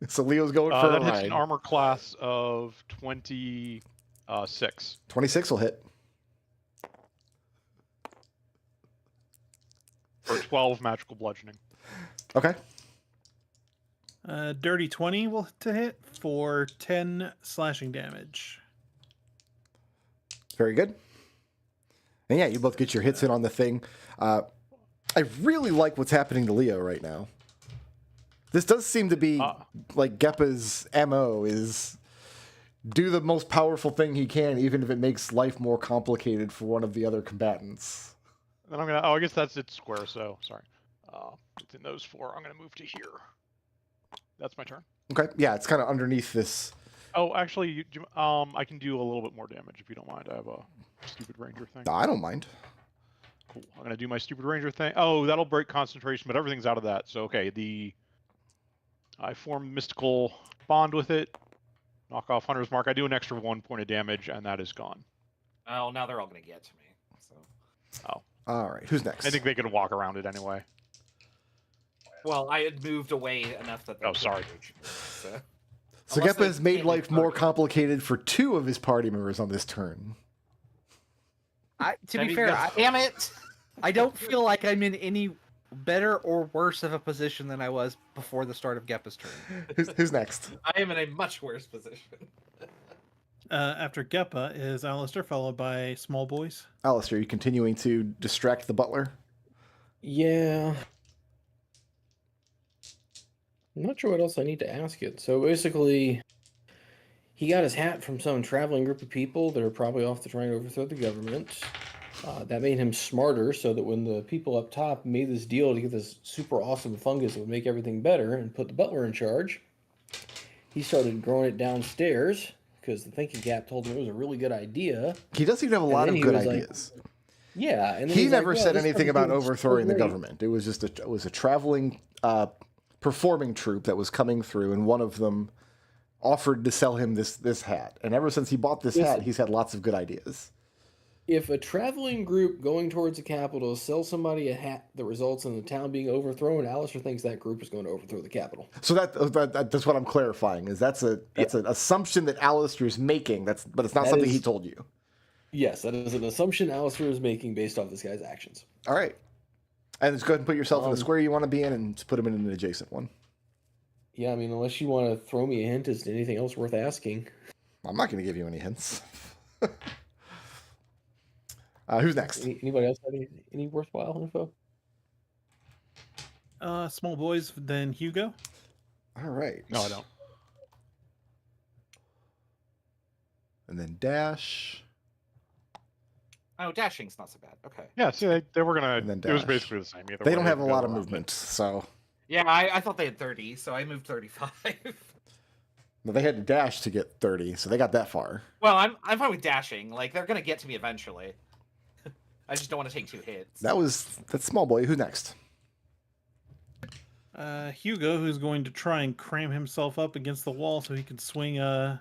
So Leo's going for a That hits ride. an armor class of 26. 26 will hit. For 12 magical bludgeoning. Okay. Dirty 20 will to hit for 10 slashing damage. Very good. And yeah, you both get your hits in on the thing. I really like what's happening to Leo right now. This does seem to be like Geppa's MO is do the most powerful thing he can, even if it makes life more complicated for one of the other combatants. Then I'm going to... Oh, I guess that's its square, so... Sorry. It's in those 4. I'm going to move to here. That's my turn. Okay. Yeah, it's kind of underneath this. Oh, actually, I can do a little bit more damage if you don't mind. I have a stupid ranger thing. I don't mind. Cool. I'm going to do my stupid ranger thing. Oh, that'll break concentration, but everything's out of that. So, okay, I form mystical bond with it. Knock off Hunter's Mark. I do an extra 1 point of damage, and that is gone. Oh, now they're all going to get to me. So. Oh. All right. Who's next? I think they could walk around it anyway. Well, I had moved away enough that. Oh, sorry. So Unless Geppa they has made can't life be more targeted. complicated for 2 of his party members on this turn. To be fair, Damn it! I don't feel like I'm in any better or worse of a position than I was before the start of Geppa's turn. Who's next? I am in a much worse position. After Geppa is Alister, followed by Small Boys. Alister, are you continuing to distract the butler? Yeah. I'm not sure what else I need to ask it. So basically, he got his hat from some traveling group of people that are probably off to try and overthrow the government. That made him smarter, so that when the people up top made this deal to get this super awesome fungus that would make everything better and put the butler in charge, he started growing it downstairs because the thinking cap told him it was a really good idea. He does seem to have a lot of then he good was like, ideas. Yeah, and then He he's like, never "Well, said this anything guy's about doing so overthrowing the great." government. It was just it was a traveling performing troupe that was coming through, and one of them offered to sell him this hat. And ever since he bought this hat, he's had lots of good ideas. If a traveling group going towards the capital sells somebody a hat that results in the town being overthrown, Alister thinks that group is going to overthrow the capital. So that's what I'm clarifying. Is that's an assumption that Alister is making. But it's not something he told you. Yes, that is an assumption Alister is making based off this guy's actions. All right. And just go ahead and put yourself in the square you want to be in, and just put him in an adjacent one. Yeah, I mean, unless you want to throw me a hint as to anything else worth asking. I'm not going to give you any hints. Who's next? Anybody else have any worthwhile info? Small Boys, then Hugo. All right. No, I don't. And then Dash. Oh, dashing's not so bad. Okay. Yeah, see, they were going And then to... It was dash. basically the same. Either They way, don't have a go lot of around it. movement, so... Yeah, I thought they had 30, so I moved 35. Well, they had to dash to get 30, so they got that far. Well, I'm fine with dashing. Like, they're gonna get to me eventually. I just don't want to take 2 hits. That's Small Boy. Who's next? Hugo, who's going to try and cram himself up against the wall so he can swing You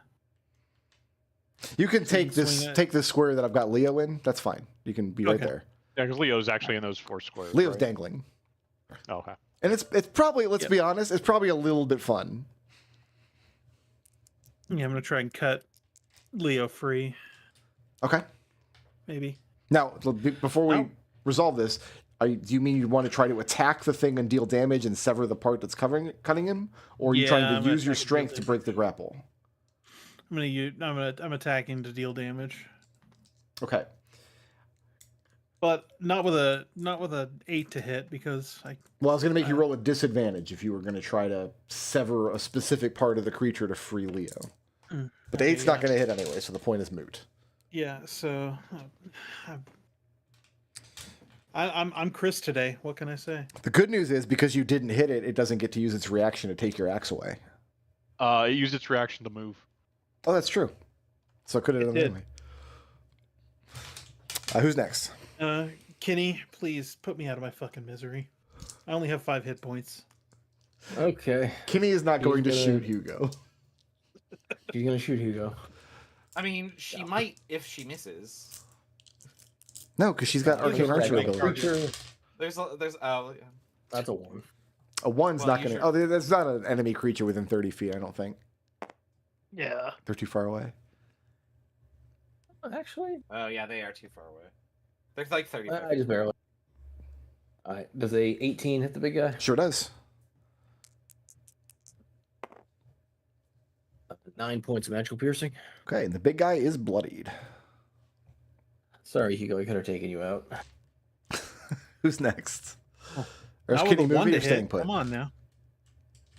can take swing it. take this square that I've got Leo in. That's fine. You can be right Okay. there. Yeah, because Leo's actually in those 4 squares. Leo's right? dangling. Oh, okay. And it's probably, let's be honest, it's probably a little bit fun. Yeah, I'm gonna try and cut Leo free. Okay. Maybe. Now, before we Oh. resolve this, do you mean you want to try to attack the thing and deal damage and sever the part that's cutting him, or are you Yeah, trying I'm to gonna use your attack and strength deal to break the grapple? I'm attacking to deal damage, Okay. but not with a 8 to hit because Well, I was going to make you roll a disadvantage if you were going to try to sever a specific part of the creature to free Leo. But the 8's not going to hit anyway, so the point is moot. Yeah, so I'm Chris today. What can I say? The good news is because you didn't hit it, it doesn't get to use its reaction to take your axe away. It used its reaction to move. Oh, that's true. So it could have done it did. anyway. Who's next? Kenny, please put me out of my fucking misery. I only have 5 hit points. Okay. Kenny is not going to gonna- shoot Hugo. You're gonna shoot Hugo. I mean, she might if she misses. No, because she's got arcane archery make ability. charges. There's yeah. That's a 1. A 1's Well, not you going to... sure? Oh, that's not an enemy creature within 30 feet, I don't think. Yeah. They're too far away. Actually, Oh yeah, they are too far away. They're like 30. I just barely. All right. Does a 18 hit the big guy? Sure does. 9 points of magical piercing. Okay, and the big guy is bloodied. Sorry, Hugo, I could have taken you out. Who's next? Or is Not Kenny with a 1 moving to or staying hit. put? Come on now.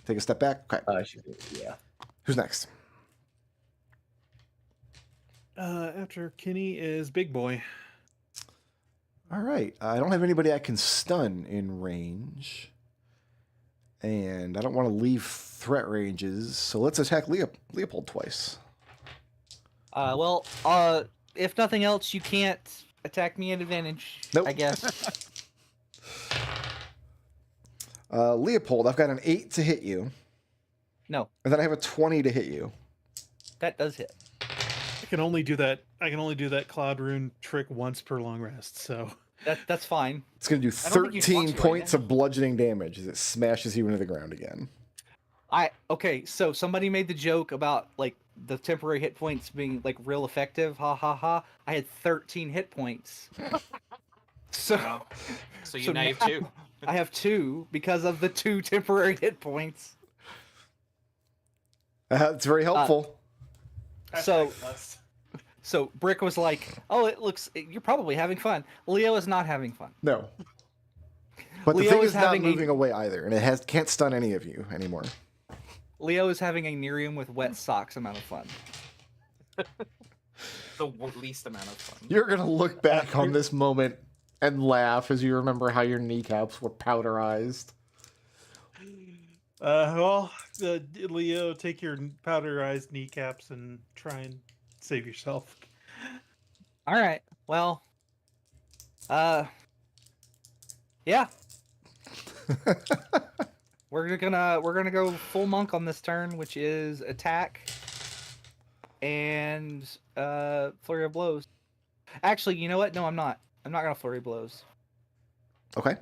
Take a step back. Okay. Yeah. Who's next? After Kenny is Big Boy. All right. I don't have anybody I can stun in range. And I don't want to leave threat ranges, so let's attack Léopold twice. If nothing else, you can't attack me at advantage. Nope. I guess. Léopold, I've got an 8 to hit you, No, and then I have a 20 to hit you. that does hit. I can only do that Cloud Rune trick once per long rest. So That's fine. It's going to do I don't think you 13 want to right points now. of bludgeoning damage as it smashes you into the ground again. Okay, so somebody made the joke about like the temporary hit points being like real effective. Ha ha ha. I had 13 hit points. So So you so now have now 2. I have 2 because of the 2 temporary hit points. It's very helpful. So Brick was like, "Oh, you're probably having fun." Leo is not having fun. No. But the Leo thing is is not having a- moving away either, and it can't stun any of you anymore. Leo is having a Nerium with wet socks amount of fun. The least amount of fun. You're going to look back on this moment and laugh as you remember how your kneecaps were powderized. Leo, take your powderized kneecaps and try and save yourself. All right. Well, yeah. We're gonna go full monk on this turn, which is attack and flurry of blows. Actually, you know what? No, I'm not. I'm not gonna flurry blows. Okay.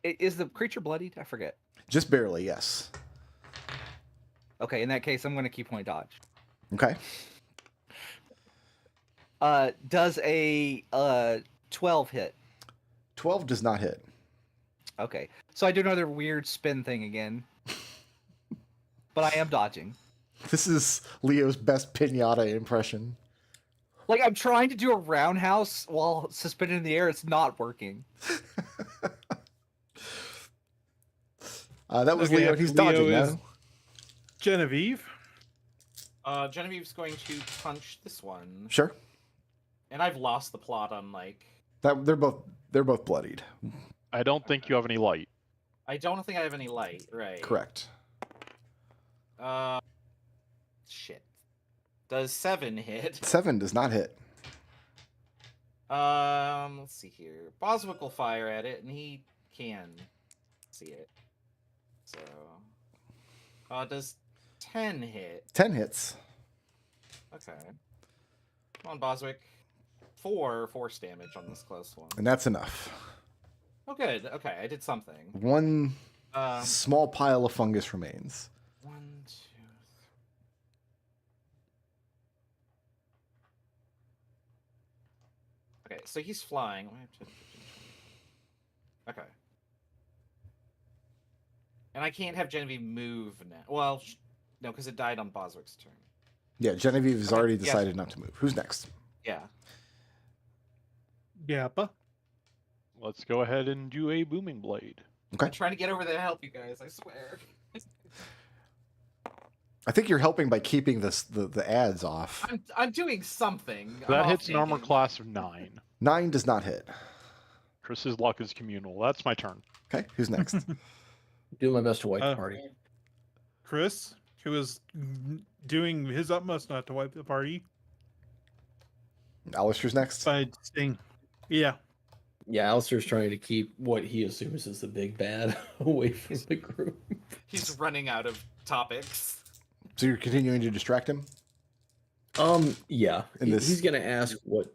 Is the creature bloodied? I forget. Just barely, yes. Okay, in that case, I'm gonna keep point dodge. Okay. Does a 12 hit? 12 does not hit. Okay, so I do another weird spin thing again, but I am dodging. This is Leo's best Piñata impression. Like I'm trying to do a roundhouse while suspended in the air. It's not working. That was Okay, Leo, and he's Leo dodging is- now. Genevieve. Genevieve's going to punch this one, Sure. and I've lost the plot on like. They're both bloodied. I don't think you have any light. I don't think I have any light. Right. Correct. Shit. Does 7 hit? 7 does not hit. Let's see here. Boswick will fire at it, and he can see it. So, does 10 hit? 10 hits. Okay. Come on, Boswick. 4 force damage on this close one. And that's enough. Oh, good. Okay, I did something. One Um, small pile of fungus remains. 1, 2, 3. Okay, so he's flying. 1, 2, 15, 20. Okay. And I can't have Genevieve move now. Well, no, because it died on Boswick's turn. Yeah, Genevieve has Okay, already yes. decided not to move. Who's next? Yeah. Geppa. Let's go ahead and do a booming blade. Okay. I'm trying to get over there to help you guys, I swear. I think you're helping by keeping the ads off. I'm doing something. That I'm hits an armor off-thinking. class of 9. 9 does not hit. Chris's luck is communal. That's my turn. Okay, who's next? Do my best to wipe the party. Chris, who is doing his utmost not to wipe the party Alister's next. by staying. Yeah. Yeah, Alister's trying to keep what he assumes is the big bad away from the group. He's running out of topics. So you're continuing to distract him? Yeah. In this- He's gonna ask what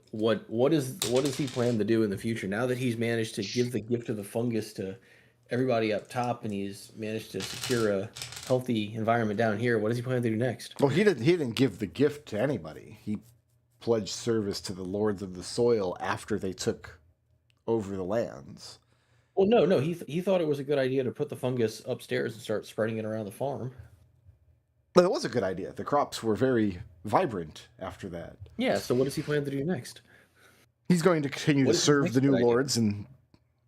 does he plan to do in the future now that he's managed to give the gift of the fungus to everybody up top and he's managed to secure a healthy environment down here. What does he plan to do next? Well, he didn't give the gift to anybody. He pledged service to the lords of the soil after they took over the lands. Well, no. He thought it was a good idea to put the fungus upstairs and start spreading it around the farm. But it was a good idea. The crops were very vibrant after that. Yeah. So what does he plan to do next? He's going to continue What to is his serve next the new good idea? lords in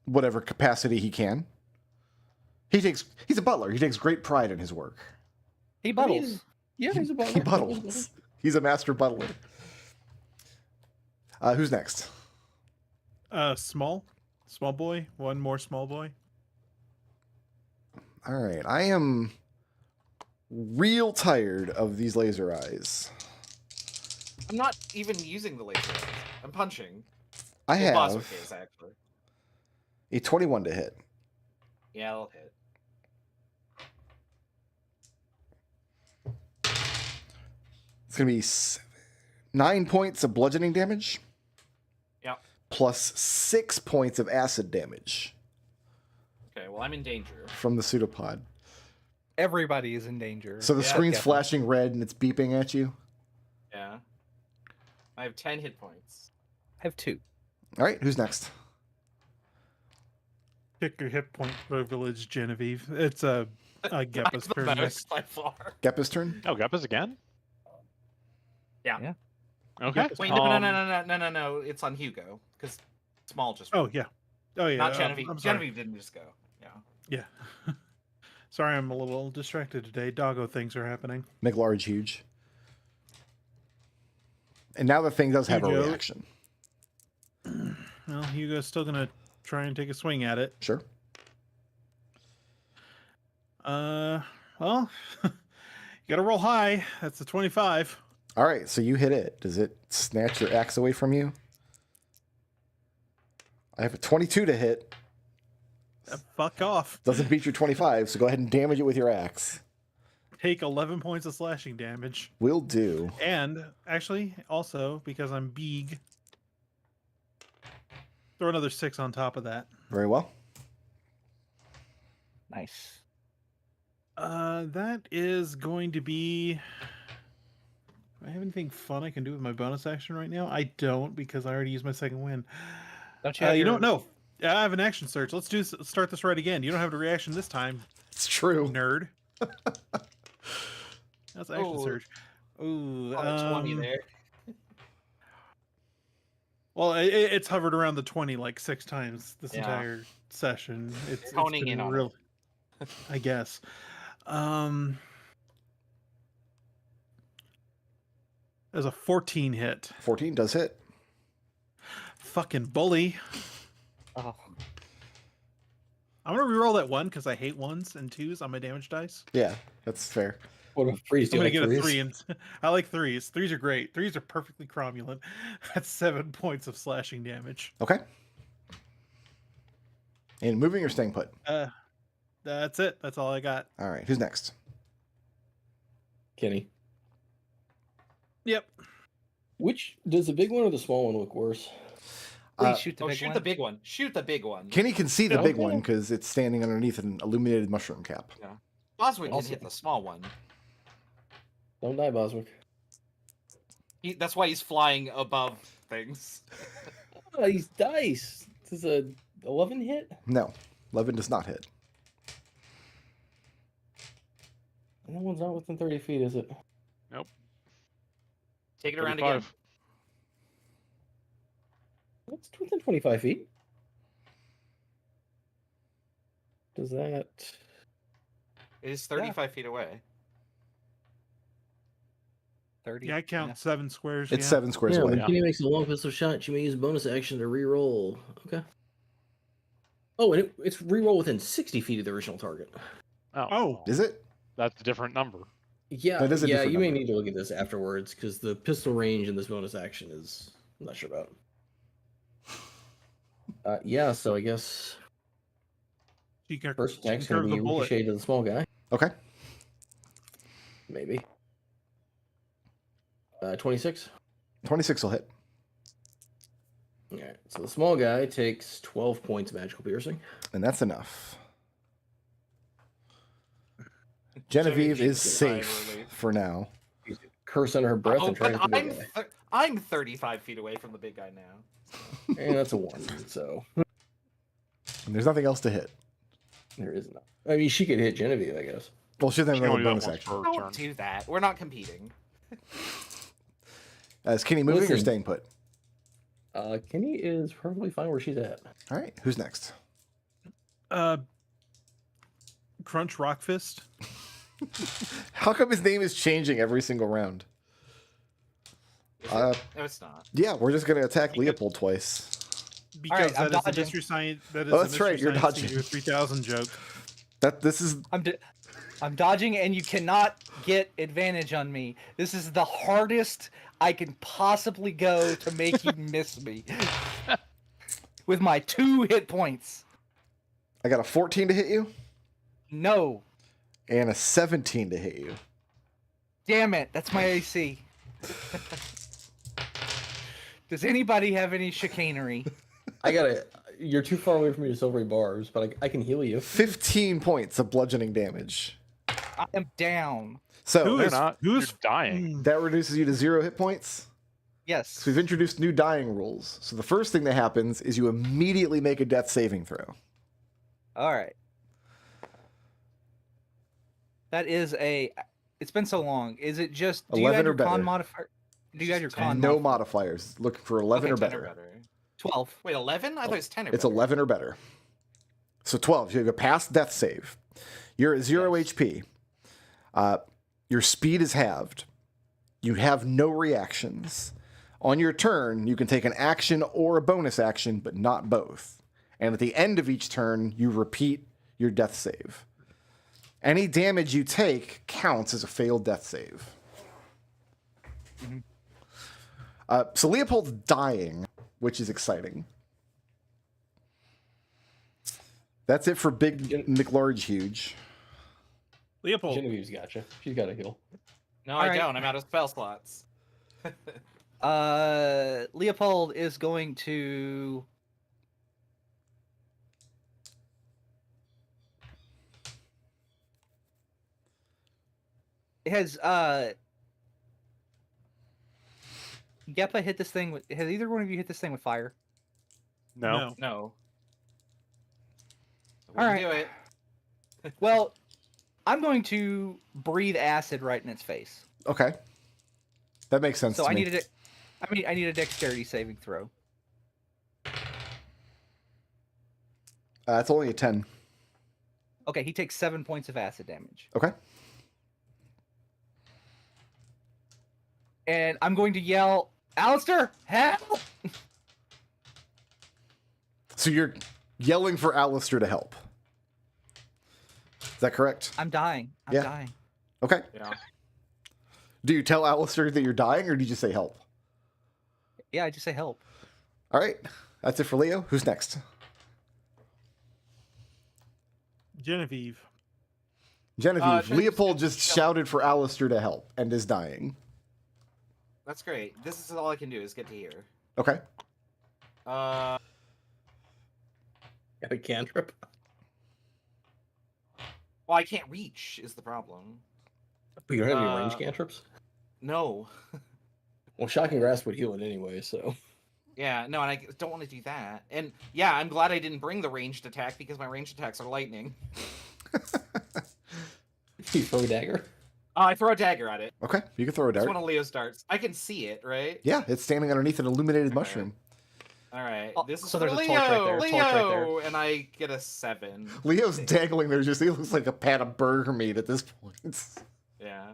whatever capacity he can. He's a butler. He takes great pride in his work. He buttles. Yeah, he's a He buttles. He's a master butler. Who's next? Small boy. One more small boy. All right. I am real tired of these laser eyes. I'm not even using the laser eyes. I'm punching. I Well, have Boswick is, actually. a 21 to hit. Yeah, I'll hit. It's going to be 9 points of bludgeoning damage. Yep. Plus 6 points of acid damage Okay, well, I'm in danger. from the pseudopod. Everybody is in danger. So the Yeah, screen's Geppa. flashing red and it's beeping at you. Yeah. I have 10 hit points. I have 2. All right, who's next? Pick your hit point privilege, Genevieve. It's a Geppa's I'm turn the next. most by far. Geppa's turn. Oh, Geppa's again? Yeah. Yeah. Okay. Wait, no. It's on Hugo because Small just. Oh yeah. Oh yeah. Not Genevieve. I'm sorry. Genevieve didn't just go. Yeah. Yeah. Sorry, I'm a little distracted today. Doggo things are happening. Make large, huge. And now the thing does have a Hugo. reaction. Well, Hugo's still gonna try and take a swing at it. Sure. Well, you gotta roll high. That's a 25. All right, so you hit it. Does it snatch your axe away from you? I have a 22 to hit. Fuck off. Doesn't beat your 25, so go ahead and damage it with your axe. Take 11 points of slashing damage. Will do. And actually, also because I'm big, throw another 6 on top of that. Very well. Nice. That is going to be. Do I have anything fun I can do with my bonus action right now? I don't because I already used my second win. Don't you have You your- don't know. I have an action search. Let's start this right again. You don't have a reaction this time, It's true. nerd. That's action Oh. search. Ooh, Oh, 20 there. Well, it's hovered around the 20 like 6 times this Yeah. entire session. It's Honing been in on it. real, I guess. There's a 14 hit. 14 does hit. Fucking bully. Oh, I'm gonna reroll that 1 because I hate 1s and 2s on my damage dice. Yeah, that's fair. What a freeze! I'm Do gonna you get like a threes? 3 and I like 3s. 3s are great. 3s are perfectly cromulent. That's 7 points of slashing damage. Okay. And moving or staying put? That's it. That's all I got. All right, who's next? Kenny. Yep. Which does the big one or the small one look worse? Please shoot the Oh, big shoot one. the big one. Shoot the big one. Kenny can see the Yeah. big one because it's standing underneath an illuminated mushroom cap. Boswick can Also- hit the small one. Don't die, Boswick. That's why he's flying above things. Oh, these dice. This is a 11 hit? No, 11 does not hit. And that one's not within 30 feet, is it? Take it around again. 35. It's within 25 feet. Does that... It is 35 feet away. 30. Yeah, I count 7 squares. It's yeah. 7 squares Yeah, away. when Kenny makes a long pistol shot, you may use a bonus action to re-roll. Okay. Oh, and it's re-roll within 60 feet of the original target. Oh. Is it? That's a different number. Yeah, That is a yeah. different You may number. need to look at this afterwards because the pistol range in this bonus action is I'm not sure about. Yeah, so I guess She can, first she can attack's gonna curve be the bullet. ricochet to the small guy, Okay. maybe. 26. 26 will hit. All right, so the small guy takes 12 points of magical piercing. And that's enough. Genevieve is Genevieve safe relief. for now. Curse under her breath and try to hit the big guy. I'm 35 feet away from the big guy now. And that's a 1, so And there's nothing else to hit. there is not. I mean, she could hit Genevieve, I guess. Well, she doesn't She have can another only do that bonus once action. per Don't turn. do that. We're not competing. Is Kenny moving or Listen. staying put? Kenny is probably fine where she's at. All right. Who's next? Crunch Rock Fist. How come his name is changing every single round? Is Uh, it? No, it's not. Yeah, we're just going to attack Leopold twice. Because I'm that is a dodging. Mystery Science. That is Oh, a that's Mystery right, you're Science dodging. Theater 3000 joke. This is I'm dodging, and you cannot get advantage on me. This is the hardest I can possibly go to make you miss me. With my 2 hit points. I got a 14 to hit you No. and a 17 to hit you. Damn it. That's my AC. Does anybody have any chicanery? I gotta. You're too far away from me to silvery barbs, but I can heal you. 15 points of bludgeoning damage. I am down. So Who You're is- not. who's- You're dying. that reduces you to 0 hit points. Yes. So we've introduced new dying rules. So the first thing that happens is you immediately make a death saving throw. All right. That is a. It's been so long. Is it just? Do you 11 have or your con better. modifier? Do you have your Just con? No modifier? modifiers. Looking for 11 or 10 better. 12. Wait, 11? I thought it was 10 or It's better. 11 or better. So 12. You have a past death save. You're at 0 Yes. HP. Your speed is halved. You have no reactions. On your turn, you can take an action or a bonus action, but not both. And at the end of each turn, you repeat your death save. Any damage you take counts as a failed death save. So Leopold's dying, which is exciting. That's it for Big McLarge Huge. Leopold. Genevieve's gotcha. She's got a heal. No, All I right. don't. I'm out of spell slots. Leopold is going to. Has Geppa hit this thing with? Has either one of you hit this thing with fire? No. No. All Wouldn't right. do it. Well, I'm going to breathe acid right in its face. Okay. That makes sense So to I me. need I need a dexterity saving throw. It's only a 10. Okay, he takes 7 points of acid damage. Okay. And I'm going to yell, Alister, help! So you're yelling for Alister to help. Is that correct? I'm dying. I'm Yeah. dying. Okay. Yeah. Do you tell Alister that you're dying, or do you just say help? Yeah, I just say help. All right. That's it for Leo. Who's next? Genevieve. Genevieve. Genevieve Leopold just just shouted for Alister to help and is dying. That's great. This is all I can do is get to here. Okay. Uh, Got a cantrip. well, I can't reach is the problem. But you don't have any range cantrips? No. Well, Shocking Grasp would heal it anyway, so. Yeah, no, and I don't want to do that. And yeah, I'm glad I didn't bring the ranged attack because my ranged attacks are lightning. You throw a dagger? I throw a dagger at it. Okay, you can throw a It's dart. one of Leo's darts. I can see it, right? Yeah, it's standing underneath an illuminated Okay. mushroom. All right. Oh, This is so for there's a Leo. torch right there, a Leo, torch right there. and I get a 7. Leo's dangling there. Just he looks like a pat of burger meat at this point. Yeah.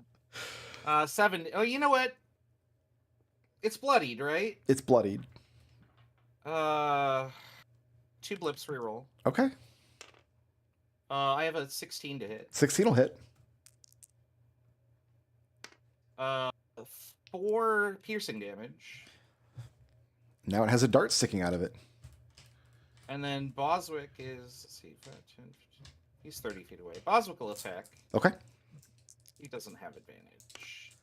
7. Oh, you know what? It's bloodied, right? It's bloodied. 2 blips reroll. Okay, I have a 16 to hit. 16 will hit. 4 piercing damage. Now it has a dart sticking out of it. And then Boswick is, let's see, 5, 10, 15, he's 30 feet away. Boswick will attack. Okay. He doesn't have advantage.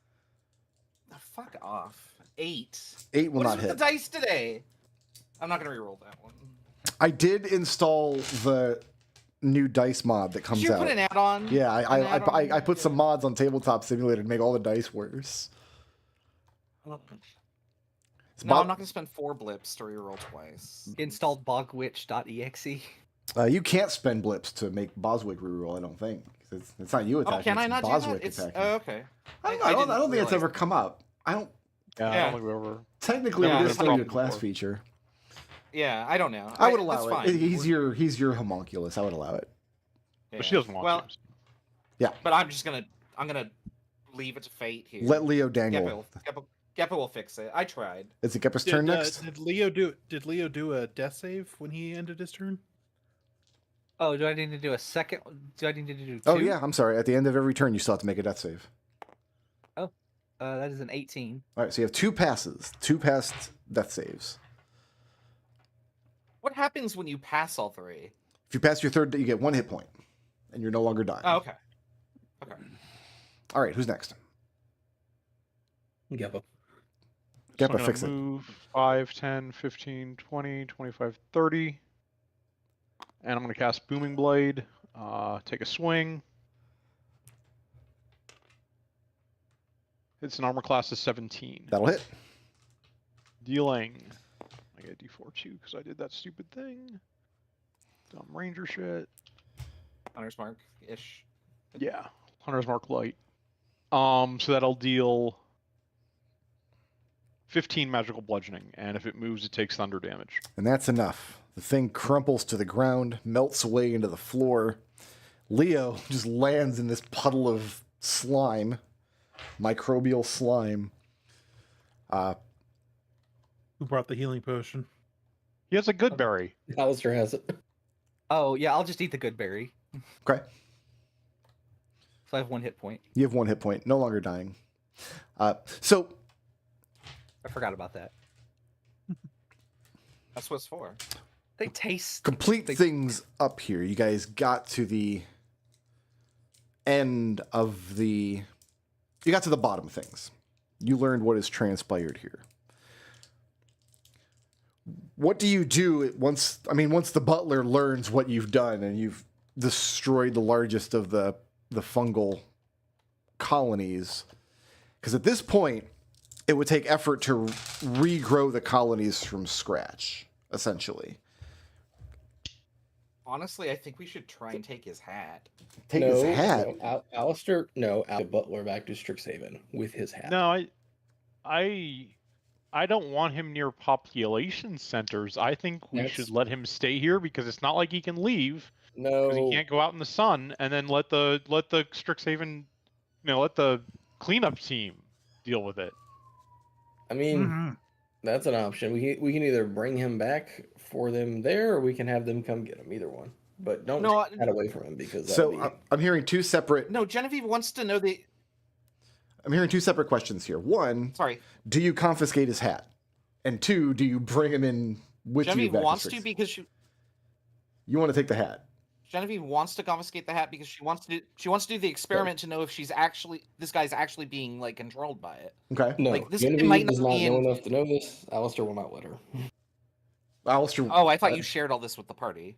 Oh, fuck off. 8. 8 will What is not with hit. the dice today? I'm not going to reroll that one. I did install the new dice mod that comes Did you out. put an add-on? Yeah, An add-on? I put some mods on Tabletop Simulator to make all the dice worse. No, It's I'm Bob- not going to spend 4 blips to reroll twice. Installed bogwitch.exe. You can't spend blips to make Boswick reroll, I don't think. It's not you attacking. Oh, can I it's not do Boswick that? It's, attacking. oh, okay. I don't know. I don't think it's realize ever come up. I don't. Yeah, I Yeah. don't think we ever. Technically, Yeah, it is it's still a not class before. feature. Yeah, I don't know. I would allow that's it. fine. He's your homunculus. I would allow it. But she doesn't want Well, to. but I'm gonna leave it to fate here. Let Leo dangle. Geppa will fix it. I tried. Is it Geppa's turn next? Did Leo do a death save when he ended his turn? Oh, do I need to do a second? Do I need to do 2? Oh yeah, I'm sorry. At the end of every turn, you still have to make a death save. That is an 18. All right, so you have 2 passes, 2 passed death saves. What happens when you pass all 3? If you pass your third, you get 1 hit point, and you're no longer dying. Oh, okay. Okay. All right, who's next? Geppa. Geppa, So I'm gonna fix it. move 5, 10, 15, 20, 25, 30. And I'm going to cast Booming Blade. Take a swing. It's an armor class of 17. That'll hit. Dealing. I get a d4 too because I did that stupid thing. Dumb ranger shit. Hunter's mark ish. Yeah. Hunter's Mark Light. So that'll deal 15 magical bludgeoning, and if it moves, it takes thunder damage. And that's enough. The thing crumples to the ground, melts away into the floor. Leo just lands in this puddle of slime, microbial slime. Who brought the healing potion? He has a good berry. Alister has it. Oh, yeah, I'll just eat the good berry. Okay. So I have 1 hit point. You have 1 hit point, no longer dying. So I forgot about that. That's what it's for. They taste. complete things up here. You guys got to the end of the... You got to the bottom of things. You learned what has transpired here. What do you do once the butler learns what you've done and you've destroyed the largest of the fungal colonies? Because at this point, it would take effort to regrow the colonies from scratch, essentially. Honestly, I think we should try and take his hat. Take his hat. No, Alister, no, Butler back to Strixhaven with his hat. No, I don't want him near population centers. I think we should let him stay here because it's not like he can leave. No, Because he can't go out in the sun, and then let the Strixhaven, let the cleanup team deal with it. I mean, Mhm. that's an option. We can either bring him back for them there, or we can have them come get him. Either one. But don't No, take that away from him because So I'm hearing two separate. No, Genevieve wants to know the. I'm hearing two separate questions here. One, Sorry, do you confiscate his hat? And two, do you bring him in with you? Genevieve back wants to Strix? because she. You want to take the hat. Genevieve wants to confiscate the hat because she wants to do the experiment to know if this guy's actually being like controlled by it. Okay. no, like, this Genevieve might not does not be know in- enough to know this. Alister will not let her. Alister. Oh, I thought you shared all this with the party.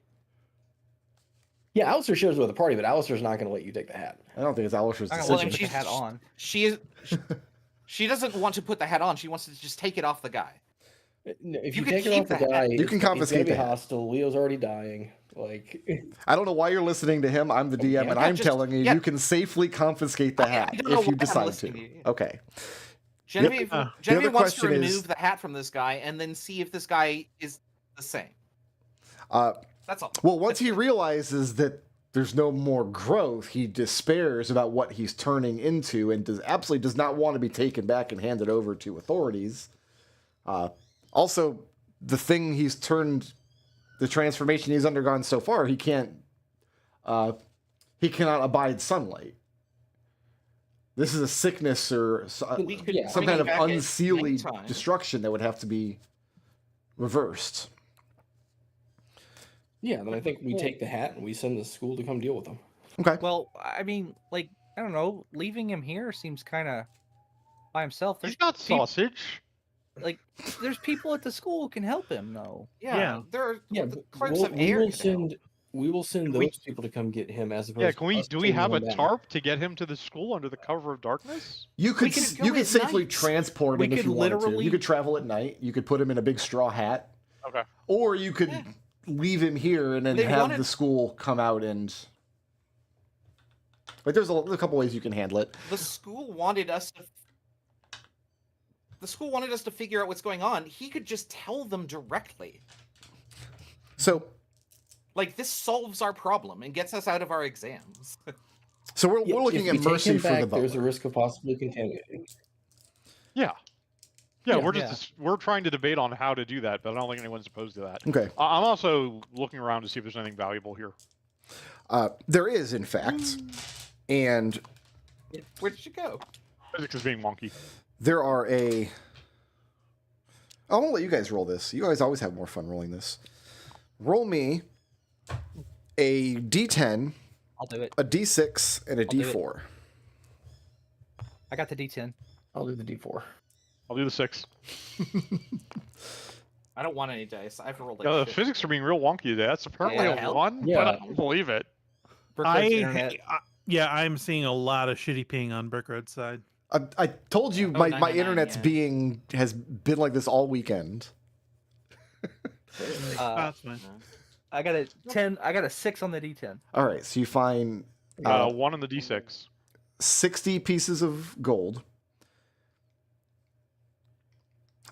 Yeah, Alister shares with the party, but Alister's not going to let you take the hat. I don't think it's Alister's I'm decision. gonna and put the she's- hat on. She doesn't want to put the hat on. She wants to just take it off the guy. No, if You you could take it keep off the the hat. guy, You can it's confiscate gonna be the hat. hostile. Leo's already dying. Like, I don't know why you're listening to him. I'm the DM, and Yeah, I'm just- telling you, yeah. you can safely confiscate the I hat don't know if you why I'm decide listening to. to you. Okay. Genevieve, The Genevieve other wants to question remove is- the hat from this guy and then see if this guy is the same. That's all. Well, once he realizes that there's no more growth, he despairs about what he's turning into and absolutely does not want to be taken back and handed over to authorities. Also, the thing he's turned, the transformation he's undergone so far, he cannot abide sunlight. This is a sickness or We could Yeah. some bring kind him of back at unseelie nighttime. destruction that would have to be reversed. yeah, then I think we take the hat and we send the school to come deal with them. Okay. Well, I mean, like, I don't know. Leaving him here seems kind of by himself. He's not peop- sausage. Like, there's people at the school who can help him, though. Yeah. There are Yeah, the but clerks of air. we will send those people to come get him as opposed Yeah, to us do we sending have a them back. tarp to get him to the school under the cover of darkness? You could could go you could at safely night. transport We him if could you wanted to. literally- You could travel at night. You could put him in a big straw hat, Okay. or you could Yeah. leave him here and then They have wanted- the school come out and. Like, there's a couple ways you can handle it. The school wanted us to. The school wanted us to figure out what's going on. He could just tell them directly. So Like, this solves our problem and gets us out of our exams. we're Yeah, looking if at we take mercy him for back, the there's a butler. risk of possibly contaminating. Yeah. Yeah, We're trying to debate on how to do that, but I don't think anyone's opposed to that. Okay. I'm also looking around to see if there's anything valuable here. There is, in fact, and Where did you go? Physics is being wonky. there are a. I won't let you guys roll this. You guys always have more fun rolling this. Roll me a D10, I'll do it. a D6, and a do it. D4. I got the D10. I'll do the D4. I'll do the 6. I don't want any dice. I have to roll like Yeah, the shit. physics are being real wonky today. That's apparently Yeah. a 1, Yeah. but I don't believe it. Brickroad's internet. I'm seeing a lot of shitty ping on Brickroad's side. I told you Oh, my 999, internet's yeah. has been like this all weekend. That's fine. I got a 10. I got a 6 on the D10. All right, so you find 1 on the D6. 60 pieces of gold.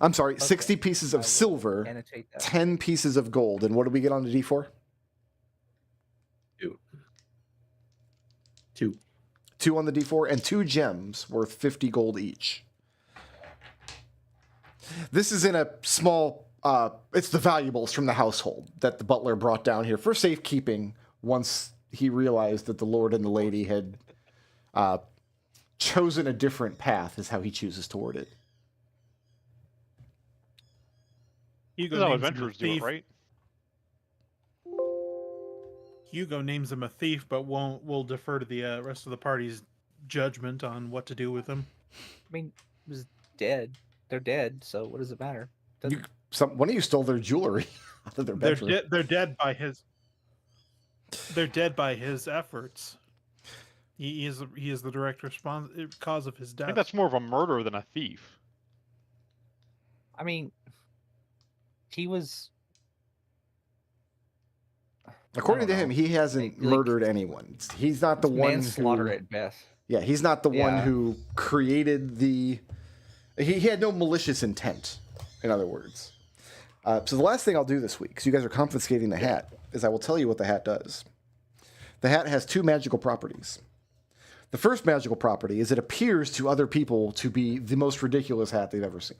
I'm sorry, 60 pieces I of will silver, Annotate that. 10 pieces of gold, and what do we get on the D4? 2. 2 on the D4, and 2 gems worth 50 gold each. This is in a small, it's the valuables from the household that the butler brought down here for safekeeping once he realized that the lord and the lady had chosen a different path, is how he chooses toward it. Hugo This is how names him a adventurers do it, thief. right? Hugo names him a thief, but will defer to the rest of the party's judgment on what to do with him. I mean, it was dead. They're dead, so what does it matter? Doesn't- One of you stole their jewelry out of their They're bedroom. they're dead by his. They're dead by his efforts. He is the direct cause of his I death. think that's more of a murder than a thief. I mean, he was. According to I don't him, know. he hasn't Like, murdered anyone. He's not the one manslaughter who. at best. Yeah, he's not the one Yeah. who created the. He had no malicious intent, in other words. So the last thing I'll do this week, because you guys are confiscating the hat, is I will tell you what the hat does. The hat has 2 magical properties. The first magical property is it appears to other people to be the most ridiculous hat they've ever seen.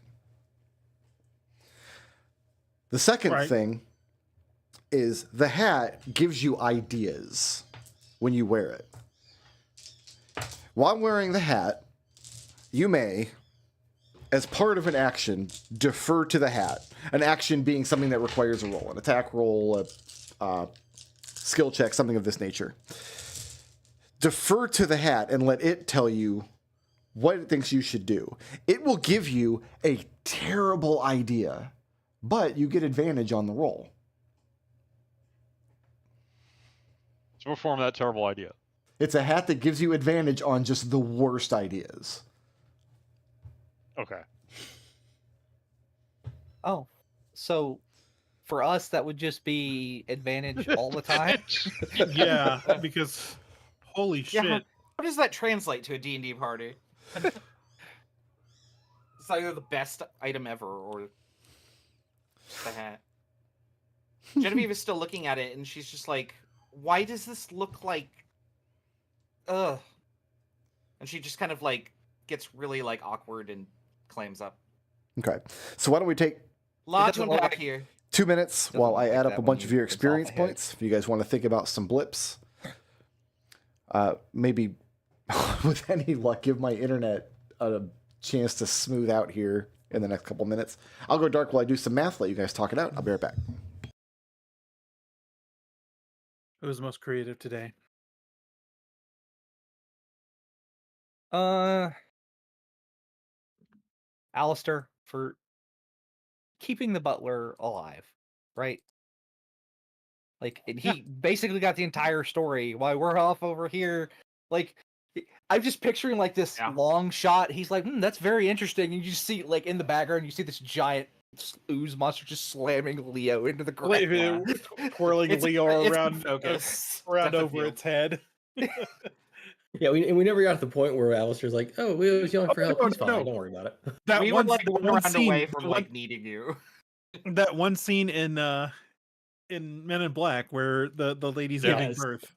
The second Right. thing is the hat gives you ideas when you wear it. While wearing the hat, you may, as part of an action, defer to the hat. An action being something that requires a roll, an attack roll, a skill check, something of this nature. Defer to the hat and let it tell you what it thinks you should do. It will give you a terrible idea but you get advantage on the roll. So perform that terrible idea. It's a hat that gives you advantage on just the worst ideas. Okay. Oh, so for us that would just be advantage all the time. Yeah, because holy Yeah, shit. how does that translate to a D&D party? It's either the best item ever or the hat. Genevieve is still looking at it, and she's just like, why does this look like... Ugh. And she just kind of, like, gets really, like, awkward and clams up. Okay. So why don't we take Lot to doesn't look unpack like- here. 2 minutes Doesn't while look I like add that up a when bunch you of your rinse off experience a head. points. If you guys want to think about some blips, maybe with any luck, give my internet a chance to smooth out here in the next couple minutes. I'll go dark while I do some math. Let you guys talk it out. I'll be right back. Who was most creative today? Alister for keeping the butler alive, right? Like, and he basically got the entire story while we're off over here. Like, I'm just picturing like this Yeah. long shot. He's like, that's very interesting. And you just see, like, in the background, you see this giant ooze monster just slamming Leo into the ground. Twirling It's- Leo it's around, focus. around Depth of over field. its head. Yeah, we never got to the point where Alistair's like, "Oh, we was yelling for help. no, He's fine. no. Don't worry about it." That We one, were like that one one round scene, away from that like one- needing you. that one scene in Men in Black where the lady's Yeah. giving Yes. birth.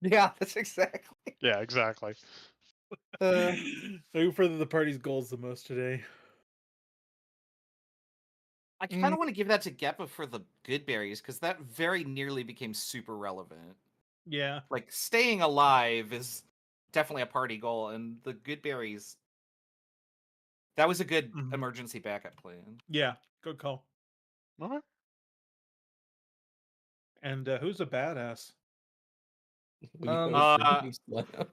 Yeah, that's exactly. Yeah, exactly. Who furthered the party's goals the most today? I kind of want to give that to Geppa for the good berries because that very nearly became super relevant. Yeah. Like staying alive is definitely a party goal, and the good berries. That was a good Mhm. emergency backup plan. Yeah. Good call. Okay. And who's a badass? We Um, always uh, should be slammed.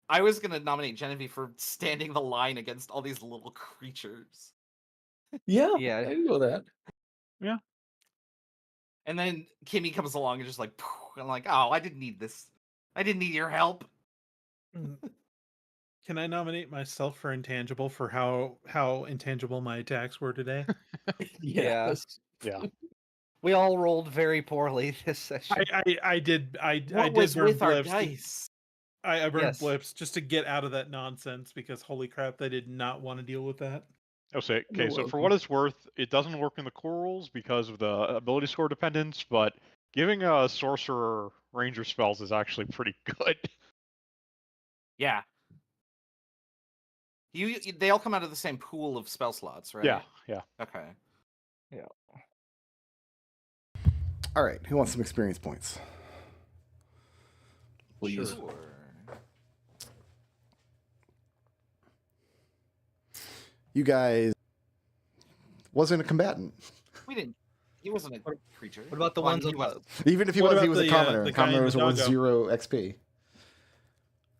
I was gonna nominate Genevieve for standing the line against all these little creatures, Yeah, Yeah. I didn't know that. and then Kimmy comes along and just like, poof, I'm like, oh, I didn't need this. I didn't need your help. Can I nominate myself for intangible for how intangible my attacks were today? Yes. Yeah. We all rolled very poorly this session. I did What did was burn with our blips. dice? I burned Yes. blips just to get out of that nonsense because holy crap, I did not want to deal with that. I'll say, okay, You're so for welcome. what it's worth, it doesn't work in the core rules because of the ability score dependence, but giving a sorcerer ranger spells is actually pretty good. Yeah. They all come out of the same pool of spell slots, right? Yeah. Okay. All right. Who wants some experience points? Please. Sure. You guys wasn't a combatant. We didn't. He wasn't a creature. What about the Well, ones he on was. Even if he What was, he about was a the, commoner. the guy in Commoners the are worth doggo? 0 XP.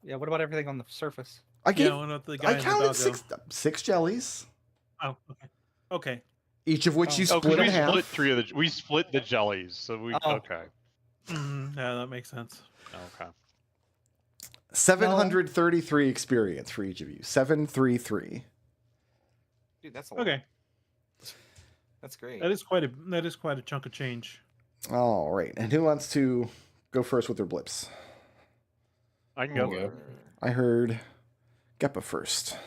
Yeah, what about everything on the surface? I gave. Yeah, what about the guy I in the counted doggo? six jellies, Oh, okay. Okay. each of which you Oh, split because in half. we split the jellies, so we Oh. okay. Yeah, that makes sense. Okay. 733 experience for each of you. 733. Dude, that's a lot. Okay. That's great. That is quite a chunk of change. All right. And who wants to go first with their blips? I can go. Okay. I heard Geppa first.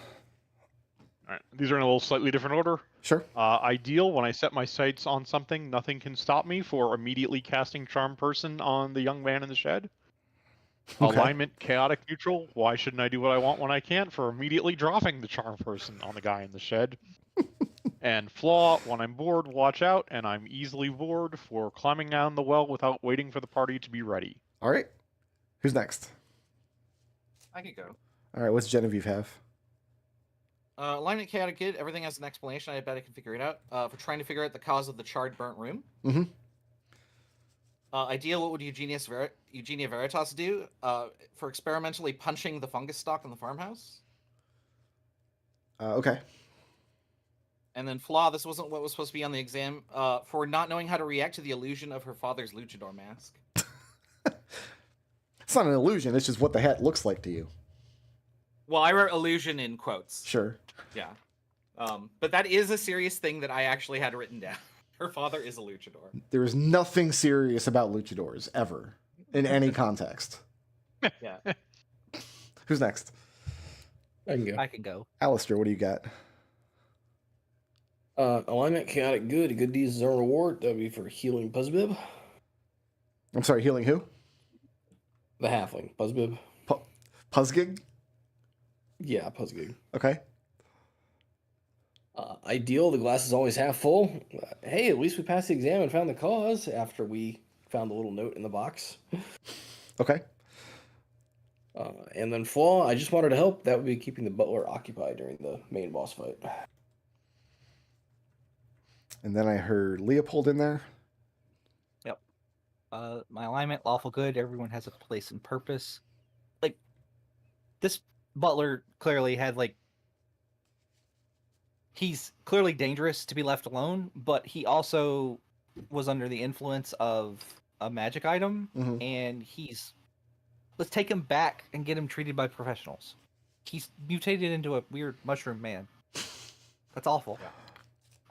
All right. These are in a little slightly different order. Sure. Ideal, when I set my sights on something, nothing can stop me for immediately casting Charm Person on the young man in the shed. Okay. Alignment, chaotic, neutral. Why shouldn't I do what I want when I can? For immediately dropping the Charm Person on the guy in the shed. And flaw, when I'm bored, watch out, and I'm easily bored for climbing down the well without waiting for the party to be ready. All right. Who's next? I could go. All right. What's Genevieve have? Alignment chaotic kid. Everything has an explanation. I bet I can figure it out. For trying to figure out the cause of the charred, burnt room. Mm-hmm. Ideal. What would Eugenia Veritas do? For experimentally punching the fungus stock in the farmhouse. Okay. And then Flaw, this wasn't what was supposed to be on the exam, for not knowing how to react to the illusion of her father's luchador mask. It's not an illusion. It's just what the hat looks like to you. Well, I wrote illusion in quotes. Sure. Yeah. But that is a serious thing that I actually had written down. Her father is a luchador. There is nothing serious about luchadors ever in any context. Yeah. Who's next? I can go. Alister, what do you got? Alignment, chaotic good. Good deeds is our reward. That would be for healing Puzzbib. I'm sorry, healing who? The halfling, Puzzbib. Puzzgig? Yeah, Puzzgig. Okay. Ideal, the glass is always half full. Hey, at least we passed the exam and found the cause after we found the little note in the box. Okay. And then flaw, I just wanted to help. That would be keeping the butler occupied during the main boss fight. And then I heard Léopold in there. Yep. My alignment, lawful good. Everyone has a place and purpose. Like, this butler clearly had, like, he's clearly dangerous to be left alone, but he also was under the influence of a magic item, and let's take him back and get him treated by professionals. He's mutated into a weird mushroom man. That's awful.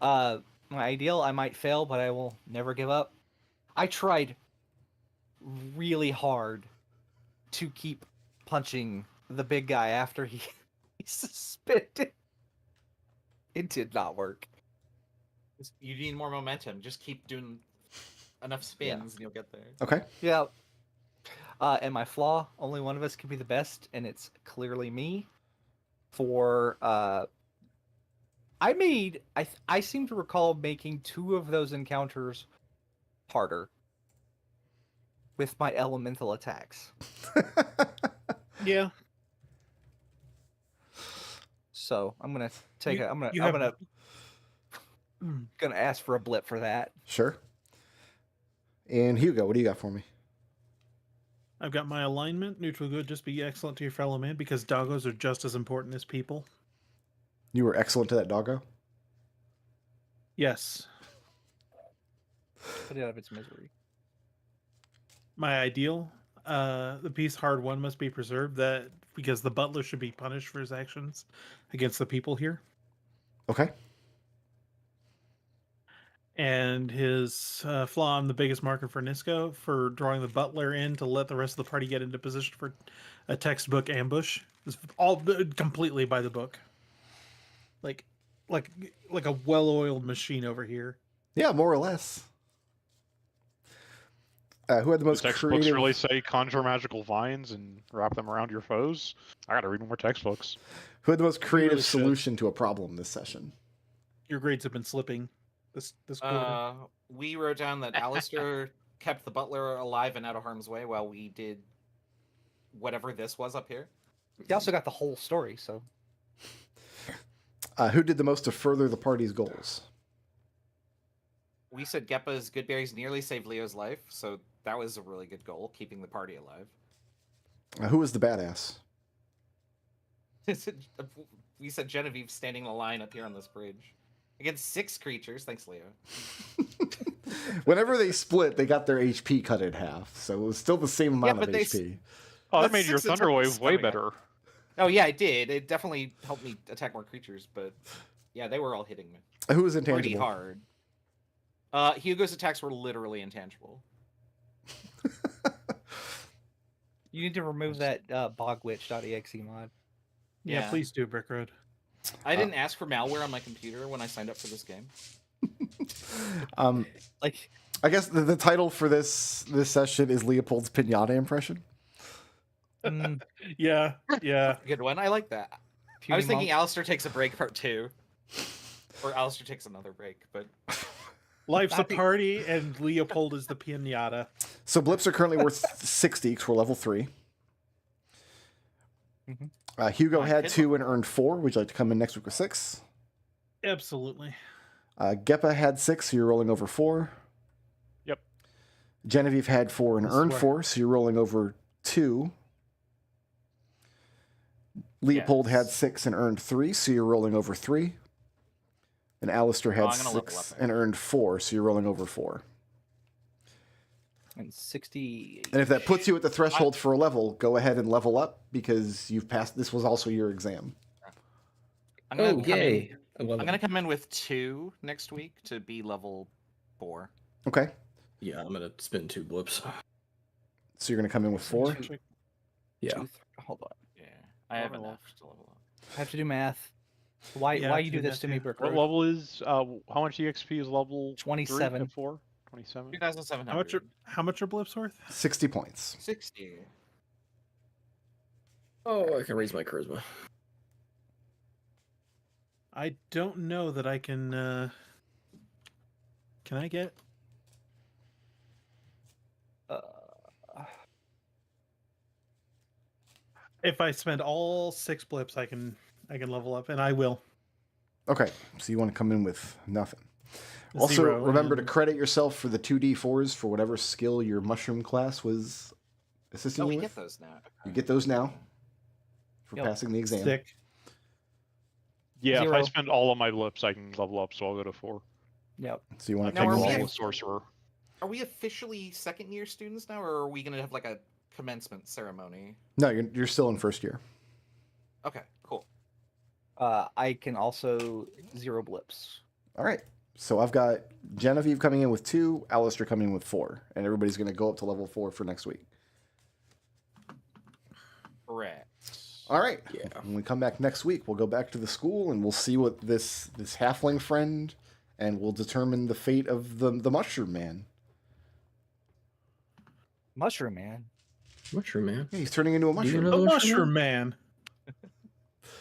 Yeah. My ideal, I might fail, but I will never give up. I tried really hard to keep punching the big guy after he's suspended. It did not work. You need more momentum. Just keep doing enough spins and you'll get there. Okay. Yeah. And my flaw, only one of us can be the best, and it's clearly me. For I seem to recall making 2 of those encounters harder with my elemental attacks. Yeah. So I'm gonna take You- a, I'm gonna you I'm have- gonna ask for a blip for that. Sure. And Hugo, what do you got for me? I've got my alignment. Neutral good. Just be excellent to your fellow man, because doggos are just as important as people. You were excellent to that doggo. Yes. Put it out of its misery. My ideal. The piece hard one must be preserved. That because the butler should be punished for his actions against the people here. Okay. And his flaw, I'm the biggest marker for Nisco for drawing the butler in to let the rest of the party get into position for a textbook ambush. It's all completely by the book. Like a well-oiled machine over here. Yeah, more or less. Who had the most Textbooks creative? really say conjure magical vines and wrap them around your foes. I gotta read more textbooks. Who had the most creative really should. solution to a problem this session? Your grades have been slipping this quarter. We wrote down that Alister kept the butler alive and out of harm's way while we did whatever this was up here. You also got the whole story, so Who did the most to further the party's goals? We said Geppa's good berries nearly saved Leo's life, so that was a really good goal, keeping the party alive. Who was the badass? We said Genevieve standing in the line up here on this bridge. Against 6 creatures. Thanks, Leo. Whenever they split, they got their HP cut in half, so it was still the same amount but of they HP. Oh, that That's made your 6 Thunderwave way attacks. better. Oh, yeah, it did. It definitely helped me attack more creatures, but yeah, they were all hitting me. Who was Pretty intangible? hard. Hugo's attacks were literally intangible. you need to remove that bogwitch.exe mod. Yeah, please do, Brickroad. I didn't ask for malware on my computer when I signed up for this game. Like, I guess the title for this session is Léopold's Piñata impression. Yeah. Good one. I like that. I was Puny thinking monk. Alister takes a break part 2. Or Alister takes another break, but Life's a party, and Léopold is the piñata. So blips are currently worth 60 because we're level 3. Hugo I had did 2 and earned 4. Would you like to come in next week with 6? Absolutely. Geppa had 6, so you're rolling over 4. Yep. Genevieve had 4 and I earned swear. 4, so you're rolling over 2. Léopold had 6 and earned 3, so you're rolling over 3. And Alister had Oh, I'm gonna level 6 up. and earned 4, so you're rolling over 4. And 60. And if that puts you at the threshold for a level, go ahead and level up because you've passed. This was also your exam. I'm gonna Oh, come in- yay. I love I'm it. gonna come in with 2 next week to be level 4. Okay. Yeah, I'm going to spend 2 blips. So you're going to come in with 4? Yeah. Hold on. Yeah, I have Level enough to level up. I have to do math. Why Yeah, why I you have do to do this math to me, too. Brickroad? What level is how much EXP is level 27. 3 to 4? 27. 2,700. How much are blips worth? 60 points. 60. Oh, I can raise my charisma. I don't know that I can. Can I get? If I spend all 6 blips, I can level up, and I will. Okay. So you want to come in with nothing. Also, 0, remember to and- credit yourself for the 2d4s for whatever skill your mushroom class was assisting Oh, you we with. get those now. You get those now for Yep. passing the exam. Sick. Yeah, if I 0. spend all of my blips, I can level up, so I'll go to 4. Yep. So you want to Now, come are in we with at- with sorcerer. Are we officially second year students now, or are we gonna have like a commencement ceremony? No, you're still in first year. Okay, cool. I can also 0 blips. All right. So I've got Genevieve coming in with 2, Alister coming in with 4, and everybody's going to go up to level 4 for next week. Correct. All right. Yeah. When we come back next week, we'll go back to the school and we'll see what this halfling friend, and we'll determine the fate of the mushroom man. Mushroom man. Mushroom man. Yeah, he's turning into a Do you mushroom. know The Mushroom mushroom man.